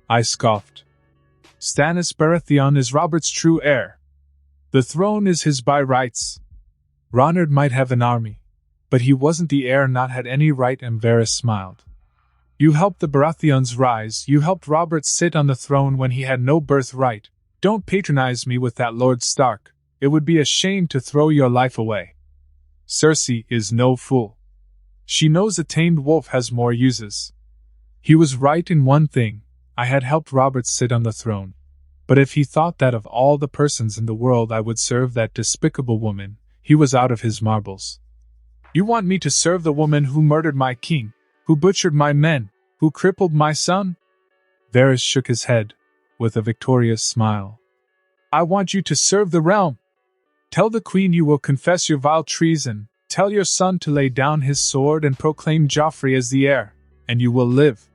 I scoffed. Stannis Baratheon is Robert's true heir. The throne is his by rights. Ronard might have an army, but he wasn't the heir, not had any right, and Varys smiled. You helped the Baratheons rise, you helped Robert sit on the throne when he had no birthright. Don't patronize me with that, Lord Stark. It would be a shame to throw your life away. Cersei is no fool. She knows a tamed wolf has more uses. He was right in one thing. I had helped Robert sit on the throne. But if he thought that of all the persons in the world I would serve that despicable woman, he was out of his marbles. You want me to serve the woman who murdered my king, who butchered my men, who crippled my son? Varys shook his head. with a victorious smile. "I want you to serve the realm. Tell the queen you will confess your vile treason, tell your son to lay down his sword and proclaim Joffrey as the heir, and you will live."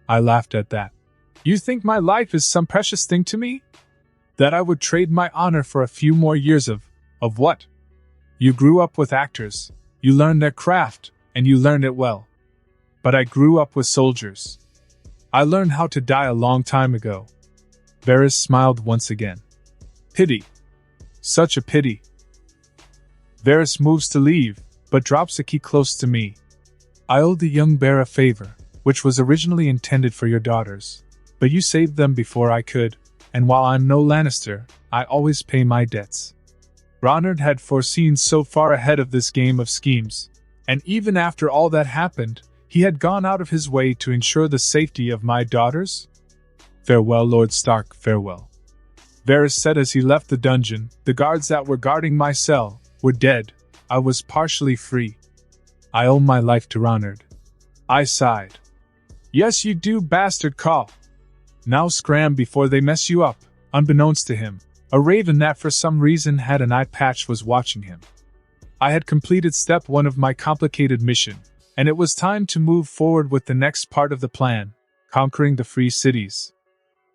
I laughed at that. "You think my life is some precious thing to me? That I would trade my honor for a few more years of what? You grew up with actors, you learned their craft, and you learned it well. But I grew up with soldiers. I learned how to die a long time ago." Varys smiled once again. "Pity. Such a pity." Varys moves to leave, but drops a key close to me. "I owe the young bear a favor, which was originally intended for your daughters. But you saved them before I could, and while I'm no Lannister, I always pay my debts." Ronard had foreseen so far ahead of this game of schemes, and even after all that happened, he had gone out of his way to ensure the safety of my daughters? "Farewell, Lord Stark, farewell," Varys said as he left the dungeon. "The guards that were guarding my cell were dead. I was partially free. I owe my life to Ronard." I sighed. "Yes you do, bastard Caw. Now scram before they mess you up." Unbeknownst to him, a raven that for some reason had an eye patch was watching him. I had completed step 1 of my complicated mission, and it was time to move forward with the next part of the plan, conquering the Free Cities.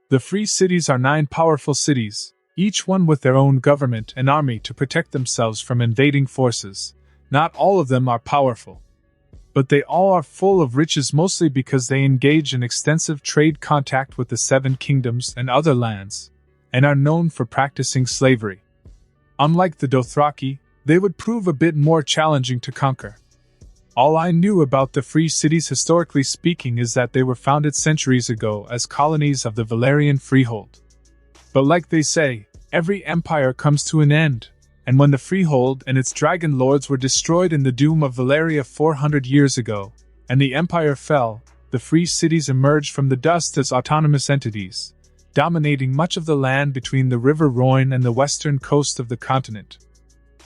The Free Cities are 9 powerful cities, each one with their own government and army to protect themselves from invading forces. Not all of them are powerful, but they all are full of riches, mostly because they engage in extensive trade contact with the 7 kingdoms and other lands, and are known for practicing slavery. Unlike the Dothraki, they would prove a bit more challenging to conquer. All I knew about the Free Cities historically speaking is that they were founded centuries ago as colonies of the Valyrian Freehold. But like they say, every empire comes to an end, and when the Freehold and its dragon lords were destroyed in the doom of Valyria 400 years ago, and the empire fell, the Free Cities emerged from the dust as autonomous entities, dominating much of the land between the River Rhoyne and the western coast of the continent.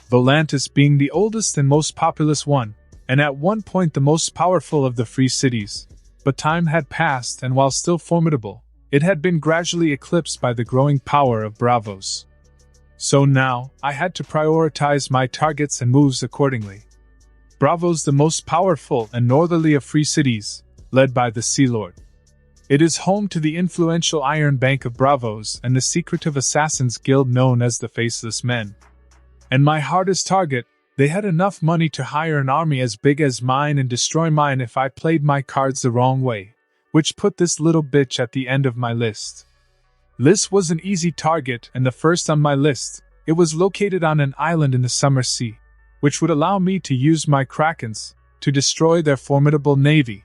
Volantis being the oldest and most populous one, and at one point the most powerful of the Free Cities. But time had passed, and while still formidable, it had been gradually eclipsed by the growing power of Braavos. So now, I had to prioritize my targets and moves accordingly. Braavos, the most powerful and northerly of Free Cities, led by the Sea Lord. It is home to the influential Iron Bank of Braavos and the secretive assassins guild known as the Faceless Men. And my hardest target, they had enough money to hire an army as big as mine and destroy mine if I played my cards the wrong way, which put this little bitch at the end of my list. Lys was an easy target and the first on my list. It was located on an island in the Summer Sea, which would allow me to use my Krakens to destroy their formidable navy.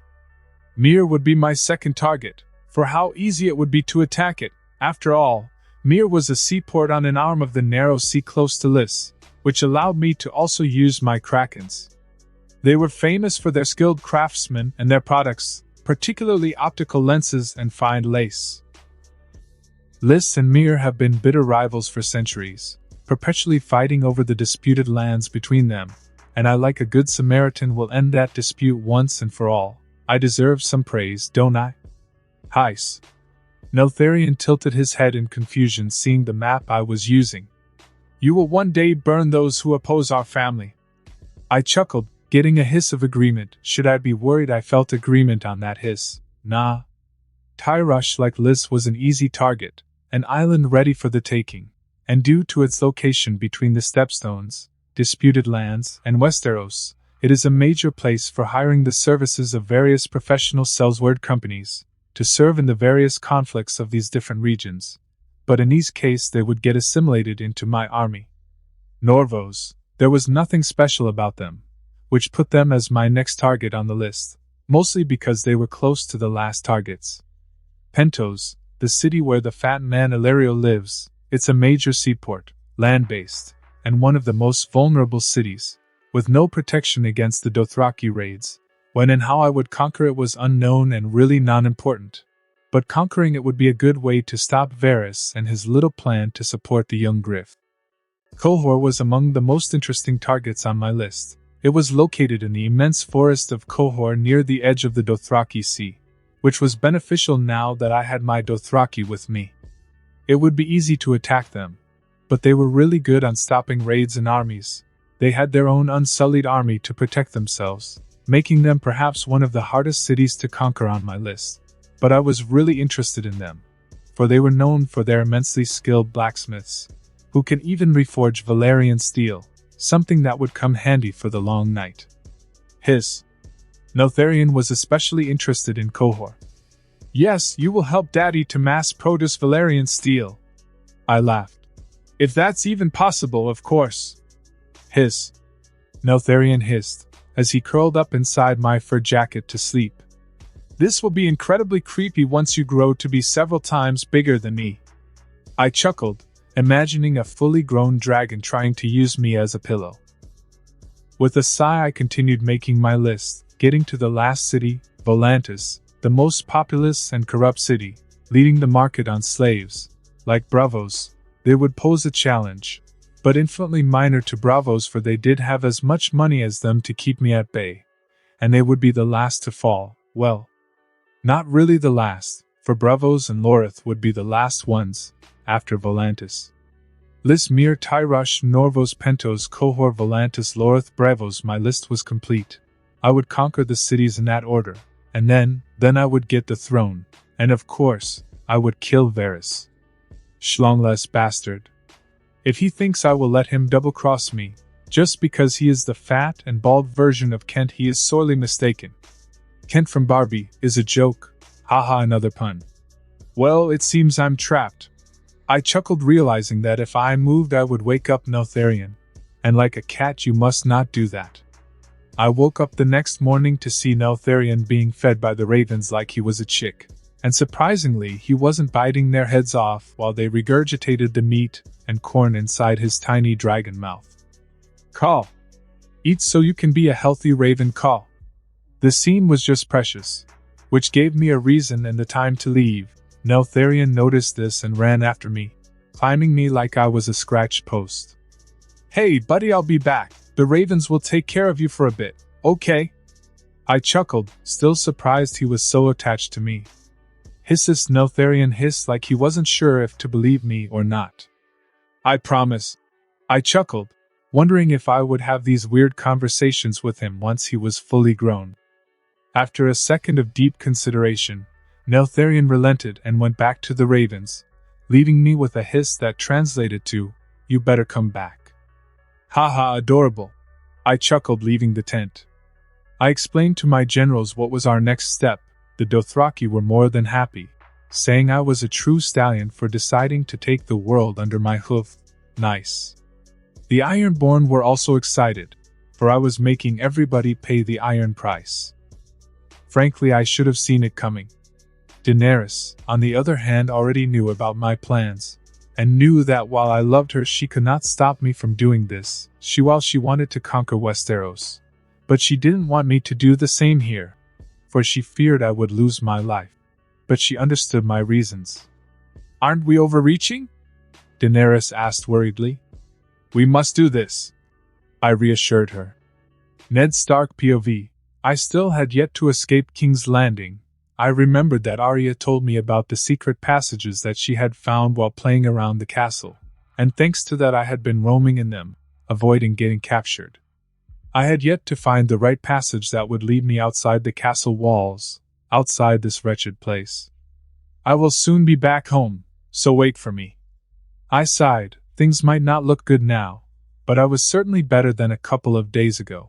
Myr would be my second target, for how easy it would be to attack it. After all, Myr was a seaport on an arm of the narrow sea close to Lys, which allowed me to also use my Krakens. They were famous for their skilled craftsmen and their products, particularly optical lenses and fine lace. Lys and Myr have been bitter rivals for centuries, perpetually fighting over the disputed lands between them, and I, like a good Samaritan, will end that dispute once and for all. I deserve some praise, don't I? Heis. Neltharion tilted his head in confusion seeing the map I was using. "You will one day burn those who oppose our family." I chuckled, getting a hiss of agreement. Should I be worried? I felt agreement on that hiss. Nah. Tyrush, like Lys, was an easy target, an island ready for the taking, and due to its location between the Stepstones, disputed lands, and Westeros, it is a major place for hiring the services of various professional Sellsword companies to serve in the various conflicts of these different regions. But in each case they would get assimilated into my army. Norvos, there was nothing special about them, which put them as my next target on the list, mostly because they were close to the last targets. Pentos, the city where the fat man Illyrio lives, it's a major seaport, land-based, and one of the most vulnerable cities, with no protection against the Dothraki raids. When and how I would conquer it was unknown and really non-important. But conquering it would be a good way to stop Varys and his little plan to support the young Griff. Qohor was among the most interesting targets on my list. It was located in the immense forest of Qohor near the edge of the Dothraki Sea, which was beneficial now that I had my Dothraki with me. It would be easy to attack them, but they were really good on stopping raids and armies. They had their own unsullied army to protect themselves, making them perhaps one of the hardest cities to conquer on my list. But I was really interested in them, for they were known for their immensely skilled blacksmiths, who can even reforge Valerian steel, something that would come handy for the long night. Notharian was especially interested in Cohor. Yes, you will help Daddy to mass produce Valerian steel. I laughed. If that's even possible, of course. Notharian hissed, as he curled up inside my fur jacket to sleep. This will be incredibly creepy once you grow to be several times bigger than me. I chuckled, imagining a fully grown dragon trying to use me as a pillow. With a sigh, I continued making my list, getting to the last city, Volantis, the most populous and corrupt city, leading the market on slaves. Like Bravos, they would pose a challenge, but infinitely minor to Bravos, for they did have as much money as them to keep me at bay, and they would be the last to fall. Well, not really the last, for Bravos and Lorith would be the last ones, after Volantis. Lismir, Tyrosh, Norvos, Pentos, Cohor, Volantis, Lorith, Bravos. My list was complete. I would conquer the cities in that order, and then I would get the throne, and of course, I would kill Varys. Schlongless bastard. If he thinks I will let him double-cross me, just because he is the fat and bald version of Kent, he is sorely mistaken. Kent from Barbie is a joke. Haha, another pun. Well, it seems I'm trapped. I chuckled, realizing that if I moved I would wake up Notharian, and like a cat you must not do that. I woke up the next morning to see Notharian being fed by the ravens like he was a chick, and surprisingly he wasn't biting their heads off while they regurgitated the meat and corn inside his tiny dragon mouth. Call. Eat so you can be a healthy raven, call. The scene was just precious, which gave me a reason and the time to leave. Notharian noticed this and ran after me, climbing me like I was a scratched post. Hey buddy, I'll be back. The ravens will take care of you for a bit, okay? I chuckled, still surprised he was so attached to me. Notharian hissed like he wasn't sure if to believe me or not. I promise. I chuckled, wondering if I would have these weird conversations with him once he was fully grown. After a second of deep consideration, Notharian relented and went back to the ravens, leaving me with a hiss that translated to, "You better come back." Haha, adorable. I chuckled, leaving the tent. I explained to my generals what was our next step. The Dothraki were more than happy, saying I was a true stallion for deciding to take the world under my hoof. Nice. The Ironborn were also excited, for I was making everybody pay the iron price. Frankly, I should have seen it coming. Daenerys, on the other hand, already knew about my plans, and knew that while I loved her she could not stop me from doing this. She wanted to conquer Westeros, but she didn't want me to do the same here, for she feared I would lose my life. But she understood my reasons. Aren't we overreaching? Daenerys asked worriedly. We must do this, I reassured her. Ned Stark POV. I still had yet to escape King's Landing. I remembered that Arya told me about the secret passages that she had found while playing around the castle, and thanks to that I had been roaming in them, avoiding getting captured. I had yet to find the right passage that would lead me outside the castle walls, outside this wretched place. I will soon be back home, so wait for me. I sighed. Things might not look good now, but I was certainly better than a couple of days ago.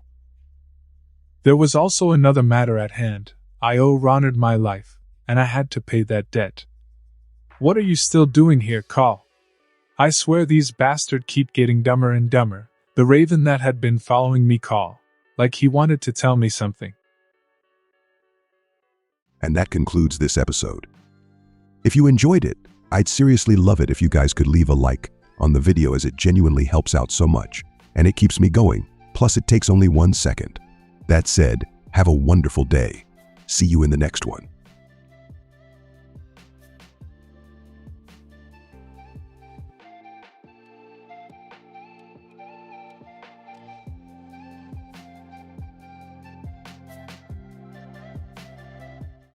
There was also another matter at hand. I owed Ronard my life, and I had to pay that debt. What are you still doing here, Call? I swear these bastards keep getting dumber and dumber. The raven that had been following me call, like he wanted to tell me something. And that concludes this episode. If you enjoyed it, I'd seriously love it if you guys could leave a like on the video, as it genuinely helps out so much, and it keeps me going, plus it takes only 1 second. That said, have a wonderful day. See you in the next one.